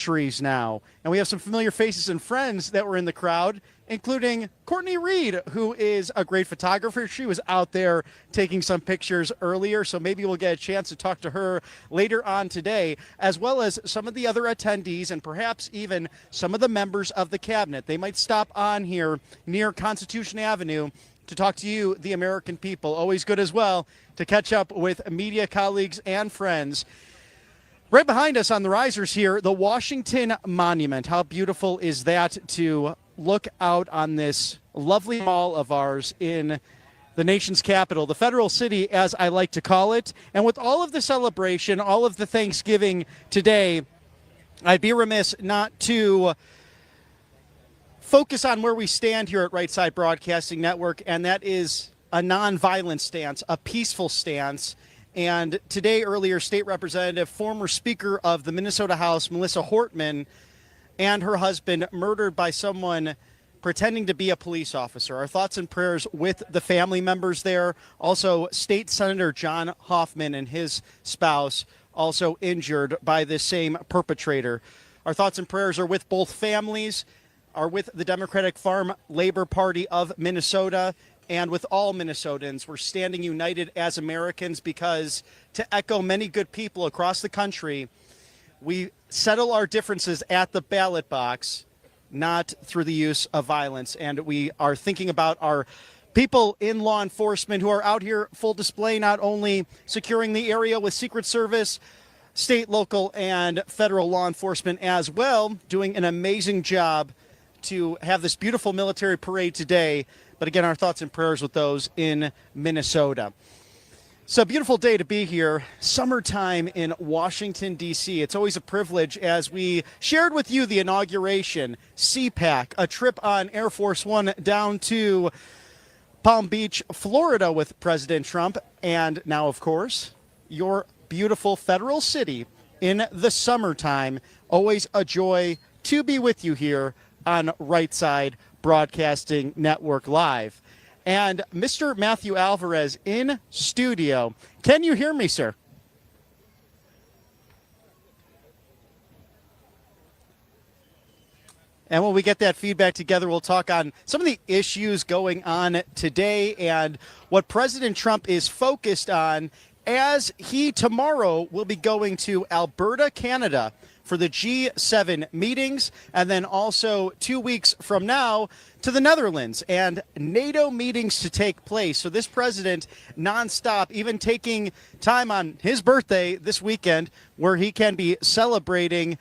centuries now. And we have some familiar faces and friends that were in the crowd, including Courtney Reed, who is a great photographer. She was out there taking some pictures earlier, so maybe we'll get a chance to talk to her later on today, as well as some of the other attendees and perhaps even some of the members of the cabinet. They might stop on here near Constitution Avenue to talk to you, the American people. Always good as well to catch up with media colleagues and friends. Right behind us on the risers here, the Washington Monument. How beautiful is that to look out on this lovely mall of ours in the nation's capital, the federal city, as I like to call it. And with all of the celebration, all of the Thanksgiving today, I'd be remiss not to focus on where we stand here at Right Side Broadcasting Network, and that is a nonviolent stance, a peaceful stance. And today, earlier, State Representative, former Speaker of the Minnesota House, Melissa Hortman, and her husband murdered by someone pretending to be a police officer. Our thoughts and prayers with the family members there. Also, State Senator John Hoffman and his spouse also injured by this same perpetrator. Our thoughts and prayers are with both families, are with the Democratic Farm Labor Party of Minnesota, and with all Minnesotans. We're standing united as Americans because, to echo many good people across the country, we settle our differences at the ballot box, not through the use of violence. And we are thinking about our people in law enforcement who are out here full display, not only securing the area with Secret Service, state, local, and federal law enforcement as well, doing an amazing job to have this beautiful military parade today. But again, our thoughts and prayers with those in Minnesota. So beautiful day to be here. Summertime in Washington, D.C. It's always a privilege, as we shared with you the inauguration, CPAC, a trip on Air Force One down to Palm Beach, Florida with President Trump. And now, of course, your beautiful federal city in the summertime. Always a joy to be with you here on Right Side Broadcasting Network Live. And Mr. Matthew Alvarez in studio. Can you hear me, sir? And when we get that feedback together, we'll talk on some of the issues going on today and what President Trump is focused on, as he tomorrow will be going to Alberta, Canada, for the G7 meetings, and then also 2 weeks from now to the Netherlands and NATO meetings to take place. So this president nonstop, even taking time on his birthday this weekend where he can be celebrating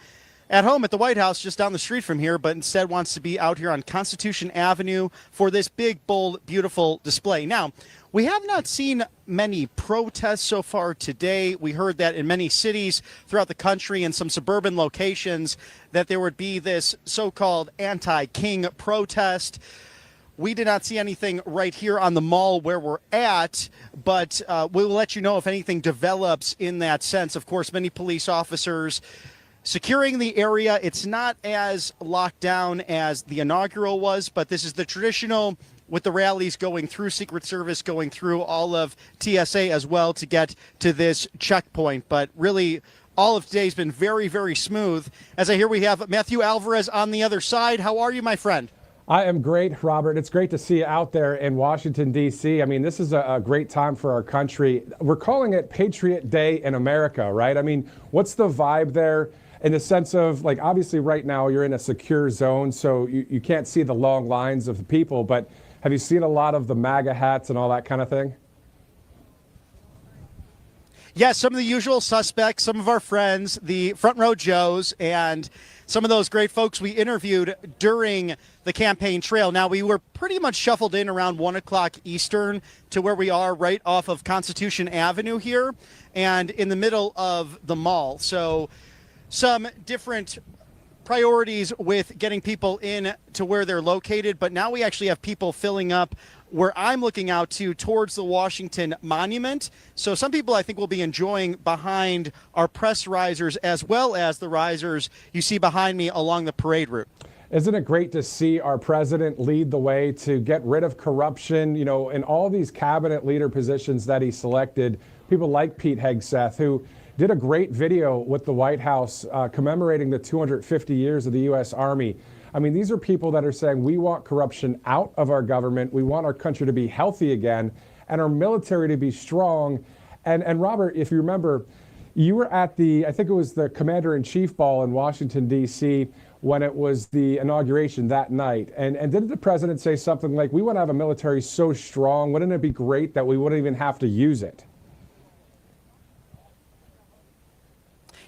at home at the White House just down the street from here, but instead wants to be out here on Constitution Avenue for this big, bold, beautiful display. Now, we have not seen many protests so far today. We heard that in many cities throughout the country and some suburban locations that there would be this so-called anti-King protest. We did not see anything right here on the mall where we're at, but we'll let you know if anything develops in that sense. Of course, many police officers securing the area. It's not as locked down as the inaugural was, but this is the traditional, with the rallies going through Secret Service, going through all of TSA as well to get to this checkpoint. But really, all of today's been very, very smooth. As I hear we have Matthew Alvarez on the other side. How are you, my friend? I am great, Robert. It's great to see you out there in Washington, D.C. I mean, this is a great time for our country. We're calling it Patriot Day in America, right? I mean, what's the vibe there? In the sense of, like, obviously right now you're in a secure zone, so you can't see the long lines of the people, but have you seen a lot of the MAGA hats and all that kind of thing? Yes, some of the usual suspects, some of our friends, the Front Row Joes, and some of those great folks we interviewed during the campaign trail. Now, we were pretty much shuffled in around 1 o'clock Eastern to where we are right off of Constitution Avenue here and in the middle of the mall. So some different priorities with getting people in to where they're located, but now we actually have people filling up where I'm looking out to towards the Washington Monument. So some people I think will be enjoying behind our press risers as well as the risers you see behind me along the parade route. Isn't it great to see our president lead the way to get rid of corruption, you know, in all these cabinet leader positions that he selected, people like Pete Hegseth, who did a great video with the White House commemorating the 250 years of the U.S. Army. I mean, these are people that are saying we want corruption out of our government. We want our country to be healthy again and our military to be strong. And Robert, if you remember, you were at I think it was the Commander-in-Chief Ball in Washington, D.C., when it was the inauguration that night. And didn't the president say something like, we want to have a military so strong, wouldn't it be great that we wouldn't even have to use it?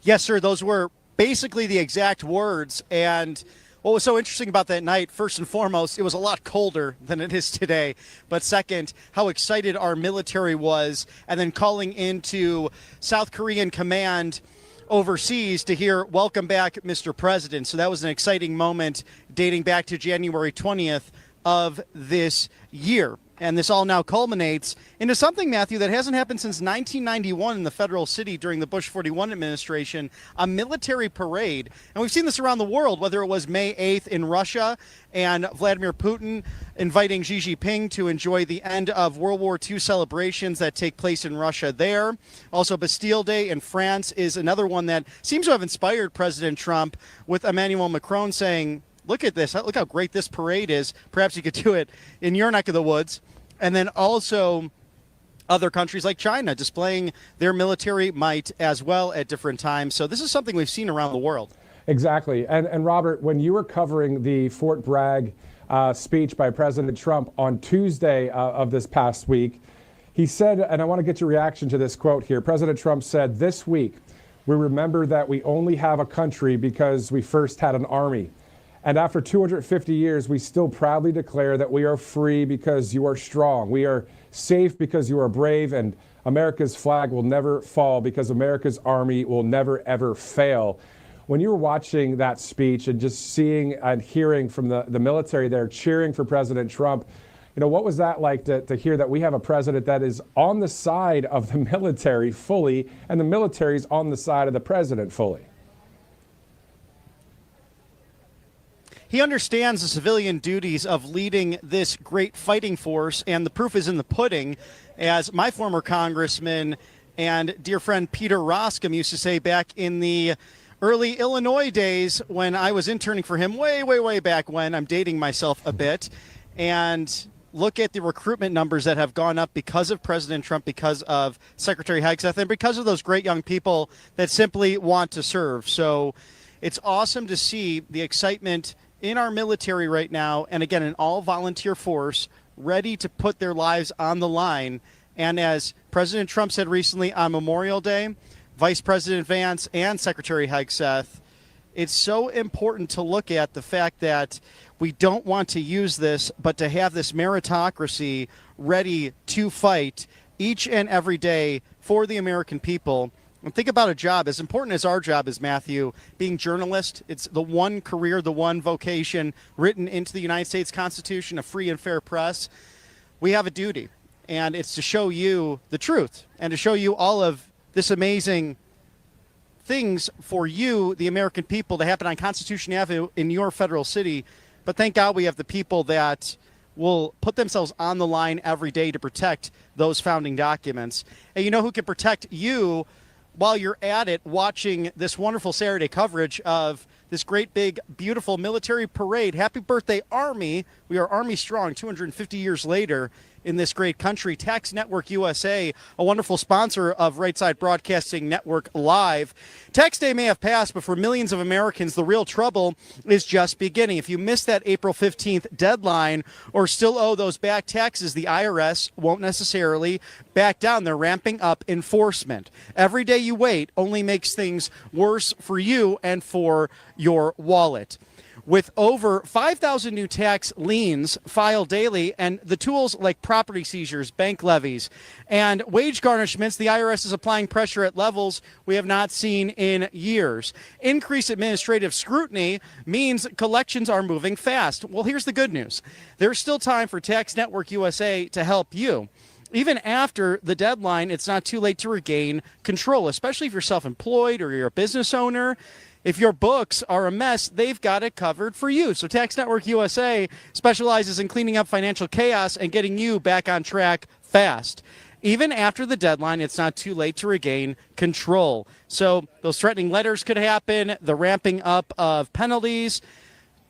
Yes, sir. Those were basically the exact words. And what was so interesting about that night, first and foremost, it was a lot colder than it is today. But second, how excited our military was, and then calling into South Korean command overseas to hear, welcome back, Mr. President. So that was an exciting moment dating back to January 20th of this year. And this all now culminates into something, Matthew, that hasn't happened since 1991 in the federal city during the Bush 41 administration, a military parade. And we've seen this around the world, whether it was May 8th in Russia and Vladimir Putin inviting Xi Jinping to enjoy the end of World War II celebrations that take place in Russia there. Also, Bastille Day in France is another one that seems to have inspired President Trump, with Emmanuel Macron saying, look at this, look how great this parade is. Perhaps you could do it in your neck of the woods. And then also other countries like China displaying their military might as well at different times. So this is something we've seen around the world. Exactly. And Robert, when you were covering the Fort Bragg speech by President Trump on Tuesday of this past week, he said, and I want to get your reaction to this quote here. President Trump said, this week, we remember that we only have a country because we first had an army. And after 250 years, we still proudly declare that we are free because you are strong. We are safe because you are brave, and America's flag will never fall because America's army will never, ever fail. When you were watching that speech and just seeing and hearing from the military there cheering for President Trump, what was that like to hear that we have a president that is on the side of the military fully, and the military is on the side of the president fully? He understands the civilian duties of leading this great fighting force, and the proof is in the pudding, as my former congressman and dear friend Peter Roscom used to say back in the early Illinois days when I was interning for him way back when. I'm dating myself a bit. And look at the recruitment numbers that have gone up because of President Trump, because of Secretary Hegseth, and because of those great young people that simply want to serve. So it's awesome to see the excitement in our military right now, and again, an all-volunteer force ready to put their lives on the line. And as President Trump said recently on Memorial Day, Vice President Vance and Secretary Hegseth, it's so important to look at the fact that we don't want to use this, but to have this meritocracy ready to fight each and every day for the American people. And think about a job as important as our job is, Matthew, being journalist. It's the one career, the one vocation written into the United States Constitution, a free and fair press. We have a duty, and it's to show you the truth and to show you all of this amazing things for you, the American people, to happen on Constitution Avenue in your federal city. But thank God we have the people that will put themselves on the line every day to protect those founding documents. And you know who can protect you while you're at it, watching this wonderful Saturday coverage of this great, big, beautiful military parade? Happy birthday, Army. We are Army strong 250 years later in this great country. Tax Network USA, a wonderful sponsor of Right Side Broadcasting Network Live. Tax day may have passed, but for millions of Americans, the real trouble is just beginning. If you missed that April 15th deadline or still owe those back taxes, the IRS won't necessarily back down. They're ramping up enforcement. Every day you wait only makes things worse for you and for your wallet. With over 5,000 new tax liens filed daily and the tools like property seizures, bank levies, and wage garnishments, the IRS is applying pressure at levels we have not seen in years. Increased administrative scrutiny means collections are moving fast. Well, here's the good news. There's still time for Tax Network USA to help you. Even after the deadline, it's not too late to regain control, especially if you're self-employed or you're a business owner. If your books are a mess, they've got it covered for you. So Tax Network USA specializes in cleaning up financial chaos and getting you back on track fast. Even after the deadline, it's not too late to regain control. So those threatening letters could happen, the ramping up of penalties.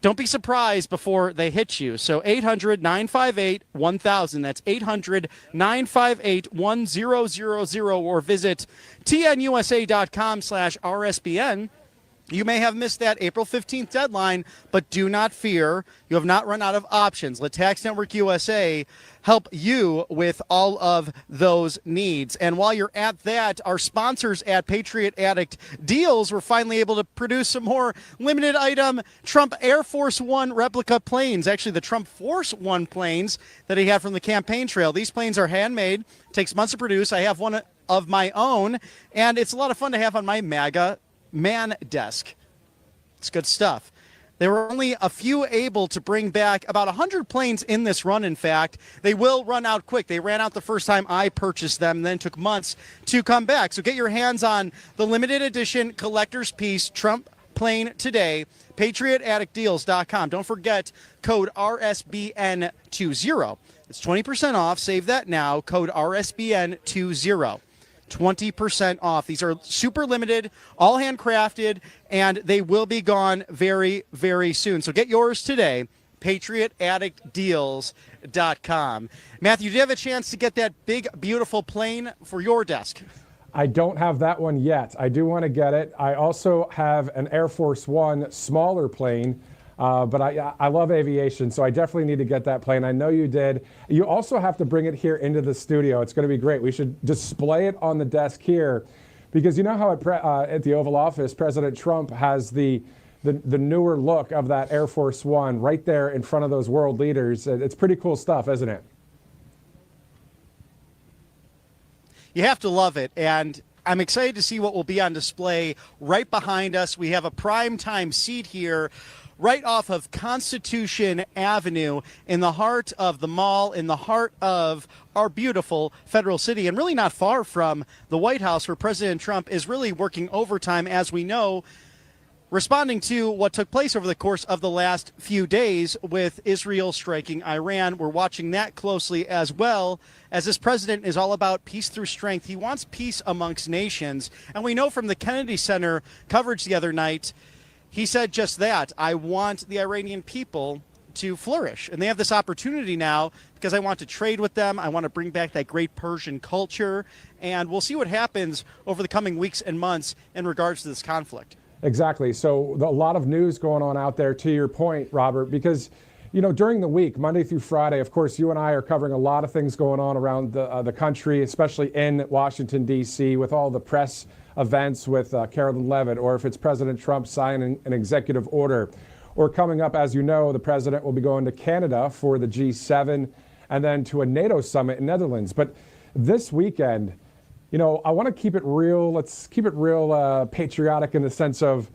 Don't be surprised before they hit you. So 800-958-1000. That's 800-958-1000 or visit tnusa.com/RSBN. You may have missed that April 15th deadline, but do not fear. You have not run out of options. Let Tax Network USA help you with all of those needs. And while you're at that, our sponsors at Patriot Addict Deals were finally able to produce some more limited item Trump Air Force One replica planes, actually the Trump Force One planes that he had from the campaign trail. These planes are handmade, takes months to produce. I have one of my own, and it's a lot of fun to have on my MAGA man desk. It's good stuff. There were only a few able to bring back, about 100 planes in this run, in fact. They will run out quick. They ran out the first time I purchased them, and then took months to come back. So get your hands on the limited edition collector's piece Trump plane today. PatriotAddictDeals.com. Don't forget code RSBN20. It's 20% off. Save that now. Code RSBN20. 20% off. These are super limited, all handcrafted, and they will be gone very, very soon. So get yours today, PatriotAddictDeals.com. Matthew, did you have a chance to get that big, beautiful plane for your desk? I don't have that one yet. I do want to get it. I also have an Air Force One smaller plane. But I love aviation, so I definitely need to get that plane. I know you did. You also have to bring it here into the studio. It's going to be great. We should display it on the desk here, because you know how at the Oval Office, President Trump has the newer look of that Air Force One right there in front of those world leaders. It's pretty cool stuff, isn't it? You have to love it, and I'm excited to see what will be on display right behind us. We have a primetime seat here right off of Constitution Avenue in the heart of the mall, in the heart of our beautiful federal city, and really not far from the White House, where President Trump is really working overtime, as we know, responding to what took place over the course of the last few days with Israel striking Iran. We're watching that closely, as well as this president is all about peace through strength. He wants peace amongst nations. And we know from the Kennedy Center coverage the other night, he said just that. I want the Iranian people to flourish. And they have this opportunity now because I want to trade with them. I want to bring back that great Persian culture. And we'll see what happens over the coming weeks and months in regards to this conflict. Exactly. So a lot of news going on out there, to your point, Robert, because, you know, during the week, Monday through Friday, of course, you and I are covering a lot of things going on around the country, especially in Washington, D.C., with all the press events with Carolyn Levitt, or if it's President Trump signing an executive order, or coming up, as you know, the president will be going to Canada for the G7 and then to a NATO summit in Netherlands. But this weekend, you know, I want to keep it real. Let's keep it real patriotic in the sense of,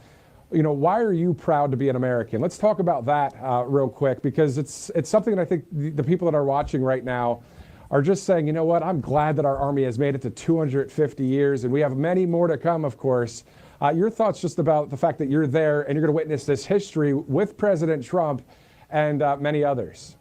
you know, why are you proud to be an American? Let's talk about that real quick, because it's something that I think the people that are watching right now are just saying, you know what, I'm glad that our Army has made it to 250 years, and we have many more to come, of course. Your thoughts just about the fact that you're there and you're going to witness this history with President Trump and many others.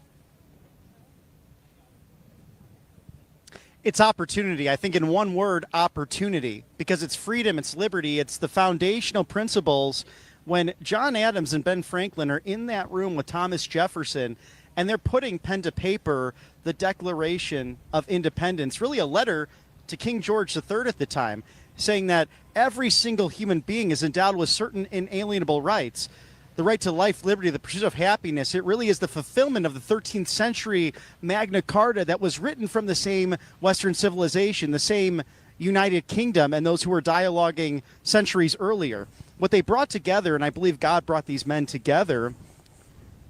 It's opportunity. I think in one word, opportunity, because it's freedom, it's liberty, it's the foundational principles. When John Adams and Ben Franklin are in that room with Thomas Jefferson, and they're putting pen to paper the Declaration of Independence, really a letter to King George III at the time, saying that every single human being is endowed with certain inalienable rights. The right to life, liberty, the pursuit of happiness. It really is the fulfillment of the 13th century Magna Carta that was written from the same Western civilization, the same United Kingdom, and those who were dialoguing centuries earlier. What they brought together, and I believe God brought these men together,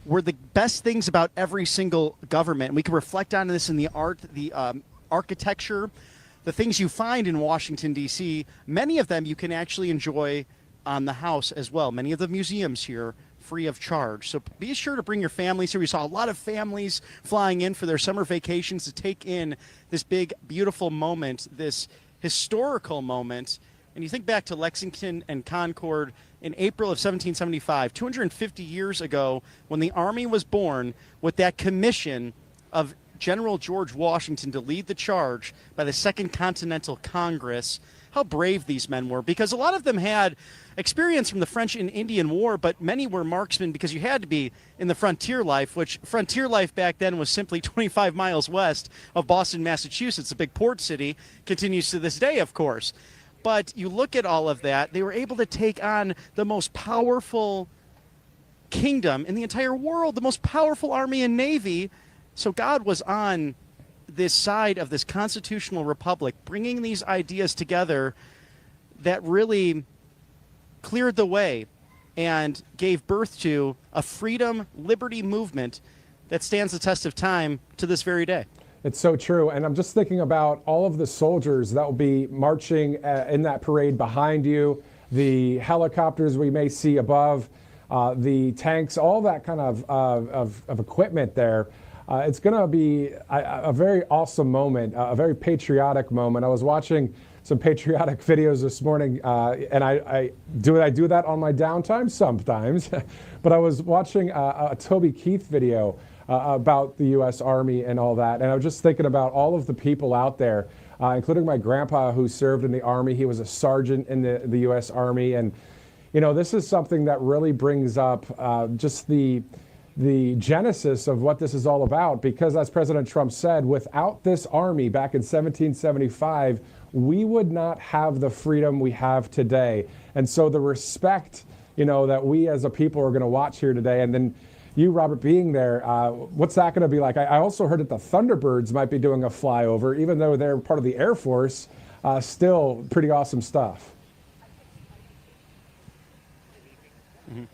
were the best things about every single government. And we can reflect on this in the art, the architecture, the things you find in Washington, D.C. Many of them you can actually enjoy on the house as well. Many of the museums here free of charge. So be sure to bring your families here. We saw a lot of families flying in for their summer vacations to take in this big, beautiful moment, this historical moment. And you think back to Lexington and Concord in April of 1775, 250 years ago, when the Army was born with that commission of General George Washington to lead the charge by the Second Continental Congress. How brave these men were, because a lot of them had experience from the French and Indian War, but many were marksmen because you had to be in the frontier life, which frontier life back then was simply 25 miles west of Boston, Massachusetts, a big port city, continues to this day, of course. But you look at all of that, they were able to take on the most powerful kingdom in the entire world, the most powerful army and navy. So God was on this side of this constitutional republic, bringing these ideas together that really cleared the way and gave birth to a freedom, liberty movement that stands the test of time to this very day. It's so true. And I'm just thinking about all of the soldiers that will be marching in that parade behind you, the helicopters we may see above, the tanks, all that kind of equipment there. It's going to be a very awesome moment, a very patriotic moment. I was watching some patriotic videos this morning, and I do that on my downtime sometimes. But I was watching a Toby Keith video about the U.S. Army and all that, and I was just thinking about all of the people out there, including my grandpa who served in the Army. He was a sergeant in the U.S. Army, and you know, this is something that really brings up just the genesis of what this is all about, because as President Trump said, without this army back in 1775, we would not have the freedom we have today. And so the respect, you know, that we as a people are going to watch here today, and then you, Robert, being there, what's that going to be like? I also heard that the Thunderbirds might be doing a flyover, even though they're part of the Air Force. Still pretty awesome stuff. Mm-hmm.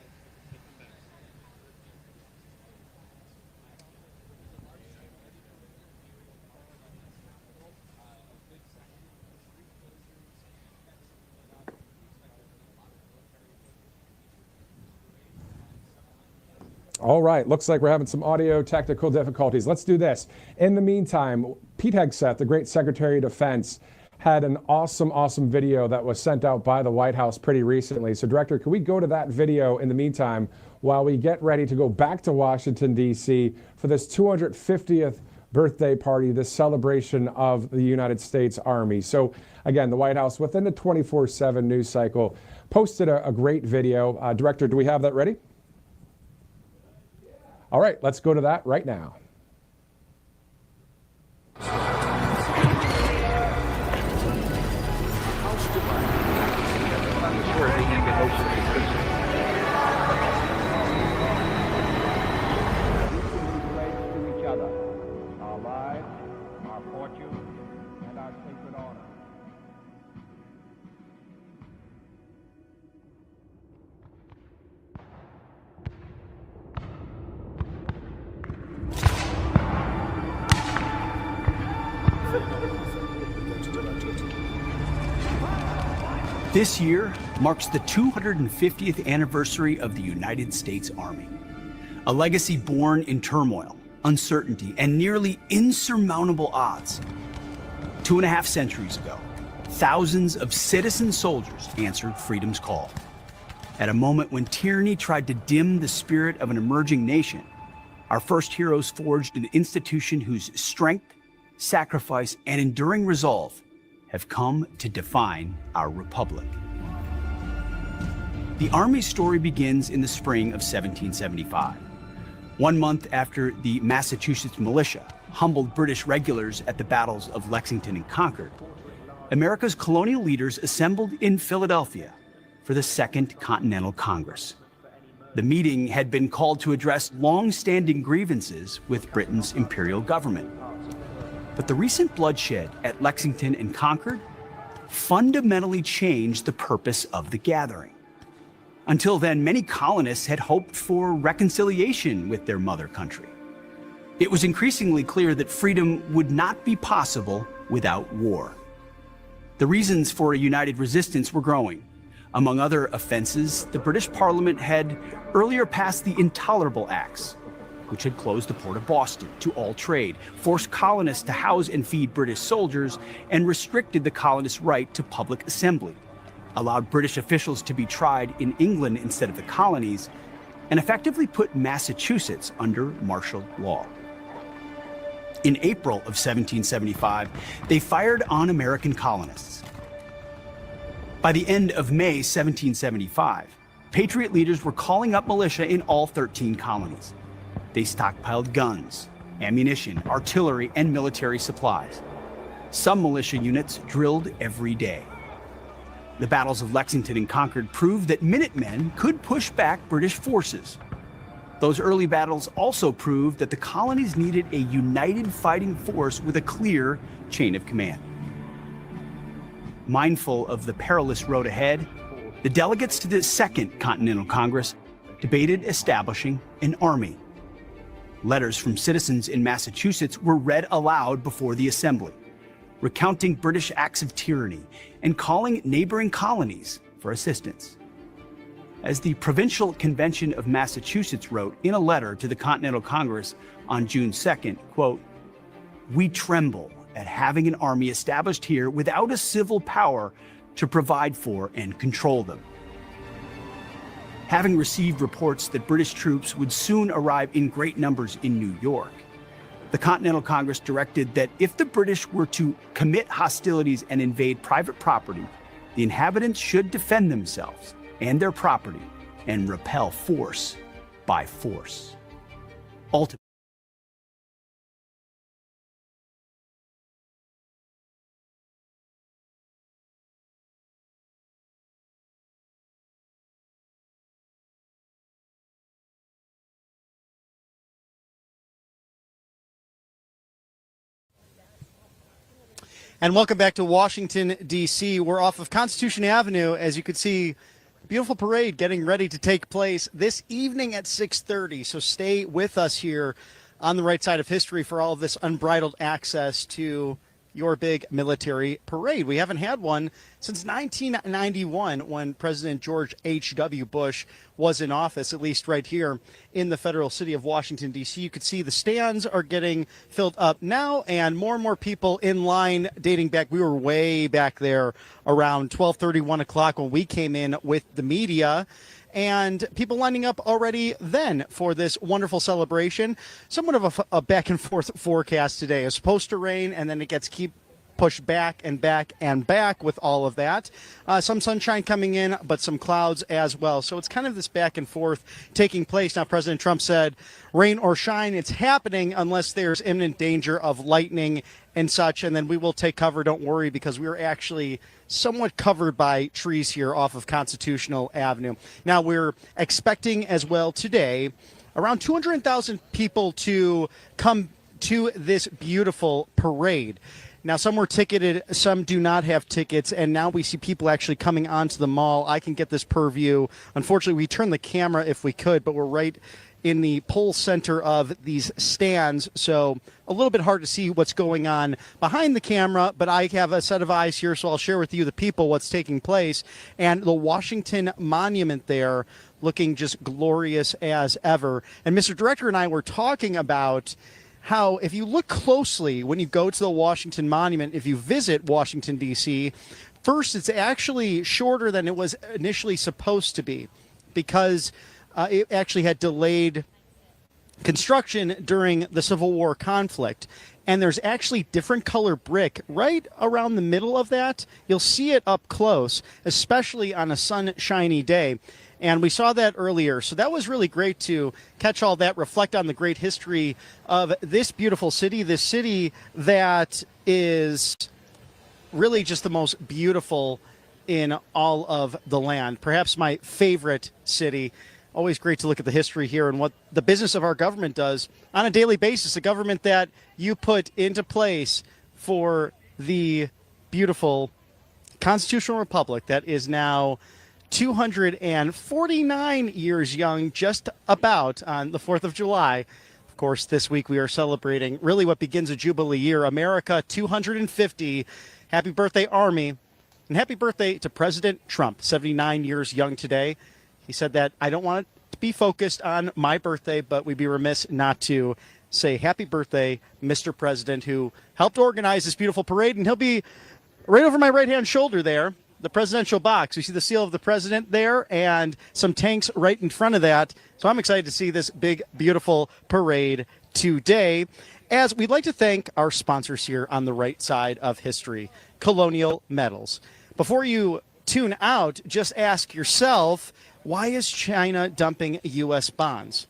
All right, looks like we're having some audio technical difficulties. Let's do this. In the meantime, Pete Hegseth, the great Secretary of Defense, had an awesome video that was sent out by the White House pretty recently. So, Director, can we go to that video in the meantime while we get ready to go back to Washington, D.C. for this 250th birthday party, this celebration of the United States Army. So, again, the White House, within the 24/7 news cycle, posted a great video. Director, do we have that ready? All right, let's go to that right now. This year marks the 250th anniversary of the United States Army, a legacy born in turmoil, uncertainty, and nearly insurmountable odds. 2.5 centuries ago, thousands of citizen soldiers answered freedom's call. At a moment when tyranny tried to dim the spirit of an emerging nation, our first heroes forged an institution whose strength, sacrifice, and enduring resolve have come to define our republic. The Army's story begins in the spring of 1775. 1 month after the Massachusetts militia humbled British regulars at the battles of Lexington and Concord, America's colonial leaders assembled in Philadelphia for the Second Continental Congress. The meeting had been called to address long-standing grievances with Britain's imperial government. But the recent bloodshed at Lexington and Concord fundamentally changed the purpose of the gathering. Until then, many colonists had hoped for reconciliation with their mother country. It was increasingly clear that freedom would not be possible without war. The reasons for a united resistance were growing. Among other offenses, the British Parliament had earlier passed the Intolerable Acts, which had closed the port of Boston to all trade, forced colonists to house and feed British soldiers, and restricted the colonists' right to public assembly, allowed British officials to be tried in England instead of the colonies, and effectively put Massachusetts under martial law. In April of 1775, they fired on American colonists. By the end of May 1775, Patriot leaders were calling up militia in all 13 colonies. They stockpiled guns, ammunition, artillery, and military supplies. Some militia units drilled every day. The battles of Lexington and Concord proved that Minutemen could push back British forces. Those early battles also proved that the colonies needed a united fighting force with a clear chain of command. Mindful of the perilous road ahead, the delegates to the Second Continental Congress debated establishing an army. Letters from citizens in Massachusetts were read aloud before the assembly, recounting British acts of tyranny and calling neighboring colonies for assistance. As the Provincial Convention of Massachusetts wrote in a letter to the Continental Congress on June 2nd, quote, "We tremble at having an army established here without a civil power to provide for and control them." Having received reports that British troops would soon arrive in great numbers in New York, the Continental Congress directed that if the British were to commit hostilities and invade private property, the inhabitants should defend themselves and their property and repel force by force. Ultimately, And welcome back to Washington, D.C. We're off of Constitution Avenue. As you can see, beautiful parade getting ready to take place this evening at 6:30. So stay with us here on the right side of history for all of this unbridled access to your big military parade. We haven't had one since 1991 when President George H.W. Bush was in office, at least right here in the federal city of Washington, D.C. You could see the stands are getting filled up now and more people in line dating back. We were way back there around 12:30, 1 o'clock when we came in with the media. And people lining up already then for this wonderful celebration. Somewhat of a back and forth forecast today. It's supposed to rain, and then it gets pushed back and back and back with all of that. Some sunshine coming in, but some clouds as well. So it's kind of this back and forth taking place. Now, President Trump said, rain or shine, it's happening unless there's imminent danger of lightning and such. And then we will take cover, don't worry, because we're actually somewhat covered by trees here off of Constitutional Avenue. Now, we're expecting as well today around 200,000 people to come to this beautiful parade. Now, some were ticketed, some do not have tickets, and now we see people actually coming onto the mall. I can get this per view. Unfortunately, we turned the camera if we could, but we're right in the pole center of these stands, so a little bit hard to see what's going on behind the camera, but I have a set of eyes here, so I'll share with you the people what's taking place. And the Washington Monument there looking just glorious as ever. And Mr. Director and I were talking about how if you look closely when you go to the Washington Monument, if you visit Washington, D.C., first, it's actually shorter than it was initially supposed to be because it actually had delayed construction during the Civil War conflict. And there's actually different color brick right around the middle of that. You'll see it up close, especially on a sunshiny day. And we saw that earlier. So that was really great to catch all that, reflect on the great history of this beautiful city, this city that is really just the most beautiful in all of the land. Perhaps my favorite city. Always great to look at the history here and what the business of our government does on a daily basis, a government that you put into place for the beautiful constitutional republic that is now 249 years young, just about on the 4th of July. Of course, this week we are celebrating really what begins a Jubilee year, America 250. Happy birthday, Army, and happy birthday to President Trump, 79 years young today. He said that I don't want it to be focused on my birthday, but we'd be remiss not to say happy birthday, Mr. President, who helped organize this beautiful parade. And he'll be right over my right-hand shoulder there, the presidential box. You see the seal of the president there and some tanks right in front of that. So I'm excited to see this big, beautiful parade today. as we'd like to thank our sponsors here on the right side of history, Colonial Metals. Before you tune out, just ask yourself, why is China dumping U.S. bonds?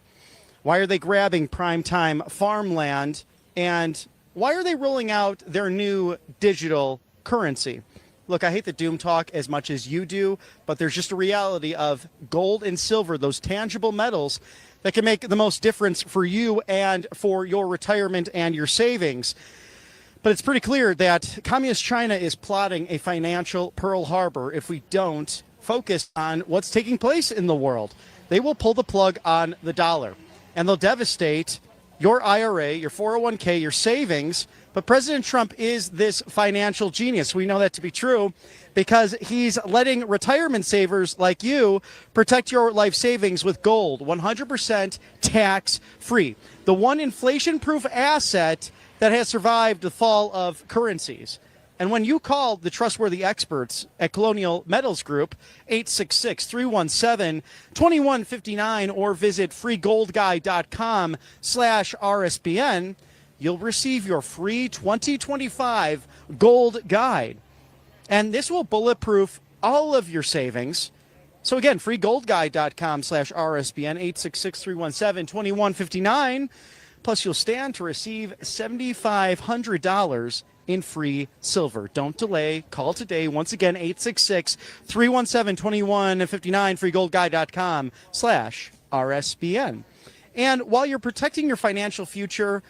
Why are they grabbing primetime farmland? And why are they rolling out their new digital currency? Look, I hate the doom talk as much as you do, but there's just a reality of gold and silver, those tangible metals that can make the most difference for you and for your retirement and your savings. But it's pretty clear that Communist China is plotting a financial Pearl Harbor if we don't focus on what's taking place in the world. They will pull the plug on the dollar, and they'll devastate your IRA, your 401k, your savings. But President Trump is this financial genius. We know that to be true because he's letting retirement savers like you protect your life savings with gold, 100% tax-free. The one inflation-proof asset that has survived the fall of currencies. And when you call the trustworthy experts at Colonial Metals Group, 866-317-2159, or visit freegoldguide.com/RSBN, you'll receive your free 2025 gold guide. And this will bulletproof all of your savings. So again, freegoldguide.com/RSBN, 866-317-2159. Plus, you'll stand to receive $7,500 in free silver. Don't delay. Call today. Once again, 866-317-2159, freegoldguide.com/RSBN. And while you're protecting your financial future,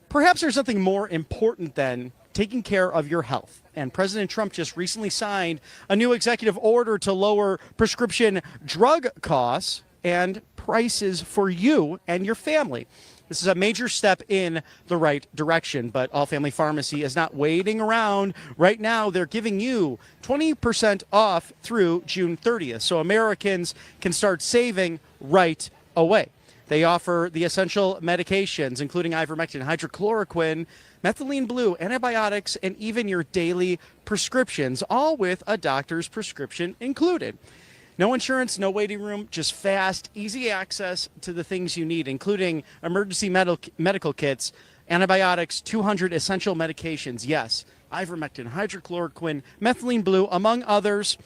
perhaps there's something more important than taking care of your health. And President Trump just recently signed a new executive order to lower prescription drug costs and prices for you and your family. This is a major step in the right direction, but All Family Pharmacy is not waiting around. Right now, they're giving you 20% off through June 30th, so Americans can start saving right away. They offer the essential medications, including ivermectin, hydrochloroquine, methylene blue, antibiotics, and even your daily prescriptions, all with a doctor's prescription included. No insurance, no waiting room, just fast, easy access to the things you need, including emergency medical kits, antibiotics, 200 essential medications. Yes, ivermectin, hydrochloroquine, methylene blue, among others.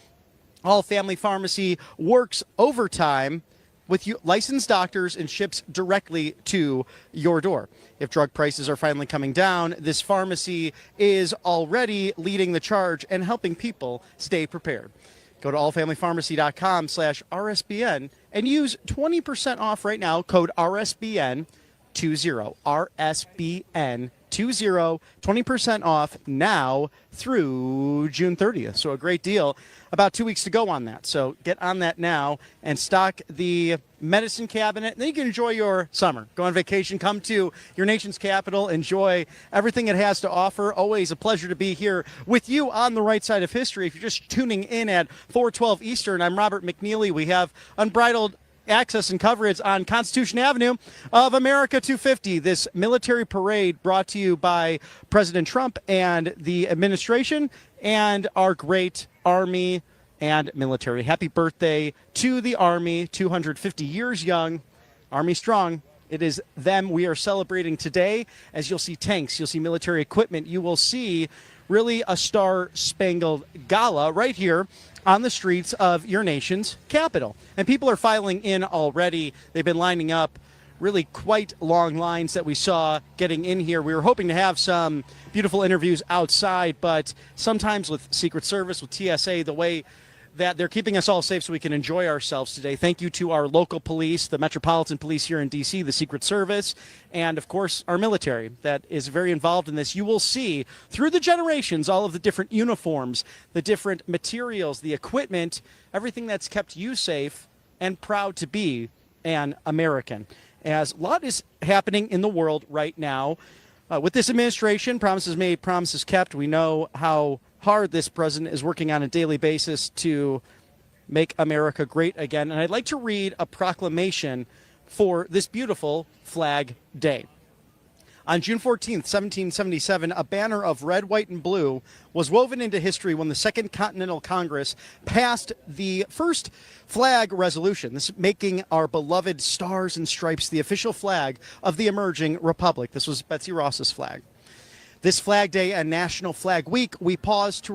All Family Pharmacy works overtime with licensed doctors and ships directly to your door. If drug prices are finally coming down, this pharmacy is already leading the charge and helping people stay prepared. Go to allfamilypharmacy.com/RSBN and use 20% off right now, code RSBN20, RSBN20, 20% off now through June 30th. So a great deal. About 2 weeks to go on that. So get on that now and stock the medicine cabinet. And then you can enjoy your summer. Go on vacation. Come to your nation's capital. Enjoy everything it has to offer. Always a pleasure to be here with you on the right side of history. If you're just tuning in at 4:12 Eastern, I'm Robert McNeely. We have unbridled access and coverage on Constitution Avenue of America 250, this military parade brought to you by President Trump and the administration and our great Army and military. Happy birthday to the Army, 250 years young, Army strong. It is them we are celebrating today. As you'll see tanks, you'll see military equipment, you will see really a star-spangled gala right here on the streets of your nation's capital. And people are filing in already. They've been lining up really quite long lines that we saw getting in here. We were hoping to have some beautiful interviews outside, but sometimes with Secret Service, with TSA, the way that they're keeping us all safe so we can enjoy ourselves today. Thank you to our local police, the Metropolitan Police here in D.C., the Secret Service, and, of course, our military that is very involved in this. You will see through the generations all of the different uniforms, the different materials, the equipment, everything that's kept you safe and proud to be an American. As a lot is happening in the world right now, with this administration, promises made, promises kept. We know how hard this president is working on a daily basis to make America great again. And I'd like to read a proclamation for this beautiful Flag Day. On June 14th, 1777, a banner of red, white, and blue was woven into history when the Second Continental Congress passed the first flag resolution, this making our beloved Stars and Stripes the official flag of the emerging republic. This was Betsy Ross's flag. This Flag Day and National Flag Week, we pause to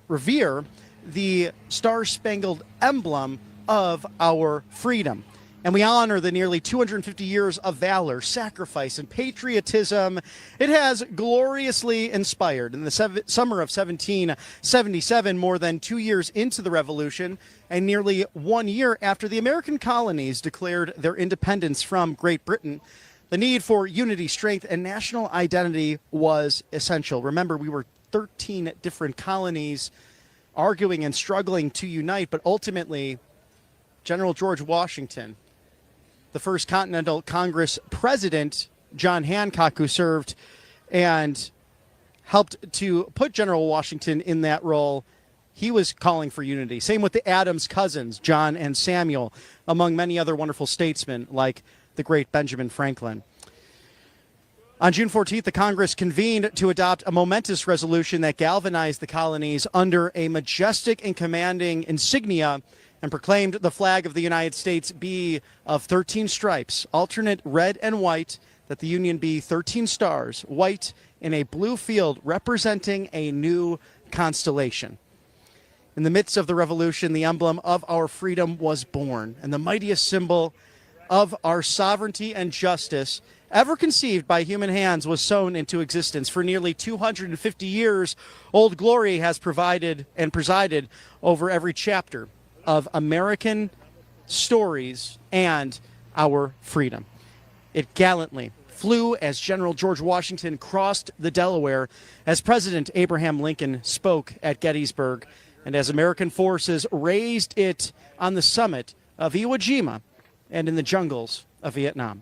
revere the star-spangled emblem of our freedom. And we honor the nearly 250 years of valor, sacrifice, and patriotism it has gloriously inspired. In the summer of 1777, more than 2 years into the Revolution, and nearly 1 year after the American colonies declared their independence from Great Britain, the need for unity, strength, and national identity was essential. Remember, we were 13 different colonies arguing and struggling to unite, but ultimately, General George Washington, the first Continental Congress president, John Hancock, who served and helped to put General Washington in that role, he was calling for unity. Same with the Adams cousins, John and Samuel, among many other wonderful statesmen like the great Benjamin Franklin. On June 14th, the Congress convened to adopt a momentous resolution that galvanized the colonies under a majestic and commanding insignia and proclaimed the flag of the United States be of 13 stripes, alternate red and white, that the Union be 13 stars, white in a blue field representing a new constellation. In the midst of the revolution, the emblem of our freedom was born, and the mightiest symbol of our sovereignty and justice ever conceived by human hands was sown into existence. For nearly 250 years, Old Glory has provided and presided over every chapter of American stories and our freedom. It gallantly flew as General George Washington crossed the Delaware, as President Abraham Lincoln spoke at Gettysburg, and as American forces raised it on the summit of Iwo Jima and in the jungles of Vietnam.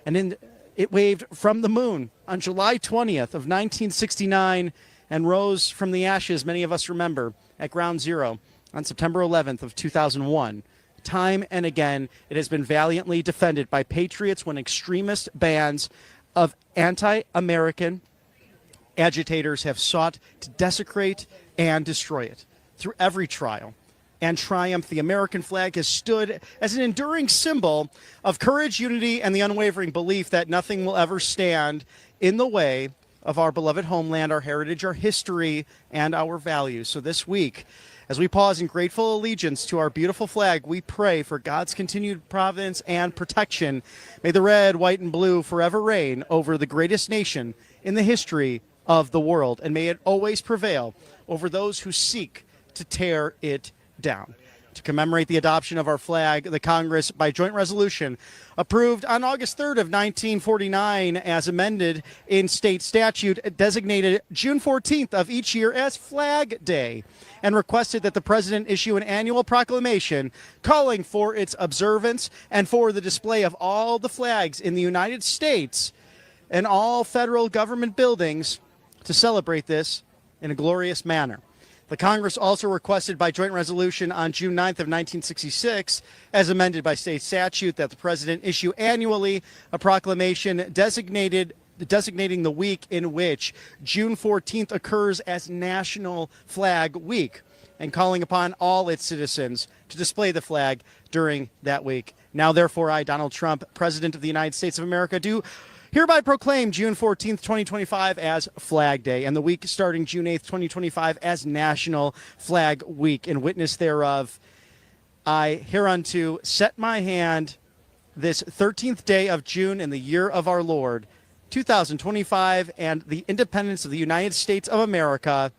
And it waved from the moon on July 20th of 1969 and rose from the ashes, many of us remember, at Ground Zero on September 11th of 2001. Time and again, it has been valiantly defended by patriots when extremist bands of anti-American agitators have sought to desecrate and destroy it. Through every trial and triumph, the American flag has stood as an enduring symbol of courage, unity, and the unwavering belief that nothing will ever stand in the way of our beloved homeland, our heritage, our history, and our values. So this week, as we pause in grateful allegiance to our beautiful flag, we pray for God's continued providence and protection. May the red, white, and blue forever reign over the greatest nation in the history of the world, and may it always prevail over those who seek to tear it down. To commemorate the adoption of our flag, the Congress, by joint resolution, approved on August 3rd of 1949, as amended in state statute, designated June 14th of each year as Flag Day, and requested that the president issue an annual proclamation calling for its observance and for the display of all the flags in the United States and all federal government buildings to celebrate this in a glorious manner. The Congress also requested by joint resolution on June 9th of 1966, as amended by state statute, that the president issue annually a proclamation designating the week in which June 14th occurs as National Flag Week, and calling upon all its citizens to display the flag during that week. Now, therefore, I, Donald Trump, President of the United States of America, do hereby proclaim June 14th, 2025 as Flag Day, and the week starting June 8th, 2025 as National Flag Week. In witness thereof, I hereunto set my hand this 13th day of June in the year of our Lord, 2025, and the independence of the United States of America,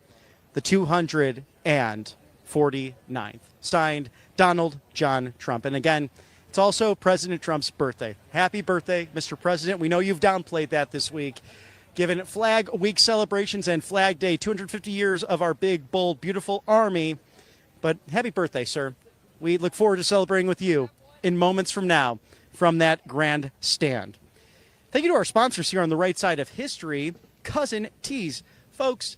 the 249th. Signed, Donald John Trump. And again, it's also President Trump's birthday. Happy birthday, Mr. President. We know you've downplayed that this week, given Flag Week celebrations and Flag Day, 250 years of our big, bold, beautiful Army. But happy birthday, sir. We look forward to celebrating with you in moments from now from that grand stand. Thank you to our sponsors here on the right side of history, Cousin Tees. Folks,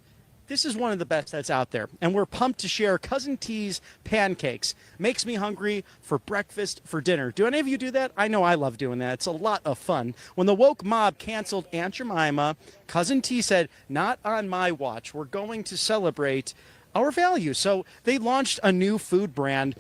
This is one of the best that's out there, and we're pumped to share Cousin T's pancakes. Makes me hungry for breakfast, for dinner. Do any of you do that? I know I love doing that. It's a lot of fun. When the woke mob canceled Aunt Jemima, Cousin T said, not on my watch. We're going to celebrate our values. So they launched a new food brand.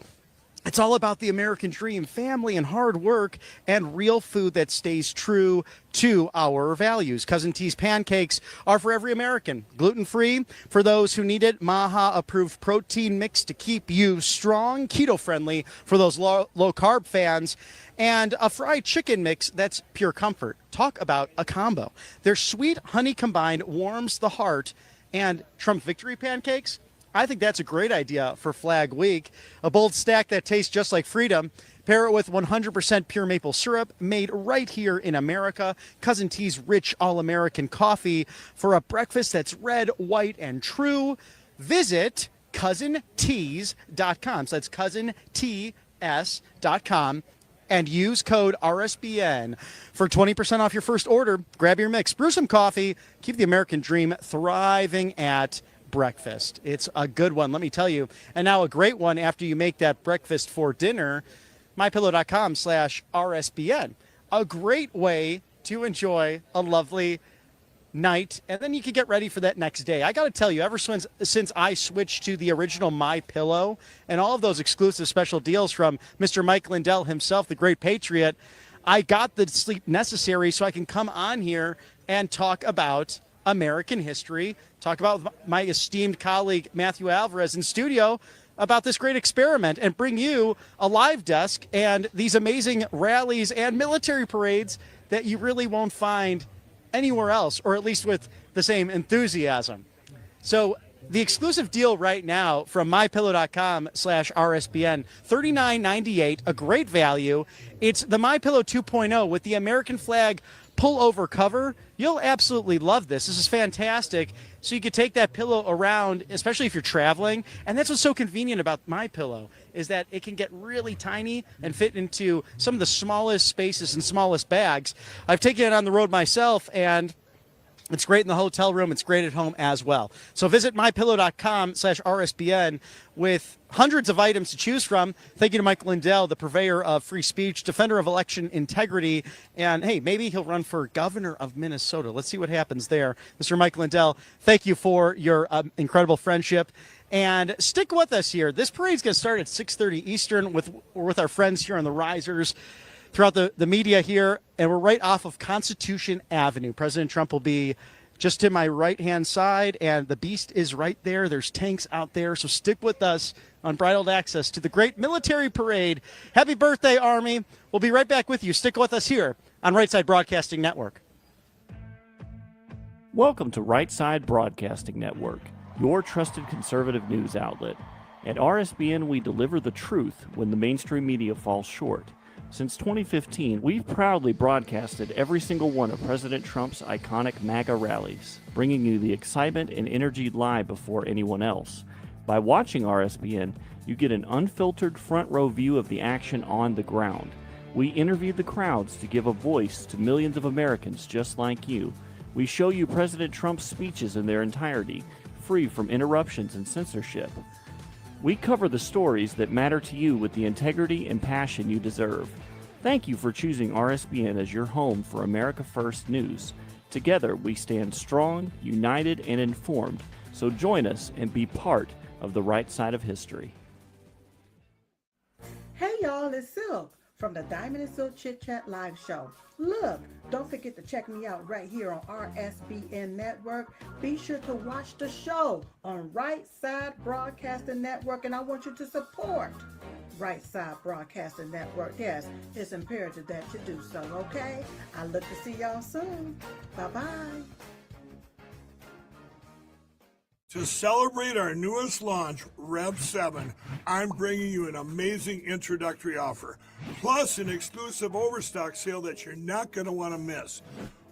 It's all about the American dream, family and hard work, and real food that stays true to our values. Cousin T's pancakes are for every American. Gluten-free for those who need it. Maha-approved protein mix to keep you strong. Keto-friendly for those low-carb fans. And a fried chicken mix that's pure comfort. Talk about a combo. Their sweet honey combined warms the heart. And Trump victory pancakes? I think that's a great idea for Flag Week. A bold stack that tastes just like freedom. Pair it with 100% pure maple syrup made right here in America. Cousin T's rich all-American coffee for a breakfast that's red, white, and true. Visit CousinTees.com. So that's CousinTS.com. And use code RSBN for 20% off your first order. Grab your mix, brew some coffee, keep the American dream thriving at breakfast. It's a good one, let me tell you. And now a great one after you make that breakfast for dinner. MyPillow.com/RSBN. A great way to enjoy a lovely night, and then you can get ready for that next day. I got to tell you, ever since I switched to the original MyPillow and all of those exclusive special deals from Mr. Mike Lindell himself, the great patriot, I got the sleep necessary so I can come on here and talk about American history, talk about my esteemed colleague Matthew Alvarez in studio about this great experiment, and bring you a live desk and these amazing rallies and military parades that you really won't find anywhere else, or at least with the same enthusiasm. So the exclusive deal right now from MyPillow.com/RSBN, $39.98, a great value. It's the MyPillow 2.0 with the American flag pullover cover. You'll absolutely love this. This is fantastic. So you could take that pillow around, especially if you're traveling. And that's what's so convenient about MyPillow, is that it can get really tiny and fit into some of the smallest spaces and smallest bags. I've taken it on the road myself, and it's great in the hotel room. It's great at home as well. So visit MyPillow.com/RSBN with hundreds of items to choose from. Thank you to Mike Lindell, the purveyor of free speech, defender of election integrity, and hey, maybe he'll run for governor of Minnesota. Let's see what happens there. Mr. Mike Lindell, thank you for your incredible friendship. And stick with us here. This parade's going to start at 6:30 Eastern with our friends here on the Risers throughout the media here, and we're right off of Constitution Avenue. President Trump will be just to my right-hand side, and the beast is right there. There's tanks out there, so stick with us on Bridled Access to the great military parade. Happy birthday, Army. We'll be right back with you. Stick with us here on Right Side Broadcasting Network. Welcome to Right Side Broadcasting Network, your trusted conservative news outlet. At RSBN, we deliver the truth when the mainstream media falls short. Since 2015, we've proudly broadcasted every single one of President Trump's iconic MAGA rallies, bringing you the excitement and energy live before anyone else. By watching RSBN, you get an unfiltered front row view of the action on the ground. We interview the crowds to give a voice to millions of Americans just like you. We show you President Trump's speeches in their entirety, free from interruptions and censorship. We cover the stories that matter to you with the integrity and passion you deserve. Thank you for choosing RSBN as your home for America First News. Together, we stand strong, united, and informed. So join us and be part of the right side of history. Hey y'all, it's Sill from the Diamond and Sill Chit Chat Live Show. Look, don't forget to check me out right here on RSBN Network. Be sure to watch the show on Right Side Broadcasting Network, and I want you to support Right Side Broadcasting Network. Yes, it's imperative that you do so, okay? I look to see y'all soon. Bye-bye. To celebrate our newest launch, Rev 7, I'm bringing you an amazing introductory offer, plus an exclusive overstock sale that you're not going to want to miss.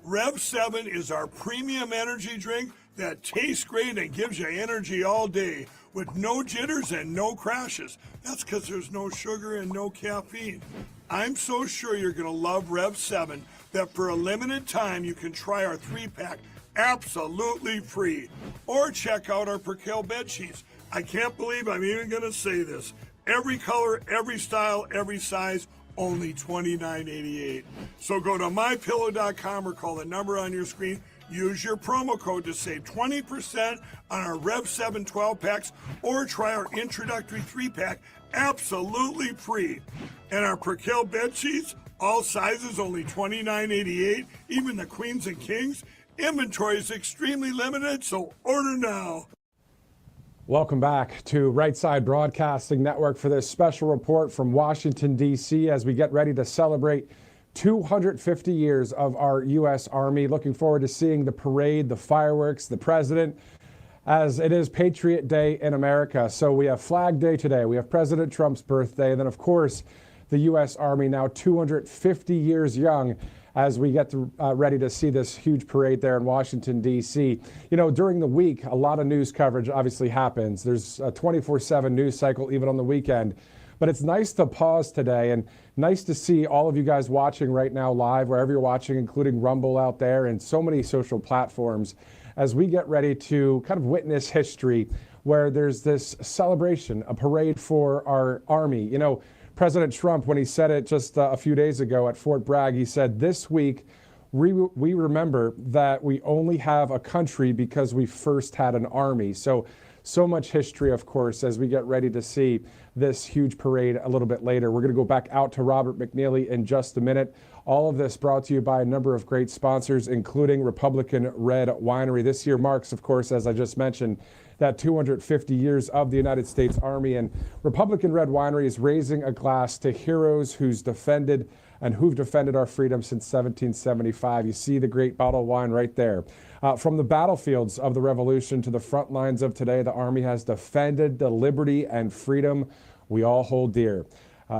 Rev 7 is our premium energy drink that tastes great and gives you energy all day with no jitters and no crashes. That's because there's no sugar and no caffeine. I'm so sure you're going to love Rev 7 that for a limited time you can try our 3-pack absolutely free. Or check out our Percale bed sheets. I can't believe I'm even going to say this. Every color, every style, every size, only $29.88. So go to MyPillow.com or call the number on your screen. Use your promo code to save 20% on our Rev 7 12-packs or try our introductory 3-pack absolutely free. And our Percale bed sheets, all sizes, only $29.88, even the queens and kings. Inventory is extremely limited, so order now. Welcome back to Right Side Broadcasting Network for this special report from Washington, D.C. as we get ready to celebrate 250 years of our U.S. Army. Looking forward to seeing the parade, the fireworks, the president, as it is Patriot Day in America. So we have Flag Day today. We have President Trump's birthday. And then, of course, the U.S. Army now 250 years young as we get ready to see this huge parade there in Washington, D.C. You know, during the week, a lot of news coverage obviously happens. There's a 24/7 news cycle even on the weekend. But it's nice to pause today and nice to see all of you guys watching right now live, wherever you're watching, including Rumble out there and so many social platforms, as we get ready to kind of witness history where there's this celebration, a parade for our Army. You know, President Trump, when he said it just a few days ago at Fort Bragg, he said, this week, we remember that we only have a country because we first had an army. So much history, of course, as we get ready to see this huge parade a little bit later. We're going to go back out to Robert McNeely in just a minute. All of this brought to you by a number of great sponsors, including Republican Red Winery. This year marks, of course, as I just mentioned, that 250 years of the United States Army. And Republican Red Winery is raising a glass to heroes who've defended our freedom since 1775. You see the great bottle of wine right there. From the battlefields of the Revolution to the front lines of today, the Army has defended the liberty and freedom we all hold dear.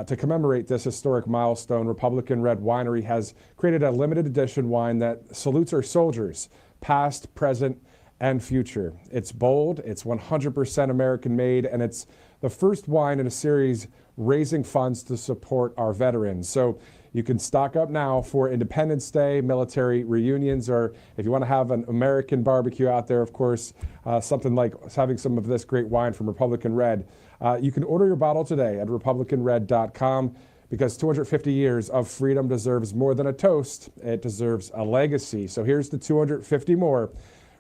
To commemorate this historic milestone, Republican Red Winery has created a limited edition wine that salutes our soldiers, past, present, and future. It's bold, it's 100% American made, and it's the first wine in a series raising funds to support our veterans. So you can stock up now for Independence Day, military reunions, or if you want to have an American barbecue out there, of course, something like having some of this great wine from Republican Red. You can order your bottle today at republicanred.com because 250 years of freedom deserves more than a toast. It deserves a legacy. So here's to 250 more.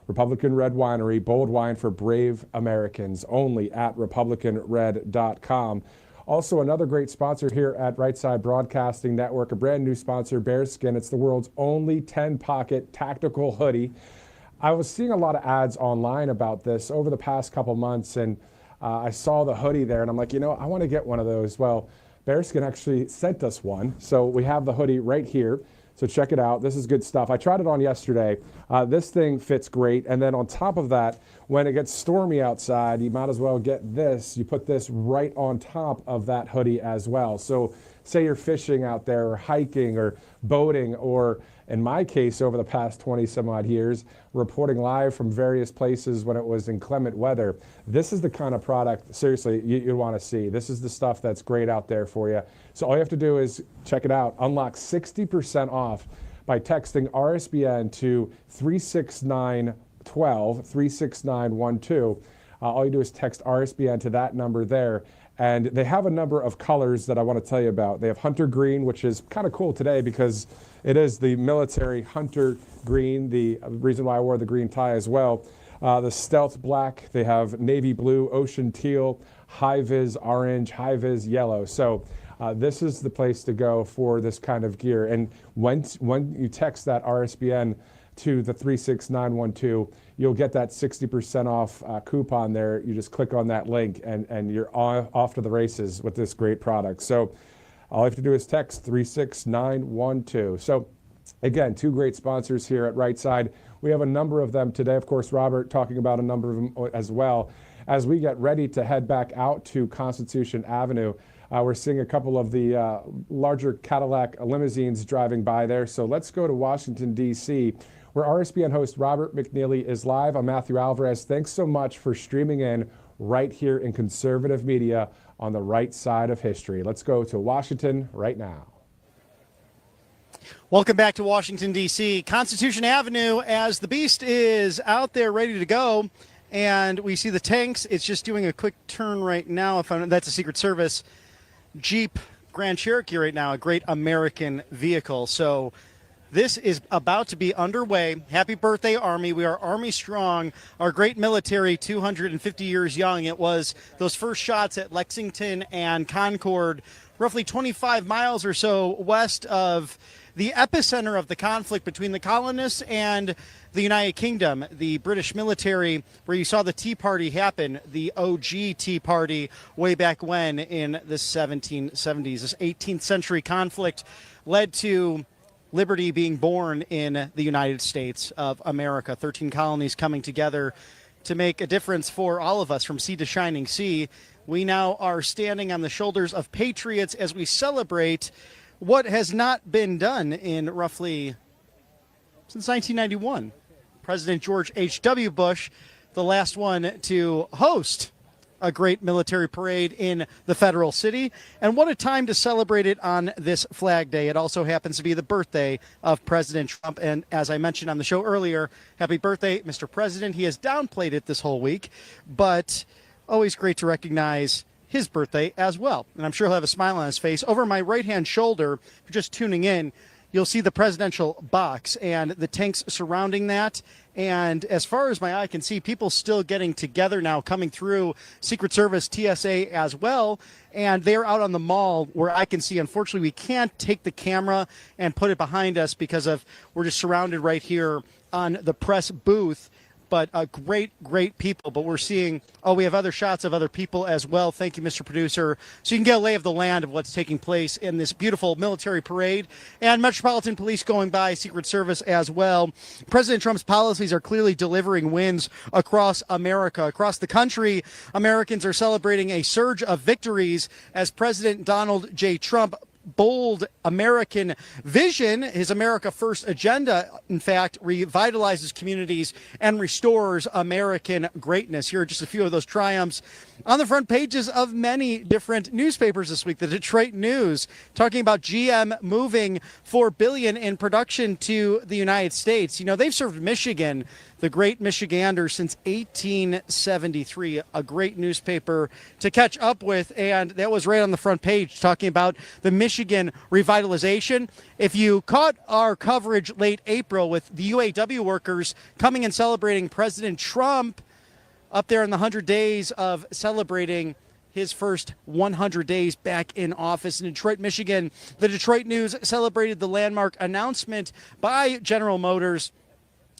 Republican Red Winery, bold wine for brave Americans, only at republicanred.com. Also, another great sponsor here at Right Side Broadcasting Network, a brand new sponsor, Bearskin. It's the world's only 10-pocket tactical hoodie. I was seeing a lot of ads online about this over the past couple months, and I saw the hoodie there, and I'm like, you know, I want to get one of those. Well, Bearskin actually sent us one, so we have the hoodie right here. So check it out. This is good stuff. I tried it on yesterday. This thing fits great. And then on top of that, when it gets stormy outside, you might as well get this. You put this right on top of that hoodie as well. So say you're fishing out there or hiking or boating, or in my case, over the past 20 some odd years, reporting live from various places when it was inclement weather. This is the kind of product, seriously, you'd want to see. This is the stuff that's great out there for you. So all you have to do is check it out. Unlock 60% off by texting RSBN to 36912, 36912. All you do is text RSBN to that number there. And they have a number of colors that I want to tell you about. They have hunter green, which is kind of cool today because it is the military hunter green, the reason why I wore the green tie as well. The stealth black, they have navy blue, ocean teal, high-vis orange, high-vis yellow. So this is the place to go for this kind of gear. And when you text that RSBN to the 36912, you'll get that 60% off coupon there. You just click on that link and you're off to the races with this great product. So all you have to do is text 36912. So again, two great sponsors here at Right Side. We have a number of them today. Of course, Robert talking about a number of them as well. As we get ready to head back out to Constitution Avenue, we're seeing a couple of the larger Cadillac limousines driving by there. So let's go to Washington, D.C., where RSBN host Robert McNeely is live. I'm Matthew Alvarez. Thanks so much for streaming in right here in conservative media on the right side of history. Let's go to Washington right now. Welcome back to Washington, D.C. Constitution Avenue, as the Beast is out there ready to go. And we see the tanks. It's just doing a quick turn right now. That's a Secret Service Jeep Grand Cherokee right now, a great American vehicle. So this is about to be underway. Happy birthday, Army. We are Army strong. Our great military, 250 years young. It was those first shots at Lexington and Concord, roughly 25 miles or so west of the epicenter of the conflict between the colonists and the United Kingdom. The British military, where you saw the Tea Party happen, the OG Tea Party way back when in the 1770s. This 18th century conflict led to liberty being born in the United States of America. 13 colonies coming together to make a difference for all of us from sea to shining sea. We now are standing on the shoulders of patriots as we celebrate what has not been done in roughly since 1991. President George H.W. Bush, the last one to host a great military parade in the federal city. And what a time to celebrate it on this Flag Day. It also happens to be the birthday of President Trump. And as I mentioned on the show earlier, happy birthday, Mr. President. He has downplayed it this whole week, but always great to recognize his birthday as well. And I'm sure he'll have a smile on his face. Over my right-hand shoulder, if you're just tuning in, you'll see the presidential box and the tanks surrounding that. And as far as my eye can see, people still getting together now, coming through Secret Service, TSA as well. And they're out on the mall where I can see. Unfortunately, we can't take the camera and put it behind us because we're just surrounded right here on the press booth. But great people. But we're seeing, we have other shots of other people as well. Thank you, Mr. Producer. So you can get a lay of the land of what's taking place in this beautiful military parade. And Metropolitan Police going by, Secret Service as well. President Trump's policies are clearly delivering wins across America. Across the country, Americans are celebrating a surge of victories as President Donald J. Trump bold American vision, his America First agenda, in fact, revitalizes communities and restores American greatness. Here are just a few of those triumphs on the front pages of many different newspapers this week. The Detroit News talking about GM moving $4 billion in production to the United States. You know, they've served Michigan, the great Michigander, since 1873, a great newspaper to catch up with. And that was right on the front page talking about the Michigan revitalization. If you caught our coverage late April with the UAW workers coming and celebrating President Trump up there in the 100 days of celebrating his first 100 days back in office in Detroit, Michigan, the Detroit News celebrated the landmark announcement by General Motors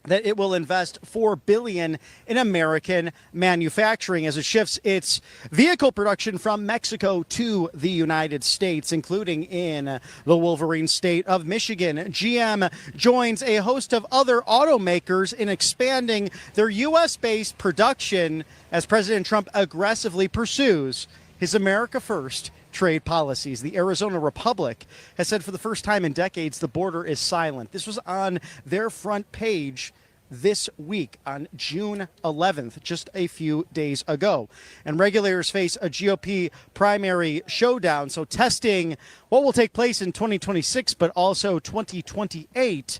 that it will invest $4 billion in American manufacturing as it shifts its vehicle production from Mexico to the United States, including in the Wolverine state of Michigan. GM joins a host of other automakers in expanding their U.S.-based production as President Trump aggressively pursues his America First trade policies. The Arizona Republic has said for the first time in decades the border is silent. This was on their front page this week on June 11th, just a few days ago. And regulators face a GOP primary showdown, so testing what will take place in 2026, but also 2028.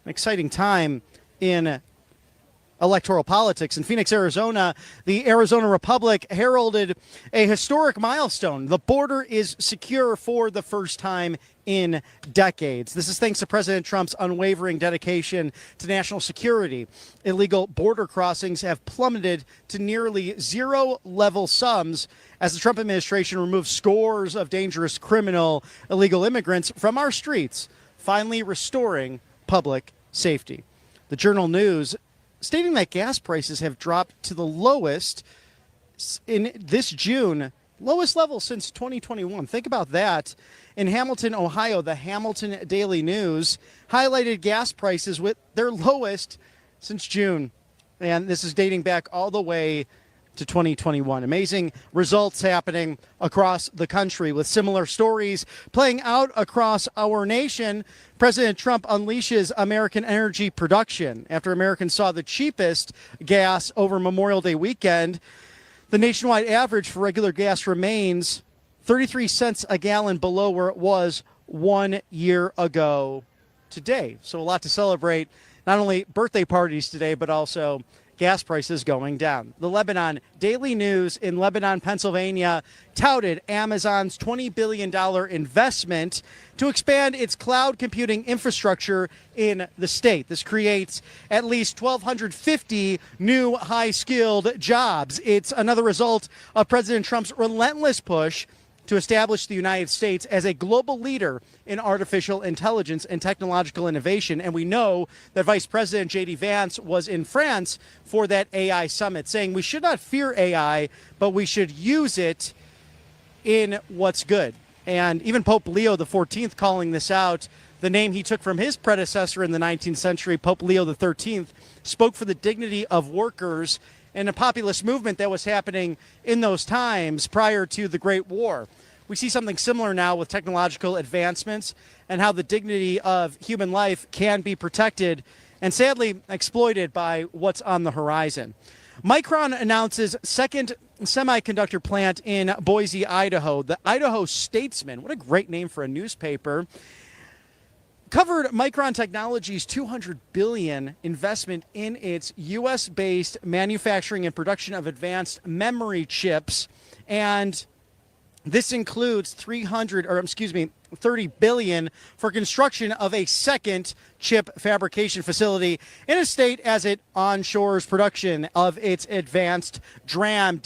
An exciting time in electoral politics. In Phoenix, Arizona, the Arizona Republic heralded a historic milestone. The border is secure for the first time in decades. This is thanks to President Trump's unwavering dedication to national security. Illegal border crossings have plummeted to nearly zero level sums as the Trump administration removes scores of dangerous criminal illegal immigrants from our streets, finally restoring public safety. The Journal News stating that gas prices have dropped to the lowest in this June, lowest level since 2021. Think about that. In Hamilton, Ohio, the Hamilton Daily News highlighted gas prices with their lowest since June. And this is dating back all the way to 2021. Amazing results happening across the country with similar stories playing out across our nation. President Trump unleashes American energy production after Americans saw the cheapest gas over Memorial Day weekend. The nationwide average for regular gas remains 33 cents a gallon below where it was 1 year ago. today. So a lot to celebrate, not only birthday parties today, but also gas prices going down. The Lebanon Daily News in Lebanon, Pennsylvania, touted Amazon's $20 billion investment to expand its cloud computing infrastructure in the state. This creates at least 1,250 new high-skilled jobs. It's another result of President Trump's relentless push to establish the United States as a global leader in artificial intelligence and technological innovation. And we know that Vice President J.D. Vance was in France for that AI summit, saying we should not fear AI, but we should use it in what's good. And even Pope Leo XIV calling this out, the name he took from his predecessor in the 19th century, Pope Leo XIII, spoke for the dignity of workers and a populist movement that was happening in those times prior to the Great War. We see something similar now with technological advancements and how the dignity of human life can be protected and sadly exploited by what's on the horizon. Micron announces second semiconductor plant in Boise, Idaho. The Idaho Statesman, what a great name for a newspaper, covered Micron Technology's $200 billion investment in its U.S.-based manufacturing and production of advanced memory chips, and this includes $30 billion for construction of a second chip fabrication facility in a state as it onshores production of its advanced DRAM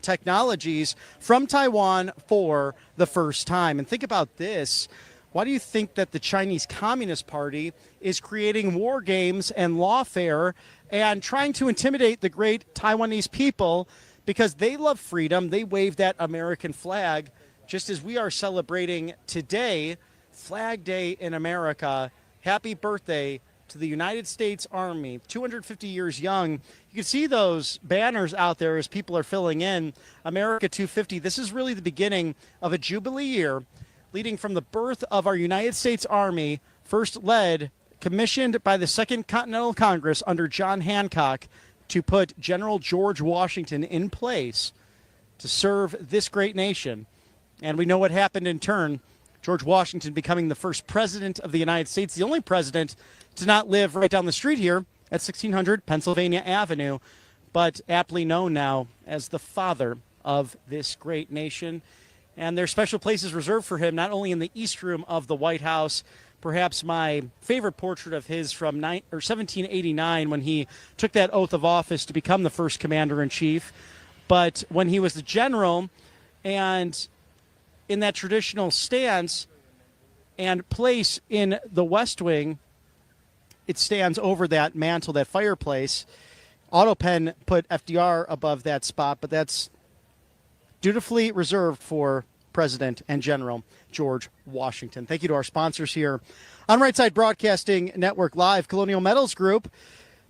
technologies from Taiwan for the first time. And think about this. Why do you think that the Chinese Communist Party is creating war games and lawfare and trying to intimidate the great Taiwanese people? Because they love freedom. They wave that American flag, just as we are celebrating today, Flag Day in America. Happy birthday to the United States Army, 250 years young. You can see those banners out there as people are filling in. America 250. This is really the beginning of a Jubilee year, leading from the birth of our United States Army, first led, commissioned by the Second Continental Congress under John Hancock to put General George Washington in place to serve this great nation. And we know what happened in turn. George Washington becoming the first president of the United States, the only president to not live right down the street here at 1600 Pennsylvania Avenue, but aptly known now as the father of this great nation. And there's special places reserved for him, not only in the East Room of the White House, perhaps my favorite portrait of his from 1789 when he took that oath of office to become the first commander-in-chief, but when he was the general and in that traditional stance and place in the West Wing, it stands over that mantle, that fireplace. Autopen put FDR above that spot, but that's dutifully reserved for President and General George Washington. Thank you to our sponsors here on Right Side Broadcasting Network Live, Colonial Metals Group.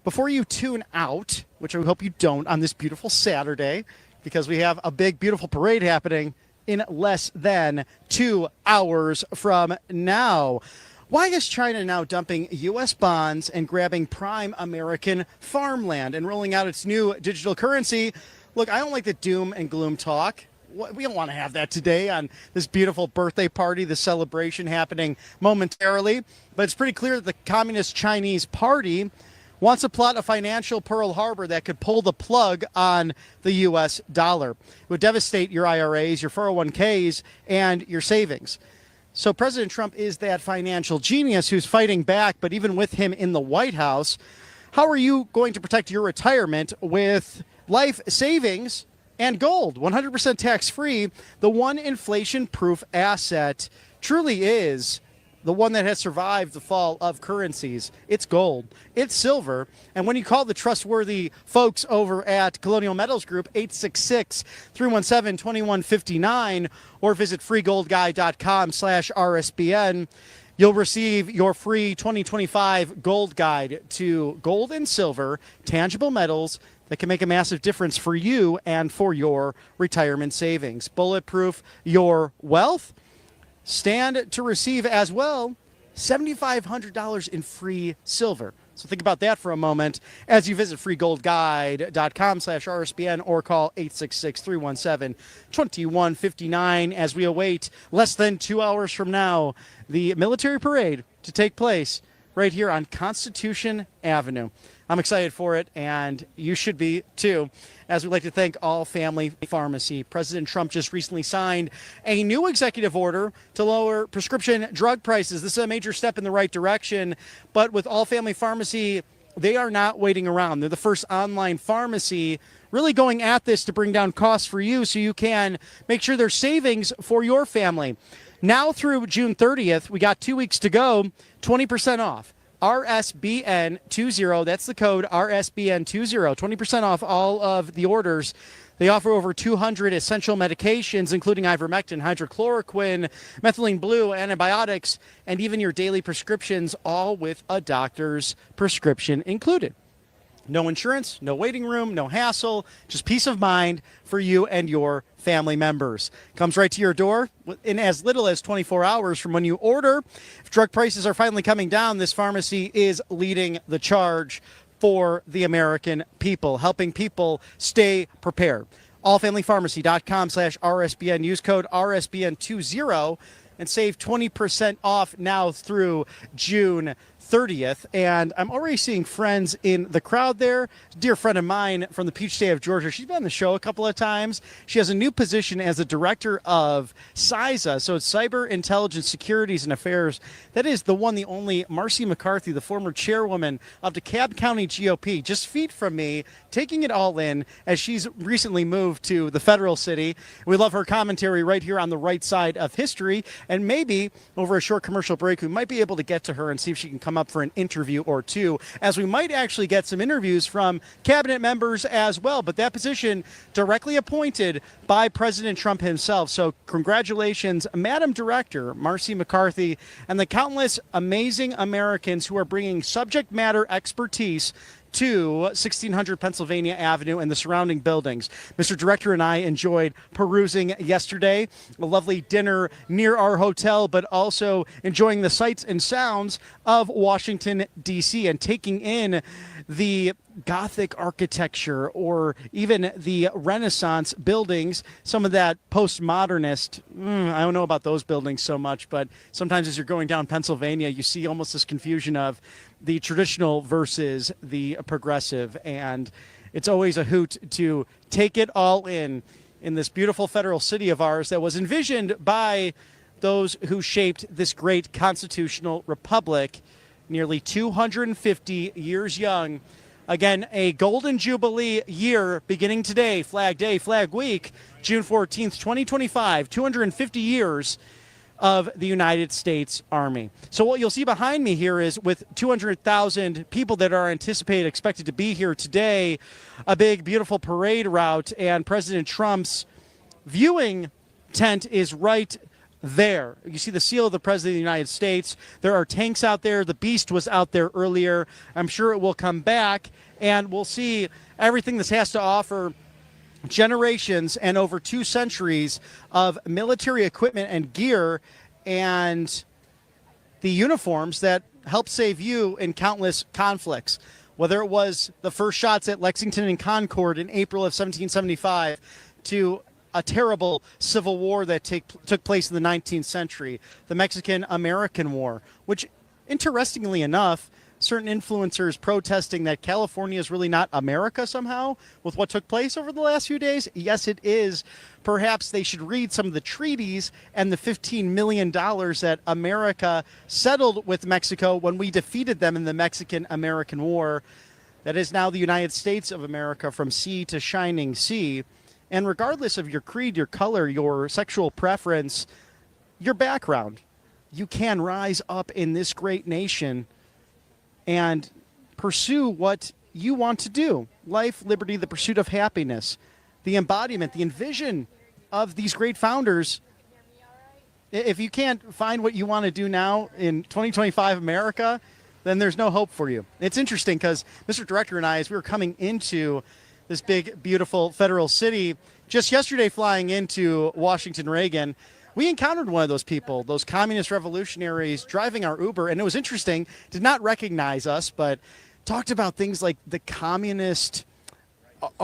Before you tune out, which I hope you don't on this beautiful Saturday, because we have a big, beautiful parade happening in less than 2 hours from now. Why is China now dumping U.S. bonds and grabbing prime American farmland and rolling out its new digital currency? Look, I don't like the doom and gloom talk. We don't want to have that today on this beautiful birthday party, the celebration happening momentarily. But it's pretty clear that the Communist Chinese Party wants to plot a financial Pearl Harbor that could pull the plug on the U.S. dollar. It would devastate your IRAs, your 401ks, and your savings. So President Trump is that financial genius who's fighting back, but even with him in the White House, how are you going to protect your retirement with life savings and gold? 100% tax-free. The one inflation-proof asset truly is the one that has survived the fall of currencies. It's gold. It's silver. And when you call the trustworthy folks over at Colonial Metals Group, 866-317-2159, or visit freegoldguide.com/RSBN, you'll receive your free 2025 gold guide to gold and silver, tangible metals that can make a massive difference for you and for your retirement savings. Bulletproof your wealth. Stand to receive as well $7,500 in free silver. So think about that for a moment as you visit freegoldguide.com/RSBN or call 866-317-2159 as we await less than 2 hours from now the military parade to take place right here on Constitution Avenue. I'm excited for it, and you should be too, as we'd like to thank All Family Pharmacy. President Trump just recently signed a new executive order to lower prescription drug prices. This is a major step in the right direction, but with All Family Pharmacy, they are not waiting around. They're the first online pharmacy really going at this to bring down costs for you so you can make sure there's savings for your family. Now through June 30th, we got 2 weeks to go, 20% off. RSBN 20, that's the code, RSBN 20, 20% off all of the orders. They offer over 200 essential medications, including ivermectin, hydrochloroquine, methylene blue, antibiotics, and even your daily prescriptions, all with a doctor's prescription included. No insurance, no waiting room, no hassle, just peace of mind for you and your family members. Comes right to your door in as little as 24 hours from when you order. If drug prices are finally coming down, this pharmacy is leading the charge for the American people, helping people stay prepared. Allfamilypharmacy.com/RSBN. Use code RSBN20 and save 20% off now through June 30th. And I'm already seeing friends in the crowd there. A dear friend of mine from the Peach State of Georgia. She's been on the show a couple of times. She has a new position as the director of CISA, so it's Cyber Intelligence Securities and Affairs. That is the one, the only Marcy McCarthy, the former chairwoman of DeKalb County GOP, just feet from me, taking it all in as she's recently moved to the federal city. We love her commentary right here on the right side of history, and maybe over a short commercial break, we might be able to get to her and see if she can come up for an interview or two, as we might actually get some interviews from cabinet members as well. But that position directly appointed by President Trump himself. So congratulations, Madam Director Marcy McCarthy, and the countless amazing Americans who are bringing subject matter expertise to 1600 Pennsylvania Avenue and the surrounding buildings. Mr. Director and I enjoyed perusing yesterday, a lovely dinner near our hotel, but also enjoying the sights and sounds of Washington, D.C., and taking in the Gothic architecture or even the Renaissance buildings, some of that postmodernist. I don't know about those buildings so much, but sometimes as you're going down Pennsylvania, you see almost this confusion of the traditional versus the progressive, and it's always a hoot to take it all in this beautiful federal city of ours that was envisioned by those who shaped this great constitutional republic, nearly 250 years young. Again, a golden jubilee year beginning today, Flag Day, Flag Week, June 14th, 2025, 250 years of the United States Army. So what you'll see behind me here is, with 200,000 people that are expected to be here today, a big, beautiful parade route, and President Trump's viewing tent is right there. You see the seal of the President of the United States. There are tanks out there. The Beast was out there earlier. I'm sure it will come back, and we'll see everything this has to offer. Generations and over 2 centuries of military equipment and gear, and the uniforms that helped save you in countless conflicts. Whether it was the first shots at Lexington and Concord in April of 1775 to a terrible civil war that took place in the 19th century, the Mexican-American War, which, interestingly enough, certain influencers protesting that California is really not America somehow with what took place over the last few days. Yes, it is. Perhaps they should read some of the treaties and the $15 million that America settled with Mexico when we defeated them in the Mexican-American War. That is now the United States of America, from sea to shining sea. And regardless of your creed, your color, your sexual preference, your background, you can rise up in this great nation and pursue what you want to do. Life, liberty, the pursuit of happiness, the embodiment, the envision of these great founders. If you can't find what you want to do now in 2025 America, then there's no hope for you. It's interesting because Mr. Director and I, as we were coming into this big, beautiful federal city, just yesterday flying into Washington, Reagan, we encountered one of those people, those communist revolutionaries driving our Uber, and it was interesting, did not recognize us, but talked about things like the Communist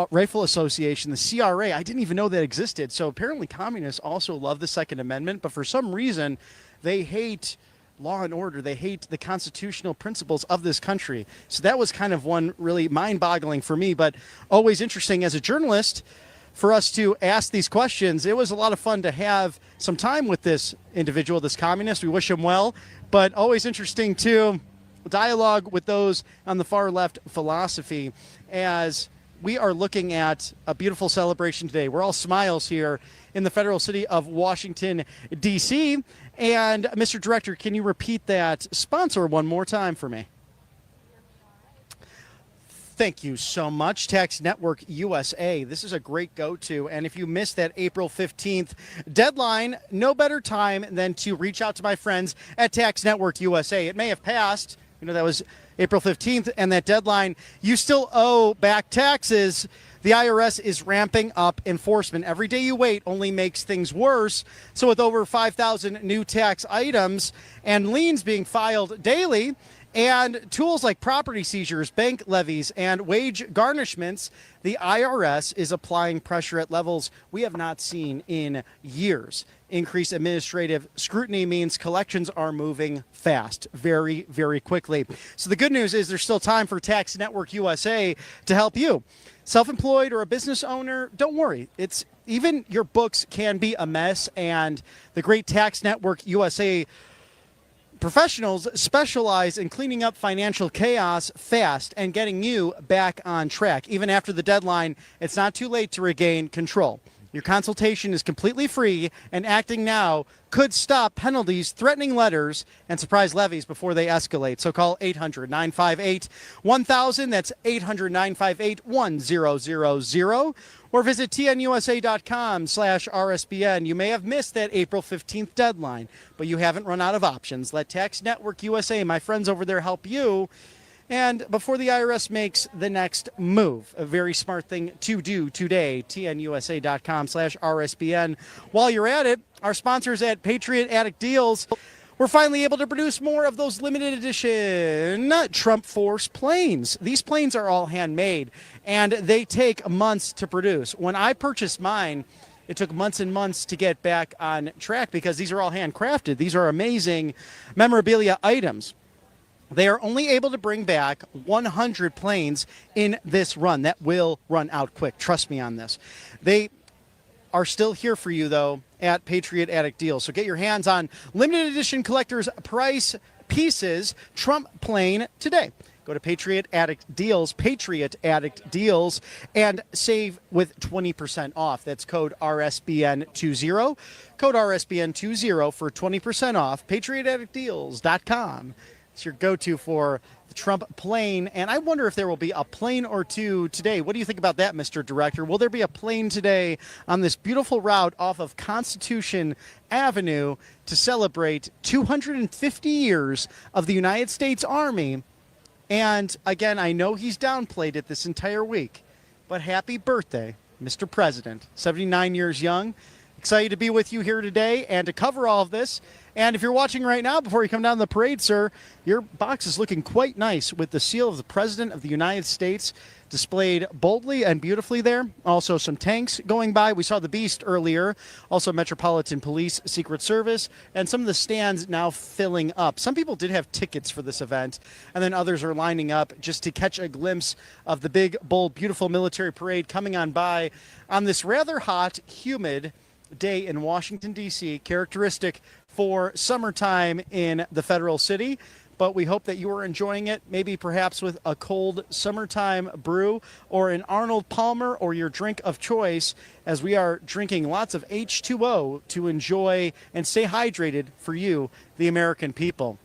Rifle Association, the CRA. I didn't even know that existed. So apparently communists also love the Second Amendment, but for some reason they hate law and order. They hate the constitutional principles of this country. So that was kind of one really mind-boggling for me, but always interesting as a journalist for us to ask these questions. It was a lot of fun to have some time with this individual, this communist. We wish him well, but always interesting to dialogue with those on the far left philosophy as we are looking at a beautiful celebration today. We're all smiles here in the federal city of Washington, D.C. And Mr. Director, can you repeat that sponsor one more time for me? Thank you so much, Tax Network USA. This is a great go-to. And if you missed that April 15th deadline, no better time than to reach out to my friends at Tax Network USA. It may have passed. That was April 15th, and that deadline, you still owe back taxes. The IRS is ramping up enforcement. Every day you wait only makes things worse. So with over 5,000 new tax items and liens being filed daily, and tools like property seizures, bank levies, and wage garnishments, the IRS is applying pressure at levels we have not seen in years. Increased administrative scrutiny means collections are moving fast, very, very quickly. So the good news is there's still time for Tax Network USA to help you. Self-employed or a business owner, don't worry. Even your books can be a mess, and the great Tax Network USA professionals specialize in cleaning up financial chaos fast and getting you back on track. Even after the deadline, it's not too late to regain control. Your consultation is completely free, and acting now could stop penalties, threatening letters, and surprise levies before they escalate. So call 800-958-1000. That's 800-958-1000. Or visit tnusa.com/RSBN. You may have missed that April 15th deadline, but you haven't run out of options. Let Tax Network USA, my friends over there, help you. And before the IRS makes the next move, a very smart thing to do today, tnusa.com/RSBN. While you're at it, our sponsors at Patriot Addict Deals, we're finally able to produce more of those limited edition Trump Force planes. These planes are all handmade, and they take months to produce. When I purchased mine, it took months and months to get back on track because these are all handcrafted. These are amazing memorabilia items. They are only able to bring back 100 planes in this run. That will run out quick. Trust me on this. They are still here for you, though, at Patriot Addict Deals. So get your hands on limited edition collector's price pieces Trump plane today. Go to Patriot Addict Deals, and save with 20% off. That's code RSBN20. Code RSBN20 for 20% off. PatriotAddictDeals.com. It's your go-to for the Trump plane. And I wonder if there will be a plane or two today. What do you think about that, Mr. Director? Will there be a plane today on this beautiful route off of Constitution Avenue to celebrate 250 years of the United States Army? And again, I know he's downplayed it this entire week, but happy birthday, Mr. President. 79 years young. Excited to be with you here today and to cover all of this. And if you're watching right now, before you come down the parade, sir, your box is looking quite nice with the seal of the President of the United States displayed boldly and beautifully there. Also some tanks going by. We saw the Beast earlier. Also Metropolitan Police, Secret Service, and some of the stands now filling up. Some people did have tickets for this event, and then others are lining up just to catch a glimpse of the big, bold, beautiful military parade coming on by on this rather hot, humid day in Washington, D.C., characteristic for summertime in the federal city. But we hope that you are enjoying it, maybe perhaps with a cold summertime brew or an Arnold Palmer or your drink of choice, as we are drinking lots of H2O to enjoy and stay hydrated for you, the American people.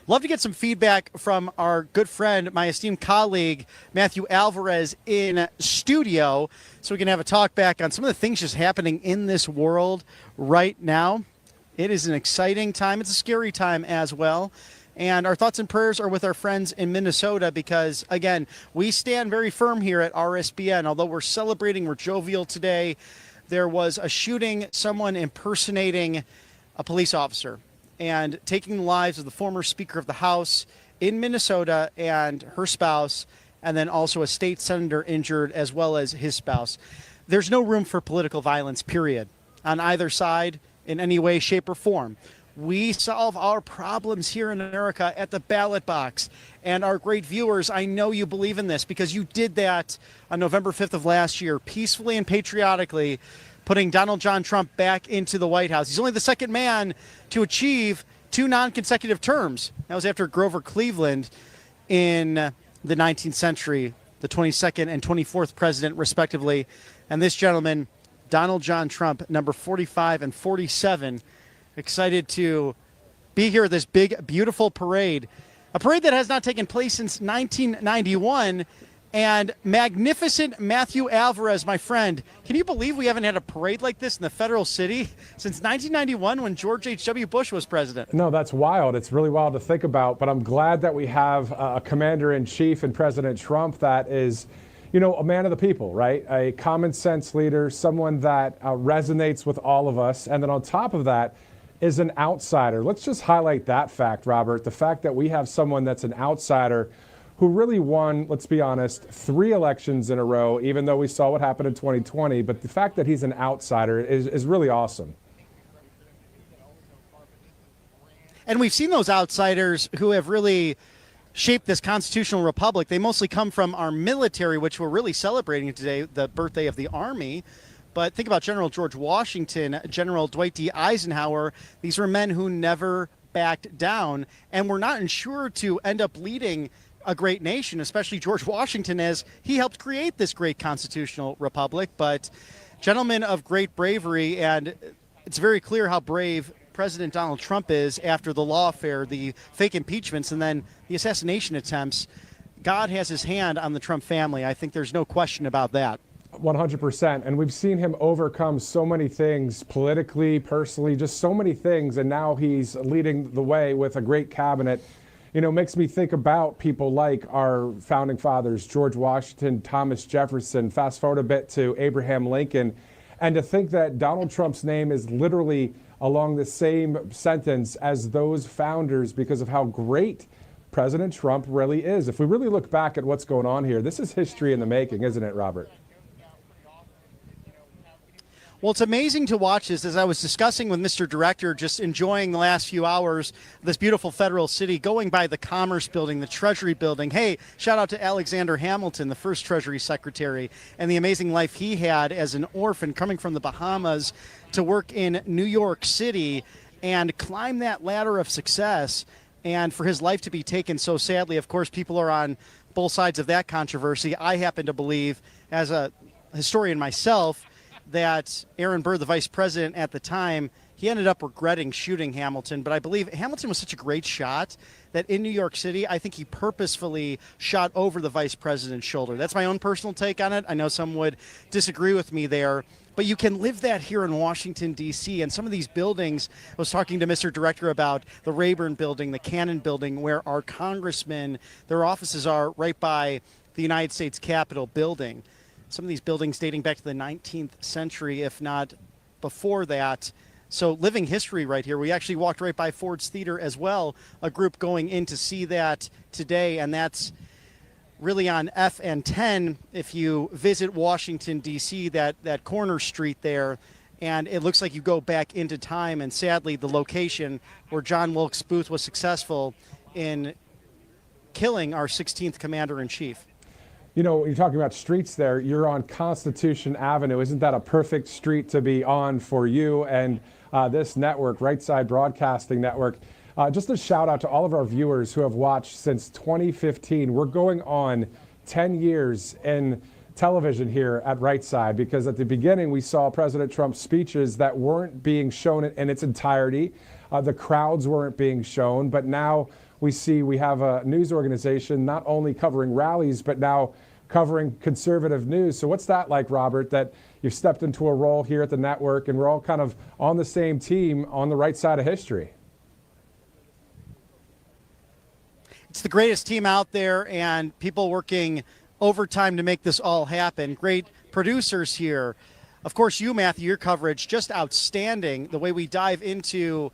Love to get some feedback from our good friend, my esteemed colleague, Matthew Alvarez, in studio, so we can have a talk back on some of the things just happening in this world right now. It is an exciting time. It's a scary time as well. And our thoughts and prayers are with our friends in Minnesota because, again, we stand very firm here at RSBN. Although we're celebrating, we're jovial today, there was a shooting, someone impersonating a police officer and taking the lives of the former Speaker of the House in Minnesota and her spouse, and then also a state senator injured as well as his spouse. There's no room for political violence, period, on either side in any way, shape, or form. We solve our problems here in America at the ballot box. And our great viewers, I know you believe in this because you did that on November 5th of last year, peacefully and patriotically, putting Donald John Trump back into the White House. He's only the second man to achieve 2 non-consecutive terms. That was after Grover Cleveland in the 19th century, the 22nd and 24th president, respectively. And this gentleman, Donald John Trump, number 45 and 47, excited to be here at this big, beautiful parade. A parade that has not taken place since 1991. And magnificent Matthew Alvarez, my friend, can you believe we haven't had a parade like this in the federal city since 1991 when George H.W. Bush was president? No, that's wild. It's really wild to think about. But I'm glad that we have a commander-in-chief in President Trump that is, you know, a man of the people, right? A common sense leader, someone that resonates with all of us. And then on top of that is an outsider. Let's just highlight that fact, Robert, the fact that we have someone that's an outsider who really won, let's be honest, 3 elections in a row, even though we saw what happened in 2020. But the fact that he's an outsider is really awesome. And we've seen those outsiders who have really shaped this constitutional republic. They mostly come from our military, which we're really celebrating today, the birthday of the Army. But think about General George Washington, General Dwight D. Eisenhower. These were men who never backed down and were not ensured to end up leading a great nation, especially George Washington, as he helped create this great constitutional republic. But gentlemen of great bravery, and it's very clear how brave President Donald Trump is after the lawfare, the fake impeachments, and then the assassination attempts. God has his hand on the Trump family. I think there's no question about that. 100%. And we've seen him overcome so many things politically, personally, just so many things. And now he's leading the way with a great cabinet. You know, makes me think about people like our founding fathers, George Washington, Thomas Jefferson, fast forward a bit to Abraham Lincoln. And to think that Donald Trump's name is literally along the same sentence as those founders because of how great President Trump really is. If we really look back at what's going on here, this is history in the making, isn't it, Robert? Well, it's amazing to watch this. As I was discussing with Mr. Director, just enjoying the last few hours of this beautiful federal city, going by the Commerce Building, the Treasury Building. Hey, shout out to Alexander Hamilton, the first Treasury Secretary, and the amazing life he had as an orphan coming from the Bahamas to work in New York City and climb that ladder of success. And for his life to be taken so sadly, of course, people are on both sides of that controversy. I happen to believe, as a historian myself, that Aaron Burr, the vice president at the time, he ended up regretting shooting Hamilton. But I believe Hamilton was such a great shot that in New York City, I think he purposefully shot over the vice president's shoulder. That's my own personal take on it. I know some would disagree with me there. But you can live that here in Washington, D.C. And some of these buildings, I was talking to Mr. Director about the Rayburn Building, the Cannon Building, where our congressmen, their offices are right by the United States Capitol building. Some of these buildings dating back to the 19th century, if not before that. So living history right here. We actually walked right by Ford's Theater as well, a group going in to see that today, and that's really on F and 10 if you visit Washington, D.C., that corner street there, and it looks like you go back into time, and sadly the location where John Wilkes Booth was successful in killing our 16th Commander-in-Chief. You know, you're talking about streets there. You're on Constitution Avenue. Isn't that a perfect street to be on for you and this network, Right Side Broadcasting Network? Just a shout out to all of our viewers who have watched since 2015. We're going on 10 years in television here at Right Side because at the beginning we saw President Trump's speeches that weren't being shown in its entirety. The crowds weren't being shown, but now we have a news organization not only covering rallies, but now covering conservative news. So what's that like, Robert, that you've stepped into a role here at the network and we're all kind of on the same team on the right side of history? It's the greatest team out there and people working overtime to make this all happen. Great producers here. of course, you, Matthew, your coverage, just outstanding. The way we dive into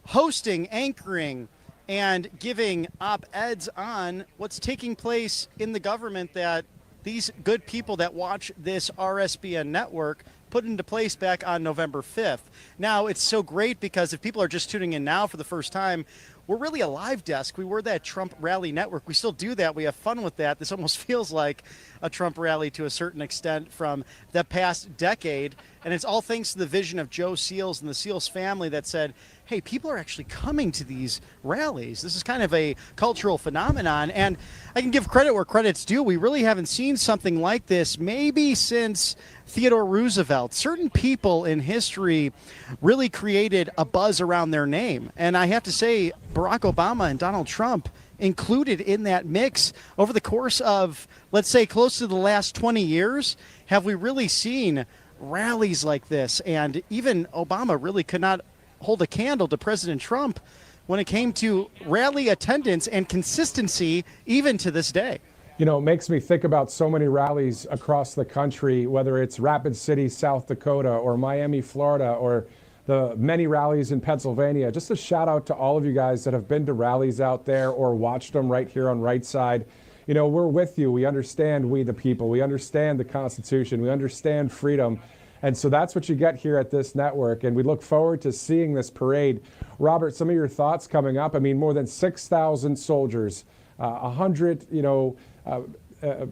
hosting, anchoring, and giving op-eds on what's taking place in the government that these good people that watch this RSBN network put into place back on November 5th. Now, it's so great because if people are just tuning in now for the first time, we're really a live desk. We were that Trump rally network. We still do that. We have fun with that. This almost feels like a Trump rally to a certain extent from the past decade. And it's all thanks to the vision of Joe Seals and the Seals family that said, hey, people are actually coming to these rallies. This is kind of a cultural phenomenon. And I can give credit where credit's due. We really haven't seen something like this maybe since Theodore Roosevelt. Certain people in history really created a buzz around their name. And I have to say, Barack Obama and Donald Trump included in that mix over the course of, let's say, close to the last 20 years, have we really seen rallies like this? And even Obama really could not hold a candle to President Trump when it came to rally attendance and consistency, even to this day. You know, it makes me think about so many rallies across the country, whether it's Rapid City, South Dakota, or Miami, Florida, or the many rallies in Pennsylvania. Just a shout out to all of you guys that have been to rallies out there or watched them right here on Right Side. You know, we're with you. We understand we the people. We understand the Constitution. We understand freedom. And so that's what you get here at this network. And we look forward to seeing this parade. Robert, some of your thoughts coming up. I mean, more than 6,000 soldiers, 100,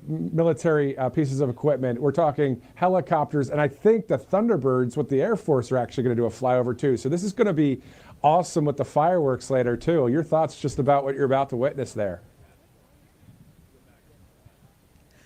military pieces of equipment. We're talking helicopters. And I think the Thunderbirds with the Air Force are actually going to do a flyover too. So this is going to be awesome with the fireworks later too. Your thoughts just about what you're about to witness there?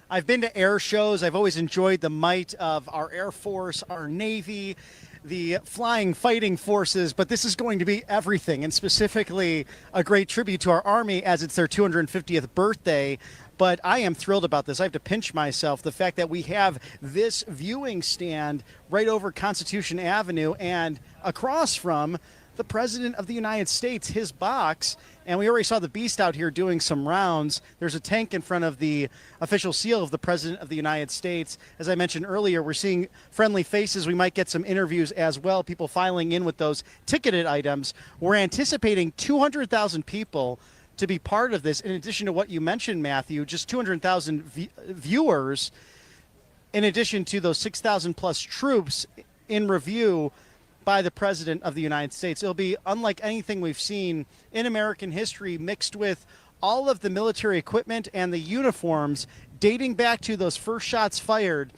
I've been to air shows. I've always enjoyed the might of our Air Force, our Navy, the flying fighting forces, but this is going to be everything, and specifically a great tribute to our Army as it's their 250th birthday. But I am thrilled about this. I have to pinch myself. The fact that we have this viewing stand right over Constitution Avenue and across from the President of the United States, his box. And we already saw the Beast out here doing some rounds. There's a tank in front of the official seal of the President of the United States. As I mentioned earlier, we're seeing friendly faces. We might get some interviews as well, people filing in with those ticketed items. We're anticipating 200,000 people to be part of this. In addition to what you mentioned, Matthew, just 200,000 viewers, in addition to those 6,000 plus troops in review by the President of the United States. It'll be unlike anything we've seen in American history, mixed with all of the military equipment and the uniforms dating back to those first shots fired.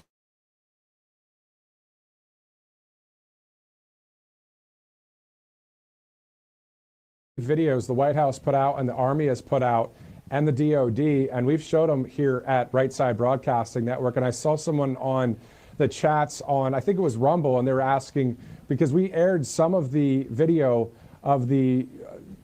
Videos the White House put out and the Army has put out and the DOD, and we've showed them here at Right Side Broadcasting Network. And I saw someone on the chats on, I think it was Rumble, and they were asking, because we aired some of the video of the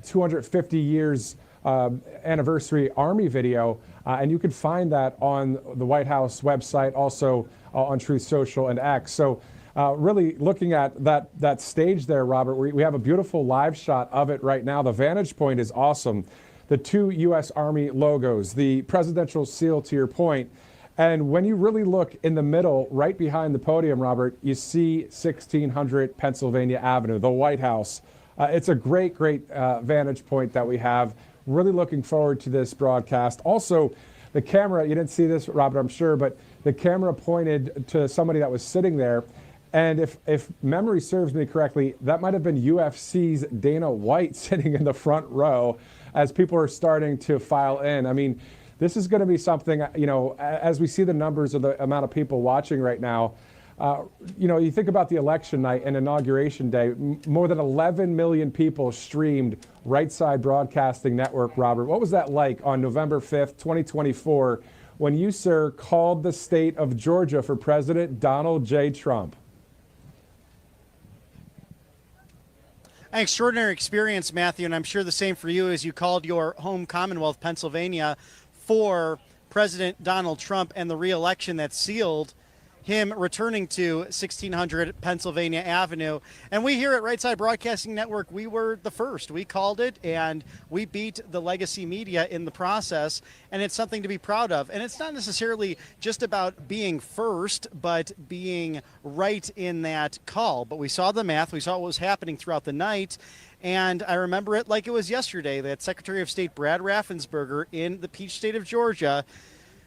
250 years anniversary Army video, and you can find that on the White House website, also on Truth Social and X. So really looking at that stage there, Robert, we have a beautiful live shot of it right now. The vantage point is awesome. The two U.S. Army logos, the presidential seal, to your point. And when you really look in the middle, right behind the podium, Robert, you see 1600 Pennsylvania Avenue, the White House. It's a great vantage point that we have. Really looking forward to this broadcast. Also, the camera, you didn't see this, Robert, I'm sure, but the camera pointed to somebody that was sitting there. And if memory serves me correctly, that might have been UFC's Dana White sitting in the front row as people are starting to file in. I mean, this is going to be something, as we see the numbers of the amount of people watching right now, you think about the election night and inauguration day, more than 11 million people streamed Right Side Broadcasting Network. Robert, what was that like on November 5th, 2024, when you, sir, called the state of Georgia for President Donald J. Trump? An extraordinary experience, Matthew, and I'm sure the same for you as you called your home Commonwealth, Pennsylvania, for President Donald Trump and the re-election that sealed him returning to 1600 Pennsylvania Avenue. And we here at Right Side Broadcasting Network, we were the first. We called it, and we beat the legacy media in the process, and it's something to be proud of. And it's not necessarily just about being first, but being right in that call. But we saw the math. We saw what was happening throughout the night. And I remember it like it was yesterday that Secretary of State Brad Raffensperger in the Peach State of Georgia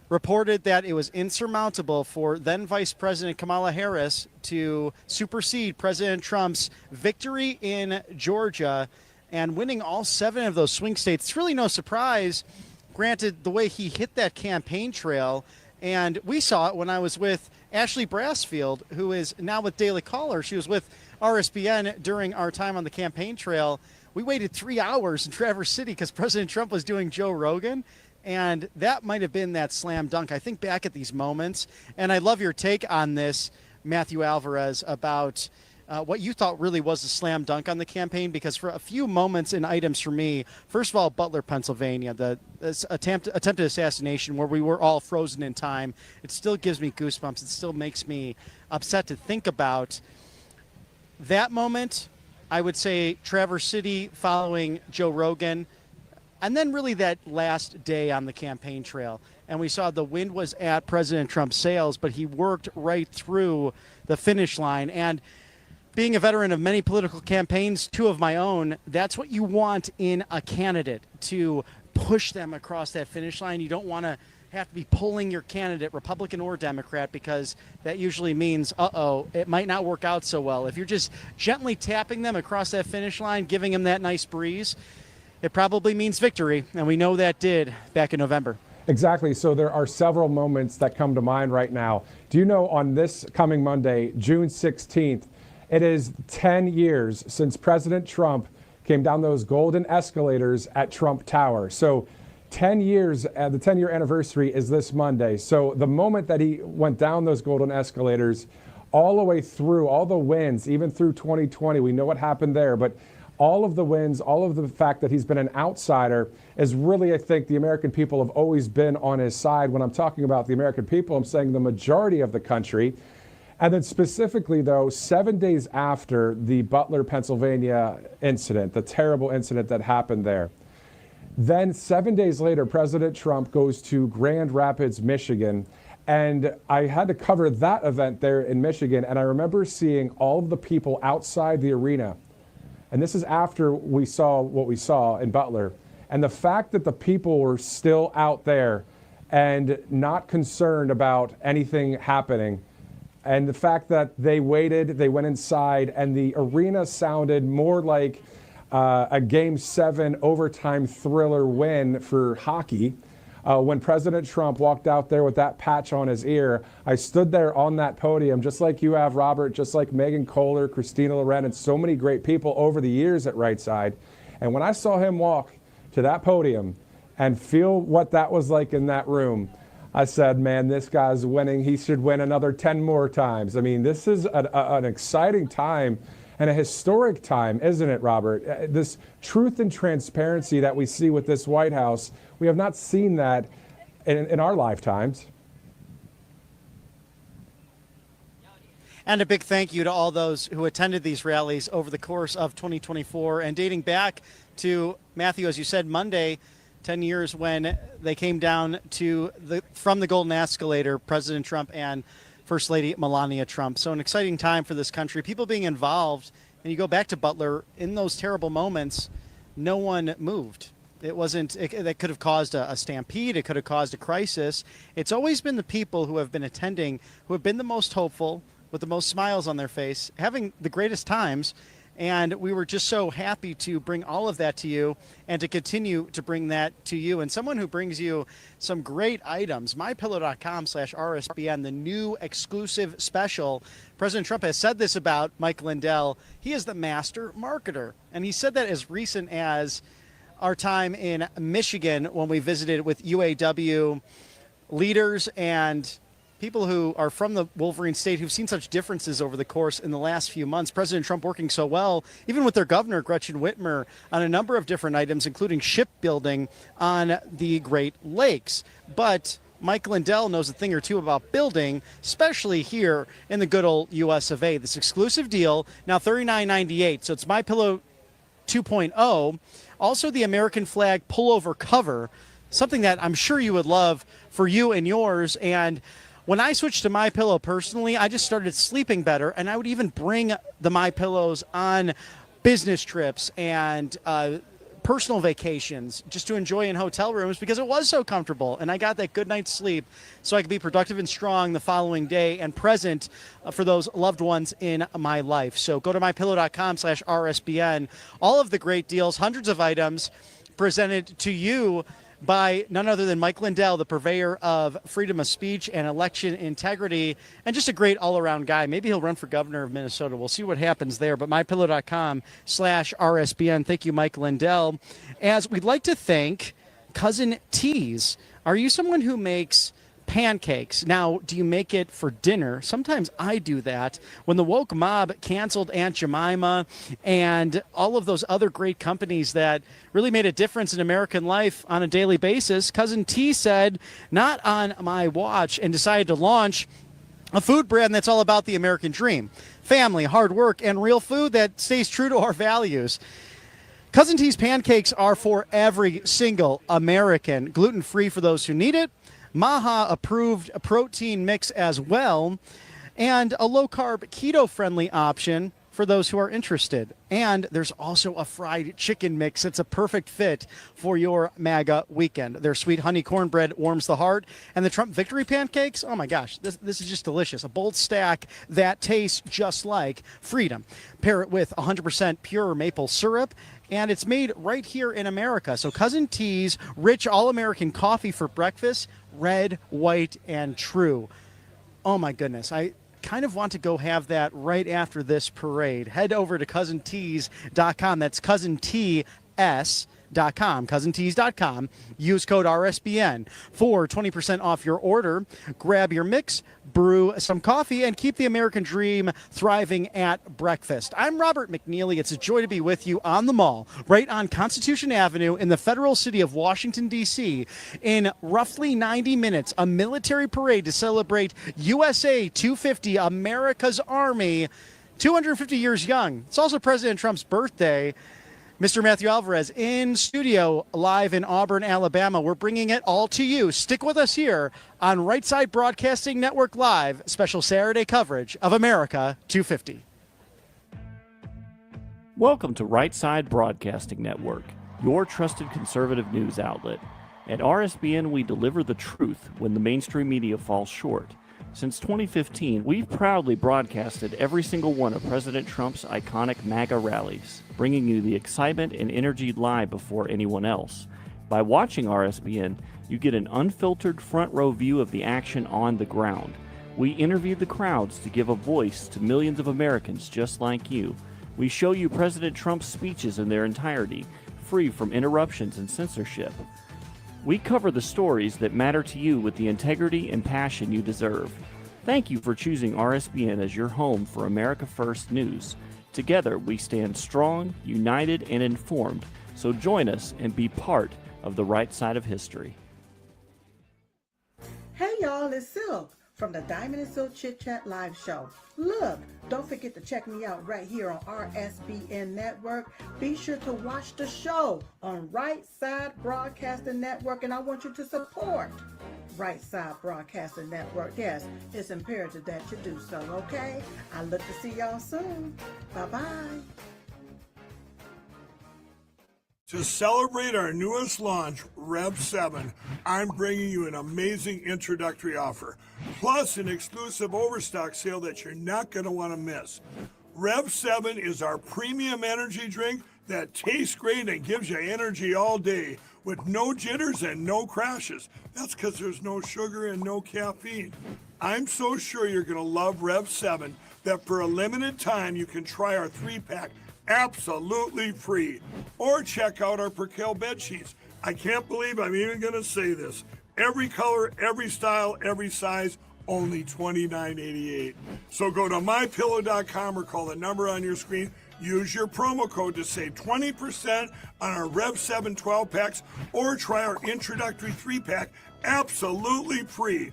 reported that it was insurmountable for then Vice President Kamala Harris to supersede President Trump's victory in Georgia and winning all 7 of those swing states. It's really no surprise, granted, the way he hit that campaign trail. And we saw it when I was with Ashley Brassfield, who is now with Daily Caller. She was with RSBN during our time on the campaign trail. We waited 3 hours in Traverse City because President Trump was doing Joe Rogan. And that might have been that slam dunk. I think back at these moments, and I love your take on this, Matthew Alvarez, about what you thought really was a slam dunk on the campaign, because for a few moments and items for me, first of all, Butler, Pennsylvania, the attempted assassination where we were all frozen in time, it still gives me goosebumps. It still makes me upset to think about that moment. I would say Traverse City following Joe Rogan, and then really that last day on the campaign trail. And we saw the wind was at President Trump's sails, but he worked right through the finish line. And being a veteran of many political campaigns, 2 of my own, that's what you want in a candidate, to push them across that finish line. You don't want to have to be pulling your candidate, Republican or Democrat, because that usually means, it might not work out so well. If you're just gently tapping them across that finish line, giving them that nice breeze, it probably means victory, and we know that did back in November. Exactly. So there are several moments that come to mind right now. Do you know on this coming Monday, June 16th, it is 10 years since President Trump came down those golden escalators at Trump Tower. So 10 years, the 10-year anniversary is this Monday. So the moment that he went down those golden escalators, all the way through, all the wins, even through 2020, we know what happened there, but all of the wins, all of the fact that he's been an outsider is really, I think, the American people have always been on his side. When I'm talking about the American people, I'm saying the majority of the country. And then specifically, though, 7 days after the Butler, Pennsylvania incident, the terrible incident that happened there, then 7 days later, President Trump goes to Grand Rapids, Michigan. And I had to cover that event there in Michigan. And I remember seeing all of the people outside the arena. And this is after we saw what we saw in Butler. And the fact that the people were still out there and not concerned about anything happening. And the fact that they waited, they went inside, and the arena sounded more like a Game 7 overtime thriller win for hockey. When President Trump walked out there with that patch on his ear, I stood there on that podium, just like you have, Robert, just like Megan Kohler, Christina Loren, and so many great people over the years at Right Side. And when I saw him walk to that podium and feel what that was like in that room, I said, man, this guy's winning. He should win another 10 more times. I mean, this is an exciting time and a historic time, isn't it, Robert? This truth and transparency that we see with this White House, we have not seen that in our lifetimes. And a big thank you to all those who attended these rallies over the course of 2024 and dating back to, Matthew, as you said, Monday, 10 years when they came down from the Golden Escalator, President Trump and First Lady Melania Trump. So an exciting time for this country, people being involved. And you go back to Butler, in those terrible moments, no one moved. That could have caused a stampede. It could have caused a crisis. It's always been the people who have been attending, who have been the most hopeful, with the most smiles on their face, having the greatest times. And we were just so happy to bring all of that to you and to continue to bring that to you. And someone who brings you some great items, MyPillow.com/RSBN, the new exclusive special. President Trump has said this about Mike Lindell. He is the master marketer. And he said that as recent as our time in Michigan when we visited with UAW leaders and people who are from the Wolverine State who've seen such differences over the course in the last few months. President Trump working so well, even with their governor, Gretchen Whitmer, on a number of different items, including shipbuilding on the Great Lakes. But Mike Lindell knows a thing or two about building, especially here in the good old US of A. This exclusive deal, now $39.98. So it's MyPillow 2.0. Also the American flag pullover cover, something that I'm sure you would love for you and yours. And when I switched to MyPillow personally, I just started sleeping better, and I would even bring the MyPillows on business trips and personal vacations just to enjoy in hotel rooms because it was so comfortable, and I got that good night's sleep so I could be productive and strong the following day and present for those loved ones in my life. So go to mypillow.com/RSBN. All of the great deals, hundreds of items presented to you by none other than Mike Lindell, the purveyor of freedom of speech and election integrity, and just a great all-around guy. Maybe he'll run for governor of Minnesota. We'll see what happens there. But mypillow.com/RSBN. Thank you, Mike Lindell. As we'd like to thank Cousin T's. Are you someone who makes pancakes? Now, do you make it for dinner? Sometimes I do that. When the woke mob canceled Aunt Jemima and all of those other great companies that really made a difference in American life on a daily basis, Cousin T said, not on my watch, and decided to launch a food brand that's all about the American dream. Family, hard work, and real food that stays true to our values. Cousin T's pancakes are for every single American. Gluten-free for those who need it. Maha-approved protein mix as well, and a low-carb, keto-friendly option for those who are interested. And there's also a fried chicken mix. It's a perfect fit for your MAGA weekend. Their sweet honey cornbread warms the heart, and the Trump victory pancakes, oh my gosh, this is just delicious. A bold stack that tastes just like freedom. Pair it with 100% pure maple syrup, and it's made right here in America. So Cousin T's rich all-American coffee for breakfast, red, white, and true. Oh my goodness, I kind of want to go have that right after this parade. Head over to cousintees.com. That's cousints.com, cousintees.com. Use code RSBN for 20% off your order. Grab your mix, brew some coffee, and keep the American dream thriving at breakfast. I'm Robert McNeely. It's a joy to be with you on the Mall, right on Constitution Avenue in the federal city of Washington, D.C. In roughly 90 minutes, a military parade to celebrate USA 250, America's Army, 250 years young. It's also President Trump's birthday. Mr. Matthew Alvarez in studio live in Auburn, Alabama. We're bringing it all to you. Stick with us here on Right Side Broadcasting Network Live, special Saturday coverage of America 250. Welcome to Right Side Broadcasting Network, your trusted conservative news outlet. At RSBN, we deliver the truth when the mainstream media falls short. Since 2015, we've proudly broadcasted every single one of President Trump's iconic MAGA rallies, bringing you the excitement and energy live before anyone else. By watching RSBN, you get an unfiltered front row view of the action on the ground. We interview the crowds to give a voice to millions of Americans just like you. We show you President Trump's speeches in their entirety, free from interruptions and censorship. We cover the stories that matter to you with the integrity and passion you deserve. Thank you for choosing RSBN as your home for America First News. Together, we stand strong, united, and informed. So join us and be part of the right side of history. Hey y'all, it's Sill from the Diamond and Sill Chit Chat live show. Look, don't forget to check me out right here on RSBN Network. Be sure to watch the show on Right Side Broadcasting Network, and I want you to support Right Side Broadcasting Network. Yes, it's imperative that you do so, okay? I look to see y'all soon. Bye-bye. To celebrate our newest launch, Rev 7, I'm bringing you an amazing introductory offer, plus an exclusive overstock sale that you're not going to want to miss. Rev 7 is our premium energy drink that tastes great and gives you energy all day with no jitters and no crashes. That's because there's no sugar and no caffeine. I'm so sure you're going to love Rev 7 that for a limited time you can try our 3-pack absolutely free. Or check out our Percale bed sheets. I can't believe I'm even going to say this. Every color, every style, every size, only $29.88. So go to mypillow.com or call the number on your screen Use your promo code to save 20% on our Rev 7 12 packs or try our introductory 3-pack absolutely free.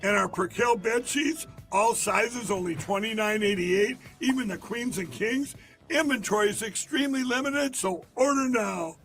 And our Percale bed sheets, all sizes only $29.88, even the queens and kings. Inventory is extremely limited, so order now.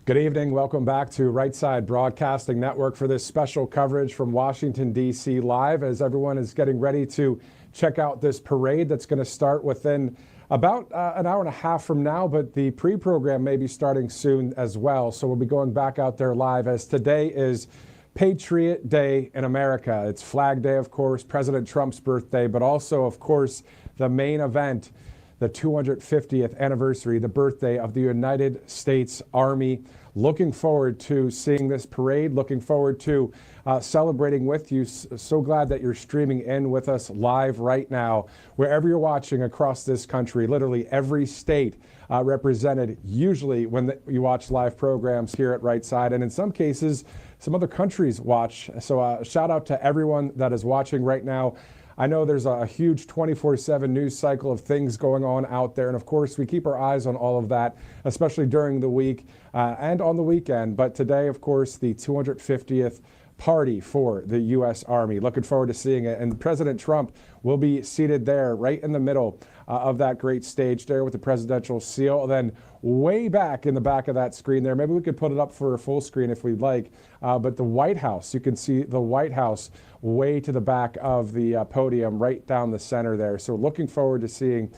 Good evening. Welcome back to Right Side Broadcasting Network for this special coverage from Washington, D.C. live as everyone is getting ready to check out this parade that's going to start within about an hour and a half from now, but the pre-program may be starting soon as well. So we'll be going back out there live as today is Patriot Day in America. It's Flag Day, of course, President Trump's birthday, but also, of course, the main event, the 250th anniversary, the birthday of the United States Army. Looking forward to seeing this parade, looking forward to celebrating with you. So glad that you're streaming in with us live right now, wherever you're watching across this country, literally every state represented, usually when you watch live programs here at Right Side, and in some cases, some other countries watch. So shout out to everyone that is watching right now. I know there's a huge 24/7 news cycle of things going on out there. And of course, we keep our eyes on all of that, especially during the week and on the weekend. But today, of course, the 250th party for the U.S. Army. Looking forward to seeing it. And President Trump will be seated there right in the middle of that great stage there with the presidential seal. Then way back in the back of that screen there, maybe we could put it up for a full screen if we'd like. But the White House, you can see the White House way to the back of the podium, right down the center there. So looking forward to seeing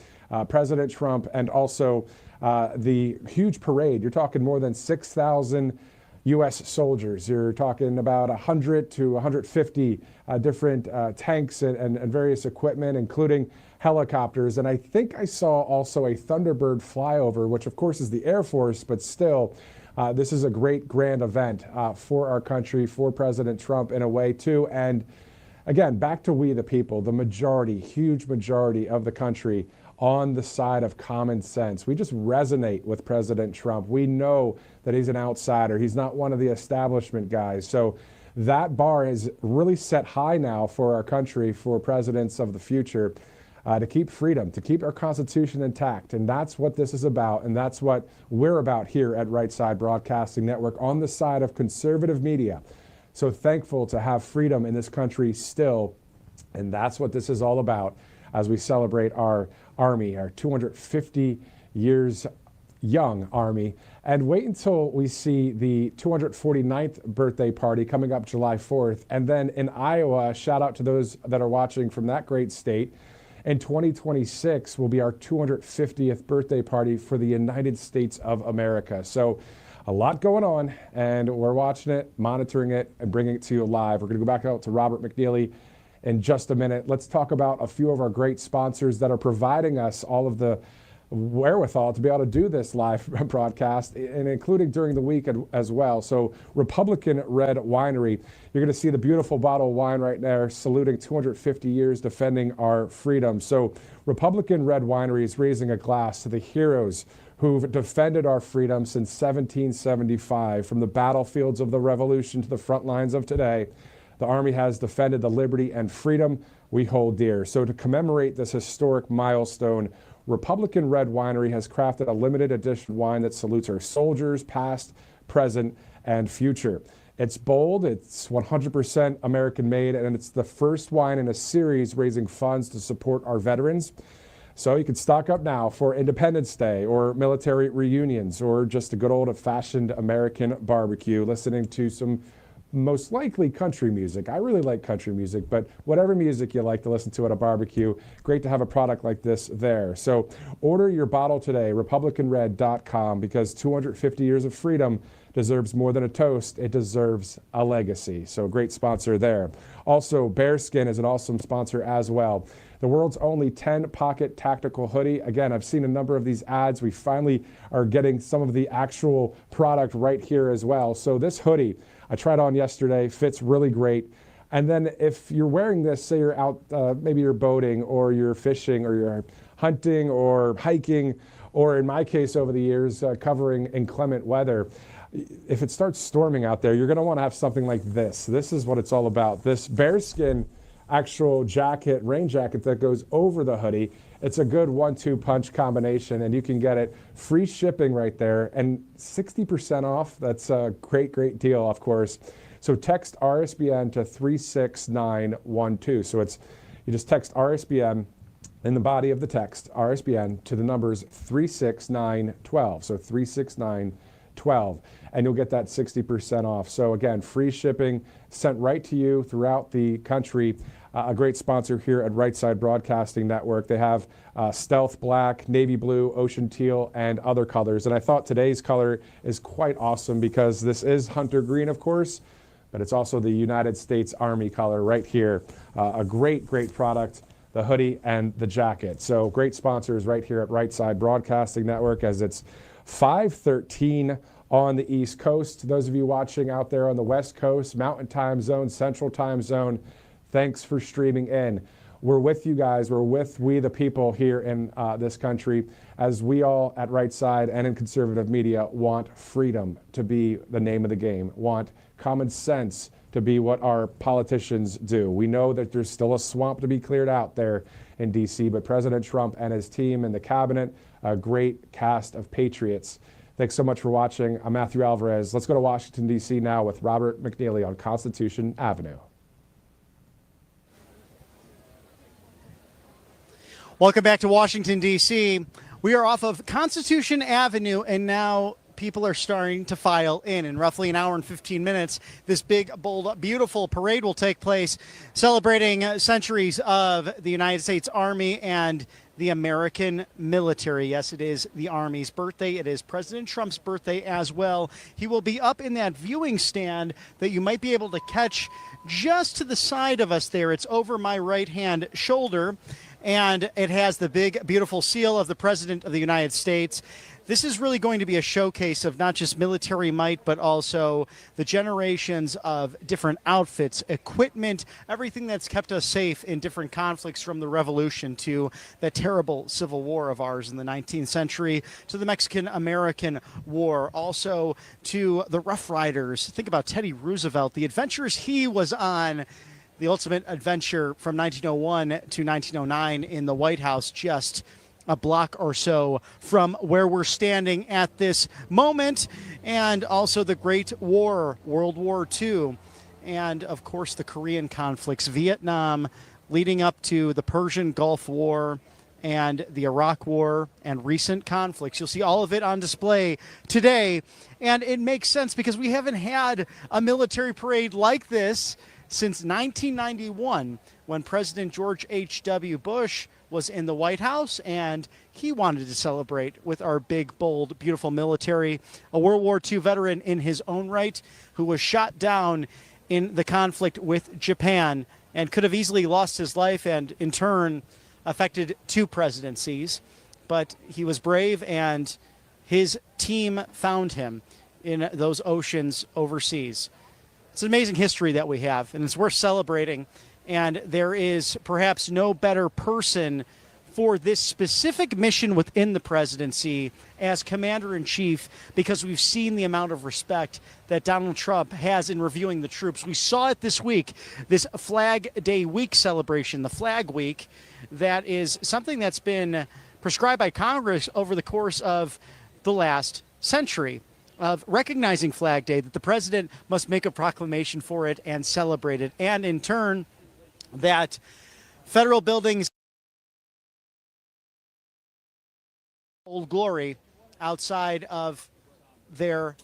President Trump and also the huge parade. You're talking more than 6,000 U.S. soldiers. You're talking about 100 to 150 different tanks and various equipment, including helicopters. And I think I saw also a Thunderbird flyover, which of course is the Air Force, but still, this is a great grand event for our country, for President Trump in a way too. And again, back to we the people, the majority, huge majority of the country on the side of common sense. We just resonate with President Trump. We know that he's an outsider. He's not one of the establishment guys. So that bar is really set high now for our country, for presidents of the future, to keep freedom, to keep our Constitution intact. And that's what this is about. And that's what we're about here at Right Side Broadcasting Network, on the side of conservative media. So thankful to have freedom in this country still. And that's what this is all about as we celebrate our Army, our 250 years young Army. And wait until we see the 249th birthday party coming up July 4th. And then in Iowa, shout out to those that are watching from that great state. In 2026 will be our 250th birthday party for the United States of America. So a lot going on, and we're watching it, monitoring it, and bringing it to you live. We're going to go back out to Robert McNeely in just a minute. Let's talk about a few of our great sponsors that are providing us all of the wherewithal to be able to do this live broadcast, and including during the week as well. So Republican Red Winery, you're going to see the beautiful bottle of wine right there, saluting 250 years defending our freedom. So Republican Red Winery is raising a glass to the heroes who've defended our freedom since 1775, from the battlefields of the Revolution to the front lines of today. The Army has defended the liberty and freedom we hold dear. So to commemorate this historic milestone, Republican Red Winery has crafted a limited edition wine that salutes our soldiers, past, present, and future. It's bold, it's 100% American made, and it's the first wine in a series raising funds to support our veterans. So you can stock up now for Independence Day or military reunions or just a good old-fashioned American barbecue, listening to some most likely country music. I really like country music, but whatever music you like to listen to at a barbecue, great to have a product like this there. So order your bottle today, republicanred.com, because 250 years of freedom deserves more than a toast. It deserves a legacy. So great sponsor there. Also, Bearskin is an awesome sponsor as well. The world's only 10-pocket tactical hoodie. Again, I've seen a number of these ads. We finally are getting some of the actual product right here as well. So this hoodie, I tried on yesterday, fits really great. And then if you're wearing this, say you're out, maybe you're boating or you're fishing or you're hunting or hiking, or in my case over the years, covering inclement weather, if it starts storming out there, you're going to want to have something like this. This is what it's all about. This bearskin actual jacket, rain jacket that goes over the hoodie. It's a good 1-2 punch combination, and you can get it free shipping right there and 60% off. That's a great, great deal, of course. So text RSBN to 36912. So you just text RSBN in the body of the text, RSBN, to the numbers 36912. So 36912. And you'll get that 60% off. So again, free shipping sent right to you throughout the country. A great sponsor here at Right Side Broadcasting Network. They have stealth black, navy blue, ocean teal, and other colors. And I thought today's color is quite awesome because this is hunter green, of course, but it's also the United States Army color right here. A great, great product, the hoodie and the jacket. So great sponsors right here at Right Side Broadcasting Network, as it's 5:13 on the East Coast. Those of you watching out there on the West Coast, Mountain Time Zone, Central Time Zone, thanks for streaming in. We're with you guys. We're with we the people here in this country, as we all at Right Side and in conservative media want freedom to be the name of the game, want common sense to be what our politicians do. We know that there's still a swamp to be cleared out there in D.C., but President Trump and his team and the cabinet, a great cast of patriots. Thanks so much for watching. I'm Matthew Alvarez. Let's go to Washington, D.C. now with Robert McNeely on Constitution Avenue. Welcome back to Washington, D.C. We are off of Constitution Avenue, and now people are starting to file in roughly an hour and 15 minutes. This big, bold, beautiful parade will take place, celebrating centuries of the United States Army and the American military. Yes, it is the Army's birthday. It is President Trump's birthday as well. He will be up in that viewing stand that you might be able to catch just to the side of us there. It's over my right-hand shoulder, and it has the big, beautiful seal of the President of the United States. This is really going to be a showcase of not just military might, but also the generations of different outfits, equipment, everything that's kept us safe in different conflicts, from the Revolution to the terrible Civil War of ours in the 19th century, to the Mexican-American War, also to the Rough Riders. Think about Teddy Roosevelt, the adventures he was on, the ultimate adventure from 1901 to 1909 in the White House, just a block or so from where we're standing at this moment, and also the Great War, World War II, and of course the Korean conflicts, Vietnam, leading up to the Persian Gulf War and the Iraq War and recent conflicts. You'll see all of it on display today, and it makes sense because we haven't had a military parade like this since 1991, when President George H.W. Bush was in the White House, and he wanted to celebrate with our big, bold, beautiful military. A World War II veteran in his own right, who was shot down in the conflict with Japan and could have easily lost his life, and in turn affected 2 presidencies. But he was brave, and his team found him in those oceans overseas. It's an amazing history that we have, and it's worth celebrating. And there is perhaps no better person for this specific mission within the presidency as commander-in-chief, because we've seen the amount of respect that Donald Trump has in reviewing the troops. We saw it this week, this Flag Day week celebration, the Flag Week, that is something that's been prescribed by Congress over the course of the last century, of recognizing Flag Day, that the president must make a proclamation for it and celebrate it, and in turn, that federal buildings Old Glory outside of their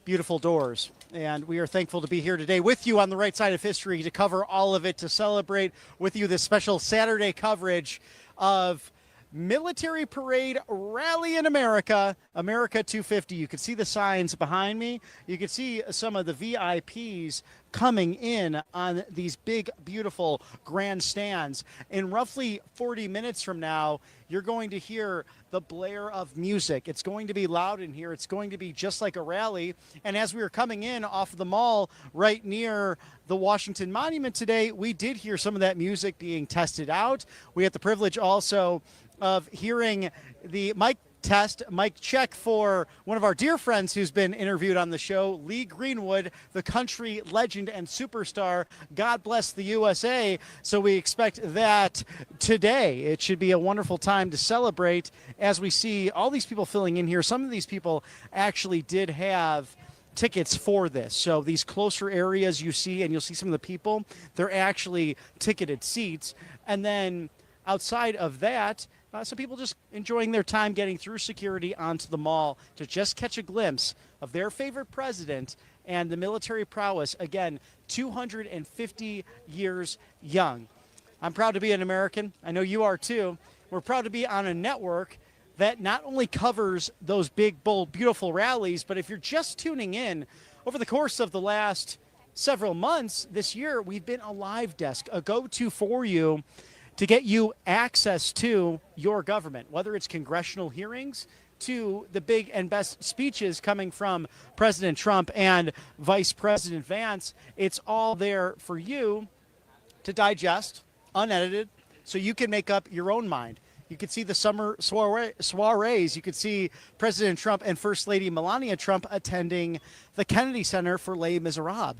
beautiful doors. And we are thankful to be here today with you on the right side of history to cover all of it, to celebrate with you this special Saturday coverage of Military Parade Rally in America, America 250. You can see the signs behind me. You can see some of the VIPs coming in on these big, beautiful grandstands. In roughly 40 minutes from now, you're going to hear the blare of music. It's going to be loud in here. It's going to be just like a rally. And as we were coming in off of the mall right near the Washington Monument today, we did hear some of that music being tested out. We had the privilege also of hearing the mic test. Mic check for one of our dear friends who's been interviewed on the show, Lee Greenwood, the country legend and superstar. God bless the USA. So we expect that today. It should be a wonderful time to celebrate as we see all these people filling in here. Some of these people actually did have tickets for this. So these closer areas you see, and you'll see some of the people, they're actually ticketed seats. And then outside of that, some people just enjoying their time getting through security onto the mall to just catch a glimpse of their favorite president and the military prowess. Again, 250 years young. I'm proud to be an American. I know you are too. We're proud to be on a network that not only covers those big, bold, beautiful rallies, but if you're just tuning in, over the course of the last several months this year, we've been a live desk, a go-to for you to get you access to your government, whether it's congressional hearings to the big and best speeches coming from President Trump and Vice President Vance. It's all there for you to digest, unedited, so you can make up your own mind. You could see the summer soirees. You could see President Trump and First Lady Melania Trump attending the Kennedy Center for Les Miserables.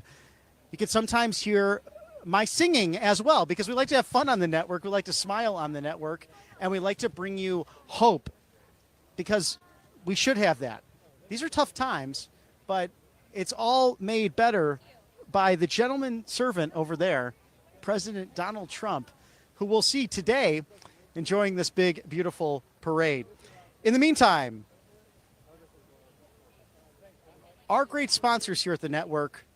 You could sometimes hear my singing as well, because we like to have fun on the network. We like to smile on the network, and we like to bring you hope, because we should have that. These are tough times, but it's all made better by the gentleman servant over there, President Donald Trump, who we'll see today enjoying this big, beautiful parade. In the meantime, our great sponsors here at the network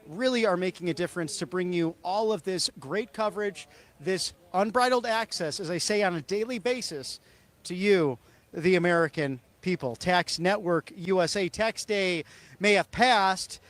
really are making a difference to bring you all of this great coverage, this unbridled access, as I say, on a daily basis to you, the American people. Tax Network USA. Tax Day may have passed,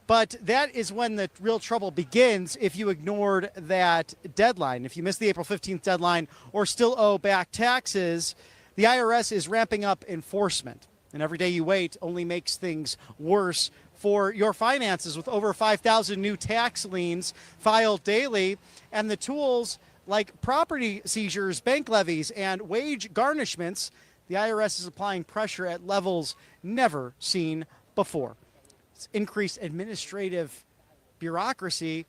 but that is when the real trouble begins if you ignored that deadline. If you missed the April 15th deadline or still owe back taxes, the IRS is ramping up enforcement. And every day you wait only makes things worse for your finances, with over 5,000 new tax liens filed daily, and the tools like property seizures, bank levies, and wage garnishments. The IRS is applying pressure at levels never seen before. Increased administrative bureaucracy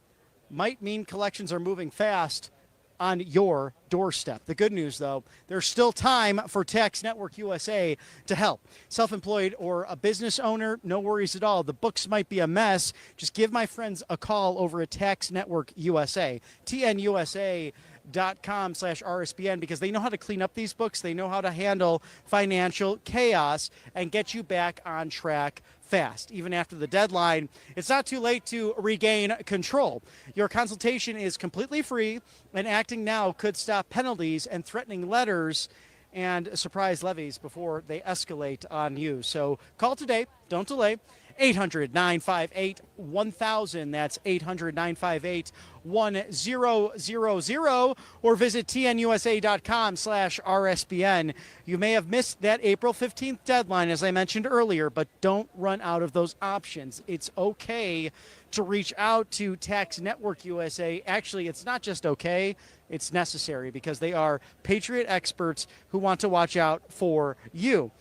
might mean collections are moving fast on your doorstep. The good news, though, there's still time for Tax Network USA to help. Self-employed or a business owner, no worries at all. The books might be a mess. Just give my friends a call over at Tax Network USA, tnusa.com/RSBN, because they know how to clean up these books. They know how to handle financial chaos and get you back on track fast. Even after the deadline, it's not too late to regain control. Your consultation is completely free, and acting now could stop penalties and threatening letters and surprise levies before they escalate on you. So call today. Don't delay. 800-958-1000. That's 800-958-1000, or visit tnusa.com/RSBN. You may have missed that April 15th deadline, as I mentioned earlier, but don't run out of those options. It's okay to reach out to Tax Network USA. Actually, it's not just okay, it's necessary, because they are Patriot experts who want to watch out for you.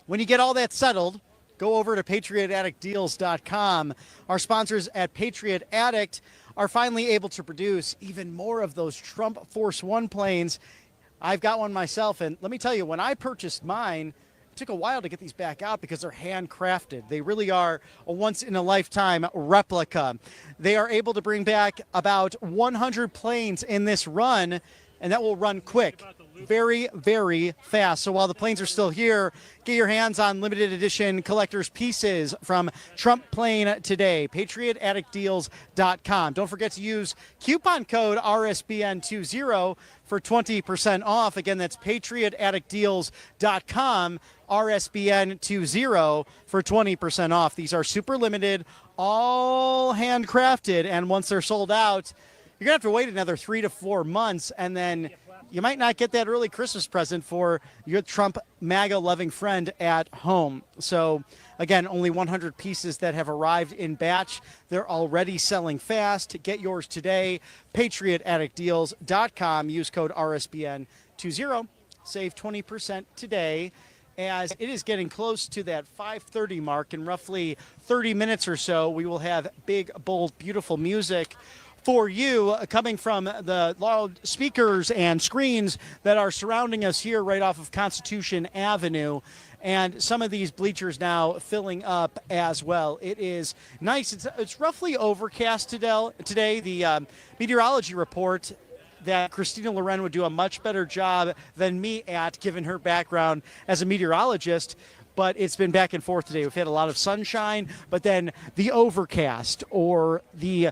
When you get all that settled, go over to patriotaddictdeals.com. Our sponsors at Patriot Addict are finally able to produce even more of those Trump Force One planes. I've got one myself, and let me tell you, when I purchased mine, it took a while to get these back out because they're handcrafted. They really are a once-in-a-lifetime replica. They are able to bring back about 100 planes in this run, and that will run quick. Very, very fast. So while the planes are still here, get your hands on limited edition collector's pieces from Trump Plane today. PatriotAddictDeals.com. Don't forget to use coupon code RSBN20 for 20% off. Again, that's PatriotAddictDeals.com, RSBN20 for 20% off. These are super limited, all handcrafted, and once they're sold out, you're going to have to wait another 3 to 4 months, and then you might not get that early Christmas present for your Trump MAGA-loving friend at home. So, again, only 100 pieces that have arrived in batch. They're already selling fast. Get yours today. PatriotAddictDeals.com. Use code RSBN20. Save 20% today. as it is getting close to that 5:30 mark. In roughly 30 minutes or so, we will have big, bold, beautiful music for you coming from the loud speakers and screens that are surrounding us here right off of Constitution Avenue. And some of these bleachers now filling up as well. It is nice. It's roughly overcast today. The meteorology report that Christina Loren would do a much better job than me at, given her background as a meteorologist. But it's been back and forth today. We've had a lot of sunshine, but then the overcast or the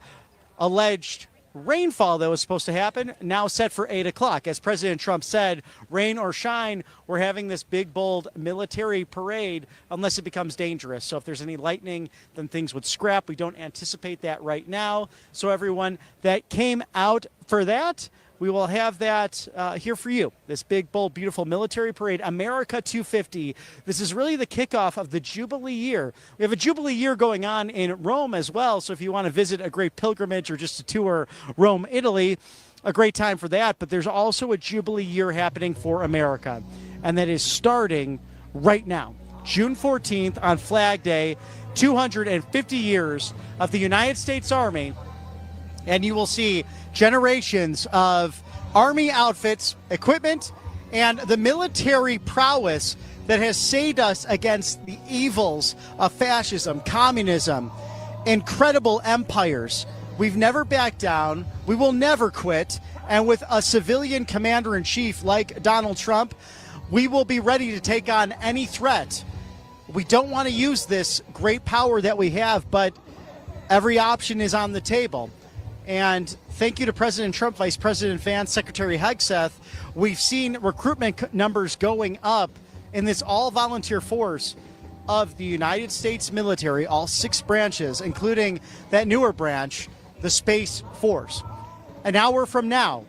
alleged rainfall that was supposed to happen now set for 8 o'clock. As President Trump said, rain or shine, we're having this big, bold military parade unless it becomes dangerous. So if there's any lightning, then things would scrap. We don't anticipate that right now. So everyone that came out for that, we will have that here for you. This big, bold, beautiful military parade, America 250. This is really the kickoff of the Jubilee year. We have a Jubilee year going on in Rome as well. So if you want to visit a great pilgrimage or just to tour Rome, Italy, a great time for that. But there's also a Jubilee year happening for America. And that is starting right now. June 14th on Flag Day, 250 years of the United States Army. And you will see generations of Army outfits, equipment, and the military prowess that has saved us against the evils of fascism, communism, incredible empires. We've never backed down. We will never quit. And with a civilian commander-in-chief like Donald Trump, we will be ready to take on any threat. We don't want to use this great power that we have, but every option is on the table. And thank you to President Trump, Vice President Vance, Secretary Hegseth. We've seen recruitment numbers going up in this all-volunteer force of the United States military, all 6 branches, including that newer branch, the Space Force. An hour from now,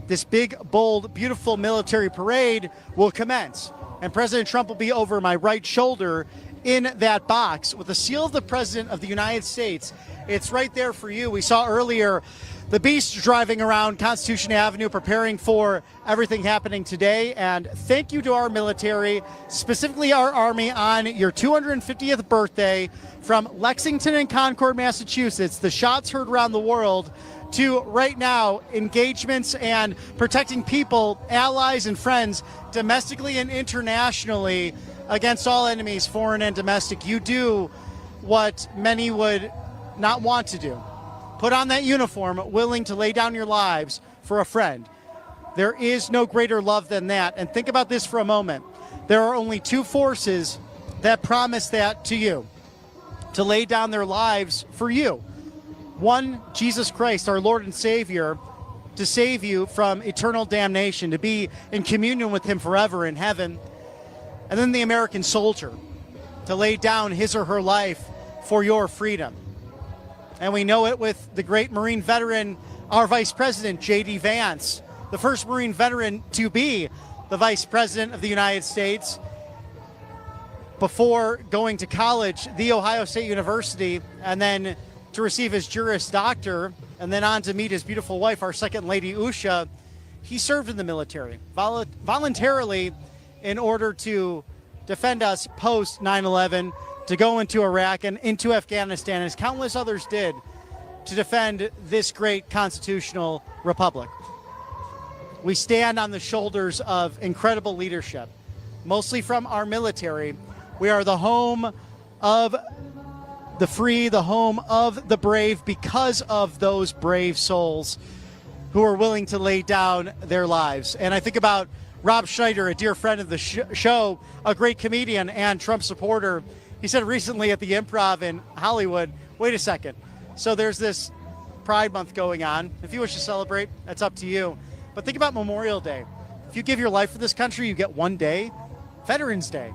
this big, bold, beautiful military parade will commence. And President Trump will be over my right shoulder in that box with the seal of the President of the United States. It's right there for you. We saw earlier the Beast driving around Constitution Avenue preparing for everything happening today. And thank you to our military, specifically our Army, on your 250th birthday from Lexington and Concord, Massachusetts. The shots heard around the world to right now engagements and protecting people, allies and friends domestically and internationally against all enemies, foreign and domestic. You do what many would not want to do. Put on that uniform, willing to lay down your lives for a friend. There is no greater love than that. And think about this for a moment. There are only 2 forces that promise that to you, to lay down their lives for you. One, Jesus Christ, our Lord and Savior, to save you from eternal damnation, to be in communion with him forever in heaven. And then the American soldier, to lay down his or her life for your freedom. And we know it with the great Marine veteran, our Vice President, J.D. Vance, the first Marine veteran to be the Vice President of the United States before going to college, The Ohio State University, and then to receive his Juris Doctor, and then on to meet his beautiful wife, our Second Lady, Usha. He served in the military voluntarily in order to defend us post 9/11, to go into Iraq and into Afghanistan, as countless others did, to defend this great constitutional republic. We stand on the shoulders of incredible leadership, mostly from our military. We are the home of the free, the home of the brave, because of those brave souls who are willing to lay down their lives. And I think about Rob Schneider, a dear friend of the show, a great comedian and Trump supporter. He said recently at the Improv in Hollywood, wait a second, so there's this Pride Month going on. If you wish to celebrate, that's up to you. But think about Memorial Day. If you give your life for this country, you get 1 day. Veterans Day.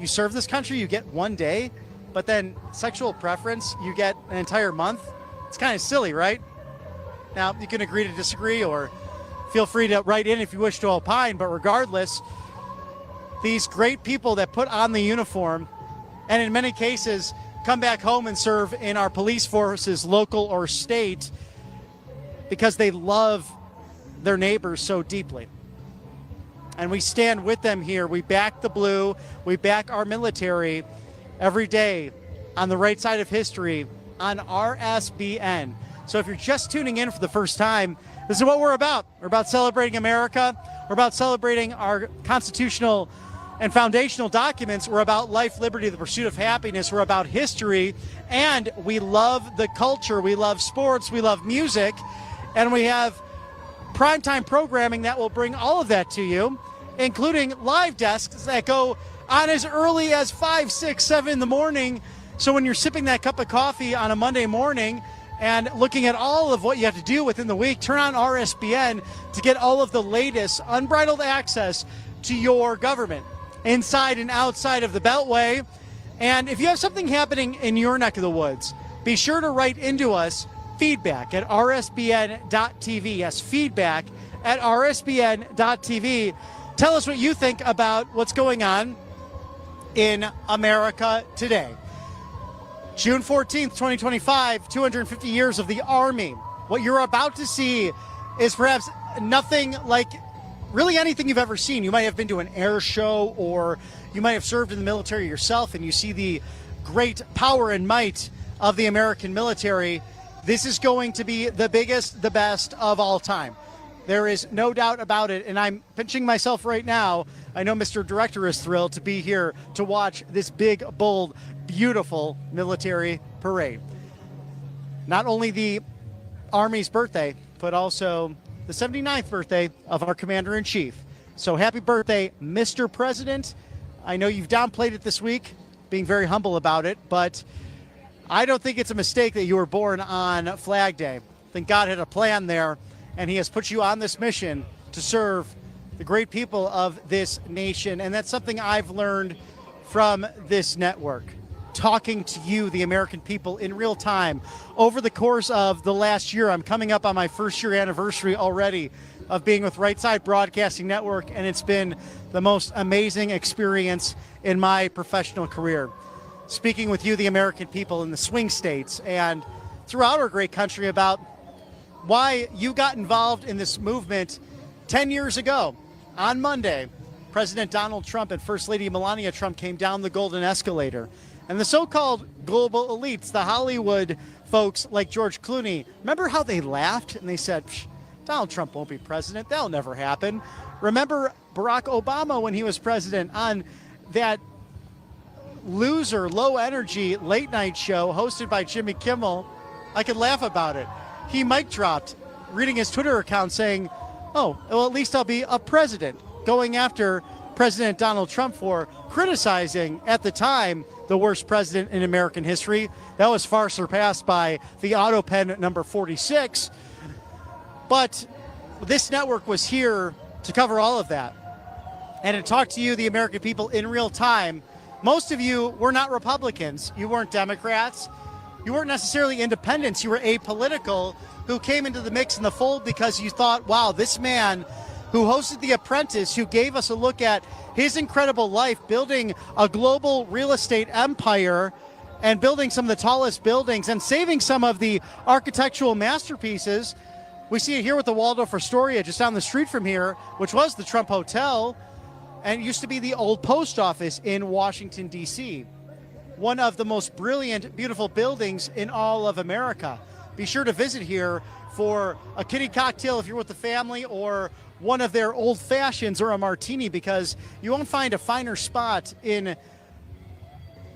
You serve this country, you get 1 day. But then sexual preference, you get an entire month. It's kind of silly, right? Now, you can agree to disagree, or feel free to write in if you wish to opine. But regardless, these great people that put on the uniform and in many cases come back home and serve in our police forces, local or state, because they love their neighbors so deeply. and we stand with them here. We back the blue. We back our military every day on the right side of history on RSBN. So if you're just tuning in for the first time, this is what we're about. We're about celebrating America. We're about celebrating our constitutional and foundational documents. We're about life, liberty, the pursuit of happiness. We're about history, and we love the culture. We love sports. We love music, and we have primetime programming that will bring all of that to you, including live desks that go on as early as 5, 6, 7 in the morning. So when you're sipping that cup of coffee on a Monday morning and looking at all of what you have to do within the week, turn on RSBN to get all of the latest unbridled access to your government, inside and outside of the Beltway. And if you have something happening in your neck of the woods, be sure to write into us feedback at rsbn.tv. Yes, feedback at rsbn.tv. Tell us what you think about what's going on in America today. June 14th, 2025, 250 years of the Army. What you're about to see is perhaps nothing like really anything you've ever seen. You might have been to an air show, or you might have served in the military yourself, and you see the great power and might of the American military. This is going to be the biggest, the best of all time. There is no doubt about it, and I'm pinching myself right now. I know Mr. Director is thrilled to be here to watch this big, bold, beautiful military parade. Not only the Army's birthday, but also the 79th birthday of our Commander-in-Chief. So happy birthday, Mr. President. I know you've downplayed it this week, being very humble about it, but I don't think it's a mistake that you were born on Flag Day. I think God had a plan there, and he has put you on this mission to serve the great people of this nation. And that's something I've learned from this network, talking to you, the American people, in real time. Over the course of the last year, I'm coming up on my first year anniversary already of being with Right Side Broadcasting Network, and it's been the most amazing experience in my professional career. Speaking with you, the American people in the swing states and throughout our great country about why you got involved in this movement 10 years ago. On Monday, President Donald Trump and First Lady Melania Trump came down the golden escalator. And the so-called global elites, the Hollywood folks like George Clooney, remember how they laughed and they said, Donald Trump won't be president. That'll never happen. Remember Barack Obama when he was president on that loser, low-energy late-night show hosted by Jimmy Kimmel? I could laugh about it. He mic dropped, reading his Twitter account saying, oh, well, at least I'll be a president, going after President Donald Trump for criticizing, at the time, the worst president in American history. That was far surpassed by the auto pen number 46. But this network was here to cover all of that and to talk to you, the American people, in real time. Most of you were not Republicans. You weren't Democrats. You weren't necessarily independents. You were apolitical, who came into the mix in the fold because you thought, wow, this man who hosted The Apprentice, who gave us a look at his incredible life, building a global real estate empire and building some of the tallest buildings and saving some of the architectural masterpieces. We see it here with the Waldorf Astoria just down the street from here, which was the Trump Hotel, and it used to be the old post office in Washington, D.C. One of the most brilliant, beautiful buildings in all of America. Be sure to visit here for a kitty cocktail if you're with the family, or one of their old fashions, or a martini, because you won't find a finer spot in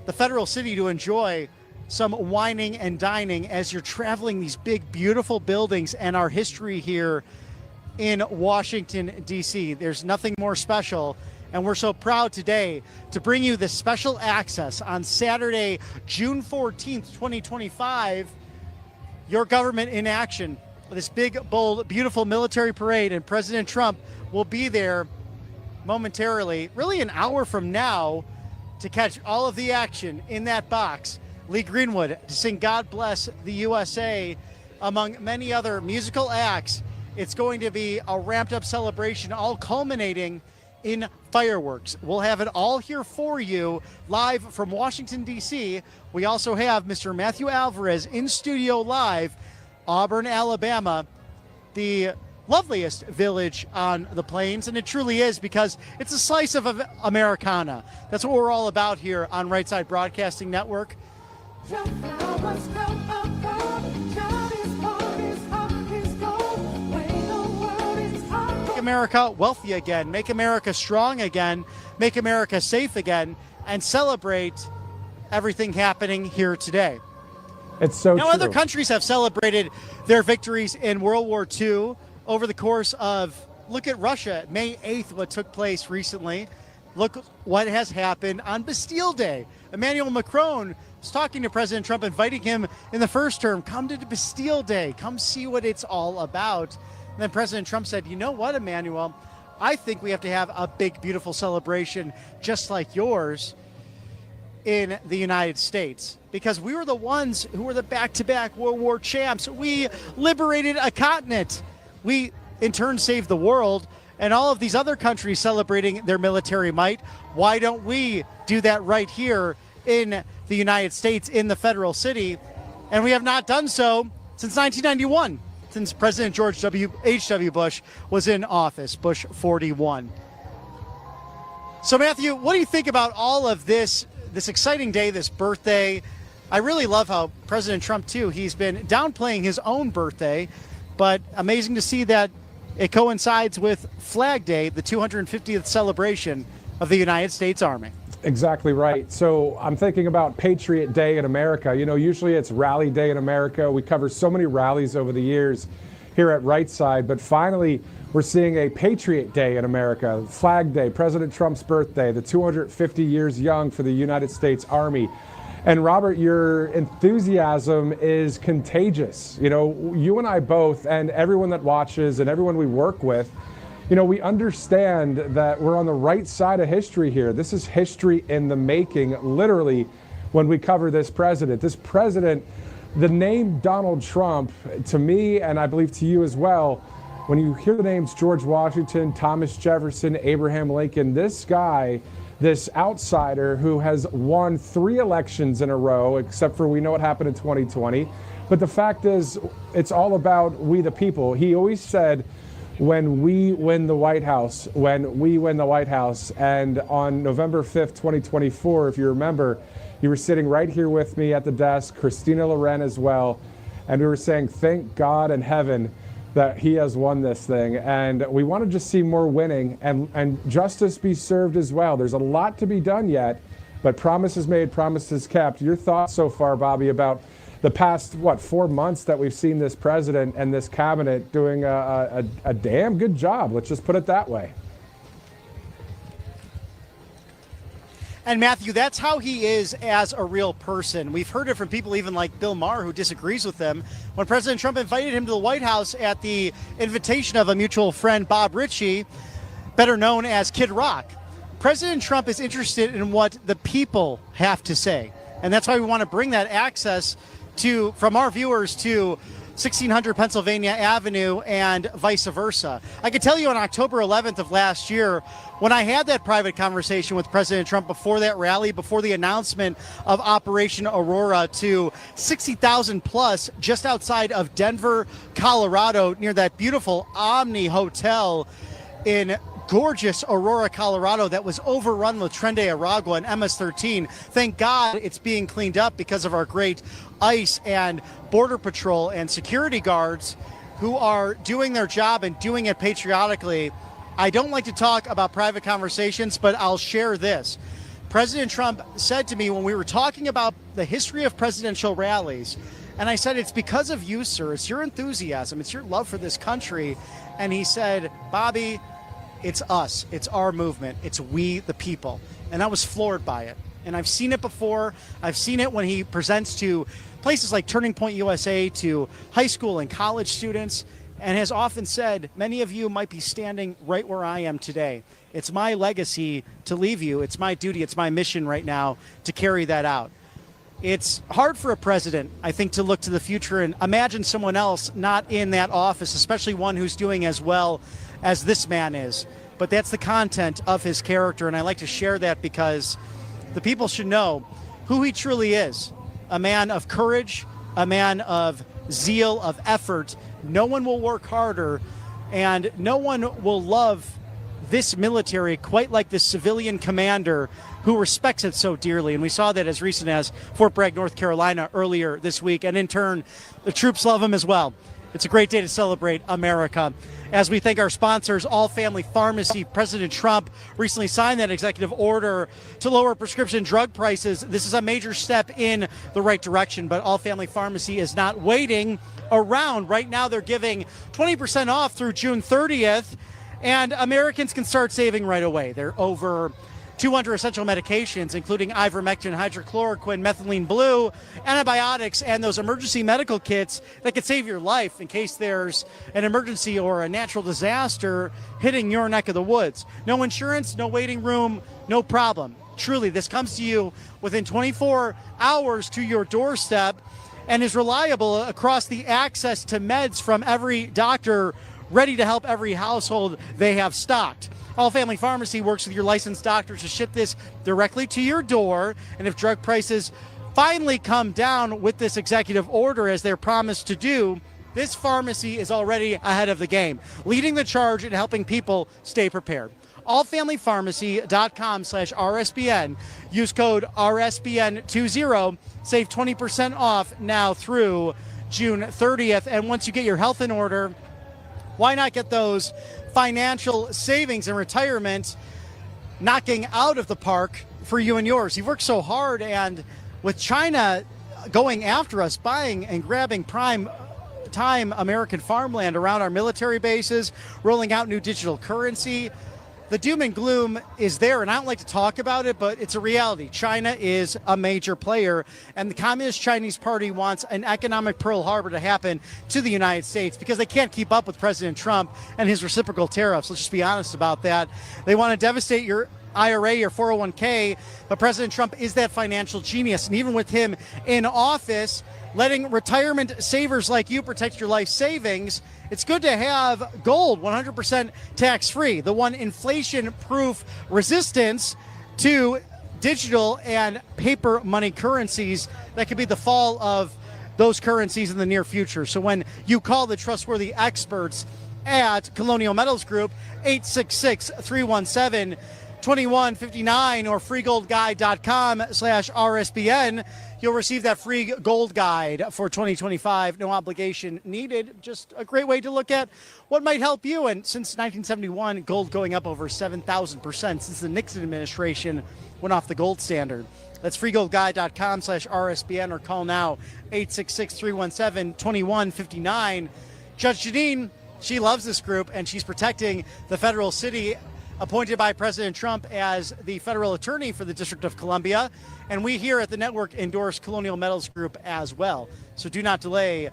the federal city to enjoy some wining and dining as you're traveling these big, beautiful buildings and our history here in Washington, D.C. There's nothing more special. And we're so proud today to bring you this special access on Saturday, June 14th, 2025, your government in action. This big, bold, beautiful military parade, and President Trump will be there momentarily, really an hour from now, to catch all of the action in that box. Lee Greenwood to sing God Bless the USA, among many other musical acts. It's going to be a ramped up celebration, all culminating in fireworks. We'll have it all here for you live from Washington, D.C. We also have Mr. Matthew Alvarez in studio live, Auburn, Alabama. The loveliest village on the plains, and it truly is, because it's a slice of Americana. That's what we're all about here on Right Side Broadcasting Network. Make America wealthy again, make America strong again, make America safe again, and celebrate everything happening here today. It's so now, true. Other countries have celebrated their victories in World War II over the course of, look at Russia, May 8th, what took place recently. Look what has happened on Bastille Day. Emmanuel Macron was talking to President Trump, inviting him in the first term, come to Bastille Day, come see what it's all about. And then President Trump said, you know what, Emmanuel, I think we have to have a big, beautiful celebration just like yours in the United States, because we were the ones who were the back-to-back World War champs. We liberated a continent. We, in turn, saved the world, and all of these other countries celebrating their military might. Why don't we do that right here in the United States, in the federal city? And we have not done so since 1991, since President George H.W. Bush was in office, Bush 41. So, Matthew, what do you think about all of this exciting day, this birthday? I really love how President Trump, too, he's been downplaying his own birthday, but amazing to see that it coincides with Flag Day, the 250th celebration of the United States Army. Exactly right. So I'm thinking about Patriot Day in America. You know, usually it's Rally Day in America. We cover so many rallies over the years here at Right Side, but finally we're seeing a Patriot Day in America, Flag Day, President Trump's birthday, the 250 years young for the United States Army. And Robert, your enthusiasm is contagious. You know, you and I both, and everyone that watches and everyone we work with, you know, we understand that we're on the right side of history here. This is history in the making, literally, when we cover this president. This president, the name Donald Trump, to me, and I believe to you as well, when you hear the names George Washington, Thomas Jefferson, Abraham Lincoln, this guy, this outsider who has won 3 elections in a row, except for we know what happened in 2020. But the fact is, it's all about we the people. He always said, when we win the White House, when we win the White House. And on November 5th, 2024, if you remember, you were sitting right here with me at the desk, Christina Loren as well. And we were saying, thank God in heaven that he has won this thing. And we want to just see more winning and justice be served as well. There's a lot to be done yet, but promises made, promises kept. Your thoughts so far, Bobby, about the past, 4 months that we've seen this president and this cabinet doing a damn good job. Let's just put it that way. And Matthew, that's how he is as a real person. We've heard it from people even like Bill Maher, who disagrees with him. When President Trump invited him to the White House at the invitation of a mutual friend, Bob Ritchie, better known as Kid Rock, President Trump is interested in what the people have to say. And that's why we want to bring that access from our viewers to 1600 Pennsylvania Avenue and vice versa. I can tell you on October 11th of last year, when I had that private conversation with President Trump before that rally, before the announcement of Operation Aurora to 60,000 plus just outside of Denver, Colorado, near that beautiful Omni Hotel in gorgeous Aurora, Colorado, that was overrun with Tren de Aragua and MS-13. Thank God it's being cleaned up because of our great ICE and Border Patrol and security guards who are doing their job and doing it patriotically. I don't like to talk about private conversations, but I'll share this. President Trump said to me when we were talking about the history of presidential rallies, and I said, it's because of you, sir. It's your enthusiasm. It's your love for this country. And he said, Bobby, it's us. It's our movement. It's we, the people. And I was floored by it. And I've seen it before. I've seen it when he presents to places like Turning Point USA, to high school and college students, and has often said, many of you might be standing right where I am today. It's my legacy to leave you. It's my duty. It's my mission right now to carry that out. It's hard for a president, I think, to look to the future and imagine someone else not in that office, especially one who's doing as well as this man is. But that's the content of his character, and I like to share that because the people should know who he truly is. A man of courage, a man of zeal, of effort. No one will work harder And no one will love this military quite like this civilian commander who respects it so dearly. And we saw that as recent as Fort Bragg, North Carolina earlier this week. And in turn, the troops love him as well. It's a great day to celebrate America. As we thank our sponsors, All Family Pharmacy. President Trump recently signed that executive order to lower prescription drug prices. This is a major step in the right direction, but All Family Pharmacy is not waiting around. Right now, they're giving 20% off through June 30th, and Americans can start saving right away. They're over 200 essential medications, including ivermectin, hydrochloroquine, methylene blue, antibiotics, and those emergency medical kits that could save your life in case there's an emergency or a natural disaster hitting your neck of the woods. No insurance, no waiting room, no problem. Truly, this comes to you within 24 hours to your doorstep and is reliable across the access to meds from every doctor, ready to help every household they have stocked. All Family Pharmacy works with your licensed doctors to ship this directly to your door. And if drug prices finally come down with this executive order, as they're promised to do, this pharmacy is already ahead of the game, leading the charge in helping people stay prepared. allfamilypharmacy.com/RSBN. Use code RSBN20. Save 20% off now through June 30th. And once you get your health in order, why not get those financial savings and retirement knocking out of the park for you and yours? You've worked so hard, and with China going after us, buying and grabbing prime time American farmland around our military bases, rolling out new digital currency, the doom and gloom is there, and I don't like to talk about it, but it's a reality. China is a major player, and the Communist Chinese Party wants an economic Pearl Harbor to happen to the United States because they can't keep up with President Trump and his reciprocal tariffs. Let's just be honest about that. They want to devastate your IRA, your 401k, but President Trump is that financial genius, and even with him in office, letting retirement savers like you protect your life savings, it's good to have gold 100% tax-free, the one inflation-proof resistance to digital and paper money currencies that could be the fall of those currencies in the near future. So when you call the trustworthy experts at Colonial Metals Group, 866-317-2159 or freegoldguide.com/RSBN, you'll receive that free gold guide for 2025. No obligation needed. Just a great way to look at what might help you. And since 1971, gold going up over 7,000% since the Nixon administration went off the gold standard. That's freegoldguide.com/RSBN or call now 866-317-2159. Judge Janine, she loves this group, and she's protecting the federal city, appointed by President Trump as the federal attorney for the District of Columbia. And we here at the network endorse Colonial Metals Group as well. So do not delay.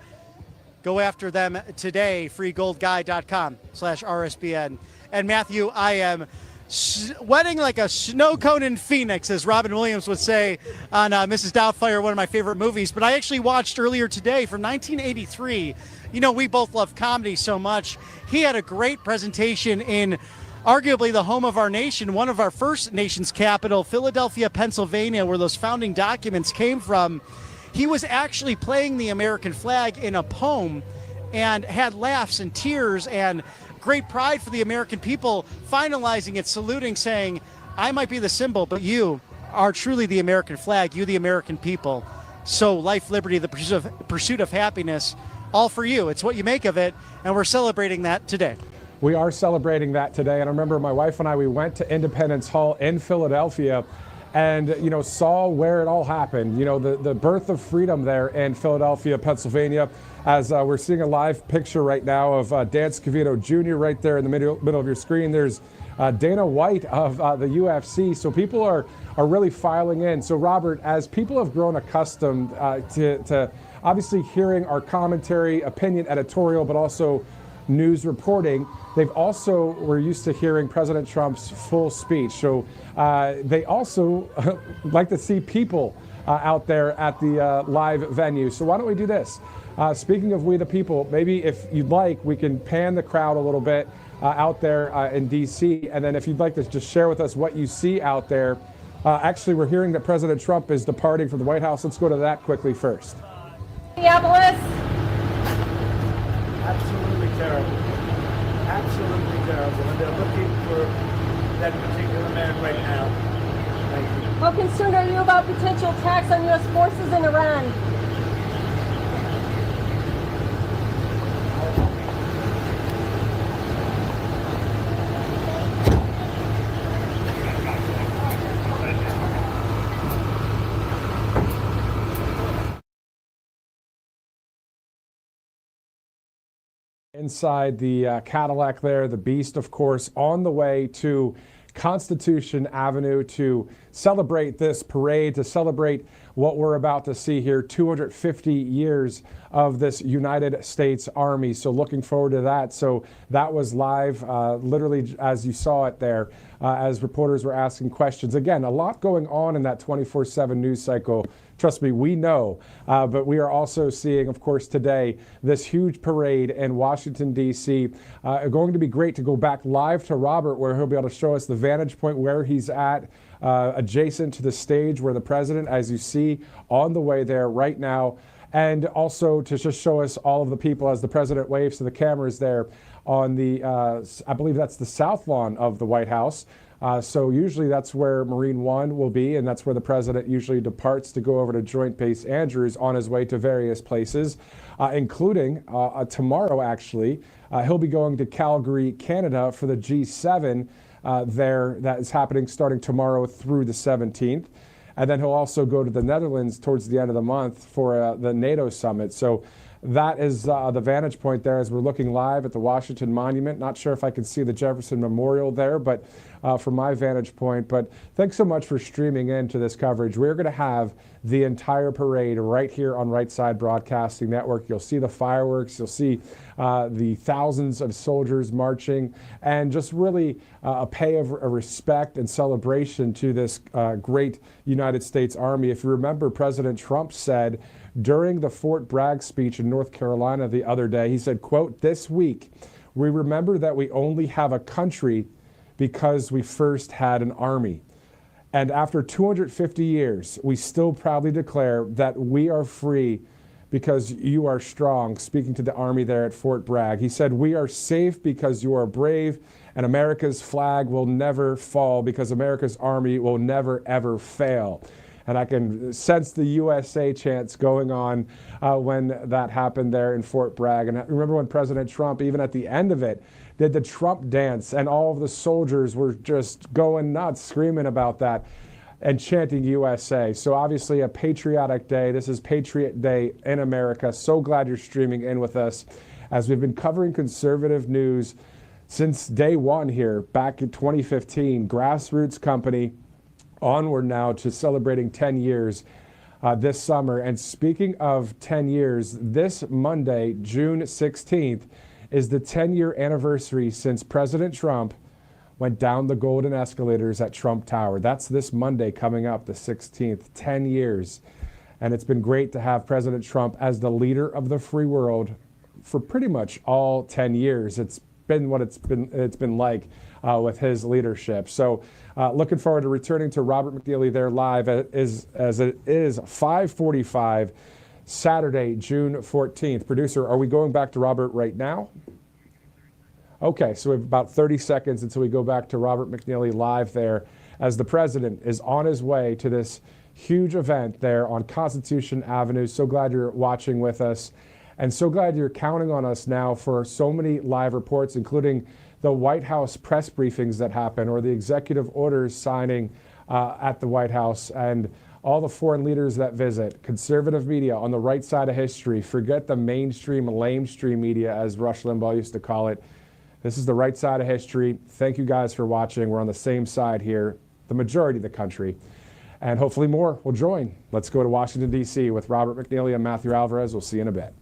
Go after them today. freegoldguide.com/RSBN. And Matthew, I am sweating like a snow cone in Phoenix, as Robin Williams would say on Mrs. Doubtfire, one of my favorite movies. But I actually watched earlier today from 1983. You know, we both love comedy so much. He had a great presentation in arguably the home of our nation, one of our first nation's capital, Philadelphia, Pennsylvania, where those founding documents came from. He was actually playing the American flag in a poem and had laughs and tears and great pride for the American people, finalizing it, saluting, saying, I might be the symbol, but you are truly the American flag, you the American people. So life, liberty, the pursuit of happiness, all for you. It's what you make of it, and we're celebrating that today. We are celebrating that today. And I remember my wife and I, we went to Independence Hall in Philadelphia and, you know, saw where it all happened. You know, the birth of freedom there in Philadelphia, Pennsylvania. As we're seeing a live picture right now of Dan Scavino Jr. right there in the middle of your screen. There's Dana White of the UFC. So people are really filing in. So Robert, as people have grown accustomed to obviously hearing our commentary, opinion, editorial, but also news reporting, we're used to hearing President Trump's full speech. So they also like to see people out there at the live venue. So why don't we do this? Speaking of we the people, maybe if you'd like, we can pan the crowd a little bit out there in D.C. And then if you'd like to just share with us what you see out there. Actually, we're hearing that President Trump is departing from the White House. Let's go to that quickly first. Minneapolis. Absolutely terrible. absolutely terrible, and they're looking for that particular man right now. Thank you. How concerned are you about potential attacks on U.S. forces in Iran? Inside the Cadillac there, the Beast, of course, on the way to Constitution Avenue to celebrate this parade, to celebrate what we're about to see here, 250 years of this United States Army. So looking forward to that. So that was live, literally as you saw it there, as reporters were asking questions. Again, a lot going on in that 24/7 news cycle. Trust me, we know. But we are also seeing, of course, today, this huge parade in Washington, D.C. Going to be great to go back live to Robert, where he'll be able to show us the vantage point where he's at, adjacent to the stage where the president, as you see, on the way there right now. And also to just show us all of the people as the president waves to the cameras there on the, I believe that's the south lawn of the White House. So usually that's where Marine One will be, and that's where the president usually departs to go over to Joint Base Andrews on his way to various places, including tomorrow, actually. He'll be going to Calgary, Canada for the G7 there. That is happening starting tomorrow through the 17th. And then he'll also go to the Netherlands towards the end of the month for the NATO summit. So that is the vantage point there as we're looking live at the Washington Monument. Not sure if I can see the Jefferson Memorial there, but from my vantage point. But thanks so much for streaming in to this coverage. We're going to have the entire parade right here on Right Side Broadcasting Network. You'll see the fireworks. You'll see the thousands of soldiers marching, and just really a pay of respect and celebration to this great United States Army. If you remember, President Trump said during the Fort Bragg speech in North Carolina the other day, he said, quote, "This week, we remember that we only have a country because we first had an army. And after 250 years, we still proudly declare that we are free because you are strong," speaking to the Army there at Fort Bragg. He said, "We are safe because you are brave, and America's flag will never fall because America's Army will never, ever fail." And I can sense the USA chants going on when that happened there in Fort Bragg. And I remember when President Trump, even at the end of it, did the Trump dance, and all of the soldiers were just going nuts, screaming about that and chanting USA. So obviously a patriotic day. This is Patriot Day in America. So glad you're streaming in with us as we've been covering conservative news since day one here back in 2015. Grassroots company, onward now to celebrating 10 years this summer. And speaking of 10 years, this Monday, June 16th, is the 10-year anniversary since President Trump went down the golden escalators at Trump Tower. That's this Monday coming up, the 16th, 10 years. And it's been great to have President Trump as the leader of the free world for pretty much all 10 years. It's been what it's been like with his leadership. So looking forward to returning to Robert McNeely there live as it is 5:45 Saturday, June 14th. Producer, are we going back to Robert right now? Okay, so we have about 30 seconds until we go back to Robert McNeely live there as the president is on his way to this huge event there on Constitution Avenue. So glad you're watching with us, and so glad you're counting on us now for so many live reports, including the White House press briefings that happen or the executive orders signing at the White House, and all the foreign leaders that visit. Conservative media on the right side of history. Forget the mainstream, lamestream media, as Rush Limbaugh used to call it. This is the right side of history. Thank you guys for watching. We're on the same side here, the majority of the country. And hopefully more will join. Let's go to Washington, D.C. with Robert McNeely and Matthew Alvarez. We'll see you in a bit.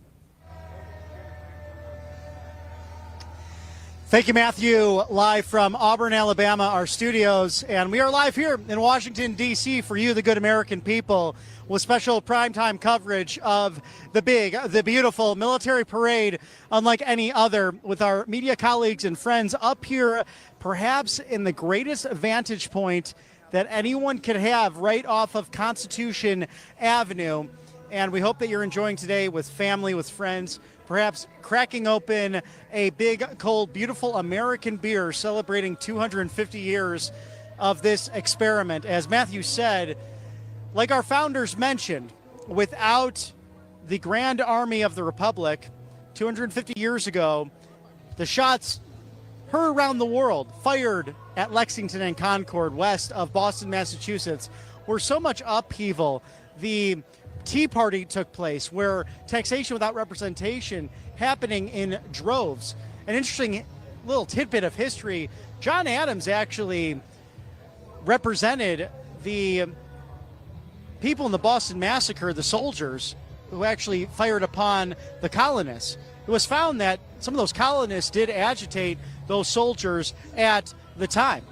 Thank you, Matthew. Live from Auburn, Alabama, our studios. And we are live here in Washington, D.C. for you, the good American people, with special primetime coverage of the beautiful military parade, unlike any other, with our media colleagues and friends up here, perhaps in the greatest vantage point that anyone could have right off of Constitution Avenue. And we hope that you're enjoying today with family, with friends, perhaps cracking open a big, cold, beautiful American beer celebrating 250 years of this experiment. As Matthew said, like our founders mentioned, without the Grand Army of the Republic 250 years ago, the shots heard around the world, fired at Lexington and Concord, west of Boston, Massachusetts, where so much upheaval. The Tea Party took place, where taxation without representation happening in droves. An interesting little tidbit of history, John Adams actually represented the people in the Boston Massacre, the soldiers who actually fired upon the colonists. It was found that some of those colonists did agitate those soldiers at the time.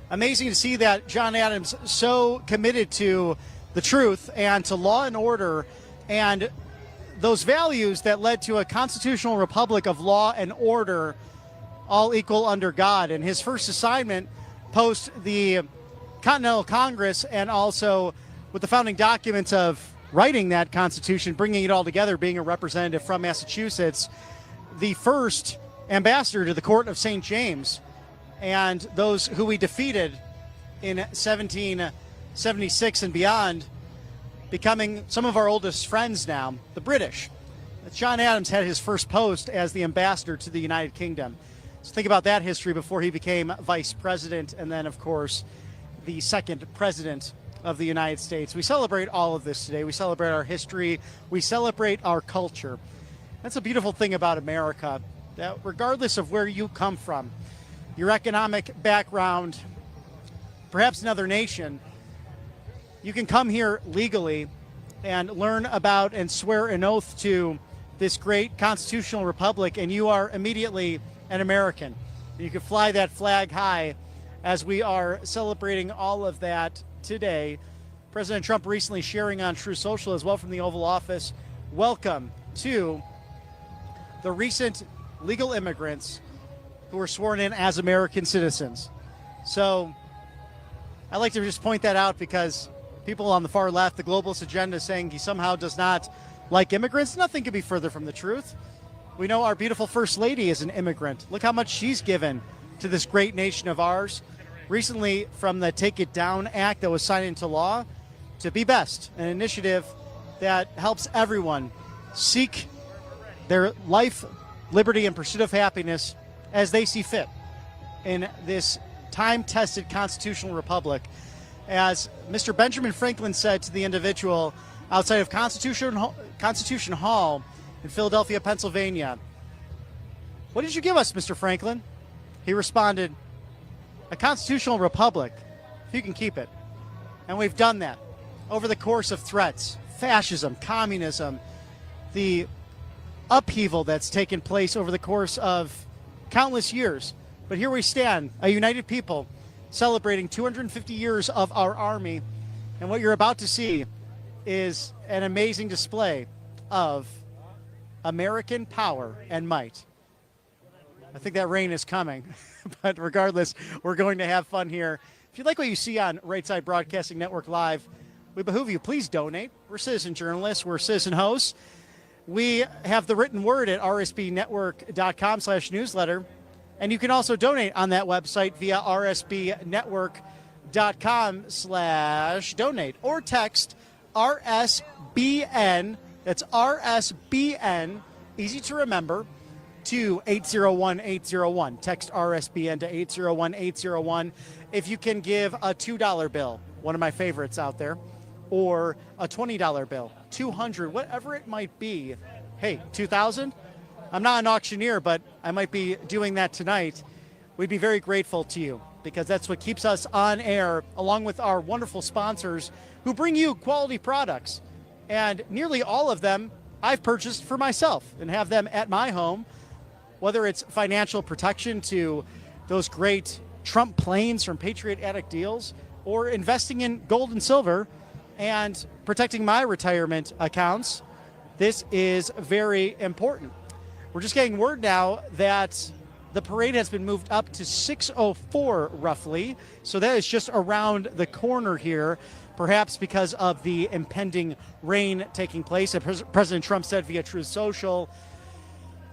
Amazing to see that John Adams so committed to the truth and to law and order and those values that led to a constitutional republic of law and order, all equal under God. And his first assignment post the Continental Congress, and also with the founding documents of writing that Constitution, bringing it all together, being a representative from Massachusetts, the first ambassador to the Court of St. James, and those who we defeated in 1776 and beyond, becoming some of our oldest friends now, the British. John Adams had his first post as the ambassador to the United Kingdom. So think about that history before he became vice president, and then, of course, the second president of the United States. We celebrate all of this today. We celebrate our history. We celebrate our culture. That's a beautiful thing about America, that regardless of where you come from, your economic background, perhaps another nation, you can come here legally and learn about and swear an oath to this great constitutional republic, and you are immediately an American. You can fly that flag high as we are celebrating all of that today. President Trump recently sharing on True Social as well from the Oval Office. Welcome to the recent legal immigrants who were sworn in as American citizens. So I like to just point that out, because people on the far left, the globalist agenda, saying he somehow does not like immigrants. Nothing could be further from the truth. We know our beautiful First Lady is an immigrant. Look how much she's given to this great nation of ours. Recently, from the Take It Down Act that was signed into law to Be Best, an initiative that helps everyone seek their life, liberty, and pursuit of happiness as they see fit in this time-tested constitutional republic. As Mr. Benjamin Franklin said to the individual outside of Constitution Hall in Philadelphia, Pennsylvania, "What did you give us, Mr. Franklin?" He responded, "A constitutional republic, if you can keep it." And we've done that over the course of threats, fascism, communism, the upheaval that's taken place over the course of countless years. But here we stand, a united people, celebrating 250 years of our Army. And what you're about to see is an amazing display of American power and might. I think that rain is coming, but regardless, we're going to have fun here. If you like what you see on Right Side Broadcasting Network Live, we behoove you, please donate. We're citizen journalists, we're citizen hosts. We have the written word at rsbnetwork.com/newsletter, and you can also donate on that website via rsbnetwork.com/donate, or text RSBN, that's RSBN, easy to remember, to 801-801. Text RSBN to 801-801. If you can give a $2 bill, one of my favorites out there, or a $20 bill, $200, whatever it might be. Hey, $2,000? I'm not an auctioneer, but I might be doing that tonight. We'd be very grateful to you, because that's what keeps us on air, along with our wonderful sponsors who bring you quality products. And nearly all of them I've purchased for myself and have them at my home, whether it's financial protection to those great Trump planes from Patriot Addict deals, or investing in gold and silver and protecting my retirement accounts. This is very important. We're just getting word now that the parade has been moved up to 6:04 roughly, so that is just around the corner here. perhaps because of the impending rain taking place. President Trump said via Truth Social,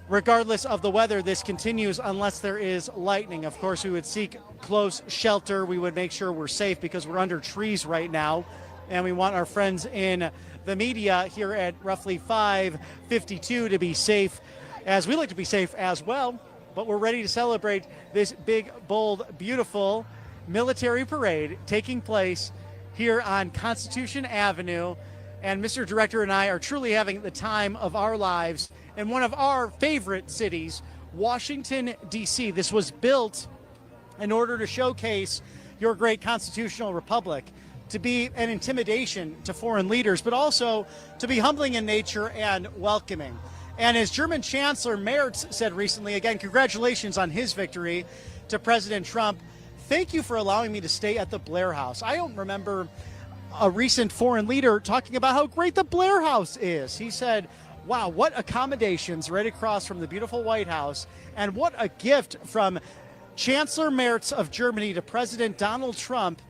regardless of the weather, this continues unless there is lightning. Of course, we would seek close shelter. We would make sure we're safe because we're under trees right now. And we want our friends in the media here at roughly 5:52 to be safe, as we like to be safe as well. But we're ready to celebrate this big, bold, beautiful military parade taking place here on Constitution Avenue. And Mr. Director and I are truly having the time of our lives in one of our favorite cities, Washington, D.C. This was built in order to showcase your great constitutional republic, to be an intimidation to foreign leaders, but also to be humbling in nature and welcoming. And as German Chancellor Merz said recently, again, congratulations on his victory to President Trump. Thank you for allowing me to stay at the Blair House. I don't remember a recent foreign leader talking about how great the Blair House is. He said, wow, what accommodations right across from the beautiful White House, and what a gift from Chancellor Merz of Germany to President Donald Trump,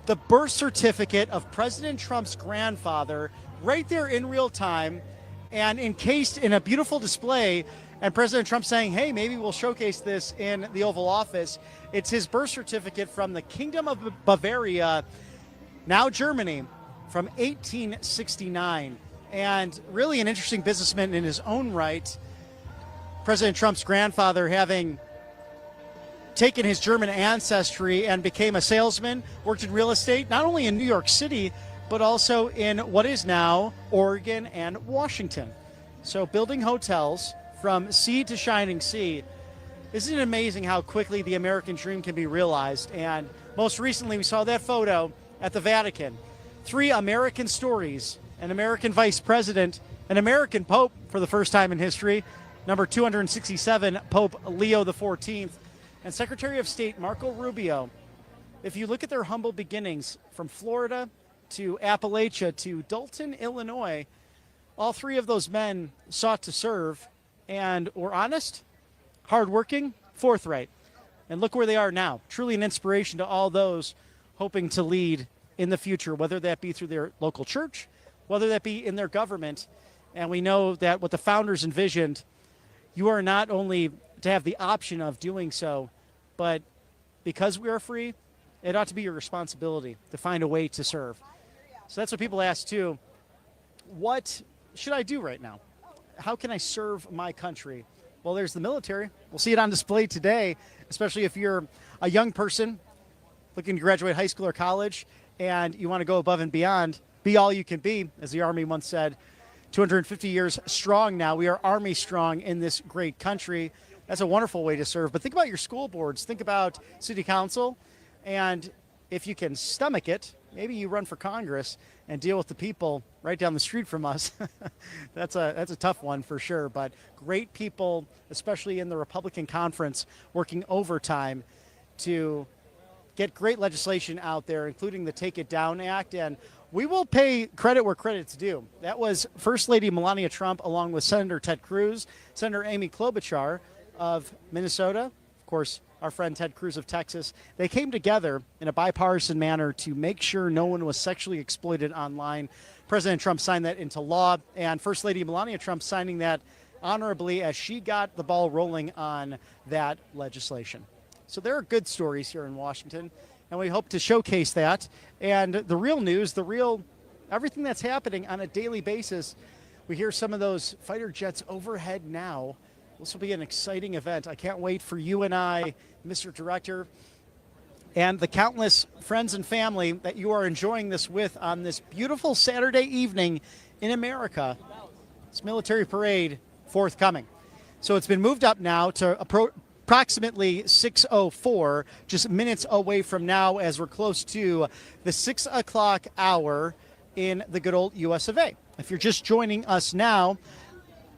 the birth certificate of President Trump's grandfather right there in real time and encased in a beautiful display. And President Trump saying, hey, maybe we'll showcase this in the Oval Office. It's his birth certificate from the Kingdom of Bavaria, now Germany, from 1869. And really an interesting businessman in his own right. President Trump's grandfather having taken his German ancestry and became a salesman, worked in real estate, not only in New York City, but also in what is now Oregon and Washington. So building hotels from sea to shining sea. Isn't it amazing how quickly the American dream can be realized? And most recently, we saw that photo at the Vatican. 3 American stories, an American vice president, an American pope for the first time in history, number 267, Pope Leo XIV, and Secretary of State Marco Rubio. If you look at their humble beginnings from Florida to Appalachia to Dalton, Illinois, all 3 of those men sought to serve and were honest, hardworking, forthright. And look where they are now. Truly an inspiration to all those hoping to lead in the future, whether that be through their local church, whether that be in their government. And we know that what the founders envisioned, you are not only to have the option of doing so, but because we are free, it ought to be your responsibility to find a way to serve. So that's what people ask too. What should I do right now? How can I serve my country? Well, there's the military. We'll see it on display today, especially if you're a young person looking to graduate high school or college and you want to go above and beyond, be all you can be, as the Army once said. 250 years strong now. We are Army strong in this great country. That's a wonderful way to serve. But think about your school boards. Think about city council. And if you can stomach it, maybe you run for Congress and deal with the people right down the street from us. That's a tough one for sure. But great people, especially in the Republican conference, working overtime to get great legislation out there, including the Take It Down Act. And we will pay credit where credit's due. That was First Lady Melania Trump, along with Senator Ted Cruz, Senator Amy Klobuchar of Minnesota, of course, our friend Ted Cruz of Texas. They came together in a bipartisan manner to make sure no one was sexually exploited online. President Trump signed that into law, and First Lady Melania Trump signing that honorably as she got the ball rolling on that legislation. So there are good stories here in Washington, and we hope to showcase that. And the real news, everything that's happening on a daily basis. We hear some of those fighter jets overhead now. This will be an exciting event. I can't wait for you and I, Mr. Director, and the countless friends and family that you are enjoying this with on this beautiful Saturday evening in America. This military parade forthcoming. So it's been moved up now to approximately 6:04, just minutes away from now, as we're close to the 6 o'clock hour in the good old US of A. If you're just joining us now,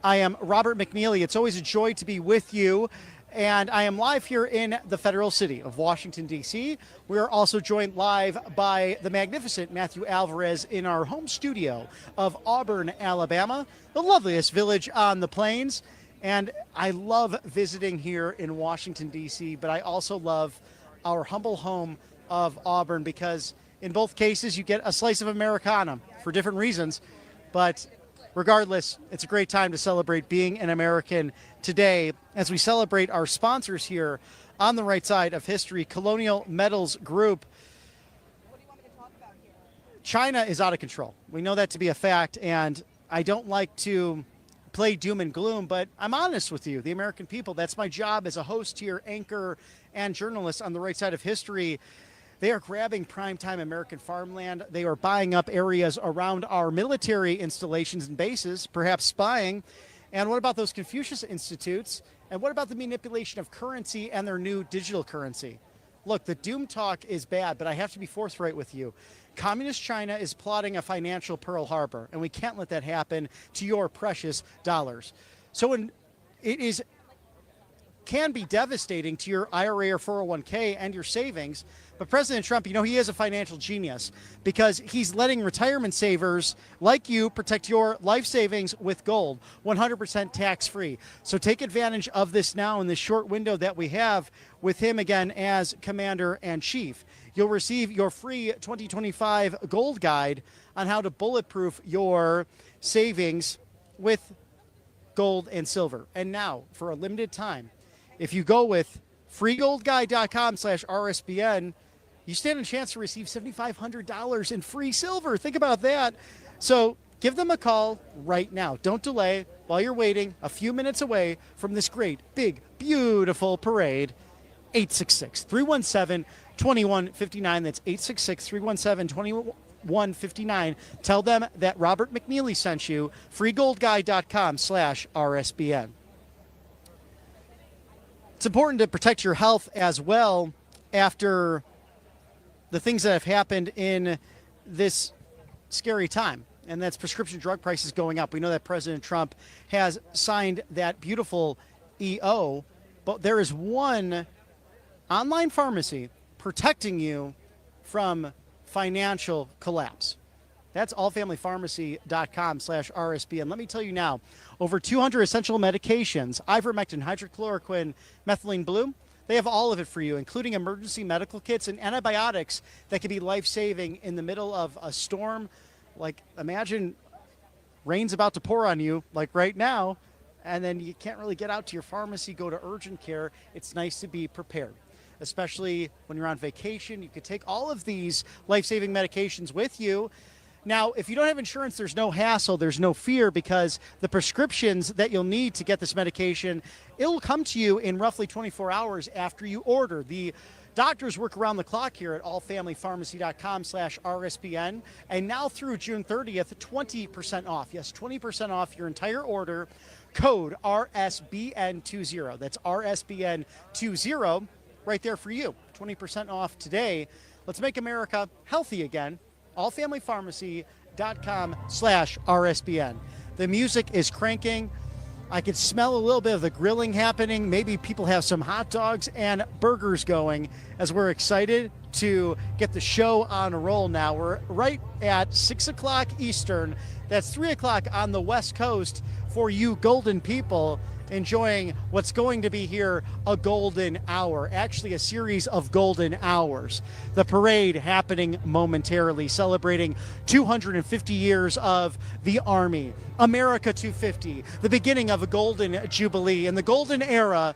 I am Robert McNeely. It's always a joy to be with you, and I am live here in the federal city of Washington, D.C. We are also joined live by the magnificent Matthew Alvarez in our home studio of Auburn, Alabama, the loveliest village on the plains. And I love visiting here in Washington, D.C., but I also love our humble home of Auburn because In both cases, you get a slice of Americana for different reasons. But regardless, it's a great time to celebrate being an American today as we celebrate our sponsors here on the right side of history, Colonial Metals Group. China is out of control. We know that to be a fact, and I don't like to play doom and gloom, but I'm honest with you, the American people. That's my job as a host here, anchor, and journalist on the right side of history. They are grabbing primetime American farmland. They are buying up areas around our military installations and bases, perhaps spying. And what about those Confucius Institutes? And what about the manipulation of currency and their new digital currency? Look, the doom talk is bad, but I have to be forthright with you. Communist China is plotting a financial Pearl Harbor, and we can't let that happen to your precious dollars. So it can be devastating to your IRA or 401k and your savings. But President Trump, he is a financial genius because he's letting retirement savers like you protect your life savings with gold, 100% tax-free. So take advantage of this now in this short window that we have with him again as Commander-in-Chief. You'll receive your free 2025 gold guide on how to bulletproof your savings with gold and silver. And now, for a limited time, if you go with freegoldguide.com/RSBN, you stand a chance to receive $7,500 in free silver. Think about that. So give them a call right now. Don't delay while you're waiting a few minutes away from this great, big, beautiful parade. 866-317-2159. That's 866-317-2159. Tell them that Robert McNeely sent you. freegoldguide.com/RSBN. It's important to protect your health as well after the things that have happened in this scary time, and that's prescription drug prices going up. We know that President Trump has signed that beautiful EO, but there is one online pharmacy protecting you from financial collapse. That's allfamilypharmacy.com/RSBN. Let me tell you now, over 200 essential medications, ivermectin, hydrochloroquine, methylene blue, they have all of it for you, including emergency medical kits and antibiotics that can be life-saving in the middle of a storm. Like, imagine rain's about to pour on you, like right now, and then you can't really get out to your pharmacy, go to urgent care. It's nice to be prepared, especially when you're on vacation. You could take all of these life-saving medications with you. Now, if you don't have insurance, there's no hassle, there's no fear, because the prescriptions that you'll need to get this medication, it'll come to you in roughly 24 hours after you order. The doctors work around the clock here at allfamilypharmacy.com/RSBN. And now through June 30th, 20% off. Yes, 20% off your entire order. Code RSBN20. That's RSBN20 right there for you. 20% off today. Let's make America healthy again. allfamilypharmacy.com/RSBN. The music is cranking. I could smell a little bit of the grilling happening. Maybe people have some hot dogs and burgers going as we're excited to get the show on a roll now. We're right at 6 o'clock Eastern. That's 3 o'clock on the West Coast for you golden people enjoying what's going to be here a golden hour, actually a series of golden hours. The parade happening momentarily, celebrating 250 years of the Army, America 250, the beginning of a golden jubilee. In the golden era,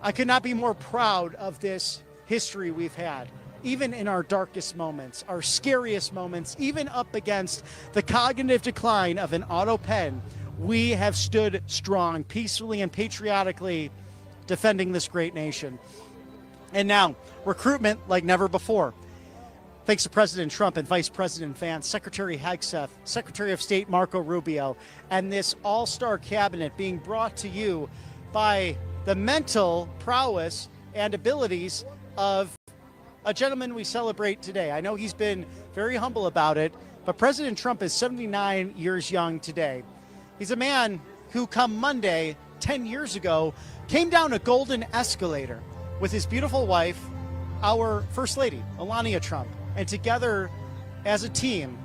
I could not be more proud of this history we've had. Even in our darkest moments, our scariest moments, even up against the cognitive decline of an auto pen, we have stood strong, peacefully and patriotically defending this great nation. And now, recruitment like never before. Thanks to President Trump and Vice President Vance, Secretary Hegseth, Secretary of State Marco Rubio, and this all-star cabinet being brought to you by the mental prowess and abilities of a gentleman we celebrate today. I know he's been very humble about it, but President Trump is 79 years young today. He's a man who, come Monday, 10 years ago, came down a golden escalator with his beautiful wife, our First Lady, Melania Trump. And together, as a team,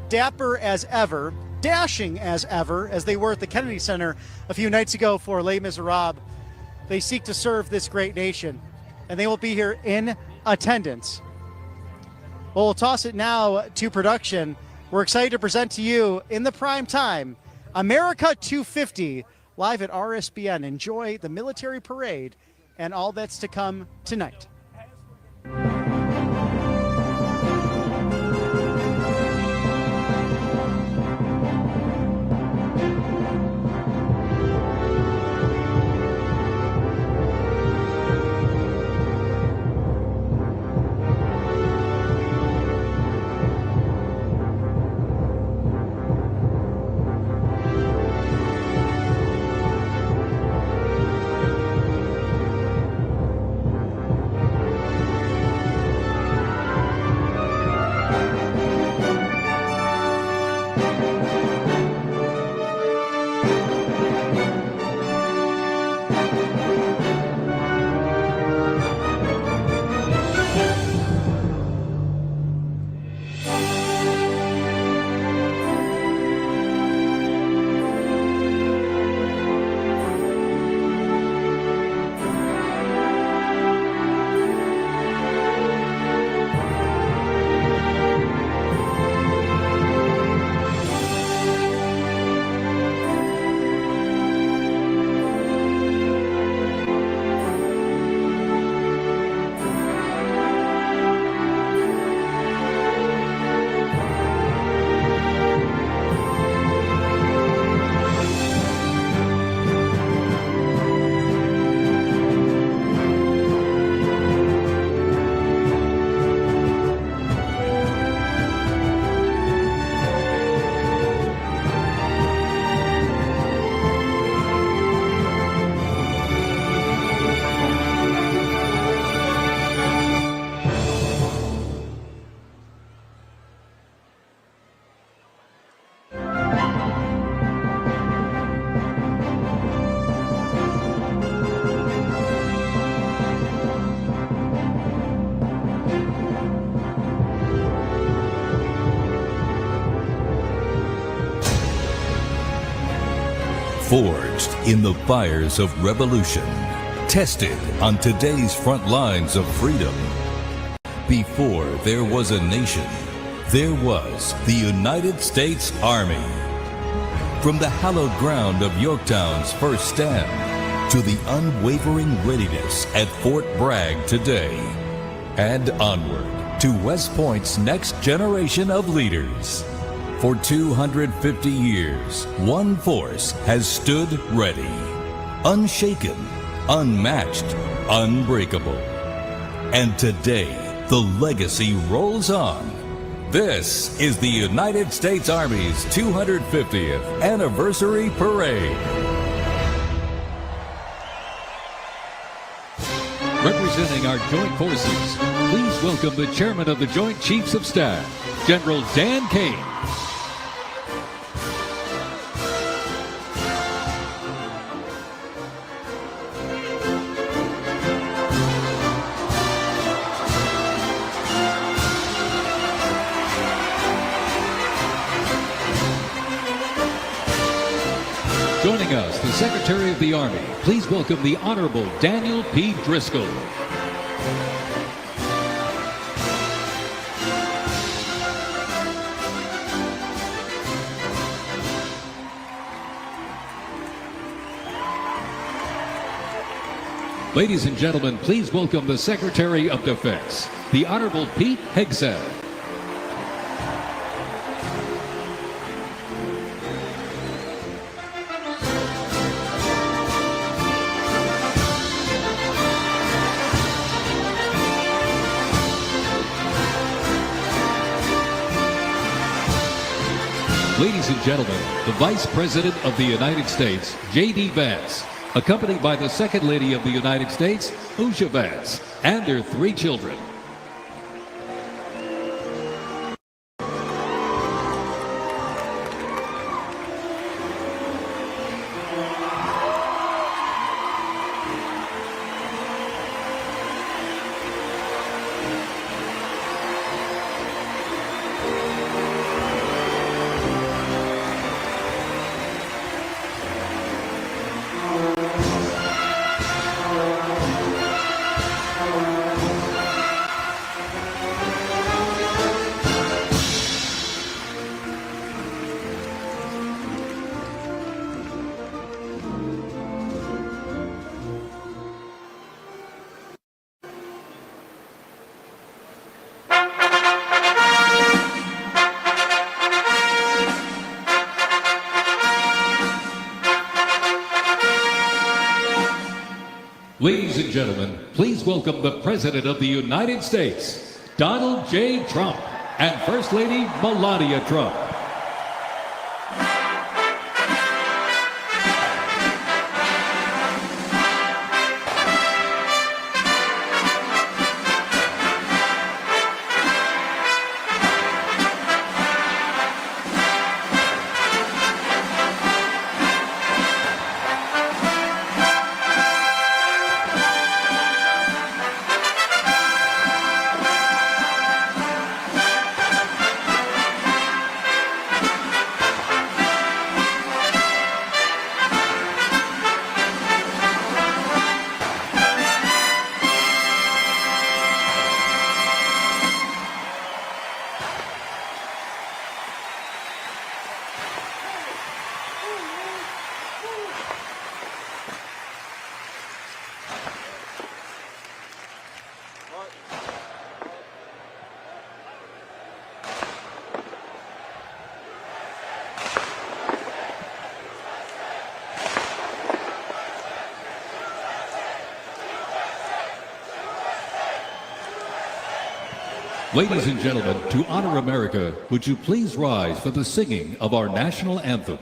dapper as ever, dashing as ever, as they were at the Kennedy Center a few nights ago for Les Miserables, they seek to serve this great nation. And they will be here in attendance. Well, we'll toss it now to production. We're excited to present to you in the prime time, America 250, live at RSBN. Enjoy the military parade and all that's to come tonight. Forged in the fires of revolution, tested on today's front lines of freedom. Before there was a nation, there was the United States Army. From the hallowed ground of Yorktown's first stand to the unwavering readiness at Fort Bragg today, and onward to West Point's next generation of leaders. For 250 years, one force has stood ready, unshaken, unmatched, unbreakable. And today, the legacy rolls on. This is the United States Army's 250th Anniversary Parade. Representing our joint forces, please welcome the Chairman of the Joint Chiefs of Staff, General Dan Kane. Joining us, the Secretary of the Army. Please welcome the Honorable Daniel P. Driscoll. Ladies and gentlemen, please welcome the Secretary of Defense, the Honorable Pete Hegseth. Ladies and gentlemen, the Vice President of the United States, J.D. Vance, accompanied by the Second Lady of the United States, Usha Vance, and their 3 children. Ladies and gentlemen, please welcome the President of the United States, Donald J. Trump, and First Lady Melania Trump. Ladies and gentlemen, to honor America, would you please rise for the singing of our national anthem?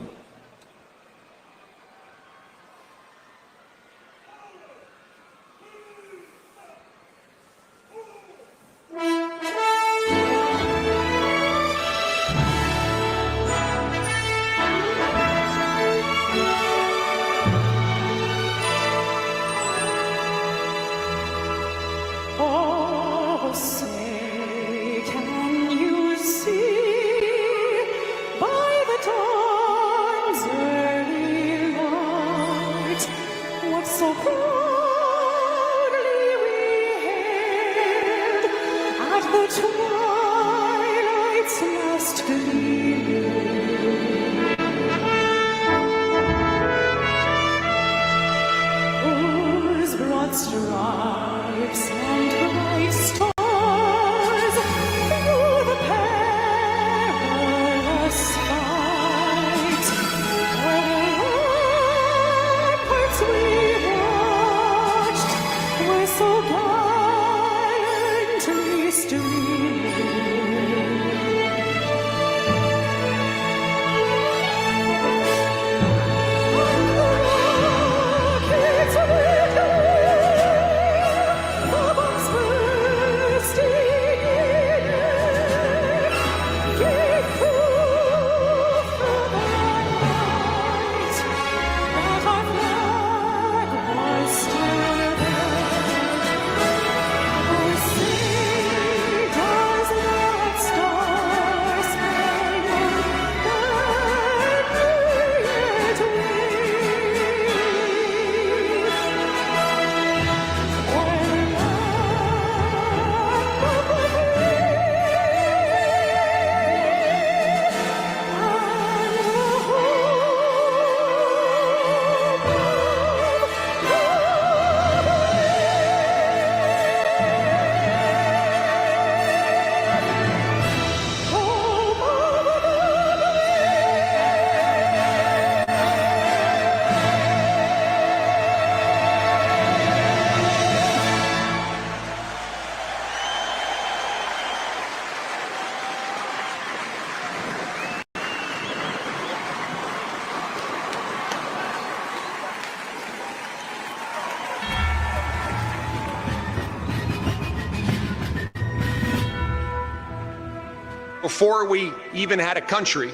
Before we even had a country,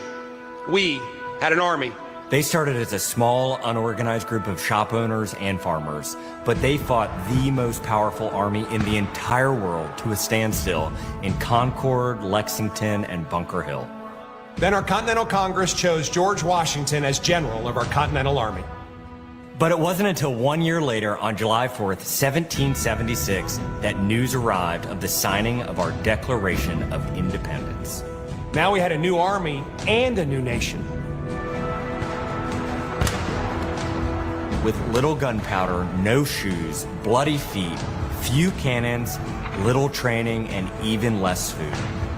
we had an army. They started as a small, unorganized group of shop owners and farmers, but they fought the most powerful army in the entire world to a standstill in Concord, Lexington, and Bunker Hill. Then our Continental Congress chose George Washington as general of our Continental Army. But it wasn't until 1 year later, on July 4th, 1776, that news arrived of the signing of our Declaration of Independence. Now we had a new army and a new nation. With little gunpowder, no shoes, bloody feet, few cannons, little training, and even less food.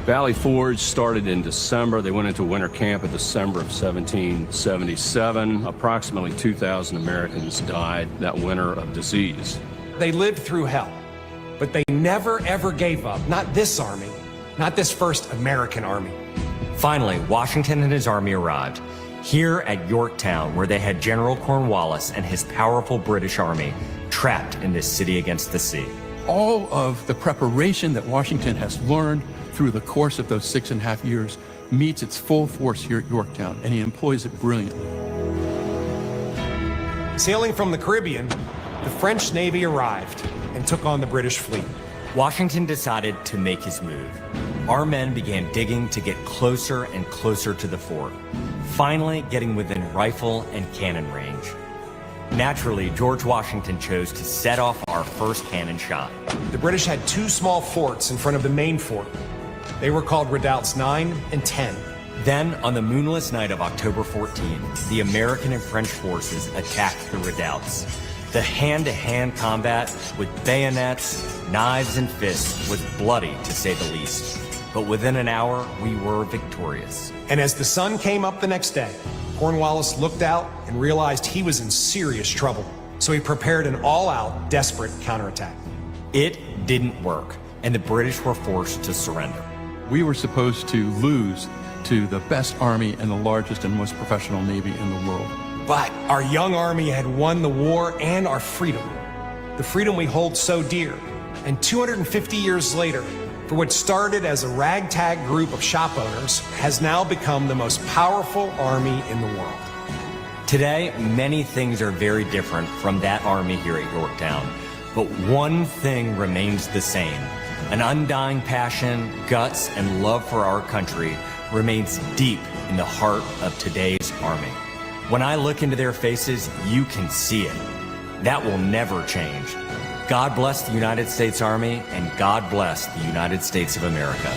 Valley Forge started in December. They went into winter camp in December of 1777. Approximately 2,000 Americans died that winter of disease. they lived through hell, but they never ever gave up. Not this army, not this first American army. Finally, Washington and his army arrived here at Yorktown, where they had General Cornwallis and his powerful British army trapped in this city against the sea. All of the preparation that Washington has learned through the course of those 6.5 years meets its full force here at Yorktown, and he employs it brilliantly. Sailing from the Caribbean, the French Navy arrived and took on the British fleet. Washington decided to make his move. Our men began digging to get closer and closer to the fort, finally getting within rifle and cannon range. Naturally, George Washington chose to set off our first cannon shot. The British had two small forts in front of the main fort. They were called Redoubts 9 and 10. Then, on the moonless night of October 14, the American and French forces attacked the redoubts. The hand-to-hand combat with bayonets, knives, and fists was bloody, to say the least. But within an hour, we were victorious. And as the sun came up the next day, Cornwallis looked out and realized he was in serious trouble. So he prepared an all-out, desperate counterattack. It didn't work, and the British were forced to surrender. We were supposed to lose to the best army and the largest and most professional navy in the world. But our young army had won the war and our freedom, the freedom we hold so dear. And 250 years later, for what started as a ragtag group of shop owners, has now become the most powerful army in the world. Today, many things are very different from that army here at Yorktown, but one thing remains the same. An undying passion, guts, and love for our country remains deep in the heart of today's army. When I look into their faces, you can see it. That will never change. God bless the United States Army, and God bless the United States of America.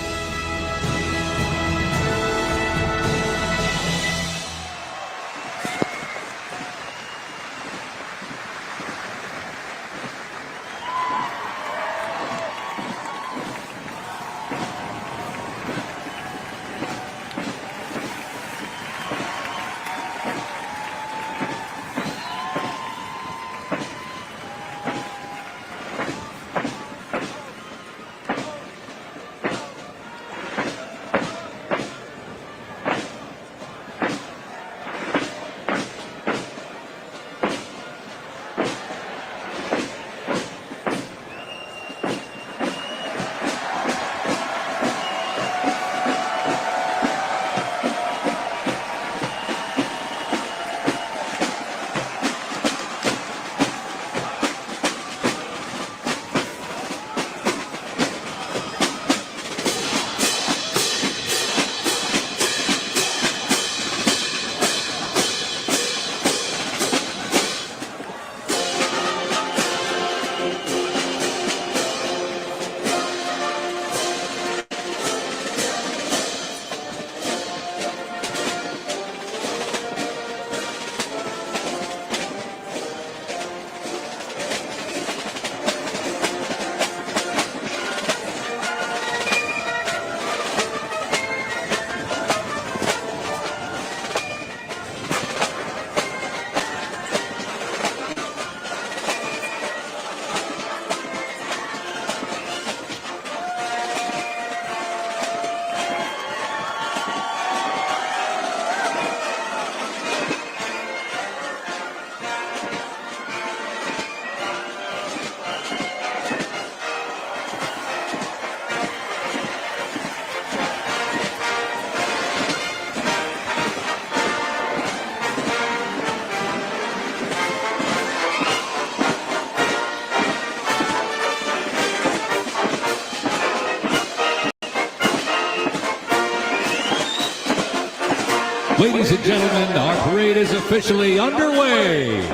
Ladies and gentlemen, our parade is officially underway.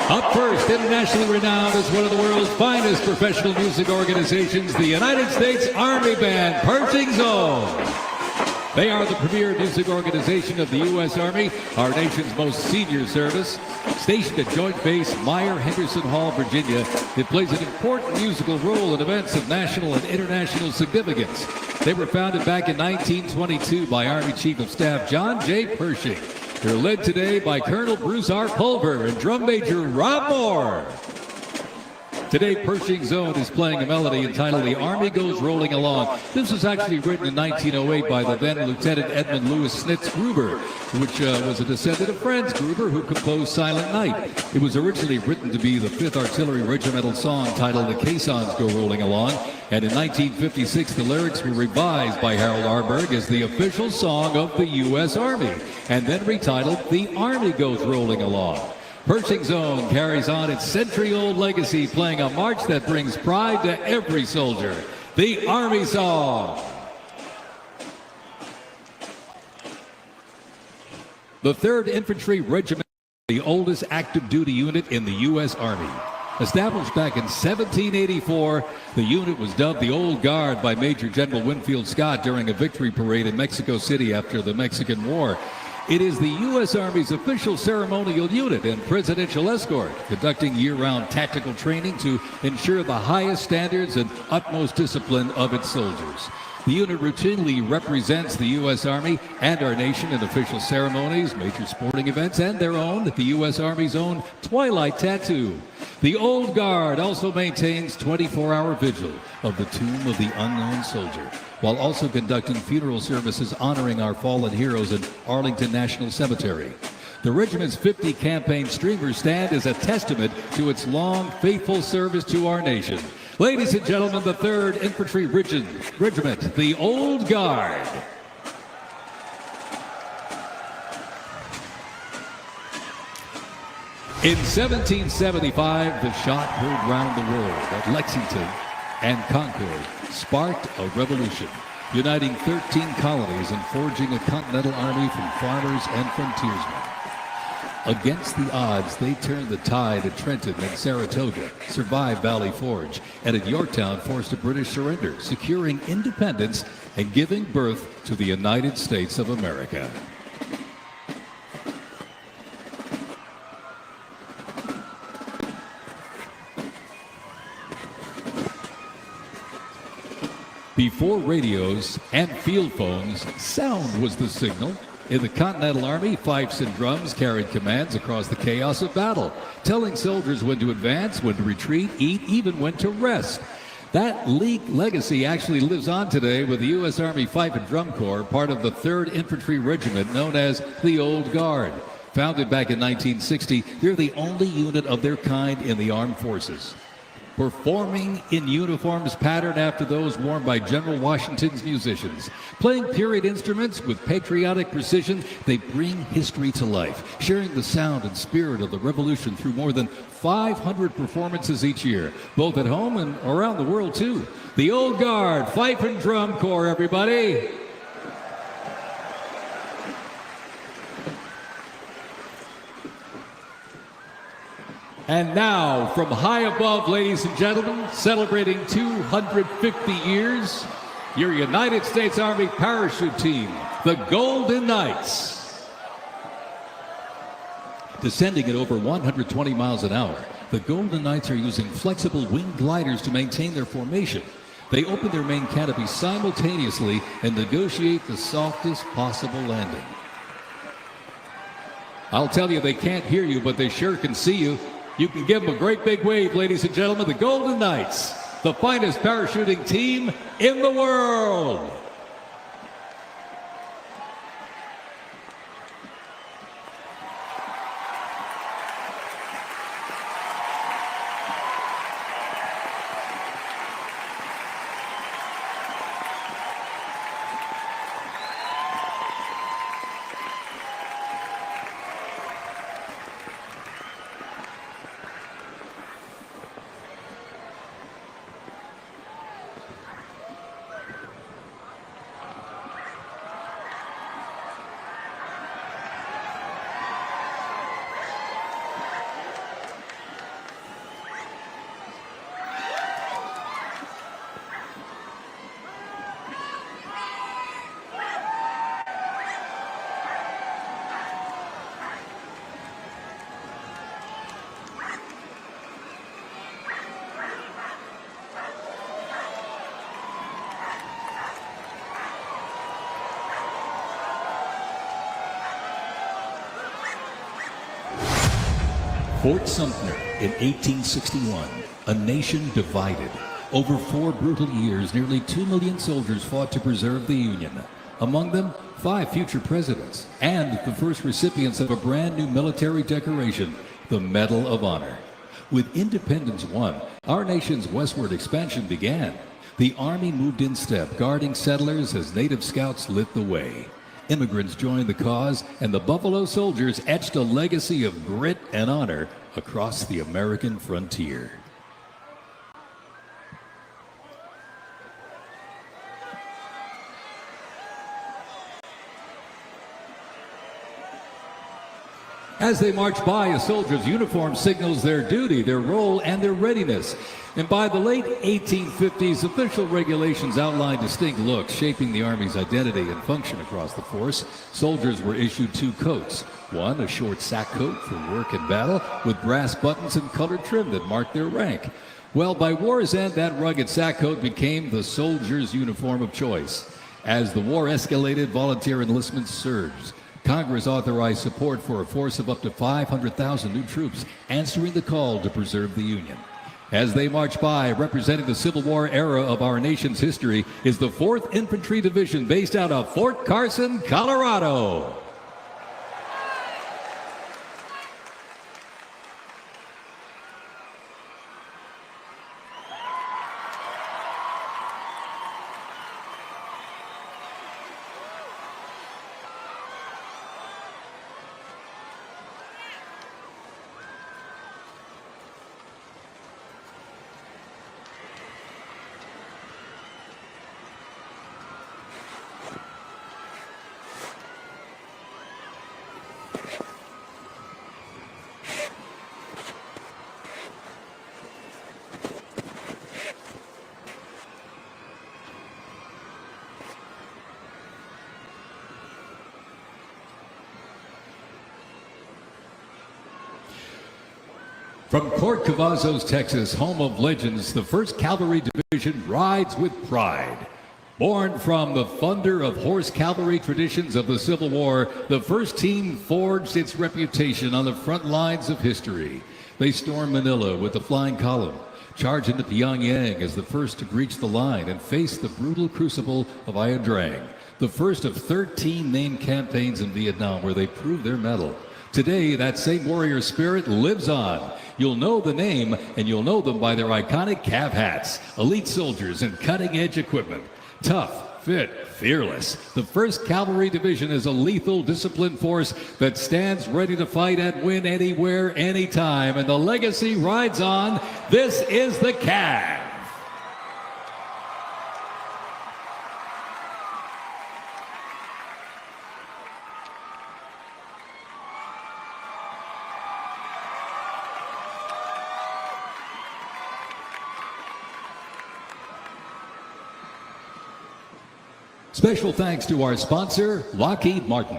Up first, internationally renowned as one of the world's finest professional music organizations, the United States Army Band, Pershing Zone. They are the premier music organization of the U.S. Army, our nation's most senior service. Stationed at Joint Base Meyer-Henderson Hall, Virginia, it plays an important musical role in events of national and international significance. They were founded back in 1922 by Army Chief of Staff John J. Pershing. They're led today by Colonel Bruce R. Pulver and Drum Major Rob Moore. Today, Pershing Zone is playing a melody entitled The Army Goes Rolling Along. This was actually written in 1908 by the then Lieutenant Edmund Louis Snitz Gruber, which was a descendant of Franz Gruber, who composed Silent Night. It was originally written to be the 5th Artillery Regimental song titled The Caissons Go Rolling Along, and in 1956 the lyrics were revised by Harold Arberg as the official song of the U.S. Army, and then retitled The Army Goes Rolling Along. Pershing Zone carries on its century-old legacy, playing a march that brings pride to every soldier, the Army Song. The 3rd Infantry Regiment is the oldest active duty unit in the U.S. Army. Established back in 1784, the unit was dubbed the Old Guard by Major General Winfield Scott during a victory parade in Mexico City after the Mexican War. It is the U.S. Army's official ceremonial unit and presidential escort, conducting year-round tactical training to ensure the highest standards and utmost discipline of its soldiers. The unit routinely represents the U.S. Army and our nation in official ceremonies, major sporting events, and their own, the U.S. Army's own Twilight Tattoo. The Old Guard also maintains 24-hour vigil of the Tomb of the Unknown Soldier, while also conducting funeral services honoring our fallen heroes in Arlington National Cemetery. The regiment's 50 campaign streamers stand as a testament to its long, faithful service to our nation. Ladies and gentlemen, the 3rd Infantry Regiment, the Old Guard. In 1775, the shot heard round the world at Lexington and Concord sparked a revolution, uniting 13 colonies and forging a continental army from farmers and frontiersmen. Against the odds, they turned the tide at Trenton and Saratoga, survived Valley Forge, and at Yorktown forced a British surrender, securing independence and giving birth to the United States of America. Before radios and field phones, sound was the signal. In the Continental Army, fifes and drums carried commands across the chaos of battle, telling soldiers when to advance, when to retreat, eat, even when to rest. That legacy actually lives on today with the U.S. Army Fife and Drum Corps, part of the 3rd Infantry Regiment known as the Old Guard. Founded back in 1960, they're the only unit of their kind in the armed forces. Performing in uniforms patterned after those worn by General Washington's musicians. Playing period instruments with patriotic precision, they bring history to life, sharing the sound and spirit of the Revolution through more than 500 performances each year, both at home and around the world, too. The Old Guard, Fife and Drum Corps, everybody. And now, from high above, ladies and gentlemen, celebrating 250 years, your United States Army parachute team, the Golden Knights. Descending at over 120 miles an hour, the Golden Knights are using flexible wing gliders to maintain their formation. They open their main canopy simultaneously and negotiate the softest possible landing. I'll tell you, they can't hear you, but they sure can see you. You can give them a great big wave, ladies and gentlemen. The Golden Knights, the finest parachuting team in the world. Fort Sumter in 1861. A nation divided. Over 4 brutal years, nearly 2 million soldiers fought to preserve the Union. Among them, 5 future presidents and the first recipients of a brand new military decoration, the Medal of Honor. With independence won, our nation's westward expansion began. The Army moved in step, guarding settlers as Native Scouts lit the way. Immigrants joined the cause, and the Buffalo Soldiers etched a legacy of grit and honor across the American frontier. As they march by, a soldier's uniform signals their duty, their role, and their readiness. And by the late 1850s, official regulations outlined distinct looks, shaping the Army's identity and function across the force. Soldiers were issued 2 coats. One, a short sack coat for work and battle, with brass buttons and colored trim that marked their rank. Well, by war's end, that rugged sack coat became the soldier's uniform of choice. As the war escalated, volunteer enlistment surged. Congress authorized support for a force of up to 500,000 new troops, answering the call to preserve the Union. As they march by, representing the Civil War era of our nation's history, is the 4th Infantry Division based out of Fort Carson, Colorado. From Port Cavazos, Texas, home of legends, the 1st Cavalry Division rides with pride. Born from the thunder of horse cavalry traditions of the Civil War, the 1st team forged its reputation on the front lines of history. They stormed Manila with the flying column, charged into Pyongyang as the first to breach the line and face the brutal crucible of Ia Drang, the first of 13 named campaigns in Vietnam where they proved their mettle. Today, that same warrior spirit lives on. You'll know the name, and you'll know them by their iconic Cav hats, elite soldiers, and cutting-edge equipment. Tough, fit, fearless. The 1st Cavalry Division is a lethal, disciplined force that stands ready to fight and win anywhere, anytime, and the legacy rides on. This is the Cav. Special thanks to our sponsor, Lockheed Martin.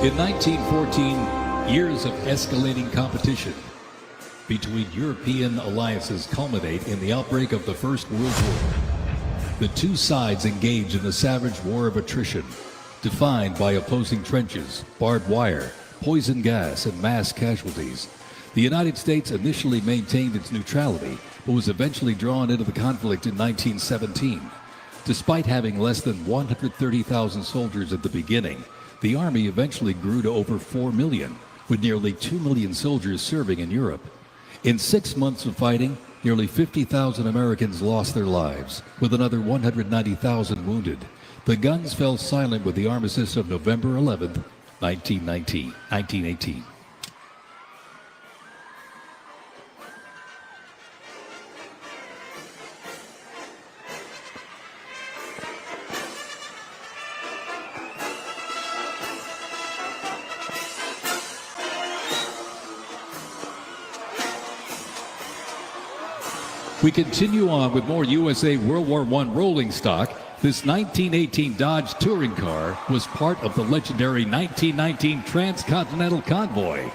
In 1914, years of escalating competition between European alliances culminate in the outbreak of the First World War. The two sides engage in a savage war of attrition, defined by opposing trenches, barbed wire, poison gas, and mass casualties. The United States initially maintained its neutrality, but was eventually drawn into the conflict in 1917. Despite having less than 130,000 soldiers at the beginning, the Army eventually grew to over 4 million, with nearly 2 million soldiers serving in Europe. In 6 months of fighting, nearly 50,000 Americans lost their lives, with another 190,000 wounded. The guns fell silent with the armistice of November 11, 1918. We continue on with more USA World War I rolling stock. This 1918 Dodge touring car was part of the legendary 1919 Transcontinental Convoy.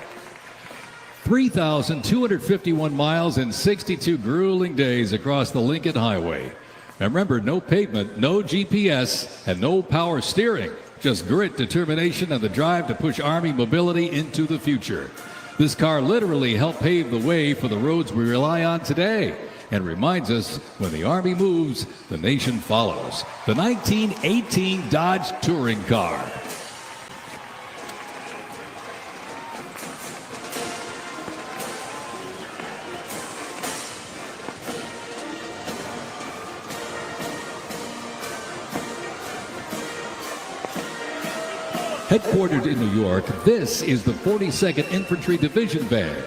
3,251 miles and 62 grueling days across the Lincoln Highway. And remember, no pavement, no GPS, and no power steering. Just grit, determination, and the drive to push Army mobility into the future. This car literally helped pave the way for the roads we rely on today, and reminds us when the Army moves, the nation follows. The 1918 Dodge Touring Car. Headquartered in New York, this is the 42nd Infantry Division Band.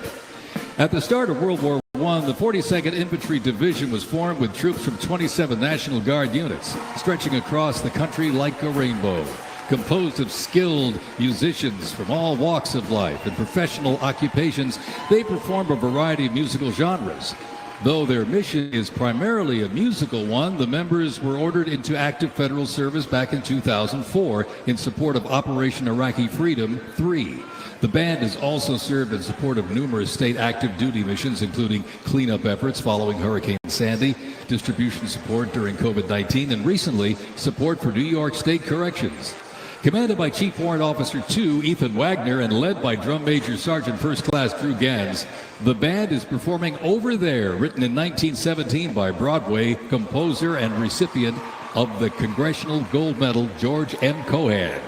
At the start of World War I, the 42nd Infantry Division was formed with troops from 27 National Guard units, stretching across the country like a rainbow. Composed of skilled musicians from all walks of life and professional occupations, they perform a variety of musical genres. Though their mission is primarily a musical one, the members were ordered into active federal service back in 2004 in support of Operation Iraqi Freedom 3. The band has also served in support of numerous state active duty missions, including cleanup efforts following Hurricane Sandy, distribution support during COVID-19, and recently, support for New York State Corrections. Commanded by Chief Warrant Officer 2 Ethan Wagner and led by Drum Major Sergeant First Class Drew Gans, the band is performing Over There, written in 1917 by Broadway composer and recipient of the Congressional Gold Medal George M. Cohan.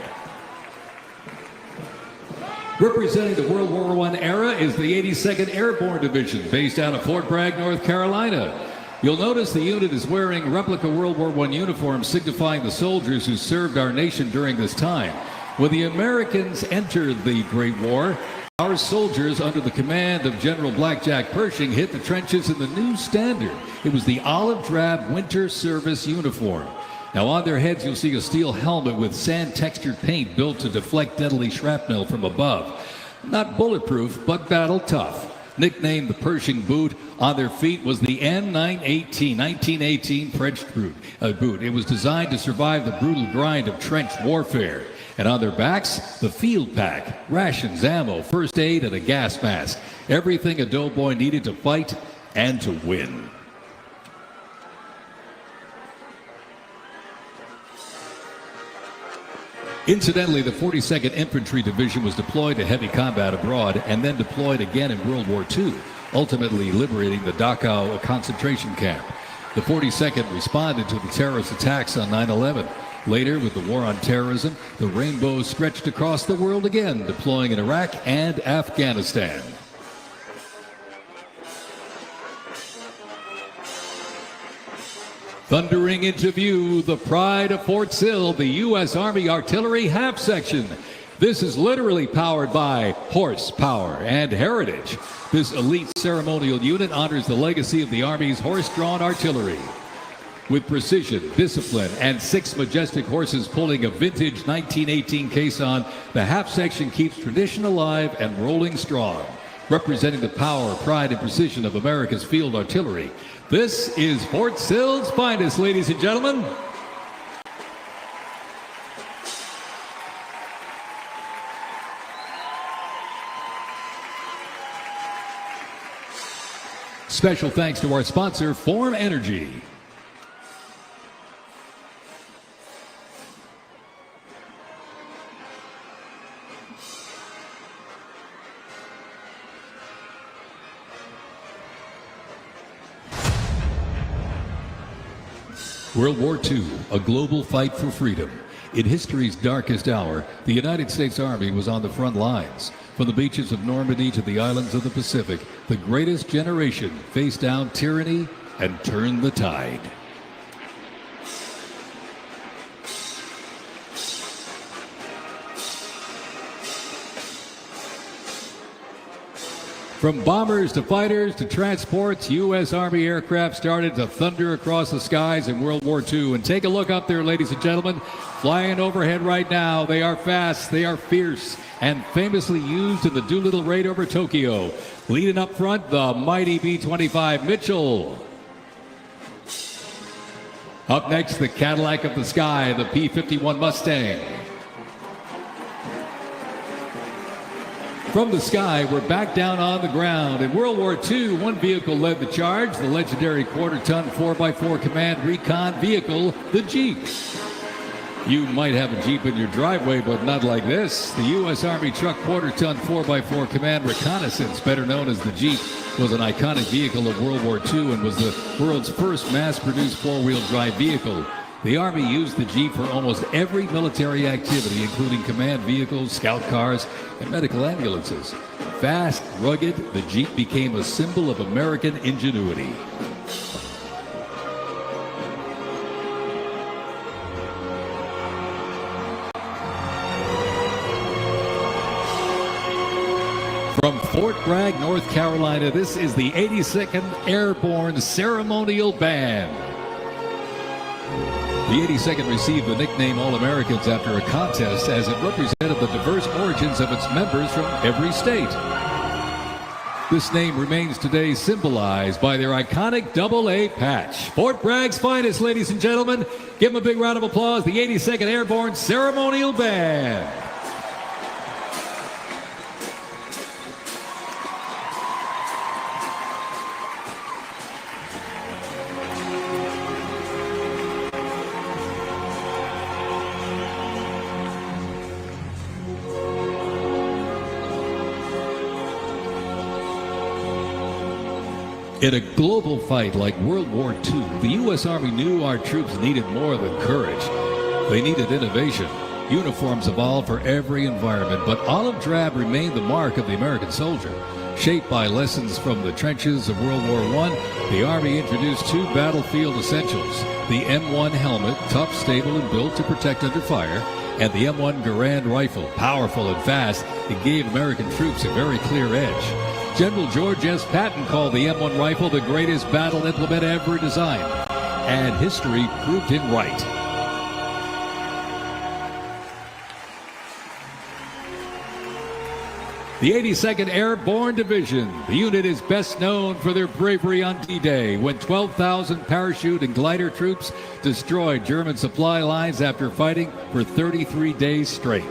Representing the World War I era is the 82nd Airborne Division, based out of Fort Bragg, North Carolina. You'll notice the unit is wearing replica World War I uniforms signifying the soldiers who served our nation during this time. When the Americans entered the Great War, our soldiers, under the command of General Blackjack Pershing, hit the trenches in the new standard. It was the olive drab winter service uniform. Now on their heads you'll see a steel helmet with sand-textured paint built to deflect deadly shrapnel from above. Not bulletproof, but battle tough. Nicknamed the Pershing boot, on their feet was the N918, 1918 French boot. It was designed to survive the brutal grind of trench warfare. And on their backs, the field pack, rations, ammo, first aid, and a gas mask. Everything a doughboy needed to fight and to win. Incidentally, the 42nd Infantry Division was deployed to heavy combat abroad and then deployed again in World War II, ultimately liberating the Dachau concentration camp. The 42nd responded to the terrorist attacks on 9/11. Later, with the war on terrorism, the rainbow stretched across the world again, deploying in Iraq and Afghanistan. Thundering into view, the pride of Fort Sill, the U.S. Army Artillery Half Section. This is literally powered by horsepower and heritage. This elite ceremonial unit honors the legacy of the Army's horse-drawn artillery. With precision, discipline, and 6 majestic horses pulling a vintage 1918 caisson, the half section keeps tradition alive and rolling strong. Representing the power, pride, and precision of America's field artillery, this is Fort Sill's finest, ladies and gentlemen. Special thanks to our sponsor, Form Energy. World War II, a global fight for freedom. In history's darkest hour, the United States Army was on the front lines. From the beaches of Normandy to the islands of the Pacific, the greatest generation faced down tyranny and turned the tide. From bombers to fighters to transports, U.S. Army aircraft started to thunder across the skies in World War II. And take a look up there, ladies and gentlemen. Flying overhead right now. They are fast, they are fierce, and famously used in the Doolittle raid over Tokyo. Leading up front, the mighty B-25 Mitchell. Up next, the Cadillac of the sky, the P-51 Mustang. From the sky, we're back down on the ground. In World War II, one vehicle led the charge, the legendary quarter-ton 4x4 command recon vehicle, the Jeep. You might have a Jeep in your driveway, but not like this. The U.S. Army truck quarter-ton 4x4 command reconnaissance, better known as the Jeep, was an iconic vehicle of World War II and was the world's first mass-produced four-wheel drive vehicle. The Army used the Jeep for almost every military activity, including command vehicles, scout cars, and medical ambulances. Fast, rugged, the Jeep became a symbol of American ingenuity. From Fort Bragg, North Carolina, this is the 82nd Airborne Ceremonial Band. The 82nd received the nickname All-Americans after a contest as it represented the diverse origins of its members from every state. This name remains today symbolized by their iconic AA patch. Fort Bragg's finest, ladies and gentlemen. Give them a big round of applause, the 82nd Airborne Ceremonial Band. In a global fight like World War II, the U.S. Army knew our troops needed more than courage. They needed innovation. Uniforms evolved for every environment, but olive drab remained the mark of the American soldier. Shaped by lessons from the trenches of World War I, the Army introduced two battlefield essentials: the M1 helmet, tough, stable, and built to protect under fire, and the M1 Garand rifle, powerful and fast. It gave American troops a very clear edge. General George S. Patton called the M1 rifle the greatest battle implement ever designed, and history proved him right. The 82nd Airborne Division. The unit is best known for their bravery on D-Day, when 12,000 parachute and glider troops destroyed German supply lines after fighting for 33 days straight.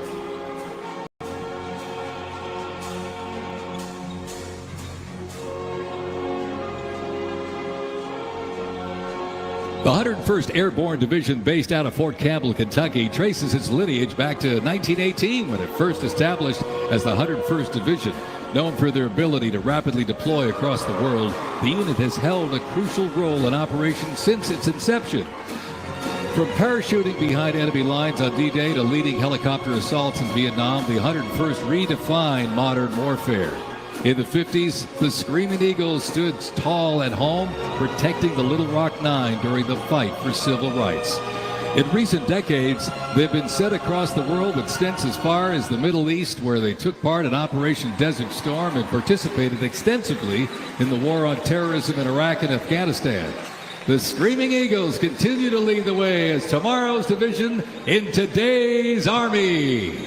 The 101st Airborne Division, based out of Fort Campbell, Kentucky, traces its lineage back to 1918 when it first established as the 101st Division. Known for their ability to rapidly deploy across the world, the unit has held a crucial role in operations since its inception. From parachuting behind enemy lines on D-Day to leading helicopter assaults in Vietnam, the 101st redefined modern warfare. In the 50s, the Screaming Eagles stood tall at home, protecting the Little Rock Nine during the fight for civil rights. In recent decades, they've been sent across the world with stints as far as the Middle East, where they took part in Operation Desert Storm and participated extensively in the war on terrorism in Iraq and Afghanistan. The Screaming Eagles continue to lead the way as tomorrow's division in today's Army.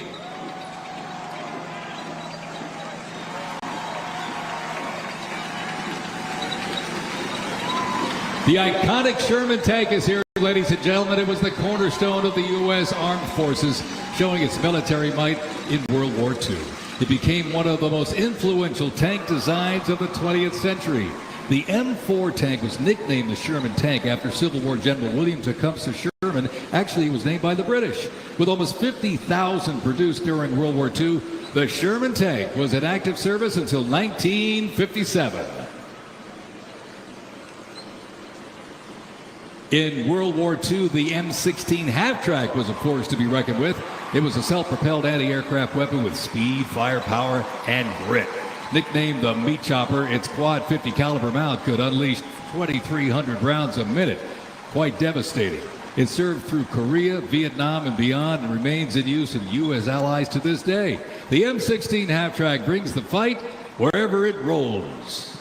The iconic Sherman tank is here, ladies and gentlemen. It was the cornerstone of the U.S. Armed Forces, showing its military might in World War II. It became one of the most influential tank designs of the 20th century. The M4 tank was nicknamed the Sherman tank after Civil War General William Tecumseh Sherman. Actually, it was named by the British. With almost 50,000 produced during World War II, the Sherman tank was in active service until 1957. In World War II, the M16 half-track was a force to be reckoned with. It was a self-propelled anti-aircraft weapon with speed, firepower, and grit. Nicknamed the meat chopper, its quad 50 caliber mount could unleash 2,300 rounds a minute. Quite devastating. It served through Korea, Vietnam, and beyond, and remains in use in U.S. allies to this day. The M16 half-track brings the fight wherever it rolls.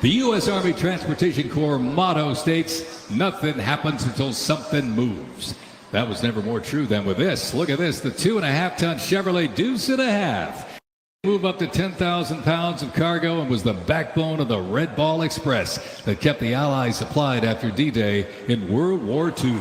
The U.S. Army Transportation Corps motto states, "Nothing happens until something moves." That was never more true than with this. Look at this, the 2.5-ton Chevrolet Deuce and a Half. Moved up to 10,000 pounds of cargo and was the backbone of the Red Ball Express that kept the Allies supplied after D-Day in World War II.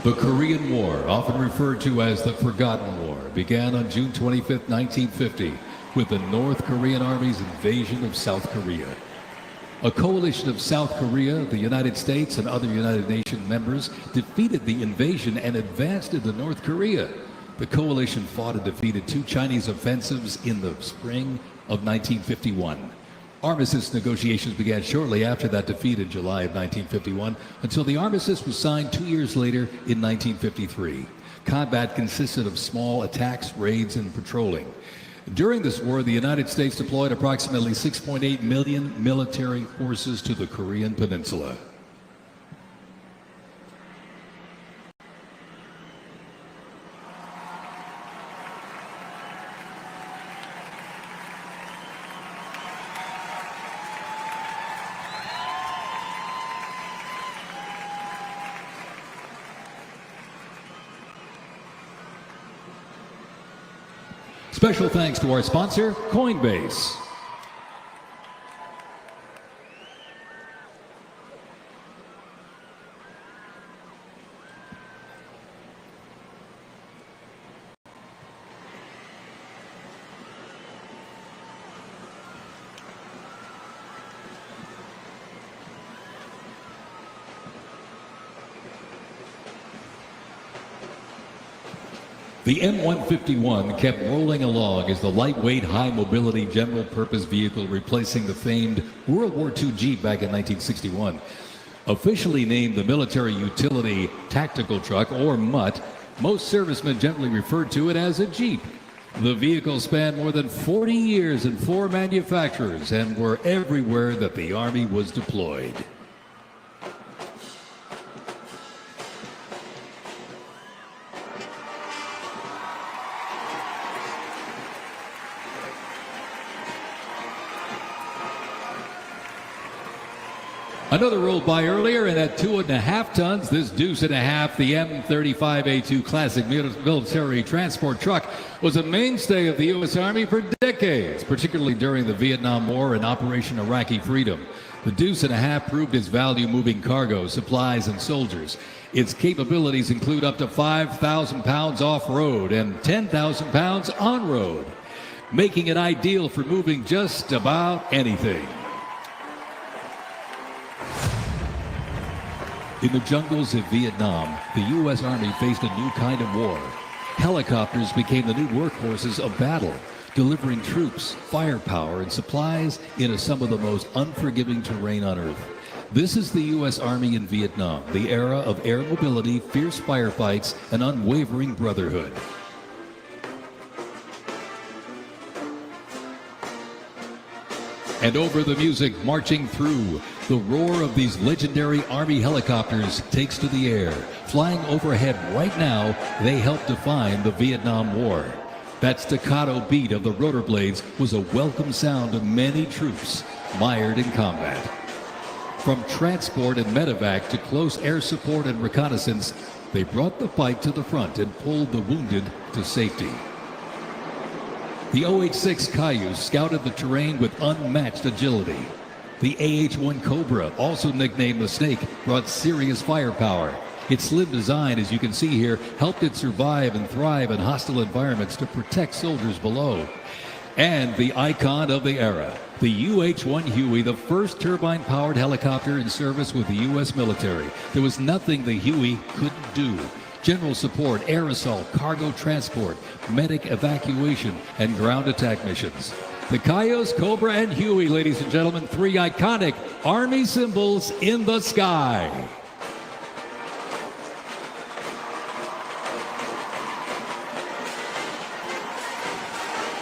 The Korean War, often referred to as the Forgotten War, began on June 25, 1950, with the North Korean Army's invasion of South Korea. A coalition of South Korea, the United States, and other United Nations members defeated the invasion and advanced into North Korea. The coalition fought and defeated 2 Chinese offensives in the spring of 1951. Armistice negotiations began shortly after that defeat in July of 1951 until the armistice was signed 2 years later in 1953. Combat consisted of small attacks, raids, and patrolling. During this war, the United States deployed approximately 6.8 million military forces to the Korean Peninsula. Special thanks to our sponsor, Coinbase. The M151 kept rolling along as the lightweight, high-mobility general-purpose vehicle replacing the famed World War II Jeep back in 1961. Officially named the Military Utility Tactical Truck, or MUT, most servicemen generally referred to it as a Jeep. The vehicle spanned more than 40 years in 4 manufacturers and were everywhere that the Army was deployed. Another rolled by earlier, and at 2.5 tons, this Deuce and a Half, the M35A2 classic military transport truck, was a mainstay of the U.S. Army for decades, particularly during the Vietnam War and Operation Iraqi Freedom. The Deuce and a Half proved its value moving cargo, supplies, and soldiers. Its capabilities include up to 5,000 pounds off-road and 10,000 pounds on-road, making it ideal for moving just about anything. In the jungles of Vietnam, the U.S. Army faced a new kind of war. Helicopters became the new workhorses of battle, delivering troops, firepower, and supplies into some of the most unforgiving terrain on Earth. This is the U.S. Army in Vietnam, the era of air mobility, fierce firefights, and unwavering brotherhood. And over the music marching through, the roar of these legendary Army helicopters takes to the air. Flying overhead right now, they help define the Vietnam War. That staccato beat of the rotor blades was a welcome sound to many troops mired in combat. From transport and medevac to close air support and reconnaissance, they brought the fight to the front and pulled the wounded to safety. The OH-6 Cayuse scouted the terrain with unmatched agility. The AH-1 Cobra, also nicknamed the Snake, brought serious firepower. Its slim design, as you can see here, helped it survive and thrive in hostile environments to protect soldiers below. And the icon of the era, the UH-1 Huey, the first turbine-powered helicopter in service with the U.S. military. There was nothing the Huey couldn't do. General support, air assault, cargo transport, medic evacuation, and ground attack missions. The Cayuse, Cobra, and Huey, ladies and gentlemen, three iconic Army symbols in the sky.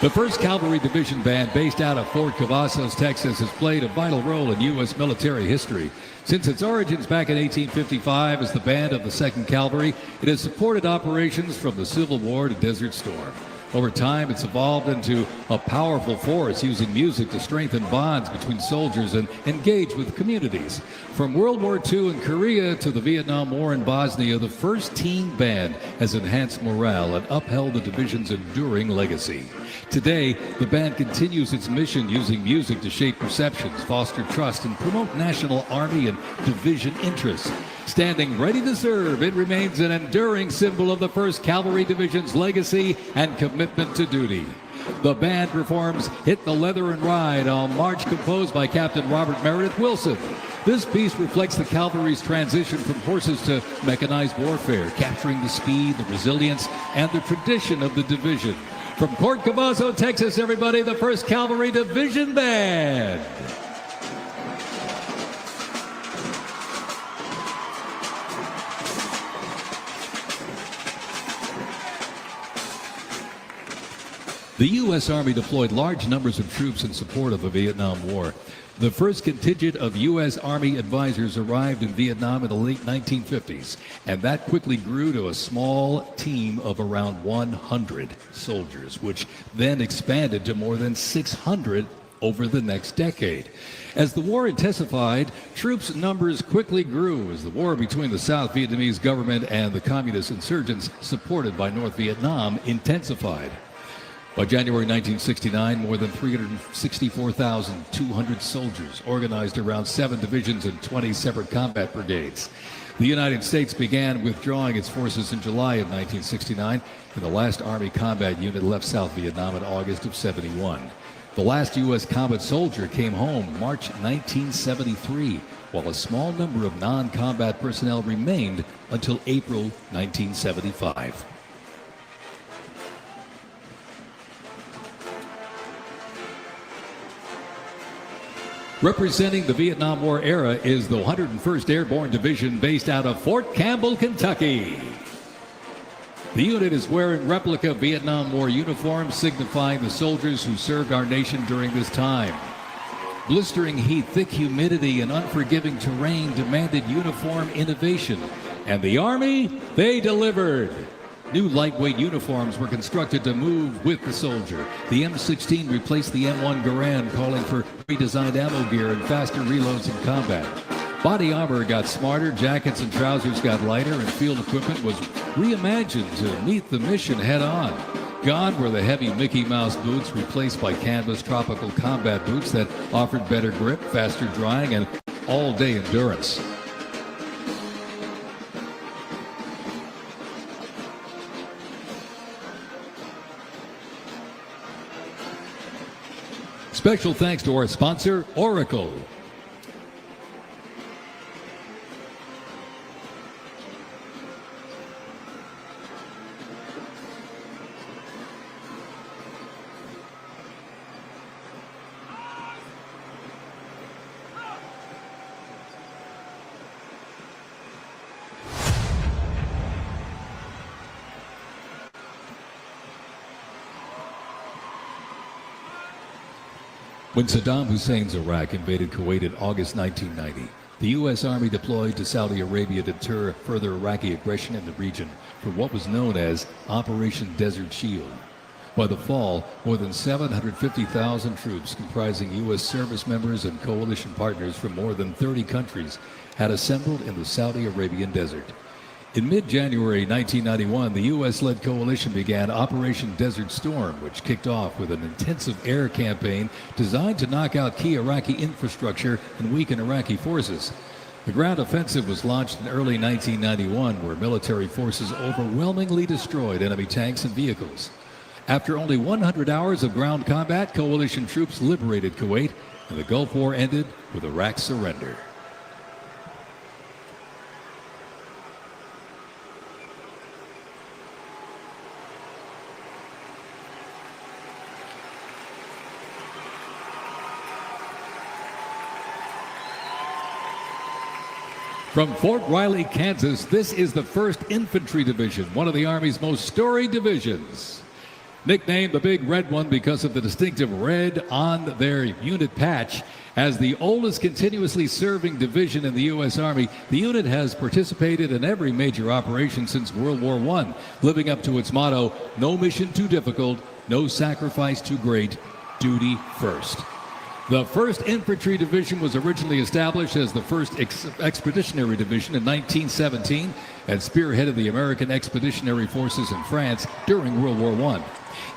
The 1st Cavalry Division Band, based out of Fort Cavazos, Texas, has played a vital role in U.S. military history. Since its origins back in 1855 as the band of the 2nd Cavalry, it has supported operations from the Civil War to Desert Storm. Over time, it's evolved into a powerful force using music to strengthen bonds between soldiers and engage with communities. From World War II in Korea to the Vietnam War in Bosnia, the 1st Teen Band has enhanced morale and upheld the division's enduring legacy. Today, the band continues its mission using music to shape perceptions, foster trust, and promote national Army and division interests. Standing ready to serve, it remains an enduring symbol of the 1st Cavalry Division's legacy and commitment to duty. The band performs Hit the Leather and Ride, a march composed by Captain Robert Meredith Wilson. This piece reflects the cavalry's transition from horses to mechanized warfare, capturing the speed, the resilience, and the tradition of the division. From Fort Cavazos, Texas, everybody, the 1st Cavalry Division Band. The U.S. Army deployed large numbers of troops in support of the Vietnam War. The first contingent of U.S. Army advisors arrived in Vietnam in the late 1950s, and that quickly grew to a small team of around 100 soldiers, which then expanded to more than 600 over the next decade. As the war intensified, troops' numbers quickly grew as the war between the South Vietnamese government and the communist insurgents supported by North Vietnam intensified. By January 1969, more than 364,200 soldiers organized around 7 divisions and 20 separate combat brigades. The United States began withdrawing its forces in July of 1969, and the last Army combat unit left South Vietnam in August of '71. The last U.S. combat soldier came home March 1973, while a small number of non-combat personnel remained until April 1975. Representing the Vietnam War era is the 101st Airborne Division based out of Fort Campbell, Kentucky. The unit is wearing replica Vietnam War uniforms signifying the soldiers who served our nation during this time. Blistering heat, thick humidity, and unforgiving terrain demanded uniform innovation. And the Army, they delivered. New lightweight uniforms were constructed to move with the soldier. The M16 replaced the M1 Garand, calling for redesigned ammo gear and faster reloads in combat. Body armor got smarter, jackets and trousers got lighter, and field equipment was reimagined to meet the mission head-on. Gone were the heavy Mickey Mouse boots, replaced by canvas tropical combat boots that offered better grip, faster drying, and all-day endurance. Special thanks to our sponsor, Oracle. When Saddam Hussein's Iraq invaded Kuwait in August 1990, the U.S. Army deployed to Saudi Arabia to deter further Iraqi aggression in the region for what was known as Operation Desert Shield. By the fall, more than 750,000 troops comprising U.S. service members and coalition partners from more than 30 countries had assembled in the Saudi Arabian desert. In mid-January 1991, the U.S.-led coalition began Operation Desert Storm, which kicked off with an intensive air campaign designed to knock out key Iraqi infrastructure and weaken Iraqi forces. The ground offensive was launched in early 1991, where military forces overwhelmingly destroyed enemy tanks and vehicles. After only 100 hours of ground combat, coalition troops liberated Kuwait, and the Gulf War ended with Iraq's surrender. From Fort Riley, Kansas, this is the 1st Infantry Division, one of the Army's most storied divisions. Nicknamed the Big Red One because of the distinctive red on their unit patch, as the oldest continuously serving division in the U.S. Army, the unit has participated in every major operation since World War I, living up to its motto, no mission too difficult, no sacrifice too great, duty first. The 1st Infantry Division was originally established as the 1st Expeditionary Division in 1917 and spearheaded the American Expeditionary Forces in France during World War I.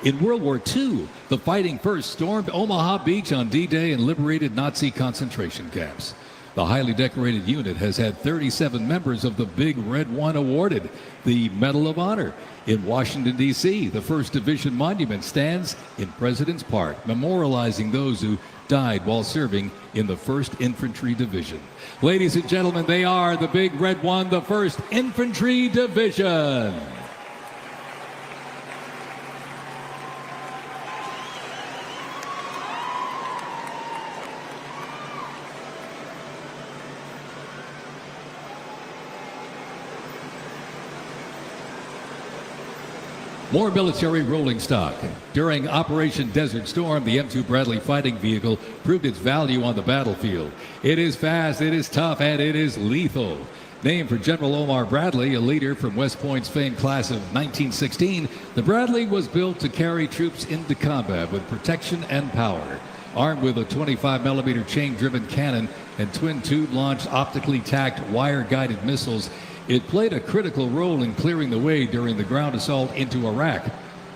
In World War II, the Fighting First stormed Omaha Beach on D-Day and liberated Nazi concentration camps. The highly decorated unit has had 37 members of the Big Red One awarded the Medal of Honor. In Washington, D.C., the 1st Division Monument stands in President's Park, memorializing those who died while serving in the 1st Infantry Division. Ladies and gentlemen, they are the Big Red One, the 1st Infantry Division. More military rolling stock. During Operation Desert Storm, the M2 Bradley fighting vehicle proved its value on the battlefield. It is fast, it is tough, and it is lethal. Named for General Omar Bradley, a leader from West Point's famed class of 1916, the Bradley was built to carry troops into combat with protection and power. Armed with a 25mm chain-driven cannon and twin-tube-launched, optically tacked, wire-guided missiles, it played a critical role in clearing the way during the ground assault into Iraq.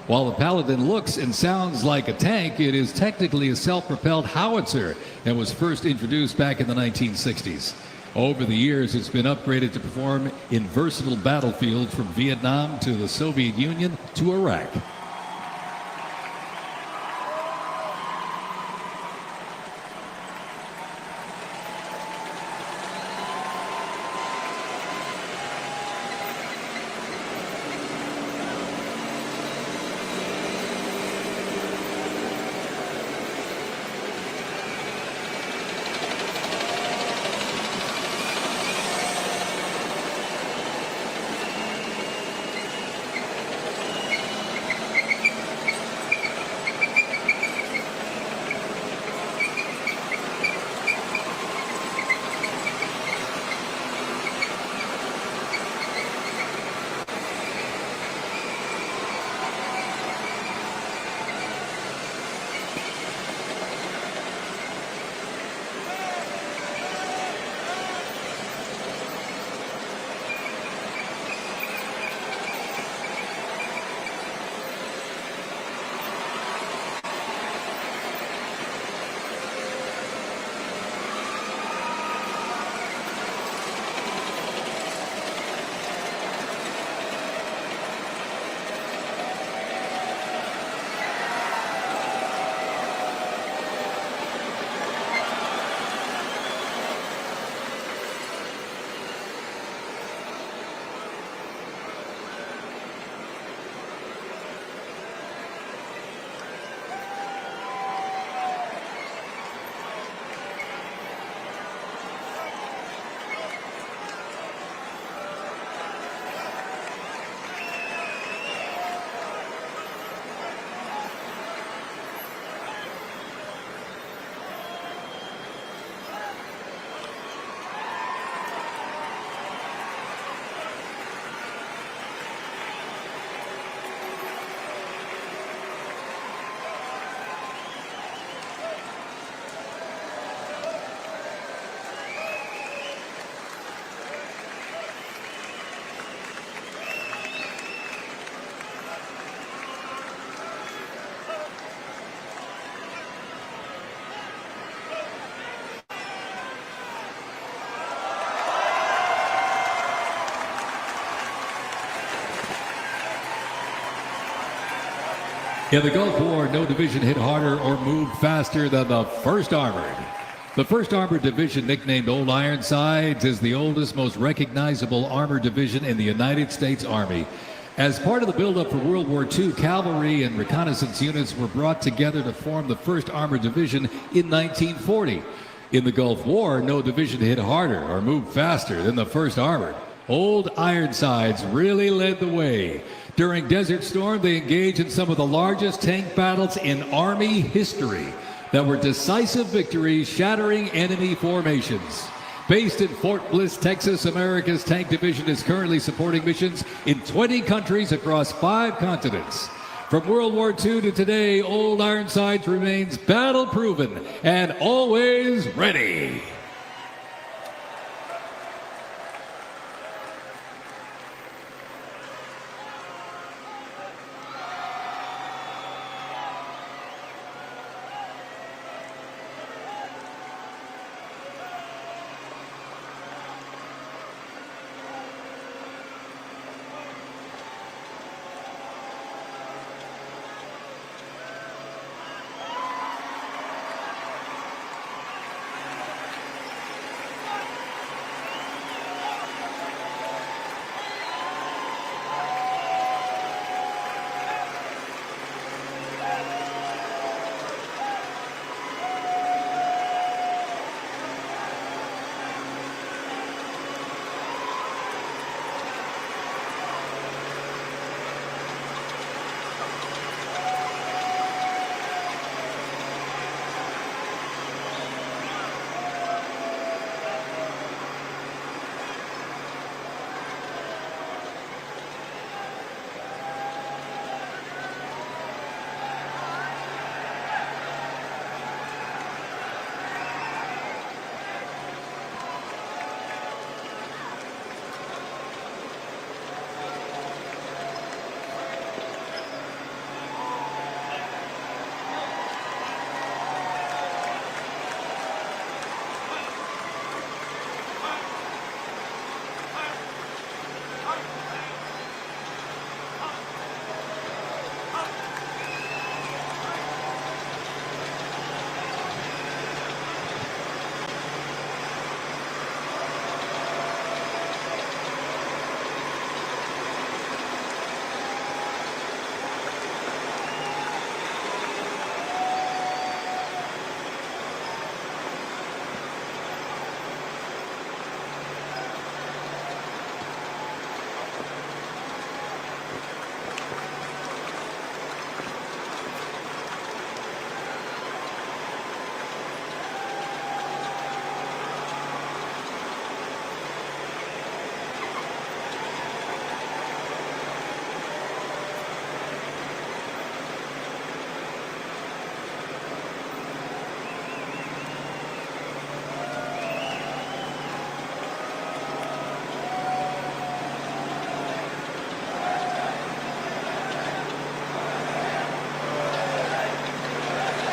While the Paladin looks and sounds like a tank, it is technically a self-propelled howitzer and was first introduced back in the 1960s. Over the years, it's been upgraded to perform in versatile battlefields from Vietnam to the Soviet Union to Iraq. In the Gulf War, no division hit harder or moved faster than the 1st Armored. The 1st Armored Division, nicknamed Old Ironsides, is the oldest, most recognizable armored division in the United States Army. As part of the buildup for World War II, cavalry and reconnaissance units were brought together to form the 1st Armored Division in 1940. In the Gulf War, no division hit harder or moved faster than the 1st Armored. Old Ironsides really led the way. During Desert Storm, they engaged in some of the largest tank battles in Army history that were decisive victories, shattering enemy formations. Based in Fort Bliss, Texas, America's Tank Division is currently supporting missions in 20 countries across 5 continents. From World War II to today, Old Ironsides remains battle-proven and always ready.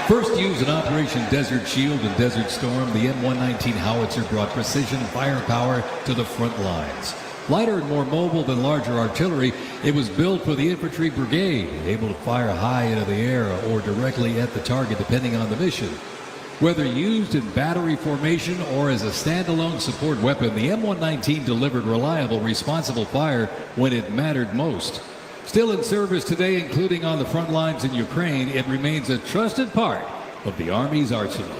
First used in Operation Desert Shield and Desert Storm, the M119 howitzer brought precision firepower to the front lines. Lighter and more mobile than larger artillery, it was built for the infantry brigade, able to fire high into the air or directly at the target depending on the mission. Whether used in battery formation or as a standalone support weapon, the M119 delivered reliable, responsible fire when it mattered most. Still in service today, including on the front lines in Ukraine, it remains a trusted part of the Army's arsenal.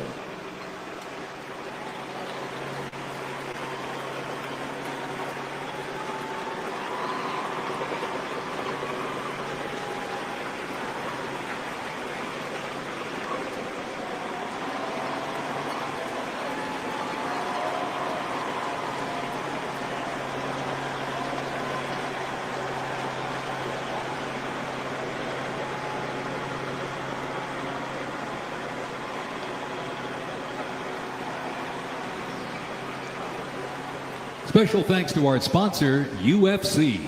Special thanks to our sponsor, UFC.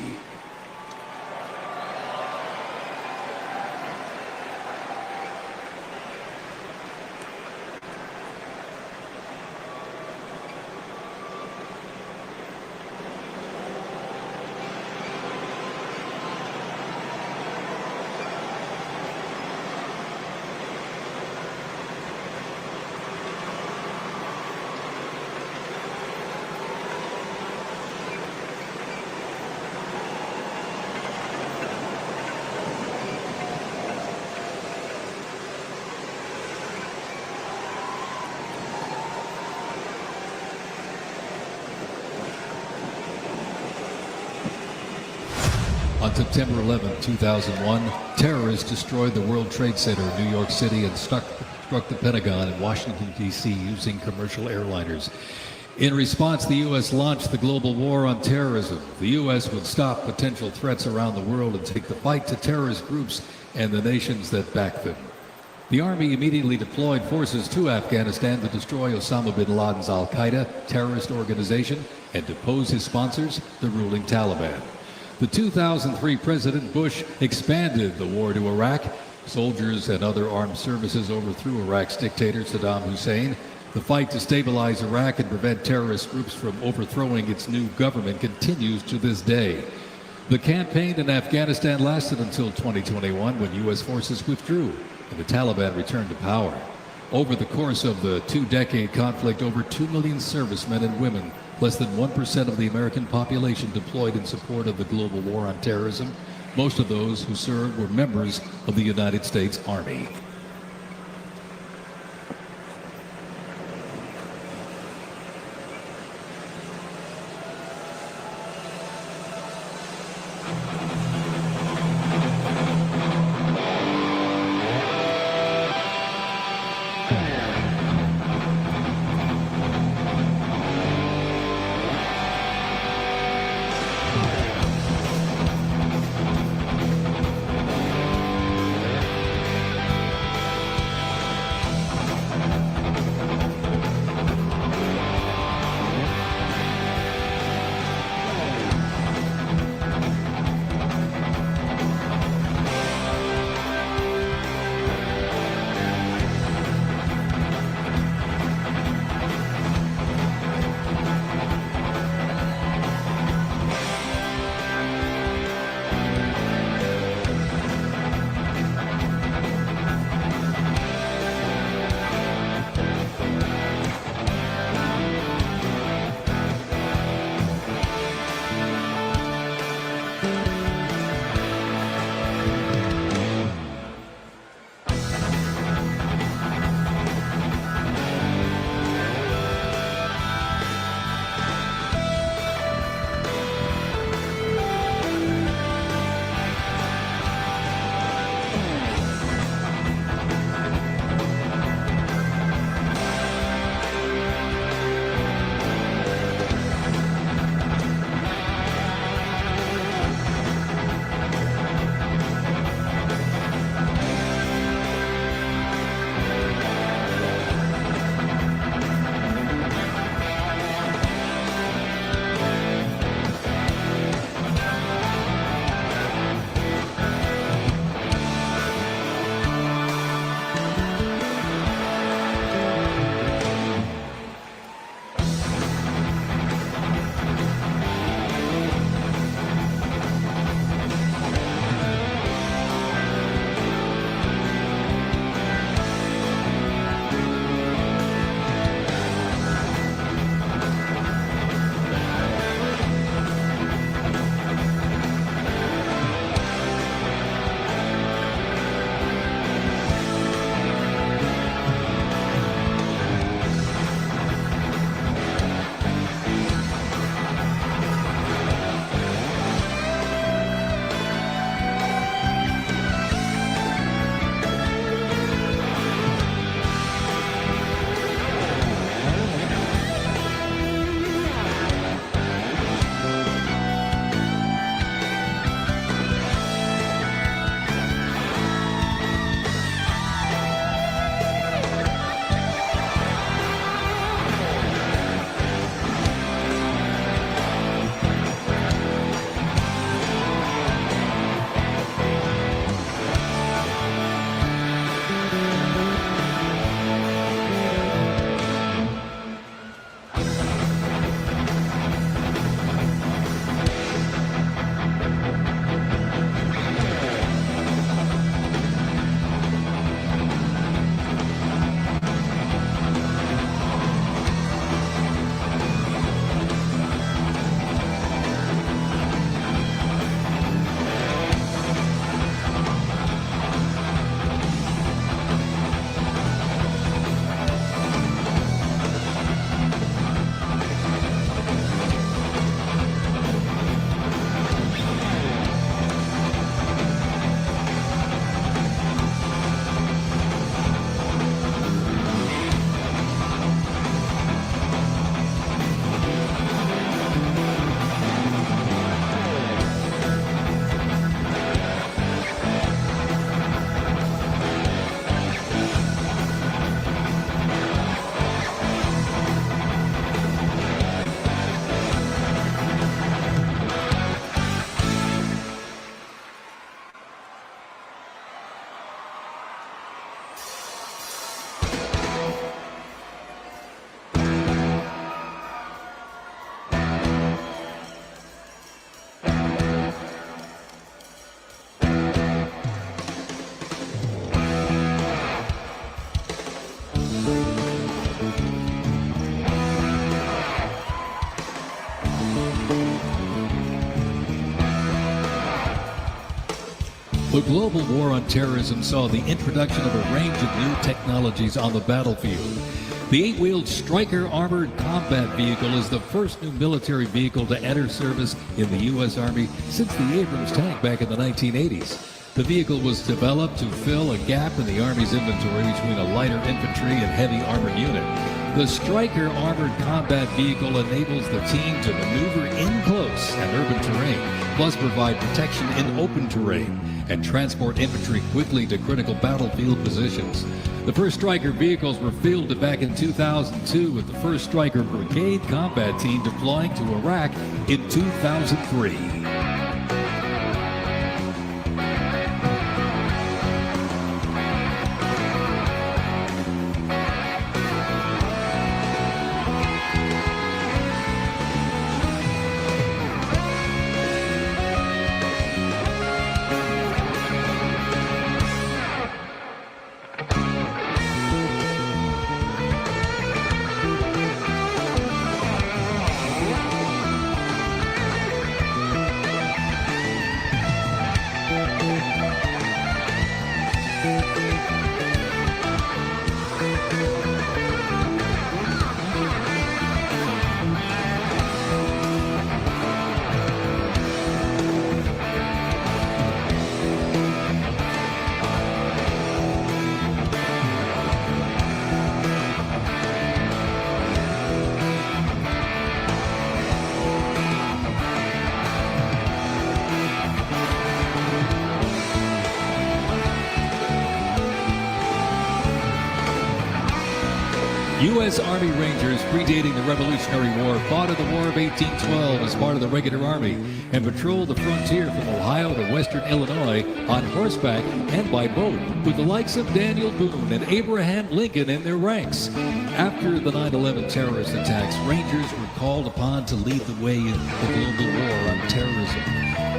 September 11, 2001, terrorists destroyed the World Trade Center in New York City and struck the Pentagon in Washington, D.C. using commercial airliners. In response, the U.S. launched the global war on terrorism. The U.S. would stop potential threats around the world and take the fight to terrorist groups and the nations that back them. The Army immediately deployed forces to Afghanistan to destroy Osama bin Laden's al-Qaeda terrorist organization and depose his sponsors, the ruling Taliban. The 2003 President Bush expanded the war to Iraq. Soldiers and other armed services overthrew Iraq's dictator Saddam Hussein. The fight to stabilize Iraq and prevent terrorist groups from overthrowing its new government continues to this day. The campaign in Afghanistan lasted until 2021 when U.S. forces withdrew and the Taliban returned to power. Over the course of the two-decade conflict, over 2 million servicemen and women, less than 1% of the American population, deployed in support of the global war on terrorism. Most of those who served were members of the United States Army. The global war on terrorism saw the introduction of a range of new technologies on the battlefield. The 8-wheeled Stryker Armored Combat Vehicle is the first new military vehicle to enter service in the U.S. Army since the Abrams tank back in the 1980s. The vehicle was developed to fill a gap in the Army's inventory between a lighter infantry and heavy armored unit. The Stryker Armored Combat Vehicle enables the team to maneuver in close and urban terrain, plus provide protection in open terrain and transport infantry quickly to critical battlefield positions. The first Stryker vehicles were fielded back in 2002 with the first Stryker Brigade combat team deploying to Iraq in 2003. U.S. Army Rangers, predating the Revolutionary War, fought in the War of 1812 as part of the regular Army and patrolled the frontier from Ohio to western Illinois on horseback and by boat, with the likes of Daniel Boone and Abraham Lincoln in their ranks. After the 9/11 terrorist attacks, Rangers were called upon to lead the way in the global war on terrorism.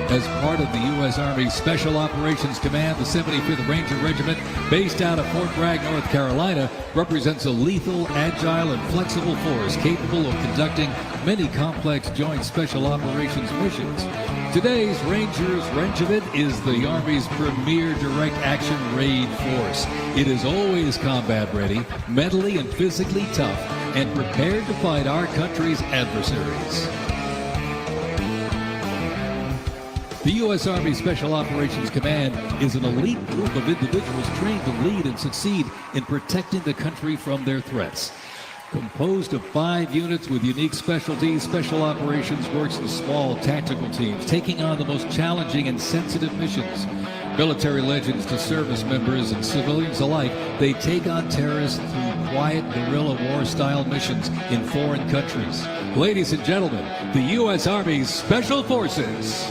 As part of the U.S. Army Special Operations Command, the 75th Ranger Regiment, based out of Fort Bragg, North Carolina, represents a lethal, agile, and flexible force capable of conducting many complex joint special operations missions. Today's Rangers Regiment is the Army's premier direct action raid force. It is always combat ready, mentally and physically tough, and prepared to fight our country's adversaries. The U.S. Army Special Operations Command is an elite group of individuals trained to lead and succeed in protecting the country from their threats. Composed of 5 units with unique specialties, Special Operations works in small tactical teams, taking on the most challenging and sensitive missions. Military legends to service members and civilians alike, they take on terrorists through quiet guerrilla war-style missions in foreign countries. Ladies and gentlemen, the U.S. Army's Special Forces.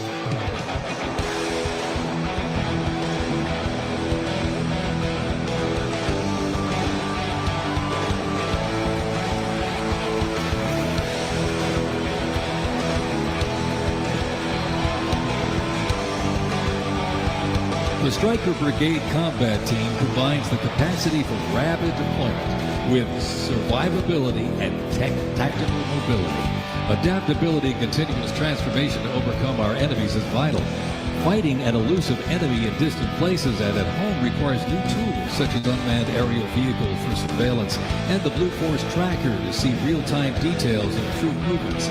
The Stryker Brigade Combat Team combines the capacity for rapid deployment with survivability and tactical mobility. Adaptability and continuous transformation to overcome our enemies is vital. Fighting an elusive enemy in distant places and at home requires new tools such as unmanned aerial vehicles for surveillance and the Blue Force Tracker to see real-time details of troop movements.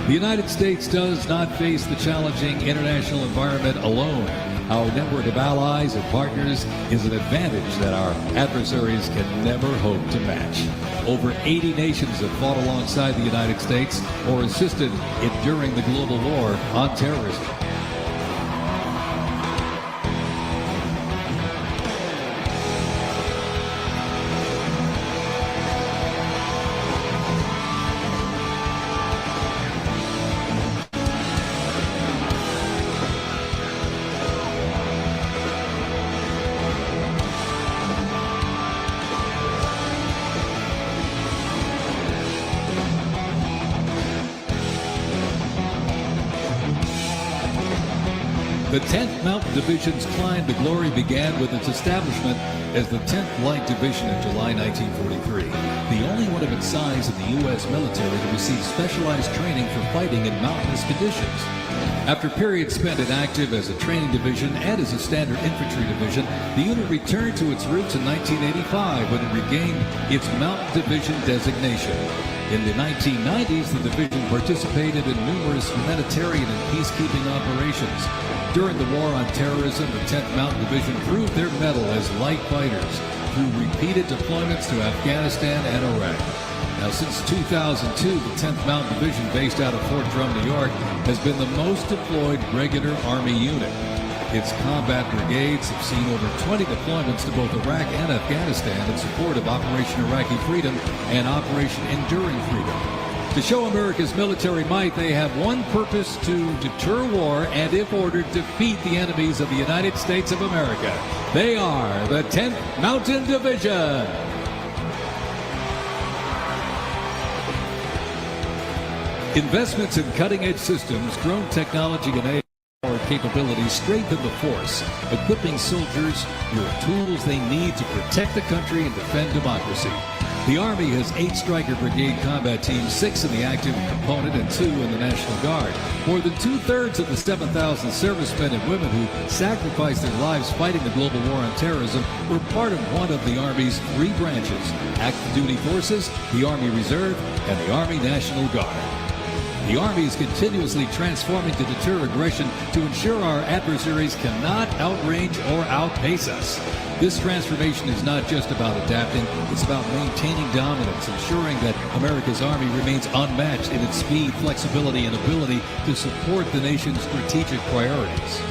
The United States does not face the challenging international environment alone. Our network of allies and partners is an advantage that our adversaries can never hope to match. Over 80 nations have fought alongside the United States or assisted it during the global war on terrorism. The 10th Mountain Division's climb to glory began with its establishment as the 10th Light Division in July 1943, the only one of its size in the U.S. military to receive specialized training for fighting in mountainous conditions. After periods spent inactive as a training division and as a standard infantry division, the unit returned to its roots in 1985 when it regained its Mountain Division designation. In the 1990s, the division participated in numerous humanitarian and peacekeeping operations. During the War on Terrorism, the 10th Mountain Division proved their mettle as light fighters through repeated deployments to Afghanistan and Iraq. Now, since 2002, the 10th Mountain Division, based out of Fort Drum, New York, has been the most deployed regular Army unit. Its combat brigades have seen over 20 deployments to both Iraq and Afghanistan in support of Operation Iraqi Freedom and Operation Enduring Freedom. To show America's military might, they have one purpose: to deter war and, if ordered, defeat the enemies of the United States of America. They are the 10th Mountain Division. Investments in cutting-edge systems, drone technology, and AI capabilities strengthen the force, equipping soldiers with tools they need to protect the country and defend democracy. The Army has 8 Stryker Brigade combat teams, 6 in the active component and 2 in the National Guard. More than 2/3 of the 7,000 servicemen and women who sacrificed their lives fighting the global war on terrorism were part of one of the Army's 3 branches: active duty forces, the Army Reserve, and the Army National Guard. The Army is continuously transforming to deter aggression to ensure our adversaries cannot outrange or outpace us. This transformation is not just about adapting, it's about maintaining dominance, ensuring that America's Army remains unmatched in its speed, flexibility, and ability to support the nation's strategic priorities.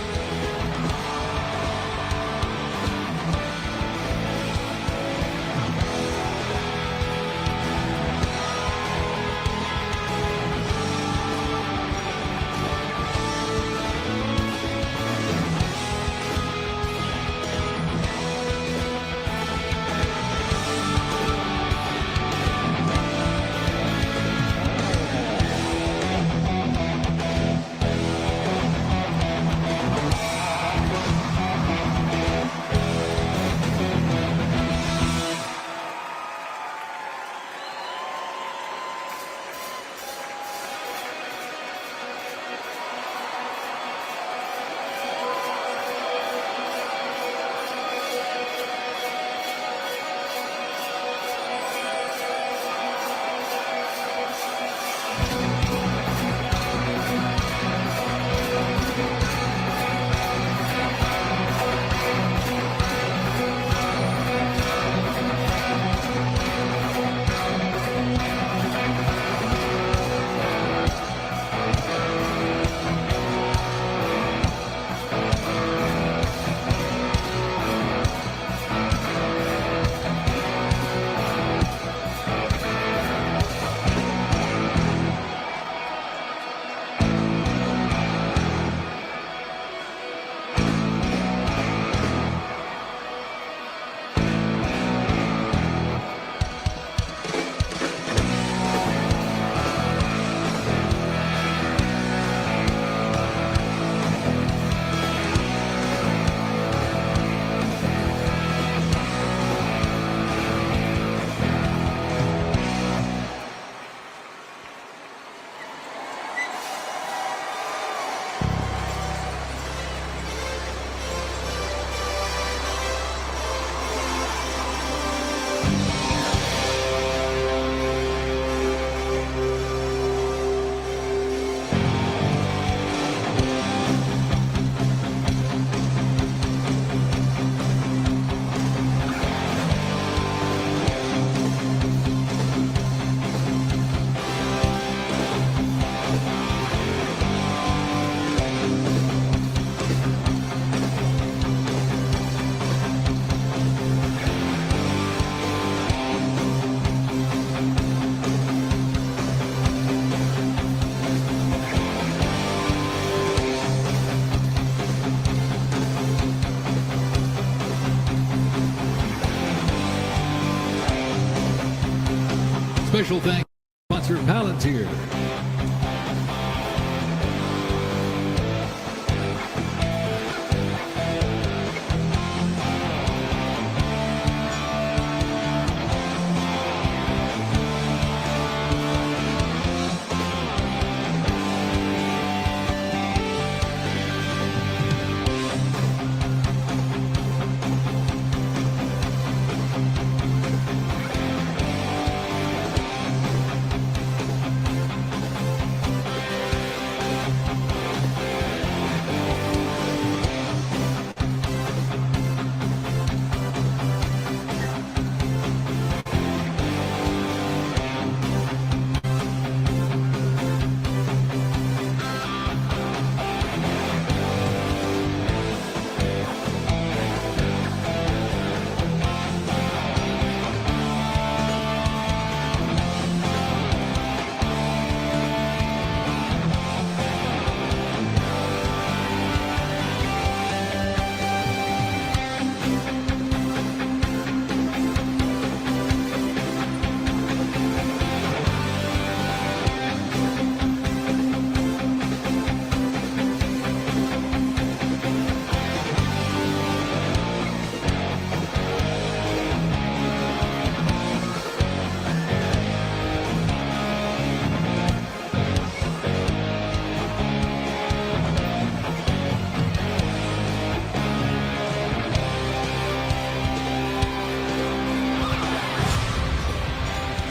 Special thanks to sponsor Palantir.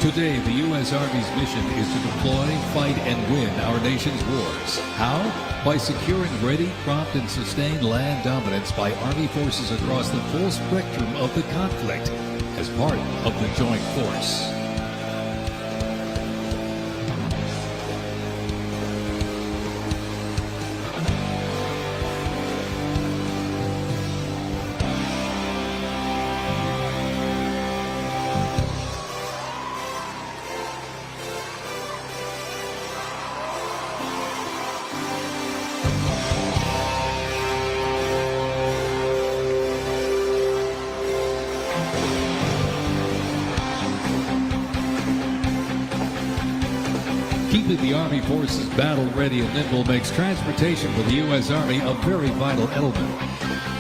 Today, the U.S. Army's mission is to deploy, fight, and win our nation's wars. How? By securing ready, prompt, and sustained land dominance by Army forces across the full spectrum of the conflict as part of the joint force. Keeping the Army forces battle-ready and nimble makes transportation for the U.S. Army a very vital element.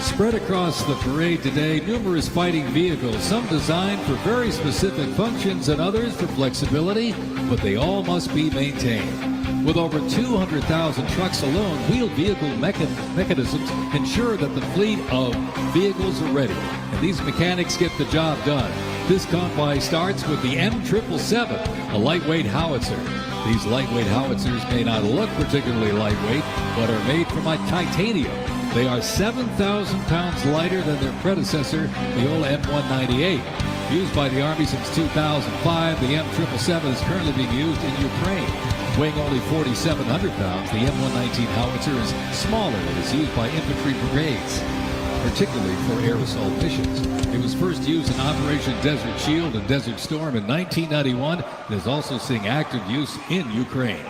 Spread across the parade today, numerous fighting vehicles, some designed for very specific functions and others for flexibility, but they all must be maintained. With over 200,000 trucks alone, wheeled vehicle mechanisms ensure that the fleet of vehicles are ready, and these mechanics get the job done. This convoy starts with the M777, a lightweight howitzer. These lightweight howitzers may not look particularly lightweight, but are made from titanium. They are 7,000 pounds lighter than their predecessor, the old M198. Used by the Army since 2005, the M777 is currently being used in Ukraine. Weighing only 4,700 pounds, the M119 howitzer is smaller and is used by infantry brigades, particularly for air assault missions. It was first used in Operation Desert Shield and Desert Storm in 1991 and is also seeing active use in Ukraine.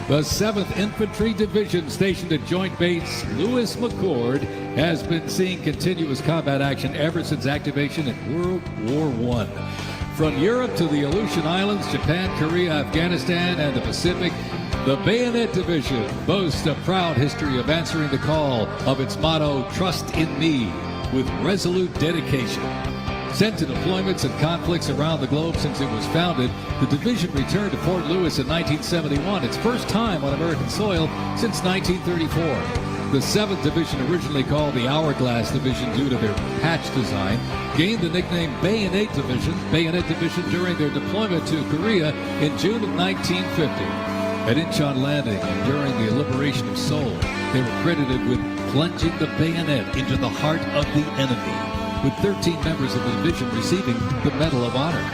The 7th Infantry Division, stationed at Joint Base Lewis McChord, has been seeing continuous combat action ever since activation in World War I. From Europe to the Aleutian Islands, Japan, Korea, Afghanistan, and the Pacific, the Bayonet Division boasts a proud history of answering the call of its motto, "Trust in Me," with resolute dedication. Sent to deployments and conflicts around the globe since it was founded, the division returned to Fort Lewis in 1971, its first time on American soil since 1934. The 7th Division, originally called the Hourglass Division due to their patch design, gained the nickname Bayonet Division during their deployment to Korea in June of 1950. At Incheon Landing and during the liberation of Seoul, they were credited with plunging the bayonet into the heart of the enemy, with 13 members of the division receiving the Medal of Honor.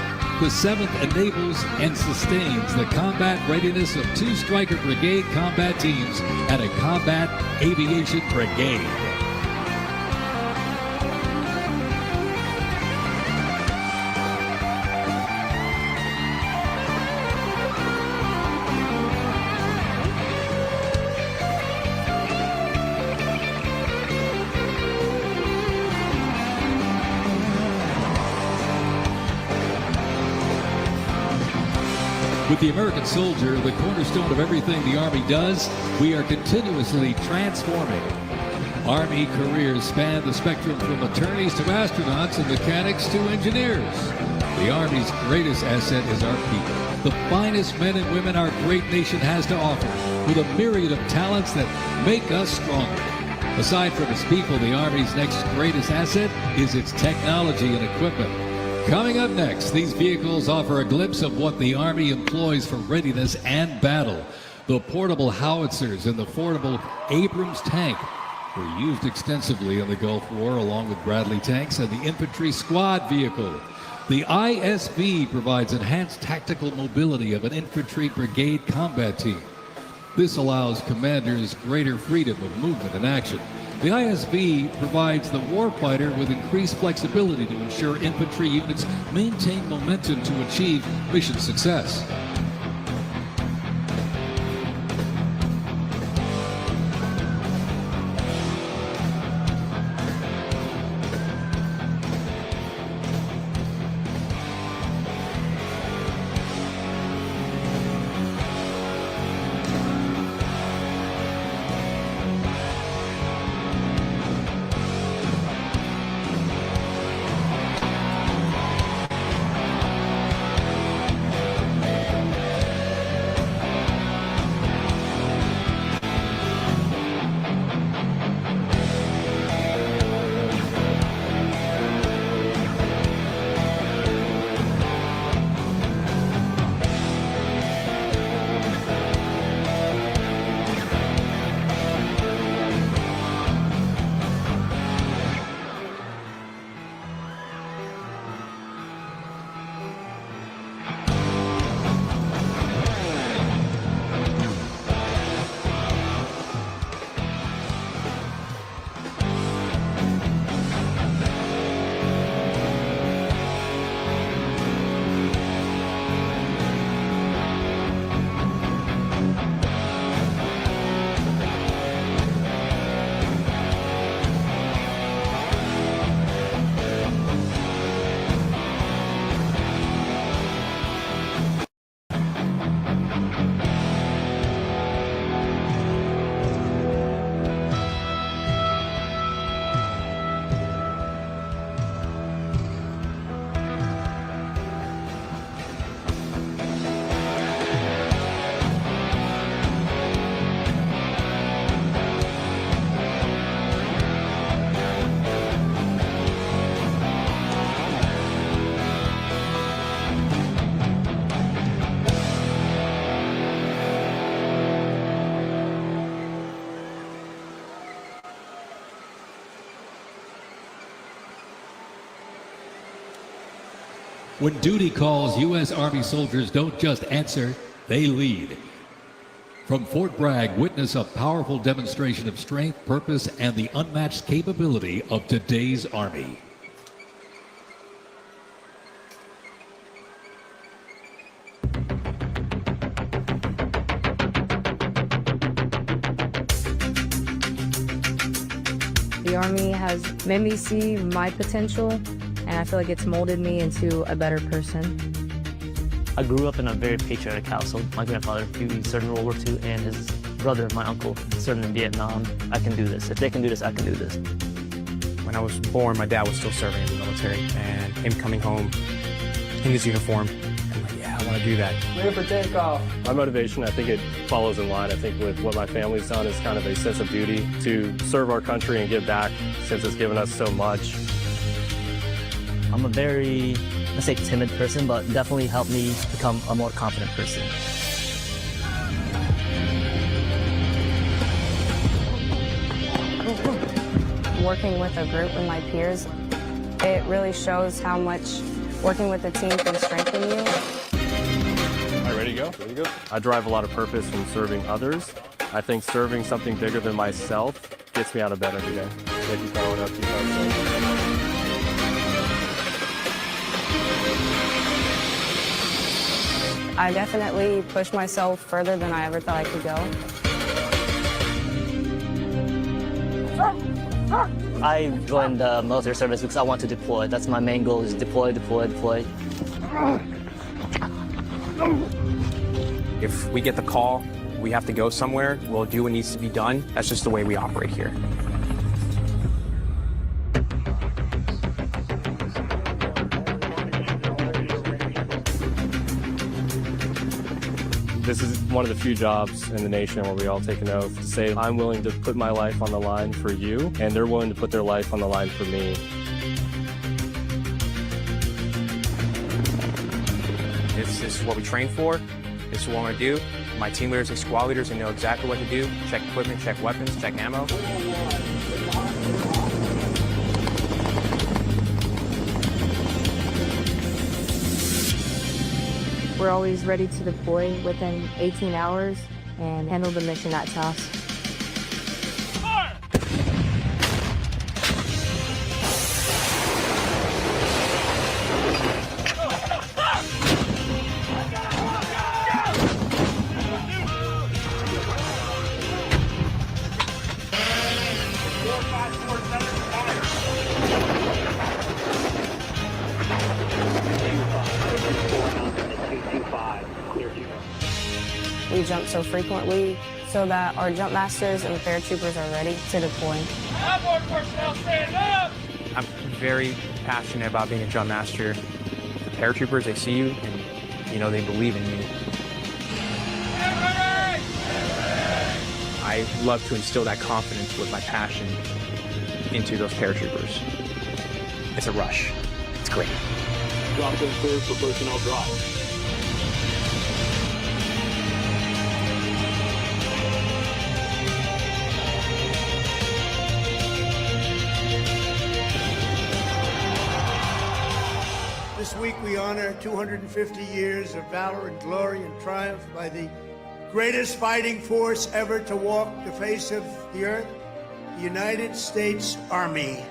The 7th enables and sustains the combat readiness of 2 Stryker Brigade combat teams and a Combat Aviation Brigade. With the American soldier, the cornerstone of everything the Army does, we are continuously transforming. Army careers span the spectrum from attorneys to astronauts and mechanics to engineers. The Army's greatest asset is our people, the finest men and women our great nation has to offer, with a myriad of talents that make us stronger. Aside from its people, the Army's next greatest asset is its technology and equipment. Coming up next, these vehicles offer a glimpse of what the Army employs for readiness and battle. The portable howitzers and the portable Abrams tank were used extensively in the Gulf War, along with Bradley tanks and the infantry squad vehicle. The ISB provides enhanced tactical mobility of an infantry brigade combat team. This allows commanders greater freedom of movement and action. The ISB provides the warfighter with increased flexibility to ensure infantry units maintain momentum to achieve mission success. When duty calls, U.S. Army soldiers don't just answer, they lead. From Fort Bragg, witness a powerful demonstration of strength, purpose, and the unmatched capability of today's Army. The Army has made me see my potential, and I feel like it's molded me into a better person. I grew up in a very patriotic household. My grandfather, he served in World War II, and his brother, my uncle, served in Vietnam. I can do this. If they can do this, I can do this. When I was born, my dad was still serving in the military, and him coming home in his uniform, I'm like, yeah, I want to do that. Ready for takeoff. My motivation, I think it follows in line. I think with what my family's done is kind of a sense of duty to serve our country and give back since it's given us so much. I'm a very, let's say, timid person, but definitely helped me become a more confident person. Working with a group with my peers, it really shows how much working with a team can strengthen you. All right, ready to go? Ready to go. I derive a lot of purpose from serving others. I think serving something bigger than myself gets me out of bed every day. Thank you, following up. I definitely pushed myself further than I ever thought I could go. I joined the military service because I want to deploy. That's my main goal, is deploy, deploy, deploy. If we get the call, we have to go somewhere, we'll do what needs to be done. That's just the way we operate here. This is one of the few jobs in the nation where we all take an oath to say, I'm willing to put my life on the line for you, and they're willing to put their life on the line for me. This is what we train for. This is what I want to do. My team leaders and squad leaders, they know exactly what to do. Check equipment, check weapons, check ammo. We're always ready to deploy within 18 hours and handle the mission at task. We jump so frequently so that our jump masters and the paratroopers are ready to deploy. I'm very passionate about being a jump master. The paratroopers, they see you and, you know, they believe in you. I love to instill that confidence with my passion into those paratroopers. It's a rush. It's great. Drop them clear for personnel drop. This week we honor 250 years of valor and glory and triumph by the greatest fighting force ever to walk the face of the earth, the United States Army.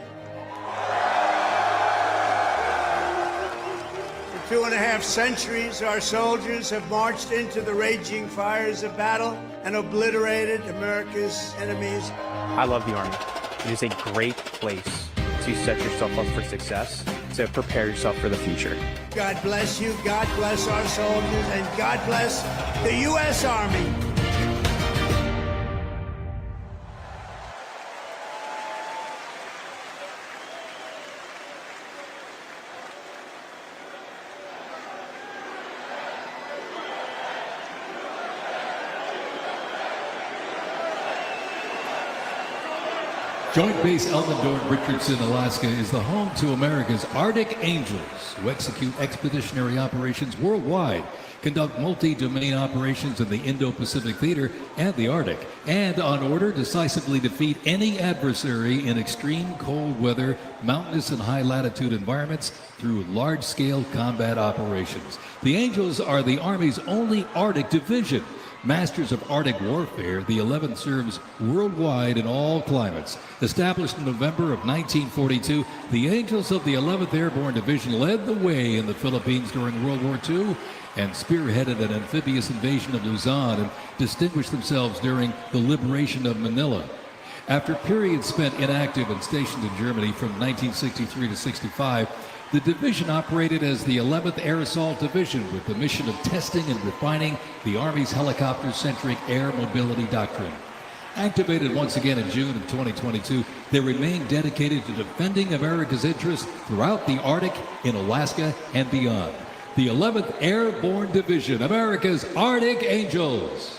For 2.5 centuries, our soldiers have marched into the raging fires of battle and obliterated America's enemies. I love the Army. It is a great place to set yourself up for success, to prepare yourself for the future. God bless you, God bless our soldiers, and God bless the U.S. Army. Joint Base Elmendorf, Richardson, Alaska is the home to America's Arctic Angels, who execute expeditionary operations worldwide, conduct multi-domain operations in the Indo-Pacific Theater and the Arctic, and on order decisively defeat any adversary in extreme cold weather, mountainous and high-latitude environments through large-scale combat operations. The Angels are the Army's only Arctic division. Masters of Arctic warfare, the 11th serves worldwide in all climates. Established in November of 1942, the Angels of the 11th Airborne Division led the way in the Philippines during World War II and spearheaded an amphibious invasion of Luzon and distinguished themselves during the liberation of Manila. After periods spent inactive and stationed in Germany from 1963 to 65, the division operated as the 11th Air Assault Division with the mission of testing and refining the Army's helicopter-centric air mobility doctrine. Activated once again in June of 2022, they remain dedicated to defending America's interests throughout the Arctic, in Alaska, and beyond. The 11th Airborne Division, America's Arctic Angels.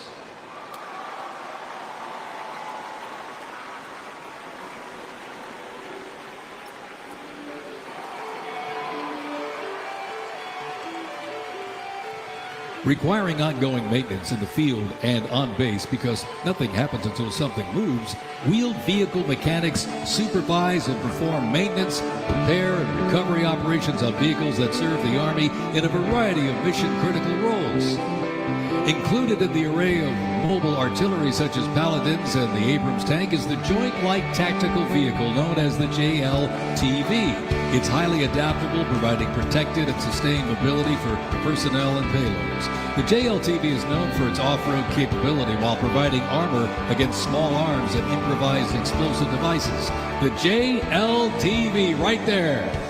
Requiring ongoing maintenance in the field and on base because nothing happens until something moves, wheeled vehicle mechanics supervise and perform maintenance, repair, and recovery operations on vehicles that serve the Army in a variety of mission-critical roles. Included in the array of mobile artillery such as Paladins and the Abrams tank is the Joint Light Tactical Vehicle known as the JLTV. It's highly adaptable, providing protected and sustained mobility for personnel and payloads. The JLTV is known for its off-road capability while providing armor against small arms and improvised explosive devices. The JLTV right there.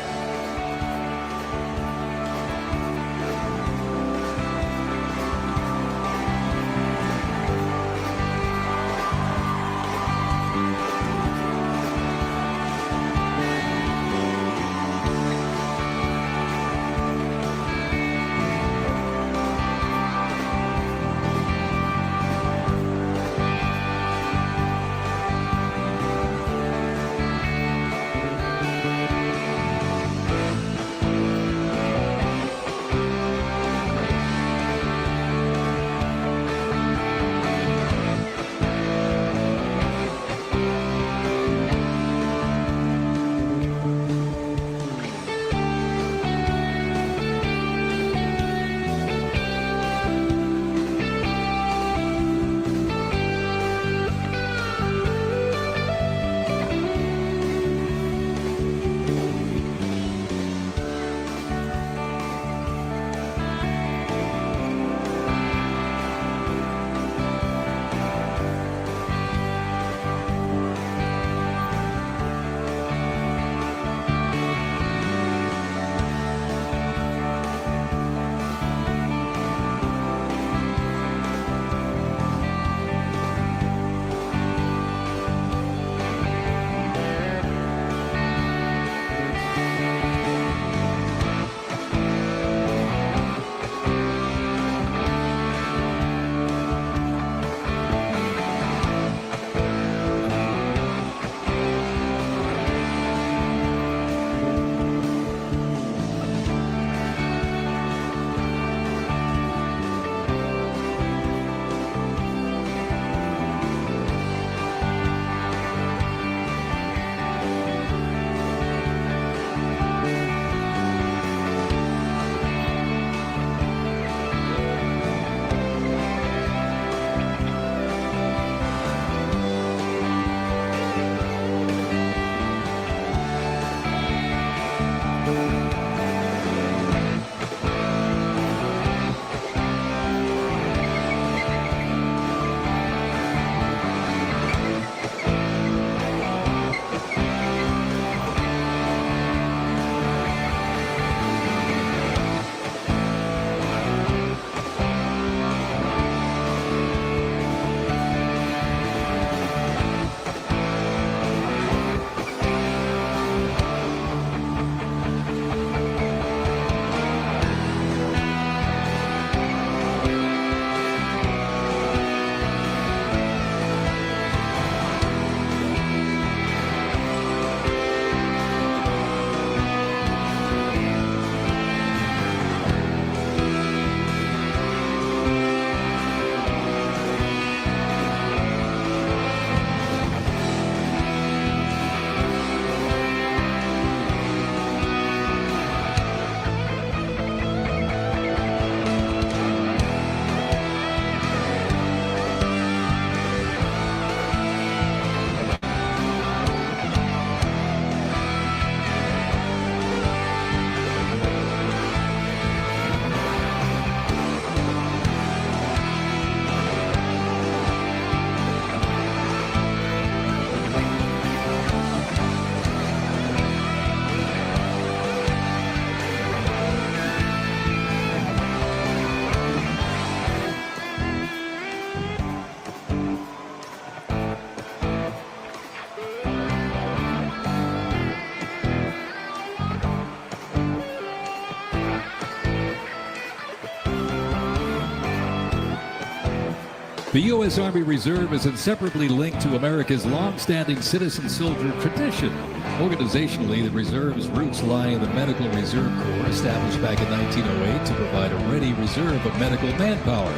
The U.S. Army Reserve is inseparably linked to America's long-standing citizen soldier tradition. Organizationally, the Reserve's roots lie in the Medical Reserve Corps, established back in 1908 to provide a ready reserve of medical manpower.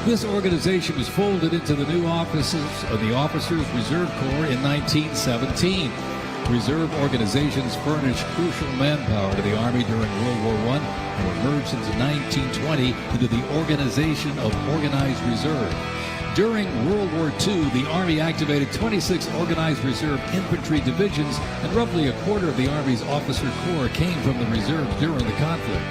This organization was folded into the new offices of the Officers Reserve Corps in 1917. Reserve organizations furnished crucial manpower to the Army during World War I and were merged into 1920 into the Organization of Organized Reserve. During World War II, the Army activated 26 Organized Reserve infantry divisions, and roughly a quarter of the Army's officer corps came from the reserve during the conflict.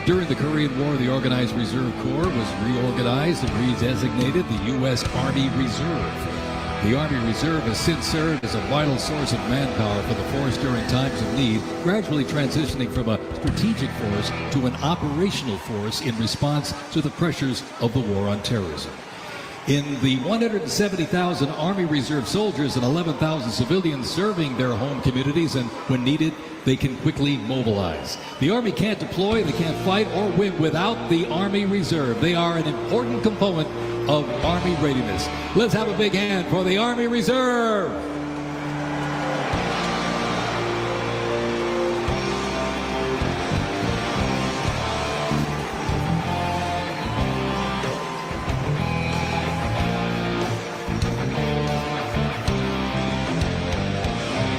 During the Korean War, the Organized Reserve Corps was reorganized and redesignated the U.S. Army Reserve. The Army Reserve has since served as a vital source of manpower for the force during times of need, gradually transitioning from a strategic force to an operational force in response to the pressures of the war on terrorism. In the 170,000 Army Reserve soldiers and 11,000 civilians serving their home communities, and when needed, they can quickly mobilize. The Army can't deploy, they can't fight or win without the Army Reserve. They are an important component of Army readiness. Let's have a big hand for the Army Reserve.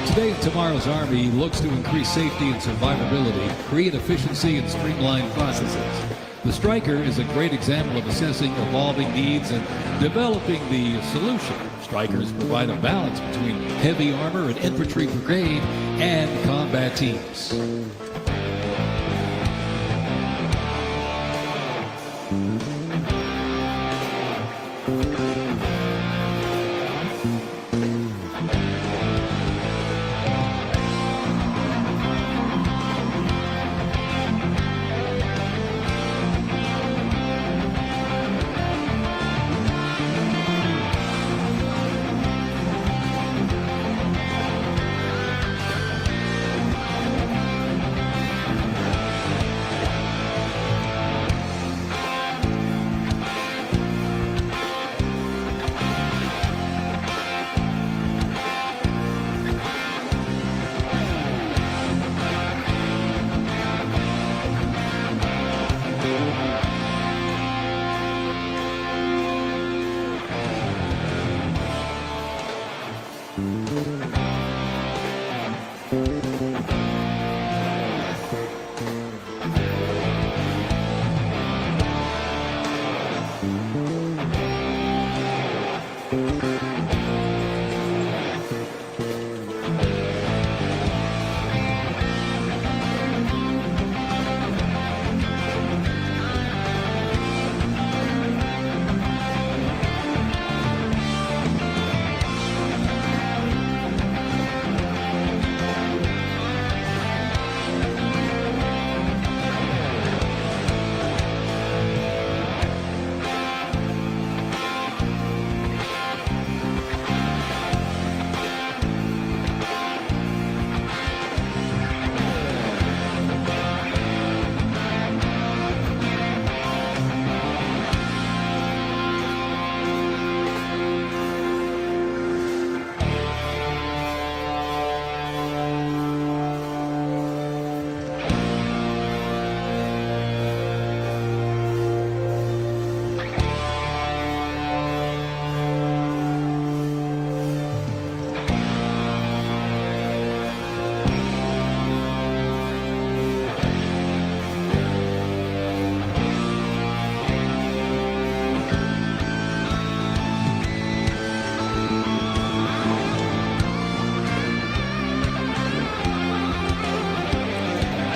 Today and tomorrow's Army looks to increase safety and survivability, create efficiency, and streamline processes. The Stryker is a great example of assessing evolving needs and developing the solution. Strykers provide a balance between heavy armor and infantry brigade and combat teams.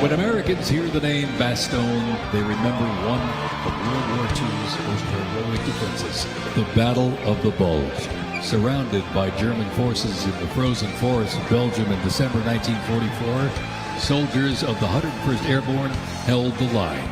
When Americans hear the name Bastogne, they remember one of World War II's most heroic defenses, the Battle of the Bulge. Surrounded by German forces in the frozen forests of Belgium in December 1944, soldiers of the 101st Airborne held the line.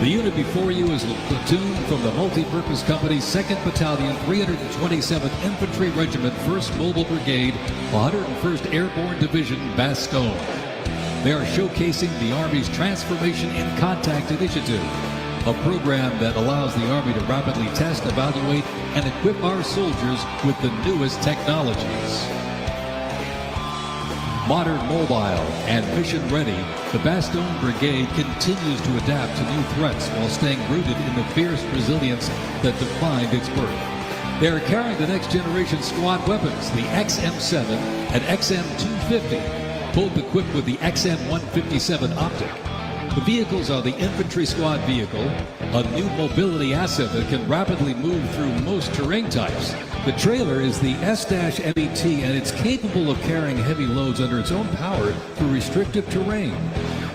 The unit before you is a platoon from the Multi-Purpose Company's 2nd Battalion, 327th Infantry Regiment, 1st Mobile Brigade, 101st Airborne Division, Bastogne. They are showcasing the Army's Transformation in Contact Initiative, a program that allows the Army to rapidly test, evaluate, and equip our soldiers with the newest technologies. Modern, mobile, and mission-ready, the Bastogne Brigade continues to adapt to new threats while staying rooted in the fierce resilience that defined its birth. They are carrying the next-generation squad weapons, the XM7 and XM250, both equipped with the XM157 optic. The vehicles are the infantry squad vehicle, a new mobility asset that can rapidly move through most terrain types. The trailer is the S-MET, and it's capable of carrying heavy loads under its own power through restrictive terrain.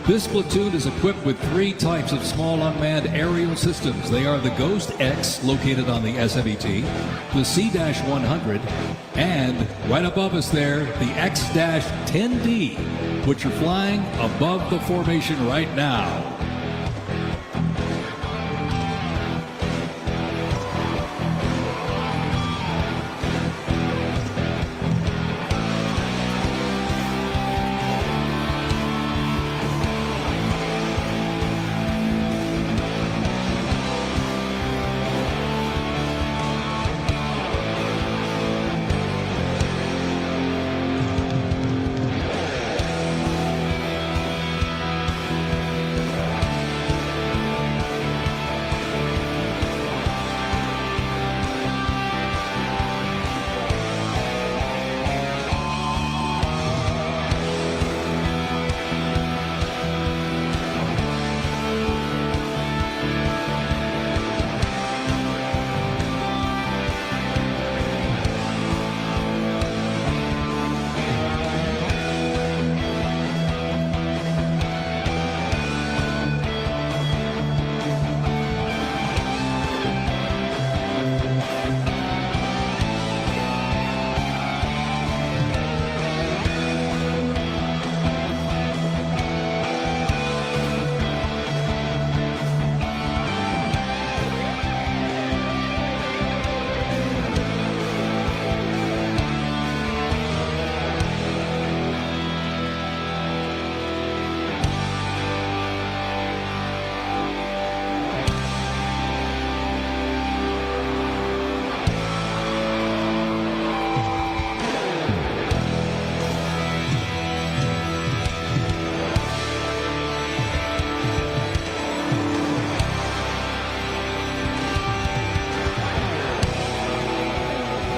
This platoon is equipped with 3 types of small unmanned aerial systems. They are the Ghost X, located on the S-MET, the C-100, and right above us there, the X-10D, which are flying above the formation right now.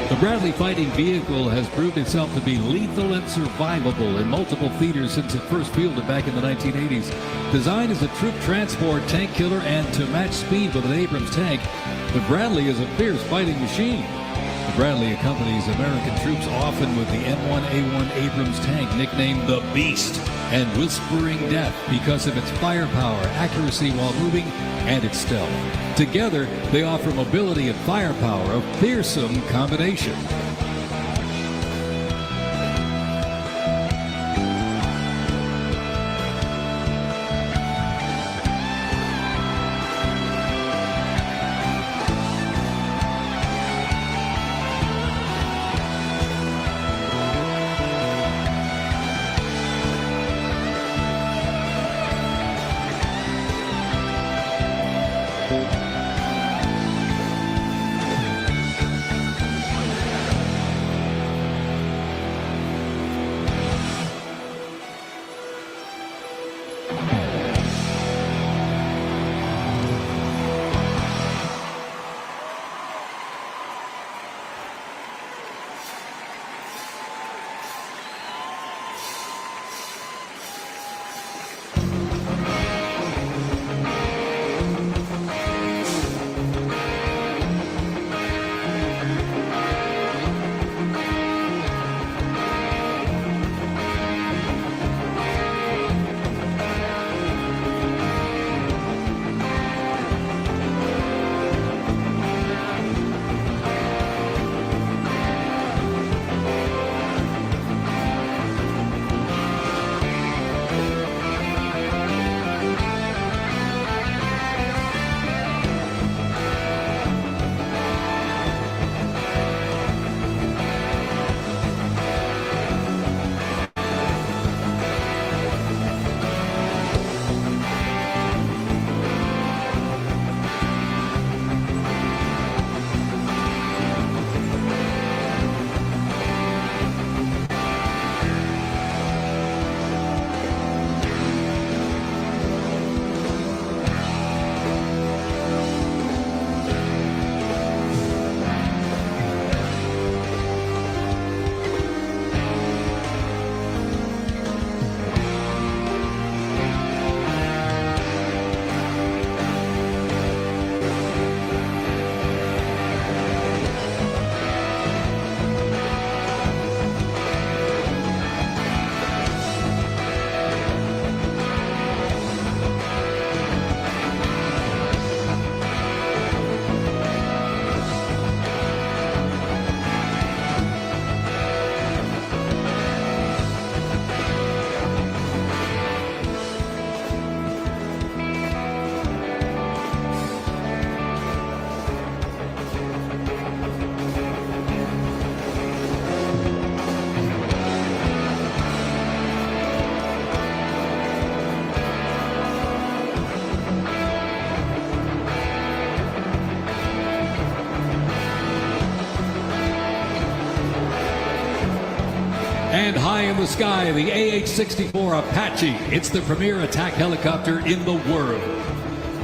The Bradley fighting vehicle has proved itself to be lethal and survivable in multiple theaters since it first fielded back in the 1980s. Designed as a troop transport, tank killer, and to match speed with an Abrams tank, the Bradley is a fierce fighting machine. The Bradley accompanies American troops often with the M1A1 Abrams tank, nicknamed the Beast, and Whispering Death because of its firepower, accuracy while moving, and its stealth. Together, they offer mobility and firepower, a fearsome combination. And high in the sky, the AH-64 Apache. It's the premier attack helicopter in the world.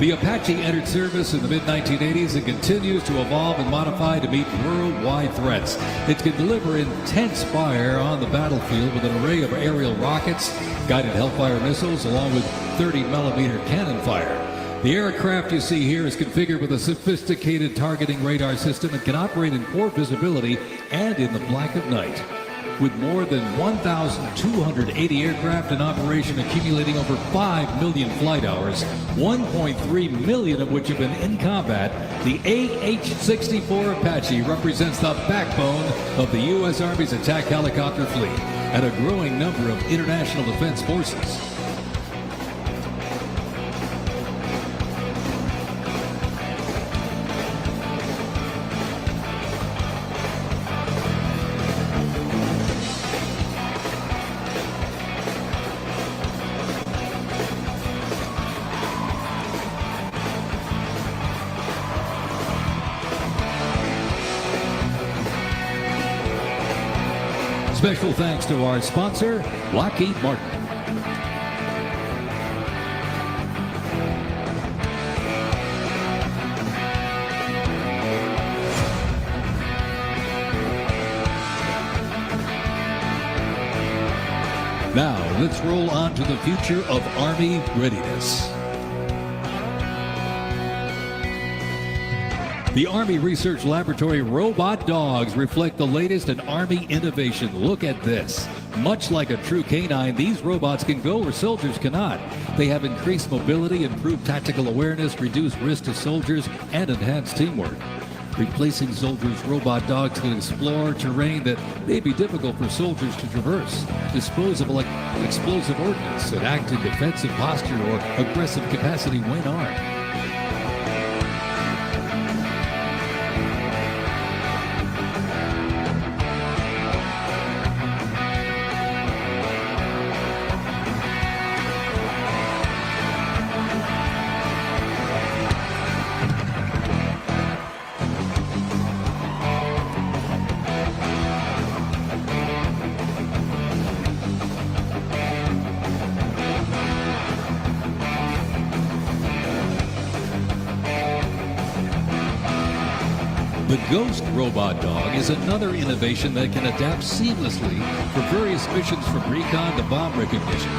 The Apache entered service in the mid-1980s and continues to evolve and modify to meet worldwide threats. It can deliver intense fire on the battlefield with an array of aerial rockets, guided Hellfire missiles, along with 30-millimeter cannon fire. The aircraft you see here is configured with a sophisticated targeting radar system and can operate in poor visibility and in the black of night. With more than 1,280 aircraft in operation accumulating over 5 million flight hours, 1.3 million of which have been in combat, the AH-64 Apache represents the backbone of the U.S. Army's attack helicopter fleet and a growing number of international defense forces. Special thanks to our sponsor, Lockheed Martin. Now, let's roll on to the future of Army readiness. The Army Research Laboratory robot dogs reflect the latest in Army innovation. Look at this. Much like a true canine, these robots can go where soldiers cannot. They have increased mobility, improved tactical awareness, reduced risk to soldiers, and enhanced teamwork. Replacing soldiers, robot dogs can explore terrain that may be difficult for soldiers to traverse, dispose of explosive ordnance, and act in defensive posture or aggressive capacity when armed. The Ghost Robot Dog is another innovation that can adapt seamlessly for various missions from recon to bomb recognition.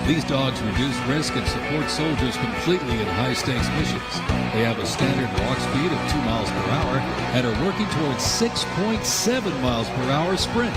These dogs reduce risk and support soldiers completely in high-stakes missions. They have a standard walk speed of 2 miles per hour and are working towards 6.7 miles per hour sprint.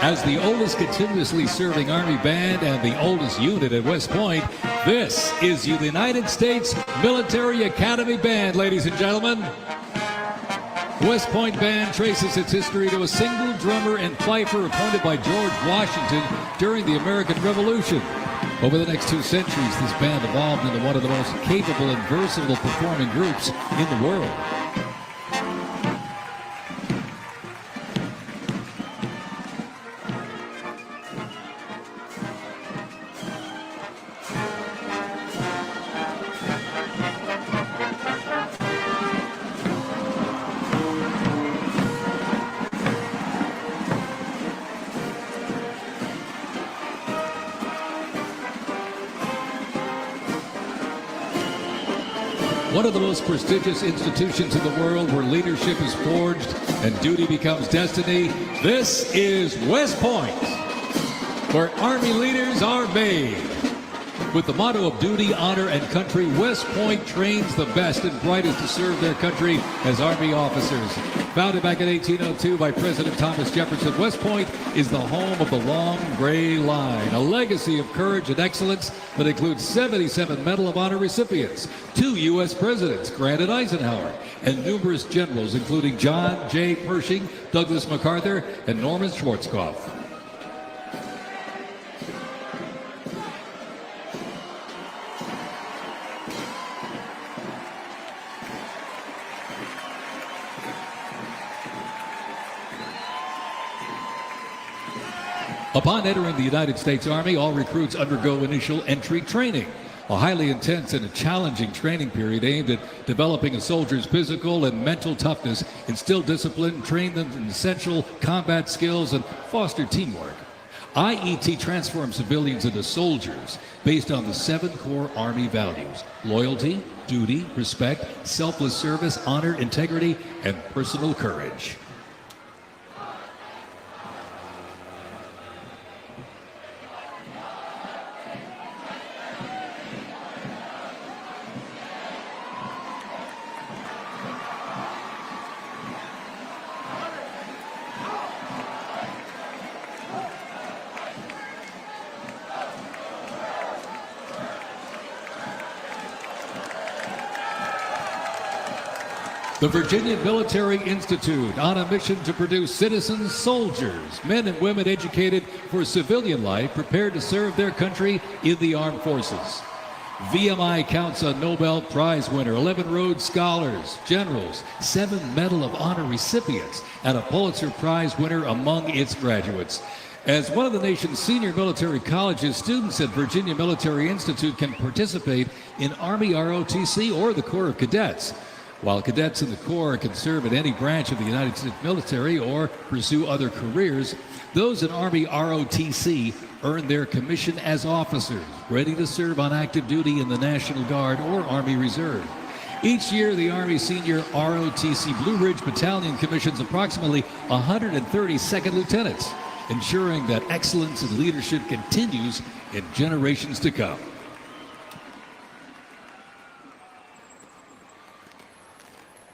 As the oldest continuously serving Army band and the oldest unit at West Point, this is the United States Military Academy Band, ladies and gentlemen. West Point Band traces its history to a single drummer and fifer appointed by George Washington during the American Revolution. Over the next 2 centuries, this band evolved into one of the most capable and versatile performing groups in the world. one of the most prestigious institutions in the world where leadership is forged and duty becomes destiny. This is West Point, where Army leaders are made. With the motto of duty, honor, and country, West Point trains the best and brightest to serve their country as Army officers. Founded back in 1802 by President Thomas Jefferson, West Point is the home of the Long Gray Line, a legacy of courage and excellence that includes 77 Medal of Honor recipients, 2 U.S. presidents, Grant and Eisenhower, and numerous generals, including John J. Pershing, Douglas MacArthur, and Norman Schwarzkopf. Upon entering the United States Army, all recruits undergo initial entry training, a highly intense and a challenging training period aimed at developing a soldier's physical and mental toughness, instill discipline, train them in essential combat skills, and foster teamwork. IET transforms civilians into soldiers based on the 7 core Army values: loyalty, duty, respect, selfless service, honor, integrity, and personal courage. The Virginia Military Institute, on a mission to produce citizen soldiers, men and women educated for civilian life, prepared to serve their country in the armed forces. VMI counts a Nobel Prize winner, 11 Rhodes Scholars, generals, 7 Medal of Honor recipients, and a Pulitzer Prize winner among its graduates. As one of the nation's senior military colleges, students at Virginia Military Institute can participate in Army ROTC or the Corps of Cadets. While cadets in the Corps can serve in any branch of the United States military or pursue other careers, those in Army ROTC earn their commission as officers, ready to serve on active duty in the National Guard or Army Reserve. Each year, the Army Senior ROTC Blue Ridge Battalion commissions approximately 130 second lieutenants, ensuring that excellence in leadership continues in generations to come.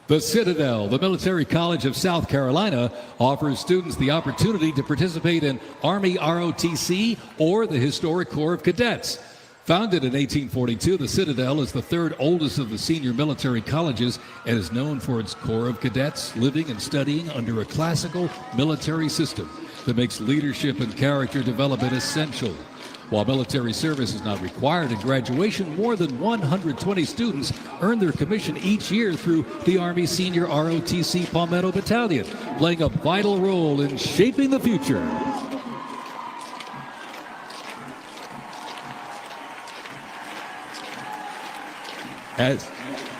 The Citadel, the Military College of South Carolina, offers students the opportunity to participate in Army ROTC or the historic Corps of Cadets. Founded in 1842, the Citadel is the 3rd oldest of the senior military colleges and is known for its Corps of Cadets living and studying under a classical military system that makes leadership and character development essential. While military service is not required in graduation, more than 120 students earn their commission each year through the Army Senior ROTC Palmetto Battalion, playing a vital role in shaping the future. As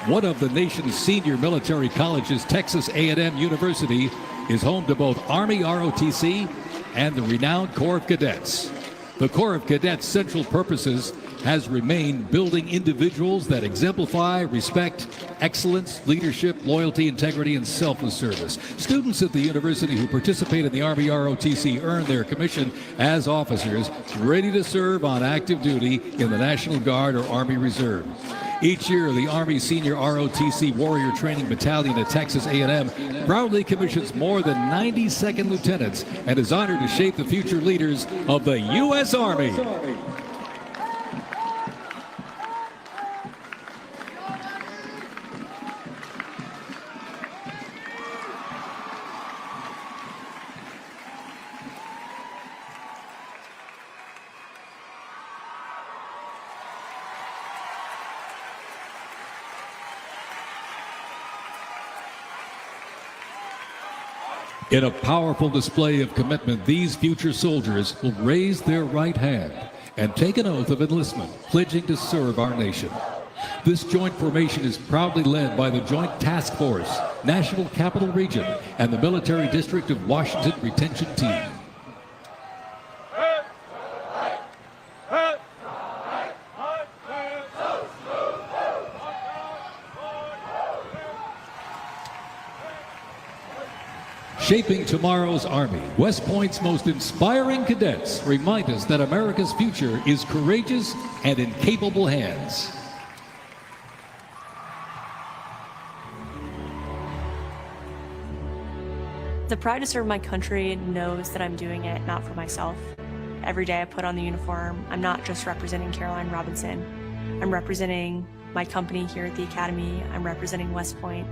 one of the nation's senior military colleges, Texas A&M University is home to both Army ROTC and the renowned Corps of Cadets. The Corps of Cadets' central purposes has remained building individuals that exemplify respect, excellence, leadership, loyalty, integrity, and selfless service. Students at the university who participate in the Army ROTC earn their commission as officers ready to serve on active duty in the National Guard or Army Reserve. Each year, the Army Senior ROTC Warrior Training Battalion at Texas A&M proudly commissions more than 90 second lieutenants and is honored to shape the future leaders of the U.S. Army. In a powerful display of commitment, these future soldiers will raise their right hand and take an oath of enlistment, pledging to serve our nation. This joint formation is proudly led by the Joint Task Force, National Capital Region, and the Military District of Washington Retention Team. Shaping tomorrow's Army, West Point's most inspiring cadets remind us that America's future is courageous and in capable hands. The pride to serve my country knows that I'm doing it not for myself. Every day I put on the uniform, I'm not just representing Caroline Robinson. I'm representing my company here at the Academy. I'm representing West Point.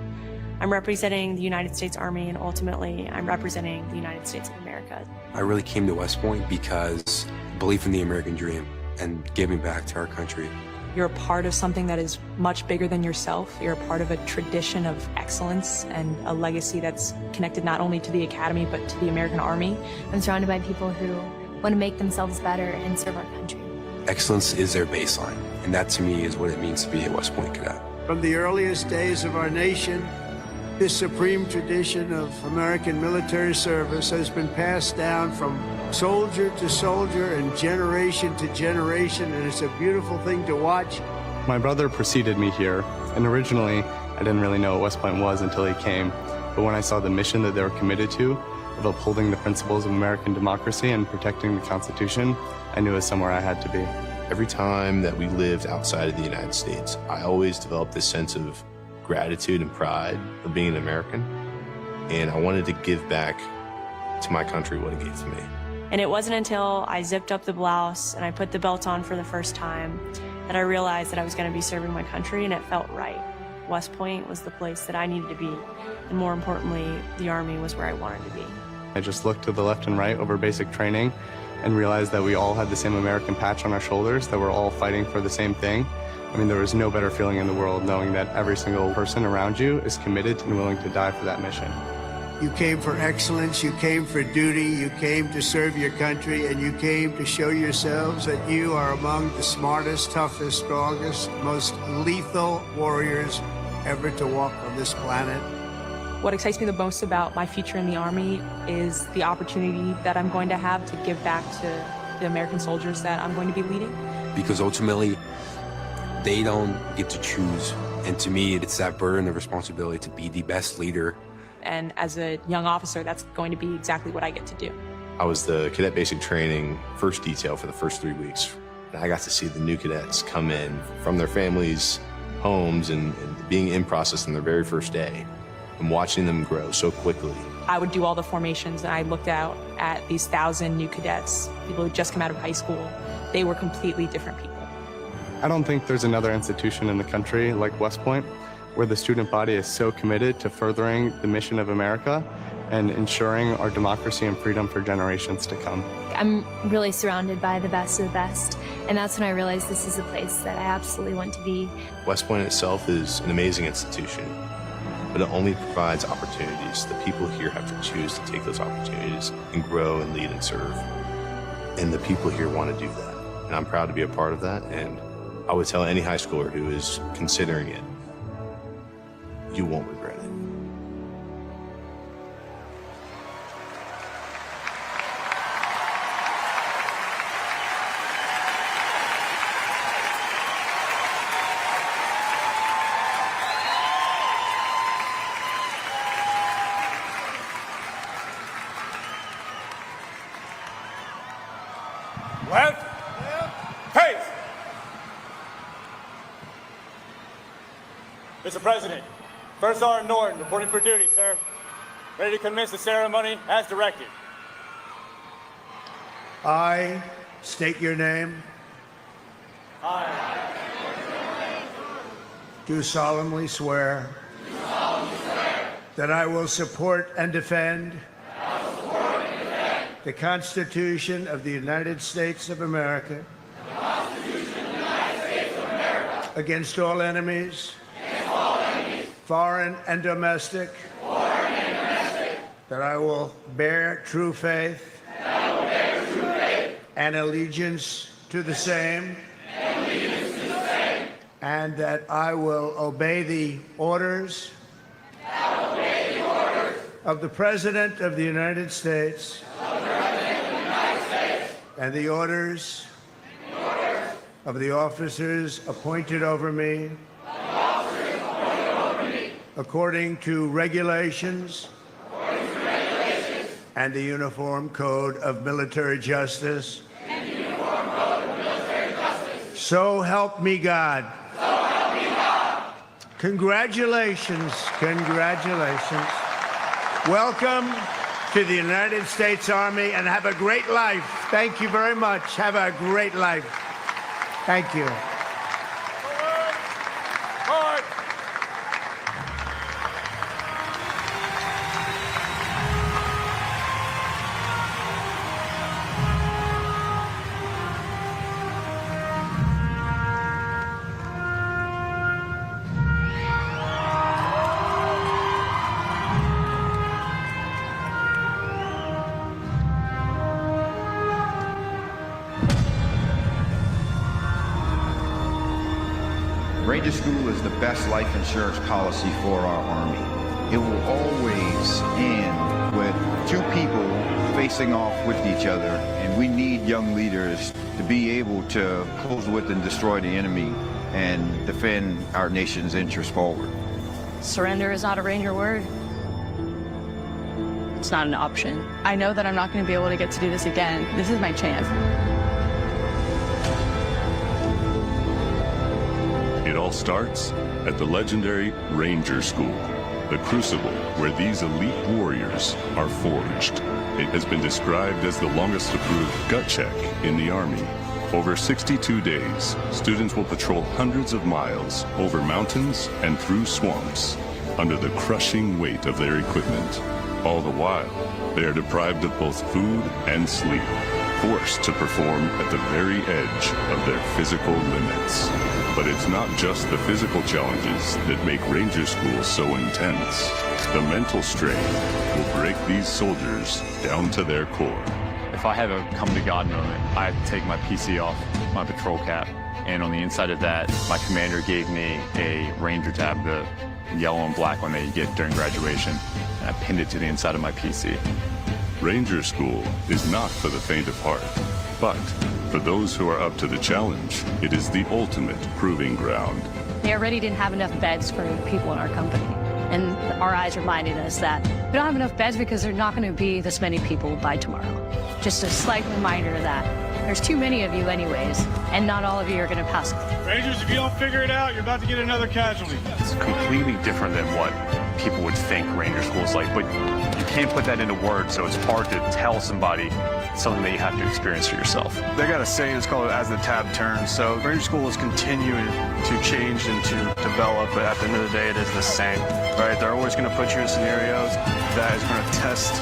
I'm representing the United States Army, and ultimately, I'm representing the United States of America. I really came to West Point because belief in the American dream and giving back to our country. You're a part of something that is much bigger than yourself. You're a part of a tradition of excellence and a legacy that's connected not only to the Academy, but to the American Army. I'm surrounded by people who want to make themselves better and serve our country. Excellence is their baseline, and that to me is what it means to be a West Point cadet. From the earliest days of our nation, this supreme tradition of American military service has been passed down from soldier to soldier and generation to generation, and it's a beautiful thing to watch. My brother preceded me here, and originally I didn't really know what West Point was until he came. But when I saw the mission that they were committed to, of upholding the principles of American democracy and protecting the Constitution, I knew it was somewhere I had to be. Every time that we lived outside of the United States, I always developed this sense of gratitude and pride of being an American, and I wanted to give back to my country what it gave to me. And it wasn't until I zipped up the blouse and I put the belt on for the first time that I realized that I was going to be serving my country, and it felt right. West Point was the place that I needed to be, and more importantly, the Army was where I wanted to be. I just looked to the left and right over basic training and realized that we all had the same American patch on our shoulders, that we're all fighting for the same thing. I mean, there was no better feeling in the world knowing that every single person around you is committed and willing to die for that mission. You came for excellence, you came for duty, you came to serve your country, and you came to show yourselves that you are among the smartest, toughest, strongest, most lethal warriors ever to walk on this planet. What excites me the most about my future in the Army is the opportunity that I'm going to have to give back to the American soldiers that I'm going to be leading. Because ultimately, they don't get to choose. And to me, it's that burden of responsibility to be the best leader. And as a young officer, that's going to be exactly what I get to do. I was the cadet basic training first detail for the first 3 weeks. And I got to see the new cadets come in from their families' homes and being in process on their very first day and watching them grow so quickly. I would do all the formations, and I looked out at these 1,000 new cadets, people who just come out of high school. They were completely different people. I don't think there's another institution in the country like West Point where the student body is so committed to furthering the mission of America and ensuring our democracy and freedom for generations to come. I'm really surrounded by the best of the best, and that's when I realized this is a place that I absolutely want to be. West Point itself is an amazing institution, but it only provides opportunities. The people here have to choose to take those opportunities and grow and lead and serve. And the people here want to do that. And I'm proud to be a part of that. And I would tell any high schooler who is considering it, you won't regret it. Left. Pace. Mr. President, First Sergeant Norton reporting for duty, sir. Ready to commence the ceremony as directed. I state your name. I Do solemnly swear that I will support and defend the Constitution of the United States of America against all enemies, foreign and domestic, that I will bear true faith and allegiance to the same, and that I will obey the orders of the President of the United States and the orders of the officers appointed over me according to regulations and the Uniform Code of Military Justice. So help me God. So help me God. Congratulations. Congratulations. Welcome to the United States Army, and have a great life. Thank you very much. Have a great life. Thank you. Ranger School is the best life insurance policy for our Army. It will always end with two people facing off with each other, and we need young leaders to be able to close with and destroy the enemy and defend our nation's interests forward. Surrender is not a Ranger word. It's not an option. I know that I'm not going to be able to get to do this again. This is my chance. It all starts at the legendary Ranger School, the crucible where these elite warriors are forged. It has been described as the longest approved gut check in the Army. Over 62 days, students will patrol hundreds of miles over mountains and through swamps under the crushing weight of their equipment. All the while, they are deprived of both food and sleep, forced to perform at the very edge of their physical limits. But it's not just the physical challenges that make Ranger School so intense. The mental strain will break these soldiers down to their core. If I have a come-to-God moment, I have to take my PC off my patrol cap. And on the inside of that, my commander gave me a Ranger tab, the yellow and black one that you get during graduation. And I pinned it to the inside of my PC. Ranger School is not for the faint of heart, but for those who are up to the challenge, it is the ultimate proving ground. They already didn't have enough beds for people in our company. And our eyes reminded us that we don't have enough beds because there's not going to be this many people by tomorrow. Just a slight reminder that there's too many of you anyways, and not all of you are going to pass. Rangers, if you don't figure it out, you're about to get another casualty. It's completely different than what people would think Ranger School is like, but you can't put that into words, so it's hard to tell somebody something that you have to experience for yourself. They got a saying, it's called as the tab turns. So Ranger School is continuing to change and to develop, but at the end of the day, it is the same, right? They're always going to put you in scenarios that is going to test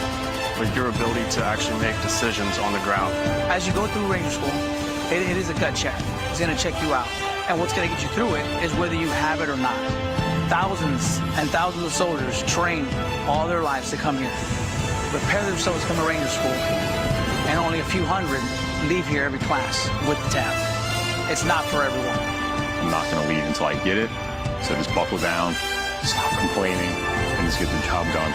with your ability to actually make decisions on the ground. As you go through Ranger School, it is a gut check. It's going to check you out. And what's going to get you through it is whether you have it or not. Thousands and thousands of soldiers train all their lives to come here, prepare themselves to come to Ranger School, and only a few hundred leave here every class with the tab. It's not for everyone. I'm not going to leave until I get it, so just buckle down, stop complaining, and just get the job done.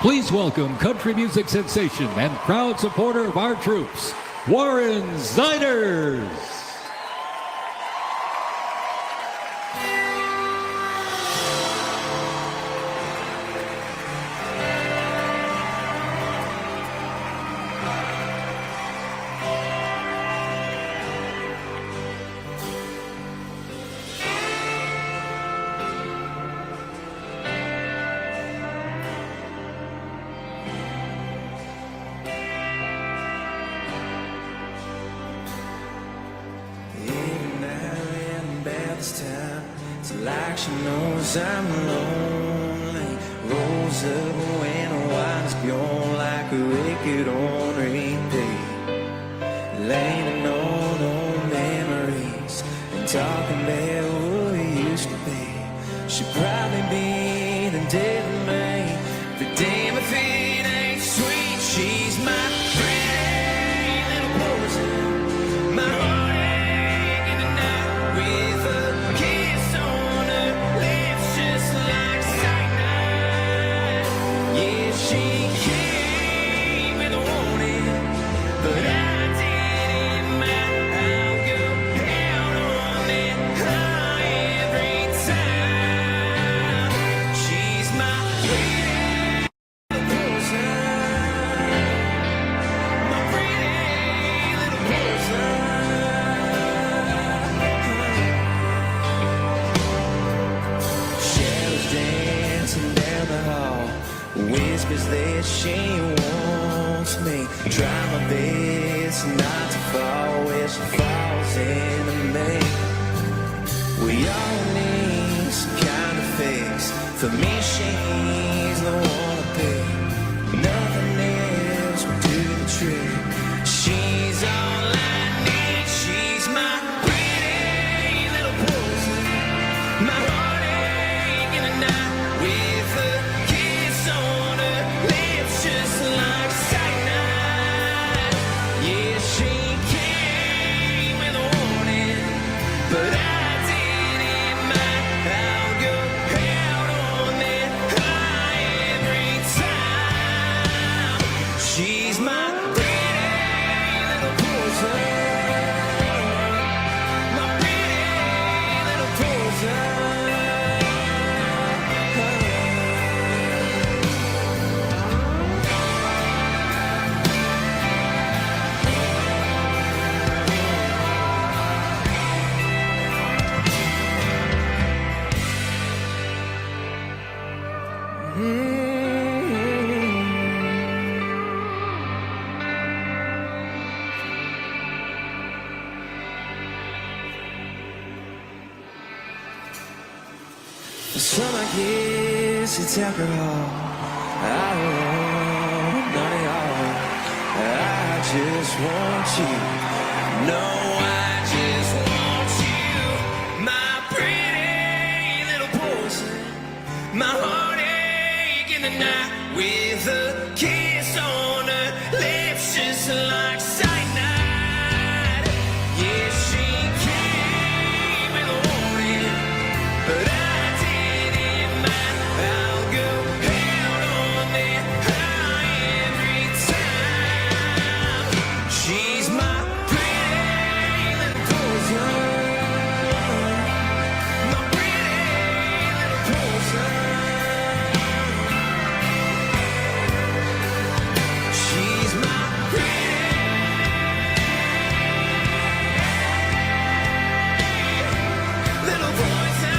Please welcome country music sensation and proud supporter of our troops, Warren Zeiders. She knows I'm lonely. Rolls up when the wine's gone like a record on repeat. Laying on old memories and talking about what it used to be. She'd probably be the death of me. But damn if it ain't sweet, she's my pretty little poison. My heartache in the night with a kiss on her lips just like cyanide. Yeah. she falls into me. We all need some kind of fix. For me, she's the one to pick. Nothing else will do the trick. She's all I need. She's my pretty little poison, my heartache in the night, with a kiss on her lips just like cyanide. Yeah, she came with a warning, but I didn't mind. I'll go out on that high every time. She's my pretty little poison, my pretty little poison. Some I guess it's alcohol. I don't want none of y'all. I just want you. No, I just want you. My pretty little poison, my heartache in the night, with a kiss on her lips just like cyanide. Yeah, she came with a warning, but I didn't mind. I'll go out on that high every time. She's my pretty little poison, my pretty little poison. She's my pretty little poison.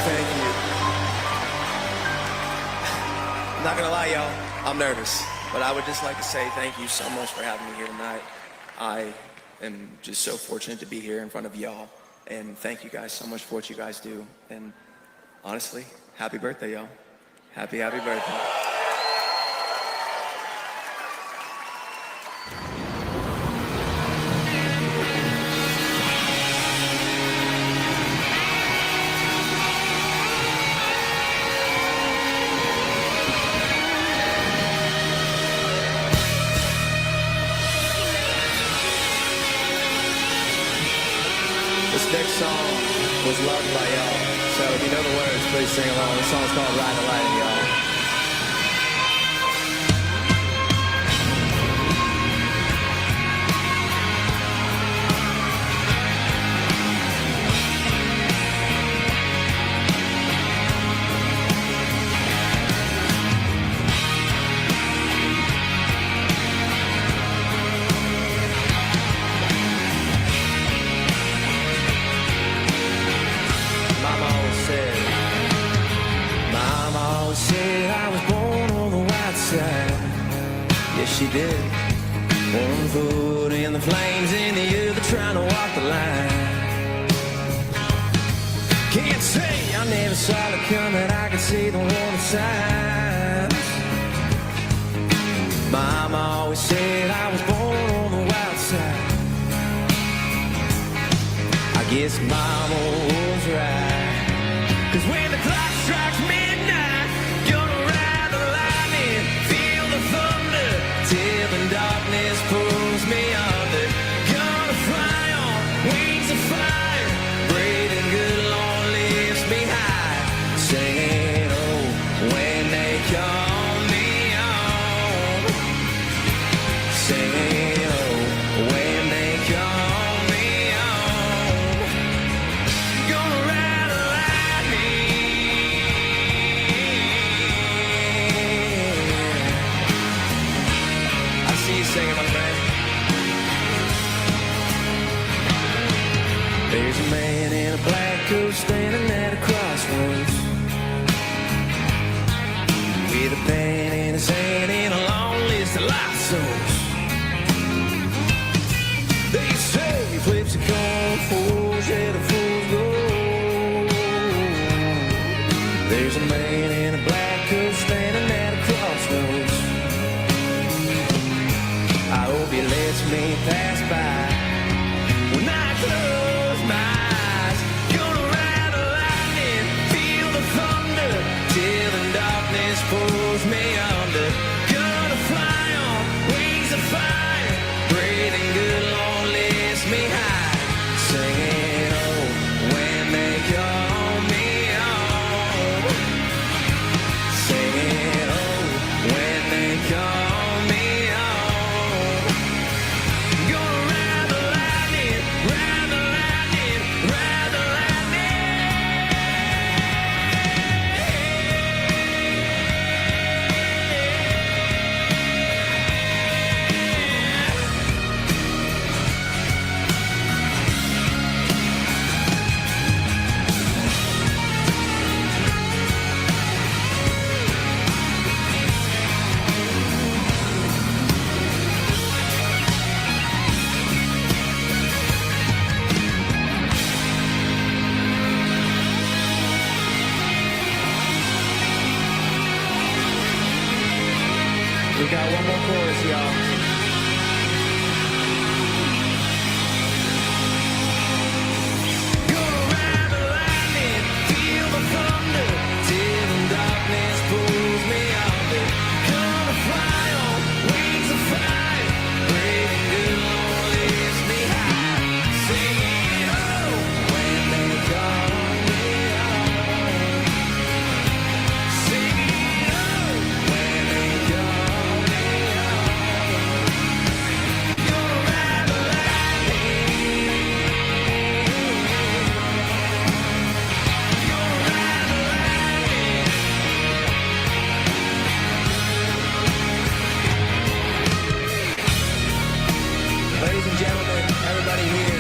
Thank you. I'm not gonna lie, y'all, I'm nervous, but I would just like to say thank you so much for having me here tonight. I am just so fortunate to be here in front of y'all, and thank you guys so much for what you guys do. And honestly, happy birthday, y'all. Happy birthday. This next song was loved by y'all, so if you know the words, please sing along. This song's called Ride the Lightning, y'all. Mama always said I was born on the white side. Yes, she did. One foot in the flames and the other trying to walk the line. Can't say I never saw it coming. I could see the warning signs. Mama always said I was born on the wild side. I guess Mama was right. 'Cause when the clock strikes midnight, gonna ride the lightning, feel the thunder, till the darkness pulls me under. Gonna fly on wings of fire, breathing good, Lord lifts me high. Singing, oh, when they call me on. Singing, oh, when they call me on. Gonna ride the lightning. There's a man in a black coat standing at a crossroads, with a pen in his hand and a long list of lost souls. They say he flips a coin, fools, yeah, the fools go. There's a man in a black coat standing at a crossroads. I hope he lets me pass by when I close my eyes. Gonna ride the lightning, feel the thunder, till the darkness pulls me under. Gonna fly on wings of fire, breathing good, Lord, lifts me high. Singing, oh, when they call me home. Singing, oh, when they call me home. Gonna ride the lightning, ride the lightning, ride the We got one more chorus, y'all. Gonna ride the lightning, feel the thunder, till the darkness pulls me under. Gonna fly on wings of fire, breathing good, Lord, lifts me high. Singing, oh, when they call me home. Singing, oh, when they call. Ladies and gentlemen, everybody here,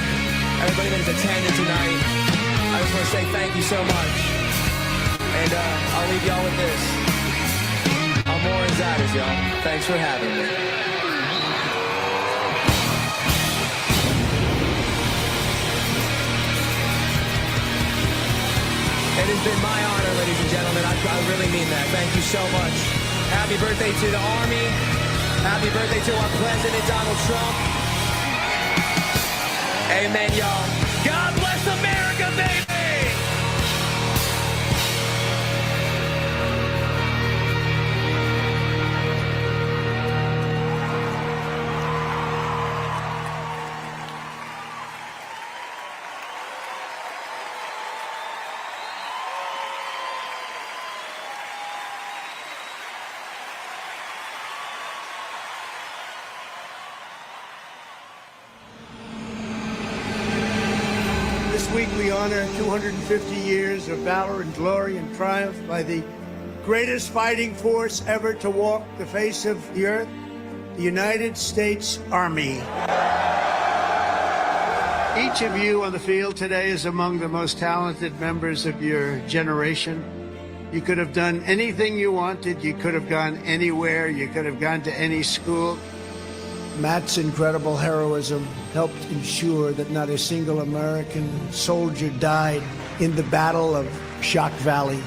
everybody that is attending tonight, I just want to say thank you so much. And I'll leave y'all with this. I'm more in Zeiders, y'all. Thanks for having me. It has been my honor, ladies and gentlemen. I really mean that. Thank you so much. Happy birthday to the Army. Happy birthday to our President, Donald Trump. Amen, y'all. God bless America, baby! This week we honor 250 years of valor and glory and triumph by the greatest fighting force ever to walk the face of the earth, the United States Army. Each of you on the field today is among the most talented members of your generation. You could have done anything you wanted. You could have gone anywhere. You could have gone to any school. Matt's incredible heroism helped ensure that not a single American soldier died in the Battle of Shock Valley.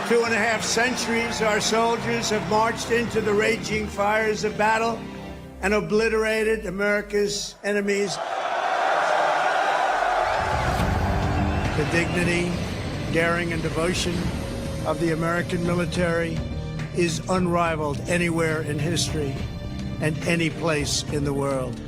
For 2.5 centuries, our soldiers have marched into the raging fires of battle and obliterated America's enemies. The dignity, daring, and devotion of the American military is unrivaled anywhere in history and any place in the world.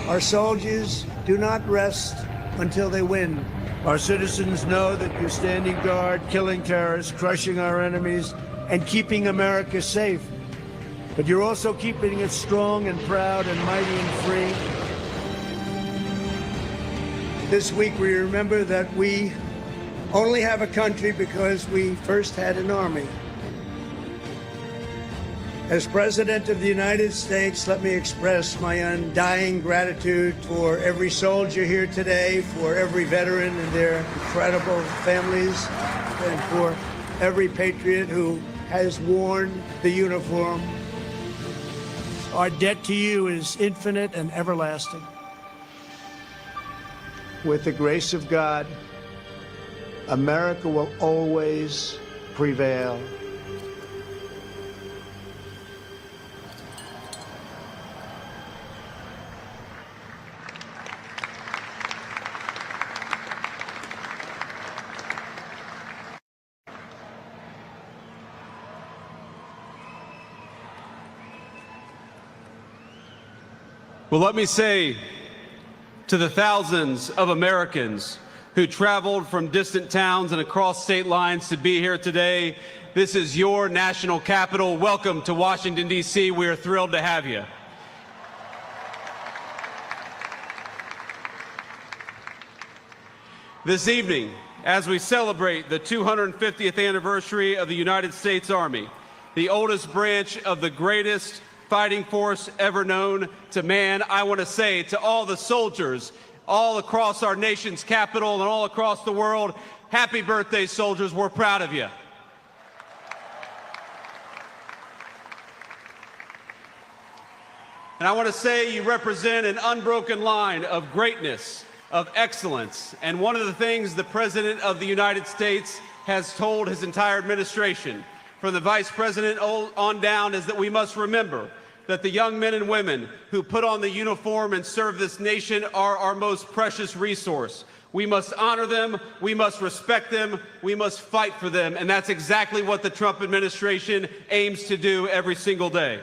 Our soldiers do not rest until they win. Our citizens know that you're standing guard, killing terrorists, crushing our enemies, and keeping America safe. But you're also keeping it strong and proud and mighty and free. This week we remember that we only have a country because we first had an army. As President of the United States, let me express my undying gratitude for every soldier here today, for every veteran and their incredible families, and for every patriot who has worn the uniform. Our debt to you is infinite and everlasting. With the grace of God, America will always prevail. Well, let me say to the thousands of Americans who traveled from distant towns and across state lines to be here today, this is your national capital. Welcome to Washington, D.C. We are thrilled to have you. This evening, as we celebrate the 250th anniversary of the United States Army, the oldest branch of the greatest fighting force ever known to man, I want to say to all the soldiers all across our nation's capital and all across the world, happy birthday, soldiers. We're proud of you. And I want to say you represent an unbroken line of greatness, of excellence. And one of the things the President of the United States has told his entire administration, from the Vice President on down, is that we must remember that the young men and women who put on the uniform and serve this nation are our most precious resource. We must honor them, we must respect them, we must fight for them, and that's exactly what the Trump administration aims to do every single day.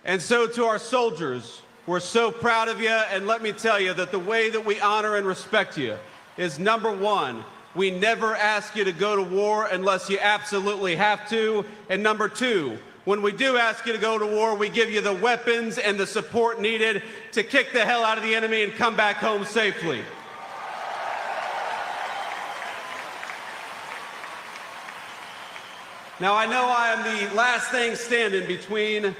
And so to our soldiers, we're so proud of you, and let me tell you that the way that we honor and respect you is, number one, we never ask you to go to war unless you absolutely have to. And number two, when we do ask you to go to war, we give you the weapons and the support needed to kick the hell out of the enemy and come back home safely. Now, I know I am the last thing standing between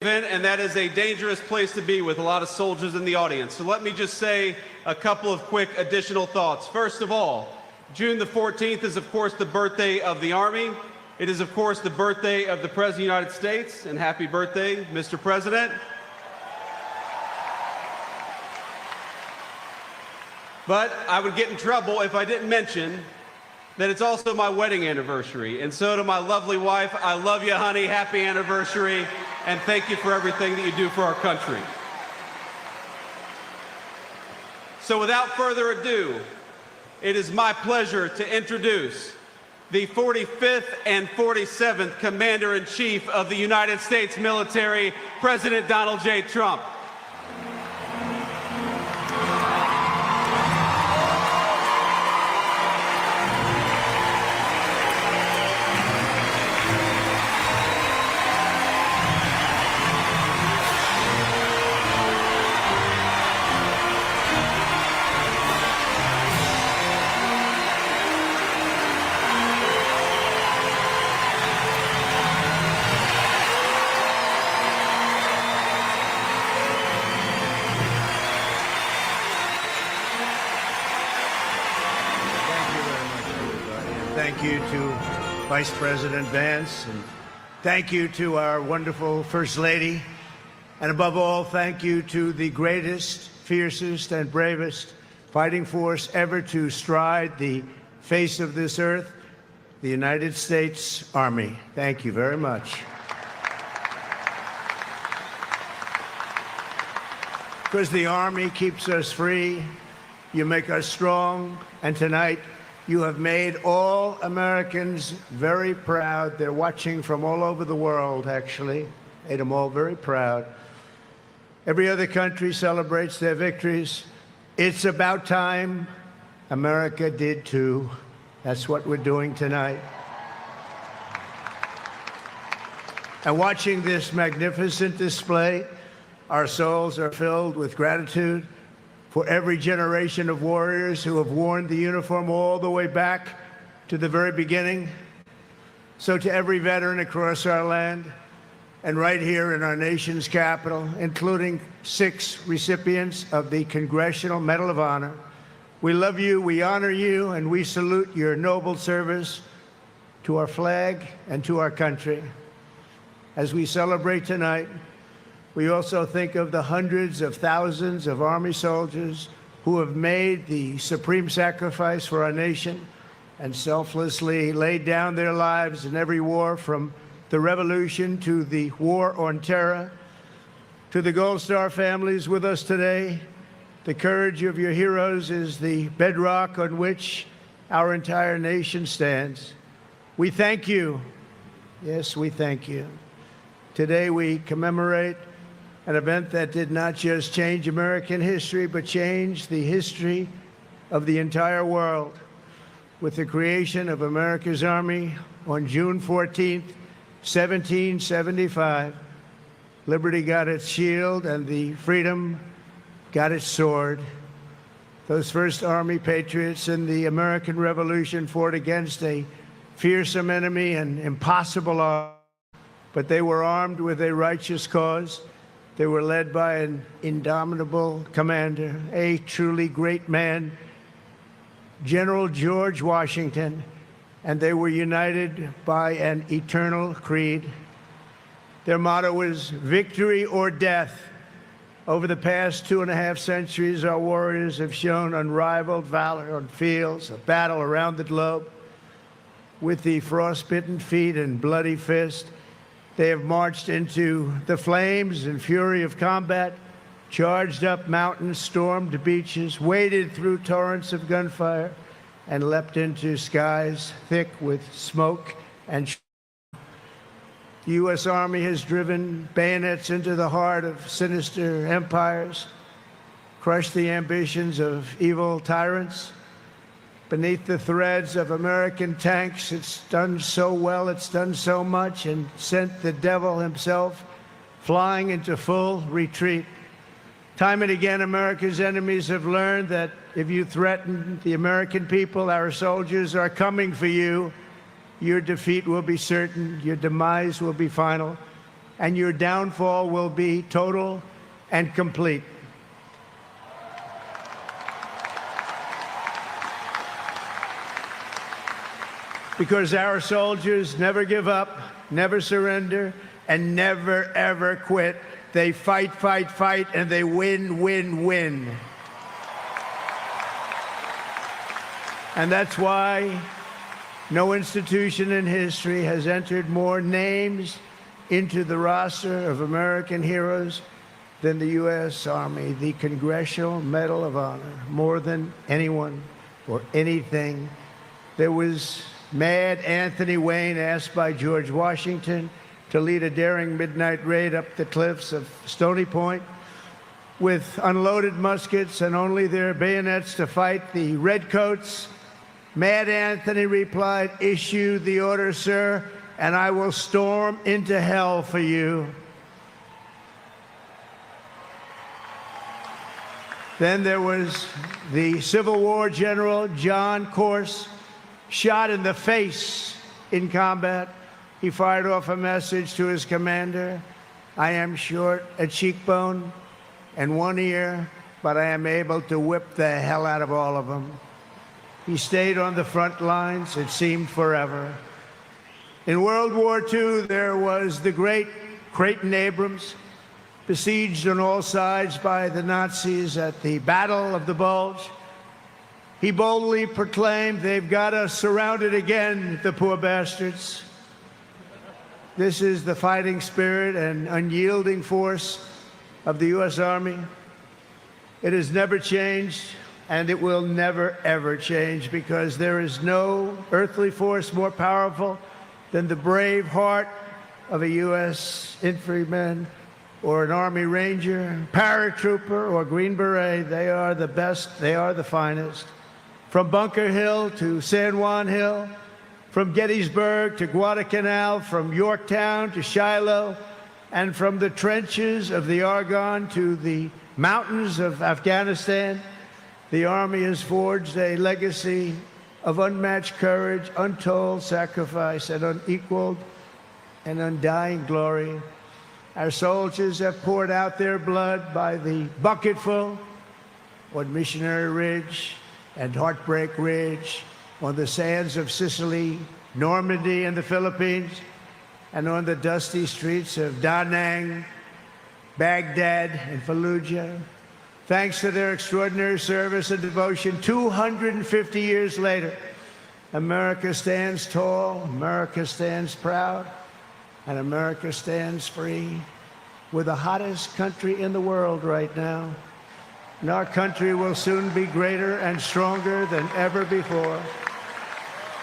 and that is a dangerous place to be with a lot of soldiers in the audience. So let me just say a couple of quick additional thoughts. First of all, June the 14th is, of course, the birthday of the Army. It is, of course, the birthday of the President of the United States, and happy birthday, Mr. President. But I would get in trouble if I didn't mention that it's also my wedding anniversary. And so to my lovely wife, I love you, honey, happy anniversary, and thank you for everything that you do for our country. So without further ado, it is my pleasure to introduce the 45th and 47th Commander-in-Chief of the United States military, President Donald J. Trump. Thank you to Vice President Vance, and thank you to our wonderful First Lady, and above all, thank you to the greatest, fiercest, and bravest fighting force ever to stride the face of this earth, the United States Army. Thank you very much. Because the Army keeps us free, you make us strong, and tonight you have made all Americans very proud. They're watching from all over the world, actually. Made them all very proud. Every other country celebrates their victories. It's about time America did too. That's what we're doing tonight. And watching this magnificent display, our souls are filled with gratitude for every generation of warriors who have worn the uniform all the way back to the very beginning, so to every veteran across our land and right here in our nation's capital, including 6 recipients of the Congressional Medal of Honor, we love you, we honor you, and we salute your noble service to our flag and to our country. As we celebrate tonight, we also think of the hundreds of thousands of Army soldiers who have made the supreme sacrifice for our nation and selflessly laid down their lives in every war, from the Revolution to the War on Terror. To the Gold Star families with us today, the courage of your heroes is the bedrock on which our entire nation stands. We thank you. Yes, we thank you. Today we commemorate an event that did not just change American history, but changed the history of the entire world, with the creation of America's Army on June 14th, 1775. Liberty got its shield and the freedom got its sword. Those first Army patriots in the American Revolution fought against a fearsome enemy and impossible odds, but they were armed with a righteous cause. They were led by an indomitable commander, a truly great man, General George Washington, and they were united by an eternal creed. Their motto was victory or death. Over the past 2.5 centuries, our warriors have shown unrivaled valor on fields of battle around the globe. With the frostbitten feet and bloody fist, they have marched into the flames and fury of combat, charged up mountains, stormed beaches, waded through torrents of gunfire, and leapt into skies thick with smoke and the U.S. Army has driven bayonets into the heart of sinister empires, crushed the ambitions of evil tyrants. Beneath the threads of American tanks, it's done so well, it's done so much, and sent the devil himself flying into full retreat. Time and again, America's enemies have learned that if you threaten the American people, our soldiers are coming for you. Your defeat will be certain, your demise will be final, and your downfall will be total and complete. Because our soldiers never give up, never surrender, and never, ever quit. They fight, fight, fight, and they win, win, win. And that's why no institution in history has entered more names into the roster of American heroes than the U.S. Army, the Congressional Medal of Honor, more than anyone or anything. There was Mad Anthony Wayne, asked by George Washington to lead a daring midnight raid up the cliffs of Stony Point with unloaded muskets and only their bayonets to fight the redcoats. Mad Anthony replied, "Issue the order, sir, and I will storm into hell for you." Then there was the Civil War general, John Corse, shot in the face in combat. He fired off a message to his commander: "I am short a cheekbone and one ear, but I am able to whip the hell out of all of them." He stayed on the front lines, it seemed forever. In World War II, there was the great Creighton Abrams, besieged on all sides by the Nazis at the Battle of the Bulge. He boldly proclaimed, "They've got us surrounded again, the poor bastards." This is the fighting spirit and unyielding force of the U.S. Army. It has never changed, and it will never, ever change, because there is no earthly force more powerful than the brave heart of a U.S. infantryman or an Army Ranger, paratrooper, or Green Beret. They are the best, they are the finest. From Bunker Hill to San Juan Hill, from Gettysburg to Guadalcanal, from Yorktown to Shiloh, and from the trenches of the Argonne to the mountains of Afghanistan, the Army has forged a legacy of unmatched courage, untold sacrifice, and unequaled and undying glory. Our soldiers have poured out their blood by the bucketful on Missionary Ridge and Heartbreak Ridge, on the sands of Sicily, Normandy, and the Philippines, and on the dusty streets of Da Nang, Baghdad, and Fallujah. Thanks to their extraordinary service and devotion, 250 years later, America stands tall, America stands proud, and America stands free. We're the hottest country in the world right now, and our country will soon be greater and stronger than ever before.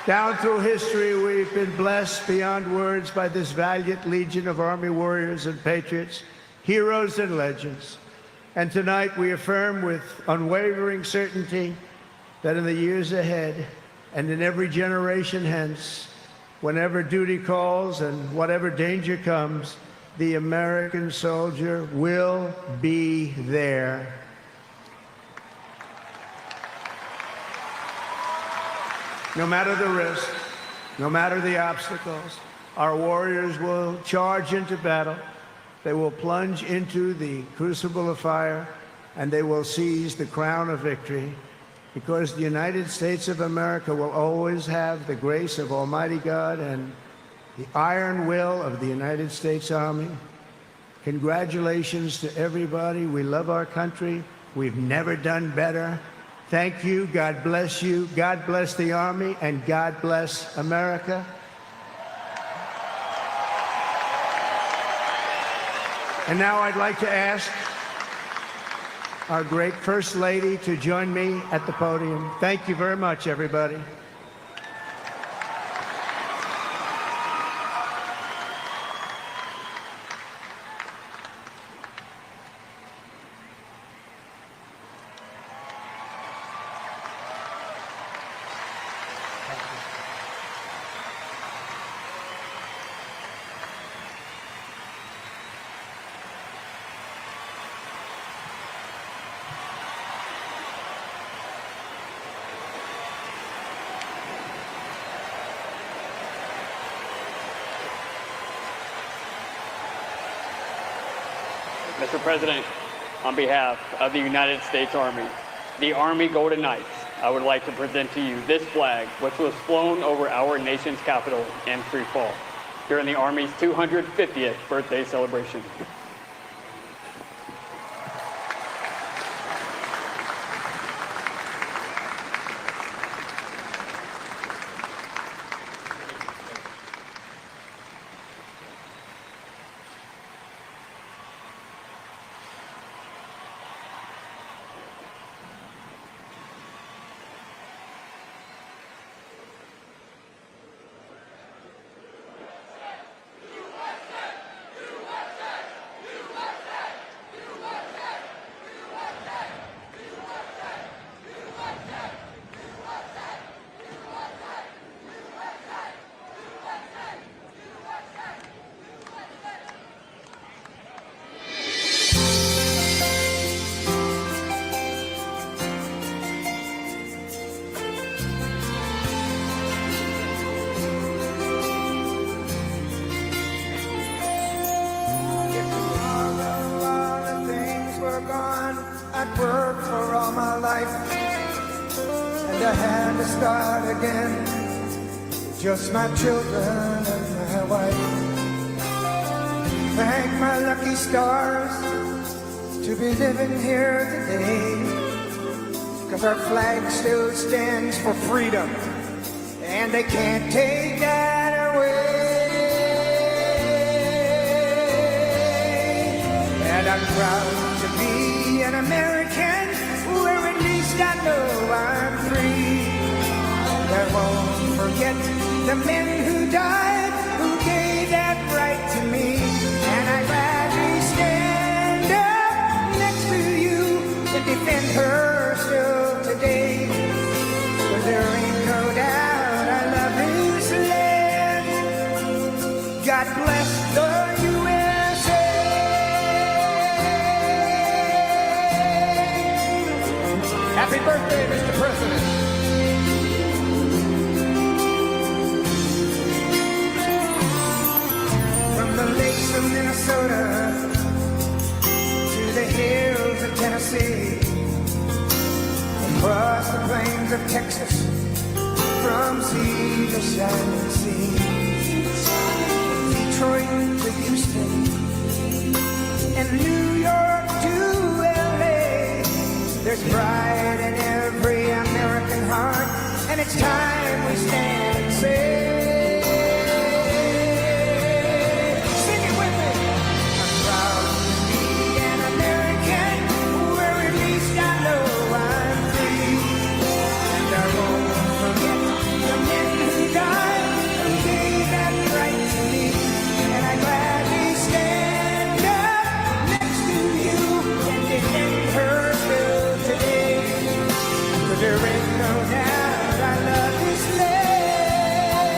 Down through history, we've been blessed beyond words by this valiant legion of Army warriors and patriots, heroes and legends. And tonight we affirm with unwavering certainty that in the years ahead and in every generation hence, whenever duty calls and whatever danger comes, the American soldier will be there. No matter the risk, no matter the obstacles, our warriors will charge into battle. They will plunge into the crucible of fire, and they will seize the crown of victory, because the United States of America will always have the grace of Almighty God and the iron will of the United States Army. Congratulations to everybody. We love our country. We've never done better. Thank you. God bless you. God bless the Army, and God bless America. And now I'd like to ask our great First Lady to join me at the podium. Thank you very much, everybody. Mr. President, on behalf of the United States Army, the Army Golden Knights, I would like to present to you this flag, which was flown over our nation's capital in free fall during the Army's 250th birthday celebration. I'd worked for all my life, and I had to start again. Just my children and my wife. Thank my lucky stars to be living here today, 'cause our flag still stands for freedom, and they can't take that away. And I'm proud to be an American, where at least I know I'm free. I won't forget the men who died, who gave that right to me. And I'd gladly stand up next to you and defend her still today. 'Cause there ain't no doubt I love this land. God bless the USA. Happy birthday, Mr. President. Minnesota to the hills of Tennessee, across the plains of Texas, from sea to shining sea, Detroit to Houston, and New York to LA. There's pride in every American heart, and it's time we stand and say, sing it with me. I'm proud to be an American, where at least I know I'm free, and I won't forget the men who died, who gave that right to me, and I gladly stand up next to you and defend her still today, 'cause there ain't no doubt I love this land.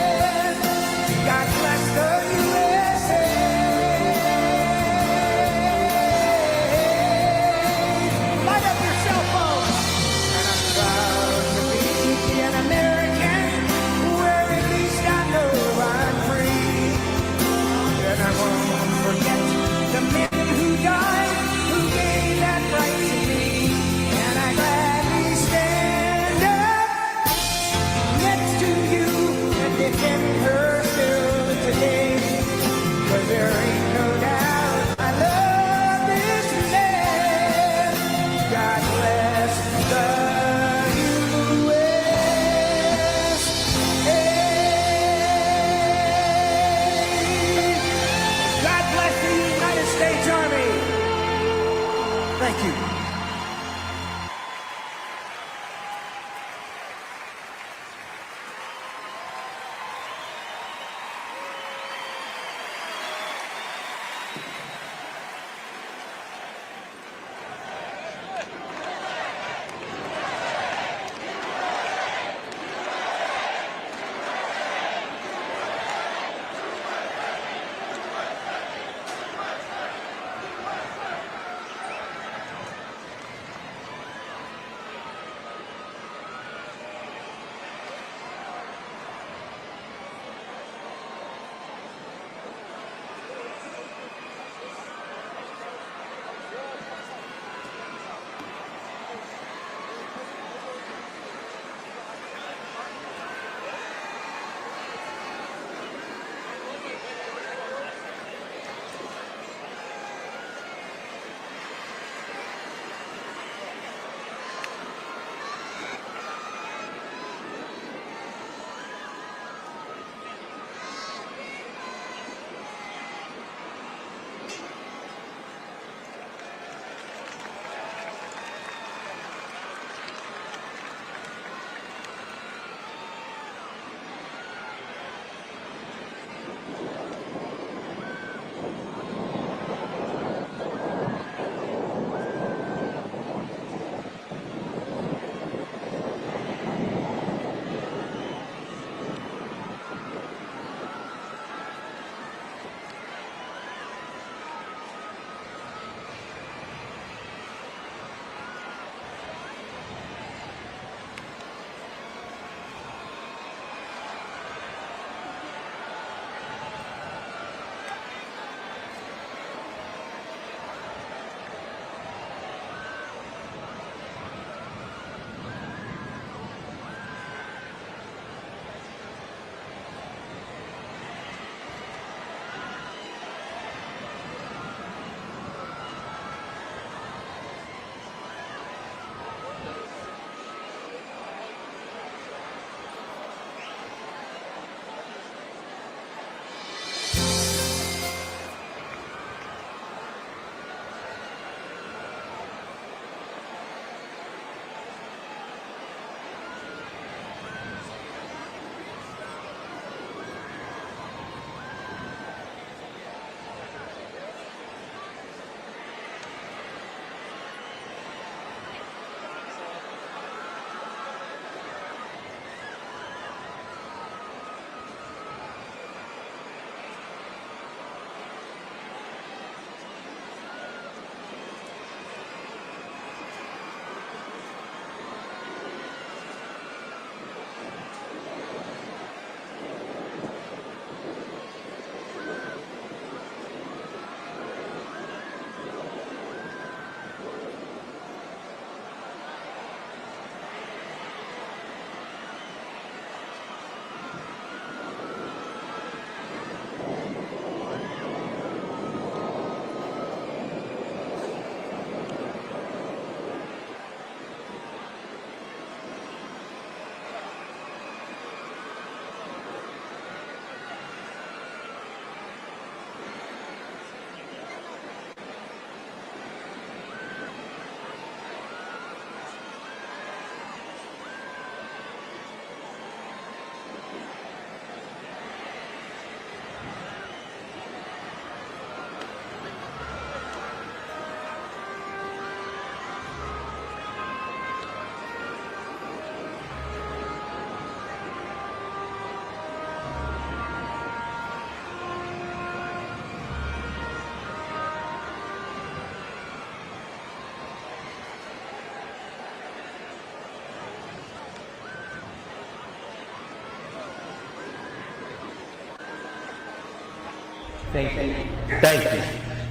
Thank you. Thank you.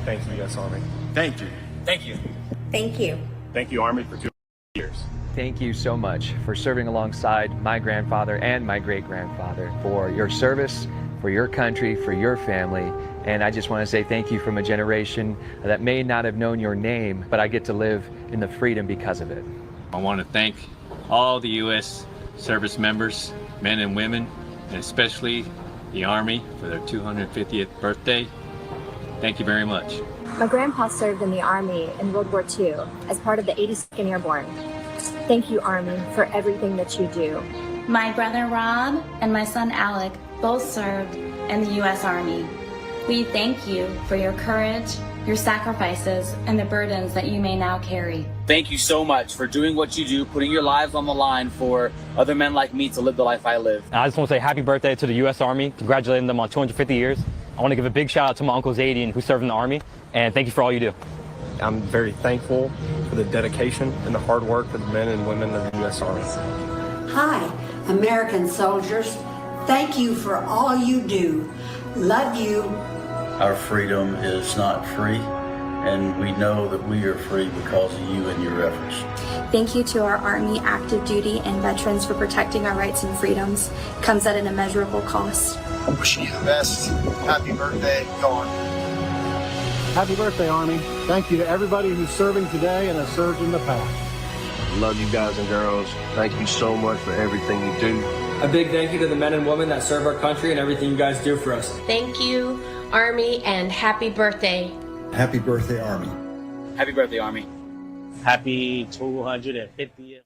Thank you, U.S. Army. Thank you. Thank you. Thank you. Thank you, Army, for 2 years. Thank you so much for serving alongside my grandfather and my great-grandfather, for your service, for your country, for your family. And I just want to say thank you from a generation that may not have known your name, but I get to live in the freedom because of it. I want to thank all the U.S. service members, men and women, and especially the Army for their 250th birthday. Thank you very much. My grandpa served in the Army in World War II as part of the 82nd Airborne. Thank you, Army, for everything that you do. My brother Rob and my son Alec both served in the U.S. Army. We thank you for your courage, your sacrifices, and the burdens that you may now carry. Thank you so much for doing what you do, putting your lives on the line for other men like me to live the life I live. And I just want to say happy birthday to the U.S. Army, congratulating them on 250 years. I want to give a big shout out to my Uncle Zadian, who served in the Army, and thank you for all you do. I'm very thankful for the dedication and the hard work of the men and women of the U.S. Army. Hi, American soldiers. Thank you for all you do. Love you. Our freedom is not free, and we know that we are free because of you and your efforts. Thank you to our Army active duty and veterans for protecting our rights and freedoms. It comes at an immeasurable cost. I'm wishing you the best. Happy birthday, Dawn. Happy birthday, Army. Thank you to everybody who's serving today and has served in the past. Love you guys and girls. Thank you so much for everything you do. A big thank you to the men and women that serve our country and everything you guys do for us. Thank you, Army, and happy birthday. Happy birthday, Army. Happy birthday, Army. Happy 250th.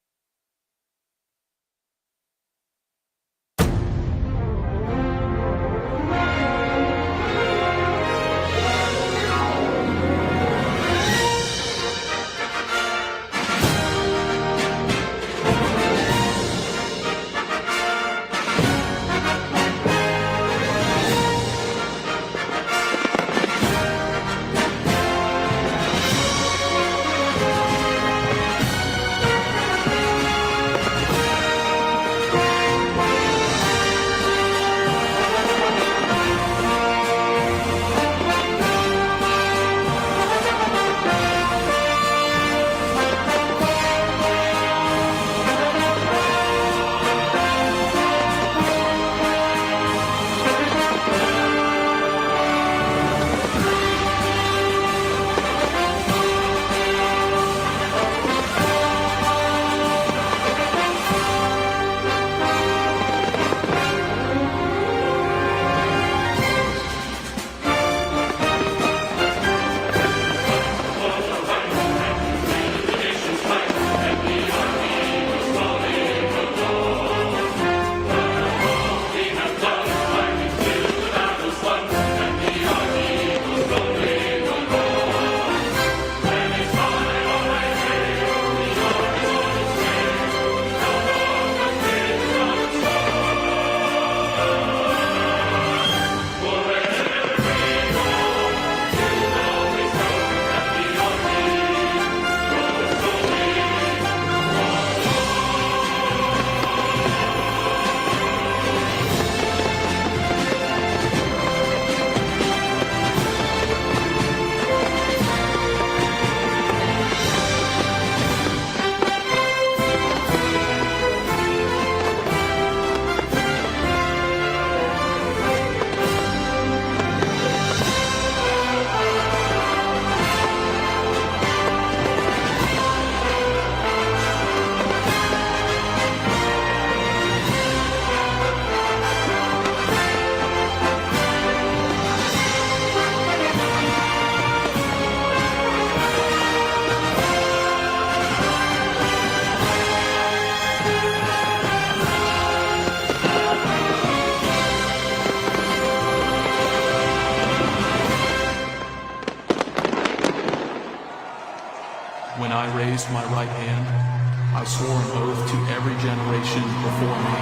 When I raised my right hand, I swore an oath to every generation before me.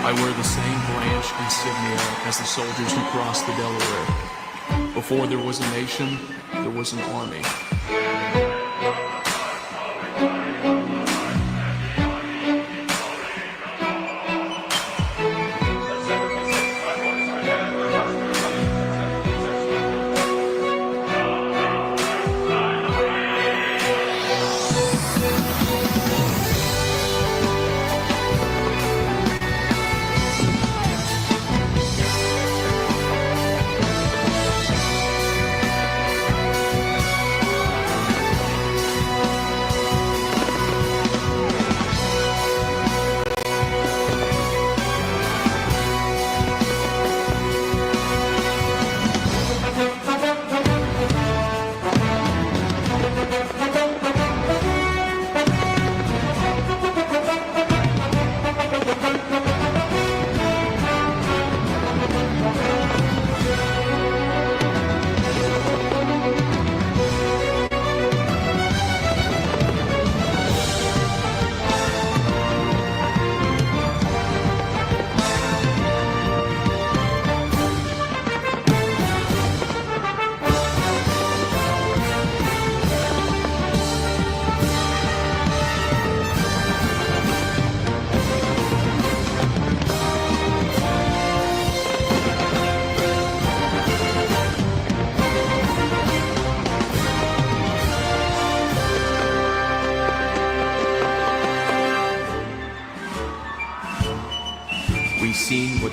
I wear the same branch insignia as the soldiers who crossed the Delaware. Before there was a nation, there was an army.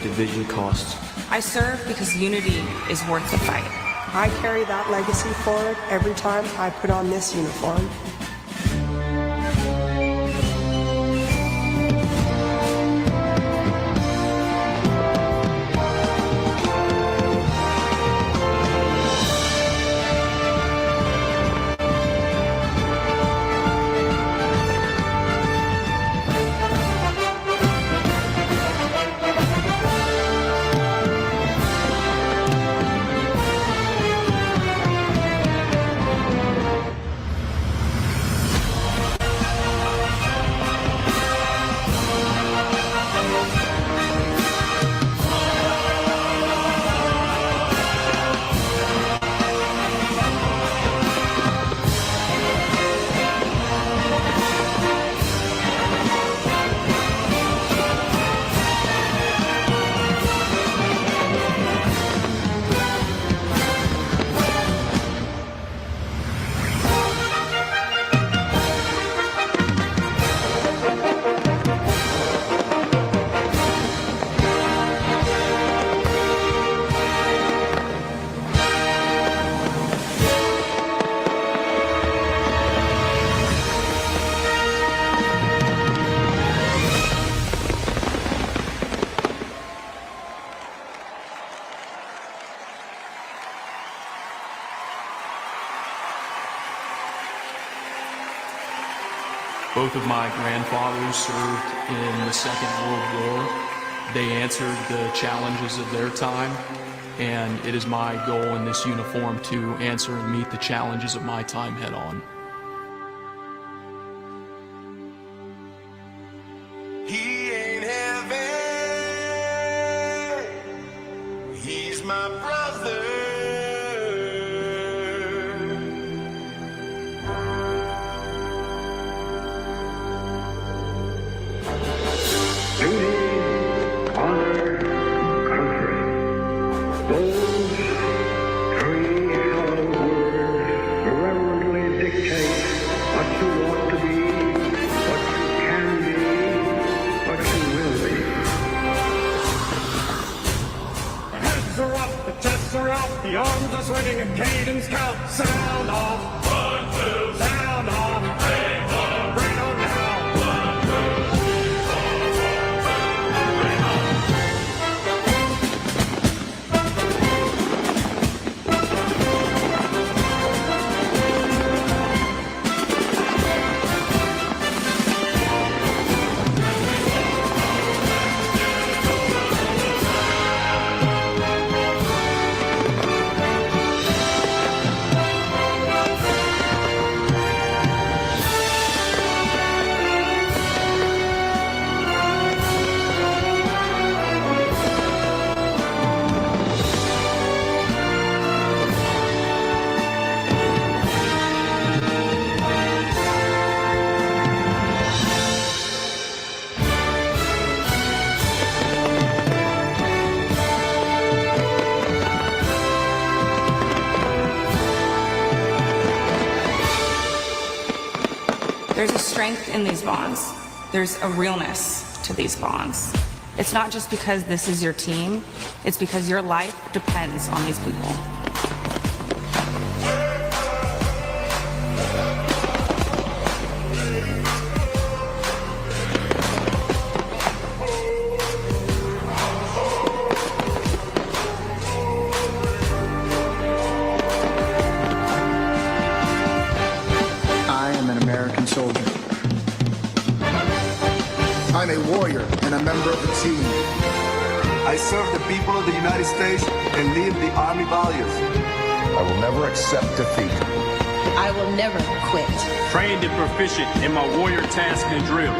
division costs. I serve because unity is worth the fight. I carry that legacy forward every time I put on this uniform. Both of my grandfathers served in the Second World War. They answered the challenges of their time, and it is my goal in this uniform to answer and meet the challenges of my time head on. He ain't heaven, he's my brother. Duty, honor, country. Those three hallowed words reverently dictate what you ought to be, what you can be, what you will be. Heads are up, the chests are out, the arms are swinging, and cadence count. Sound off. 1, 2, sound off. Bring on now. 1, 2, 3, 4, 5, bring on. There's a strength in these bonds. There's a realness to these bonds. It's not just because this is your team, it's because your life depends on these people. I am an American soldier. I'm a warrior and a member of the team. I serve the people of the United States and live the Army values. I will never accept defeat. I will never quit. Trained and proficient in my warrior task and drill.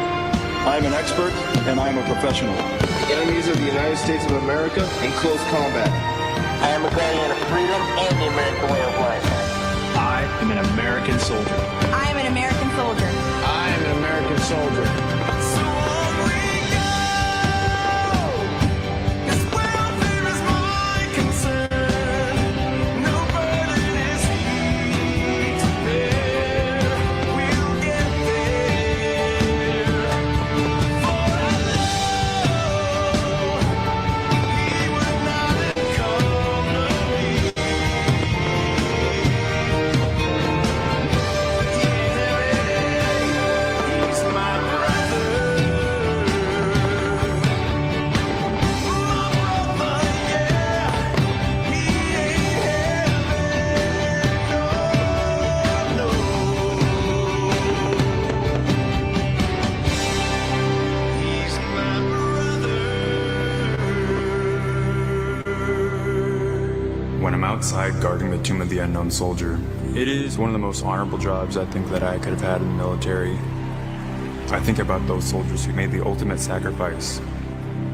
I am an expert and I am a professional. Enemies of the United States of America in close combat. I am a guardian of freedom and the American way of life. I am an American soldier. I am an American soldier. I am an American soldier. So on we go, 'cause welfare is my concern. No burden is he to bear. We'll get there. For I know outside guarding the tomb of the unknown soldier. It is one of the most honorable jobs I think that I could have had in the military. I think about those soldiers who made the ultimate sacrifice.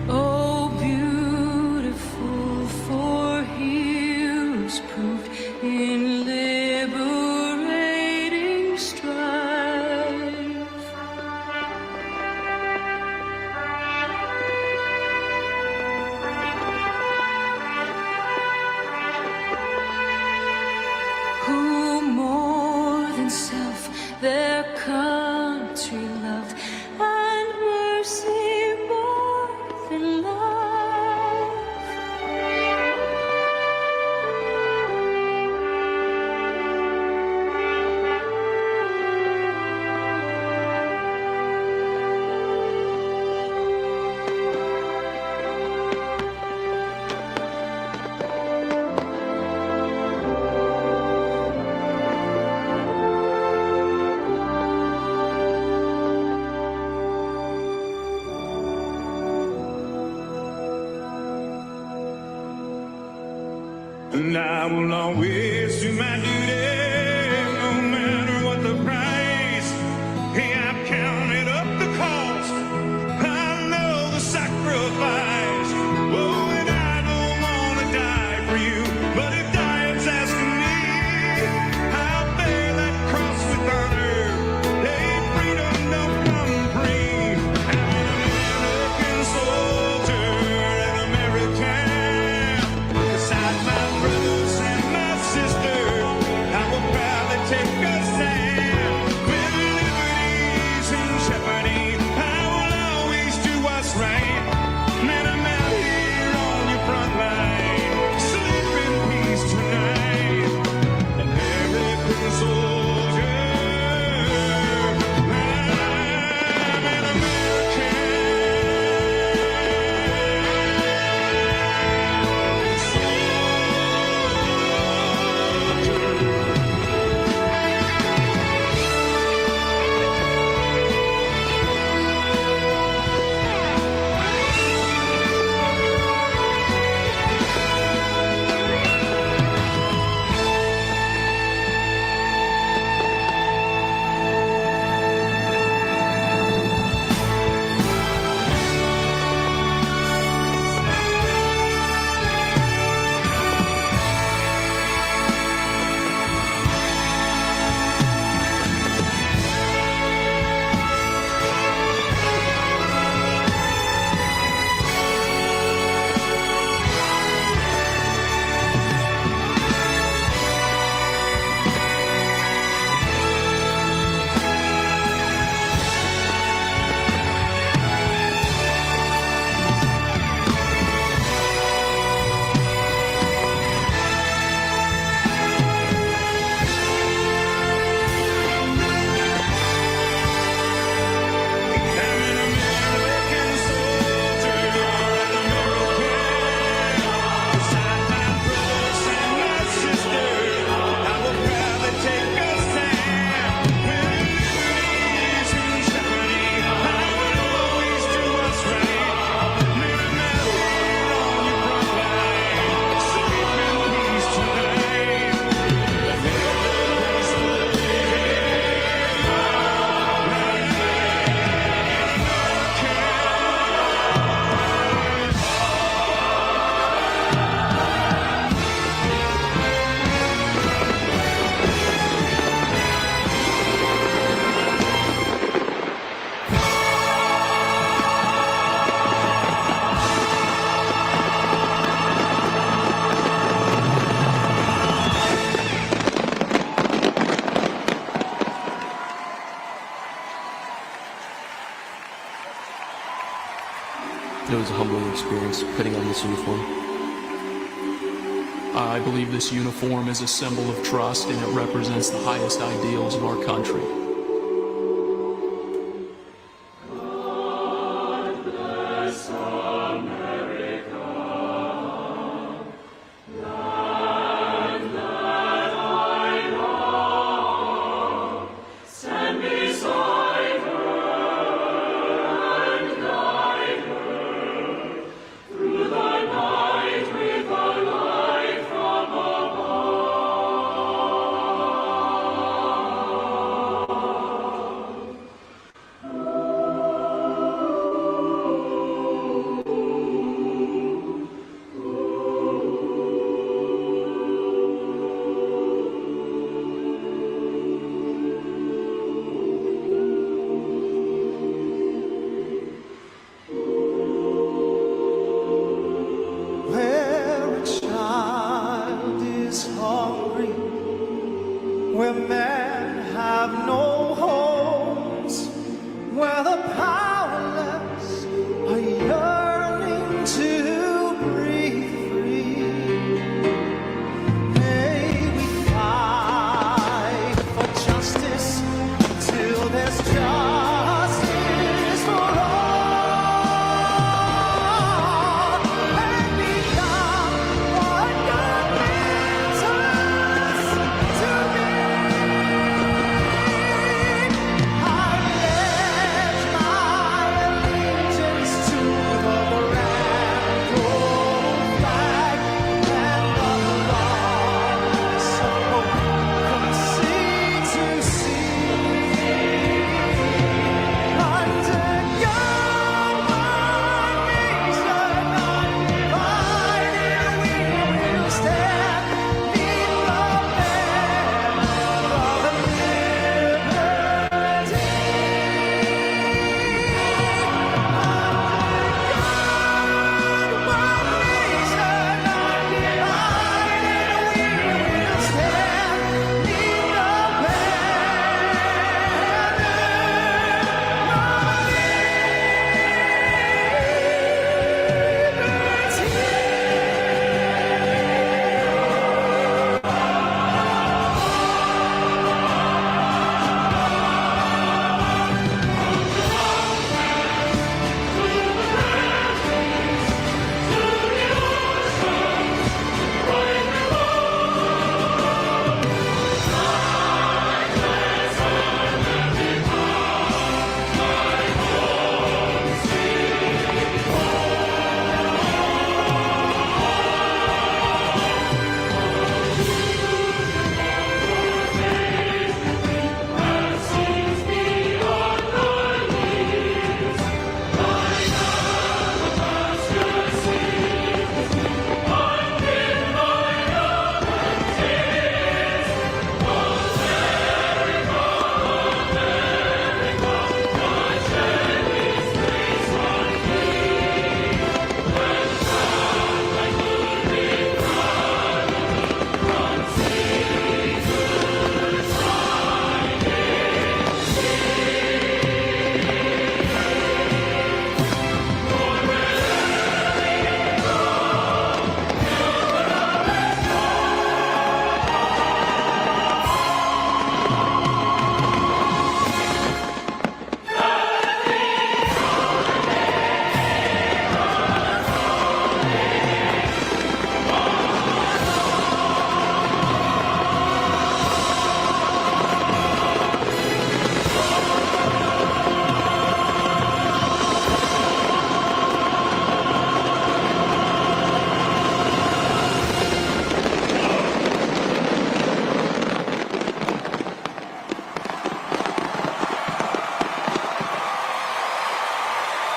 Oh, beautiful for heroes proved in liberating strife. Who more than self their country loved, and mercy more than love. And I will always do my duty, no matter what the price. Hey, I've counted up the cost, I know the sacrifice. Oh, and I don't want to die for you, but if dying's asking me, I'll bear that cross with honor. Hey, freedom don't come free. I'm an American soldier, an American. Beside my brothers and my sisters, I will proudly take a stand. With liberties in jeopardy, I will always do what's right. Man, I'm out here on your front line. Sleep in peace tonight. American soldier, I'm an It was a humbling experience putting on this uniform. I believe this uniform is a symbol of trust, and it represents the highest ideals of our country. Through the night with a light from above. is hungry, where men have no homes, where the powerless are yearning to breathe free. May we fight for justice till there's justice for all, and become what God meant us to be. I pledge my allegiance to the grand old flag and the promise of hope from sea to sea. Under God, one nation undivided, we will stand 'neath the banner of liberty.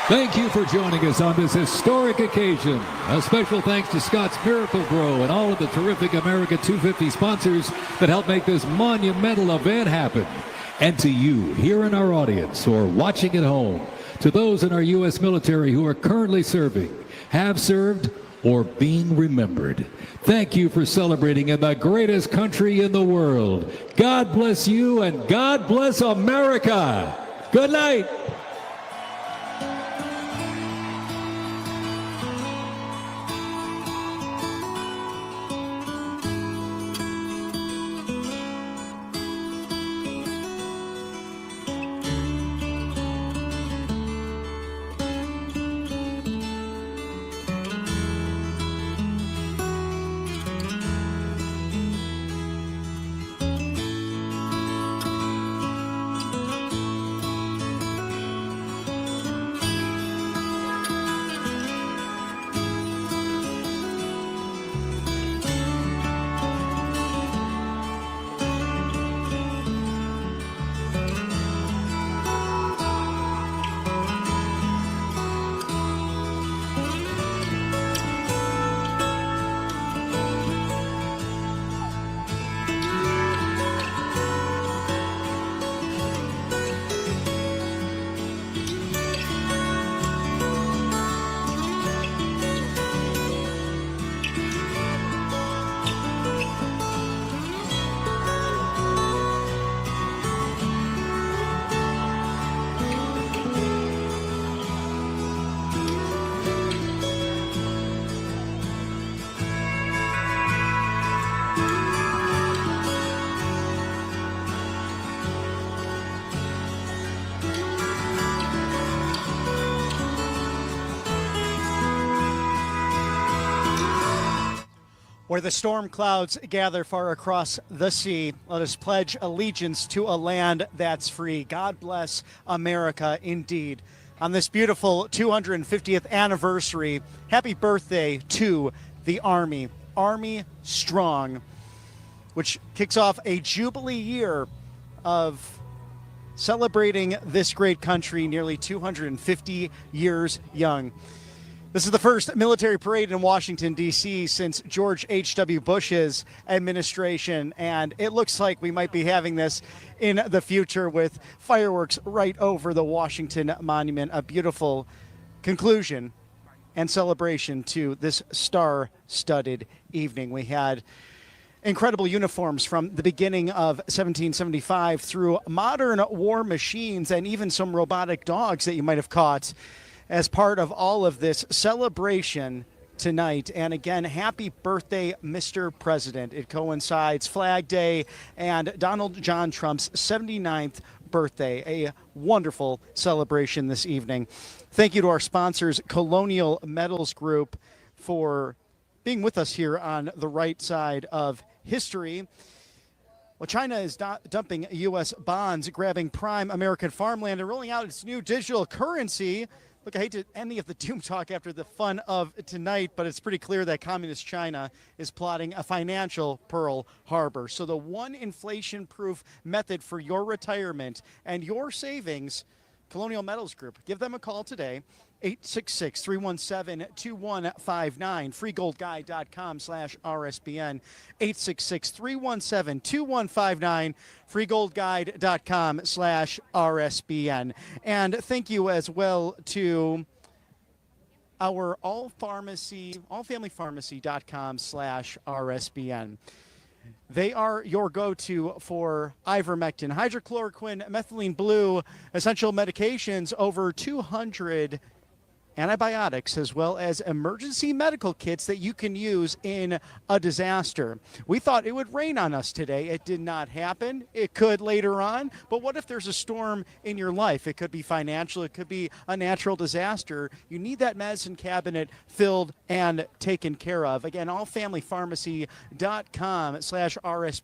Thank you for joining us on this historic occasion. A special thanks to Scott's Miracle Grow and all of the terrific America 250 sponsors that helped make this monumental event happen. And to you here in our audience or watching at home, to those in our U.S. military who are currently serving, have served, or being remembered. Thank you for celebrating in the greatest country in the world. God bless you and God bless America. Good night. Where the storm clouds gather far across the sea, let us pledge allegiance to a land that's free. God bless America indeed. On this beautiful 250th anniversary, happy birthday to the Army. Army Strong, which kicks off a Jubilee year of celebrating this great country, nearly 250 years young. This is the first military parade in Washington, D.C. since George H.W. Bush's administration, and it looks like we might be having this in the future with fireworks right over the Washington Monument, a beautiful conclusion and celebration to this star-studded evening. We had incredible uniforms from the beginning of 1775 through modern war machines and even some robotic dogs that you might have caught as part of all of this celebration tonight. And again, happy birthday, Mr. President. It coincides Flag Day and Donald John Trump's 79th birthday. A wonderful celebration this evening. Thank you to our sponsors, Colonial Metals Group, for being with us here on the right side of history. Well, China is dumping U.S. bonds, grabbing prime American farmland, and rolling out its new digital currency. Look, I hate to end the doom talk after the fun of tonight, but it's pretty clear that communist China is plotting a financial Pearl Harbor. So the one inflation-proof method for your retirement and your savings, Colonial Metals Group. Give them a call today, 866-317-2159, freegoldguide.com/RSBN, 866-317-2159, freegoldguide.com/RSBN. And thank you as well to our allfamilypharmacy.com/RSBN. They are your go-to for ivermectin, hydrochloroquine, methylene blue, essential medications, over 200 antibiotics, as well as emergency medical kits that you can use in a disaster. We thought it would rain on us today. It did not happen. It could later on. But what if there's a storm in your life? It could be financial. It could be a natural disaster. You need that medicine cabinet filled and taken care of. Again, allfamilypharmacy.com/RSB.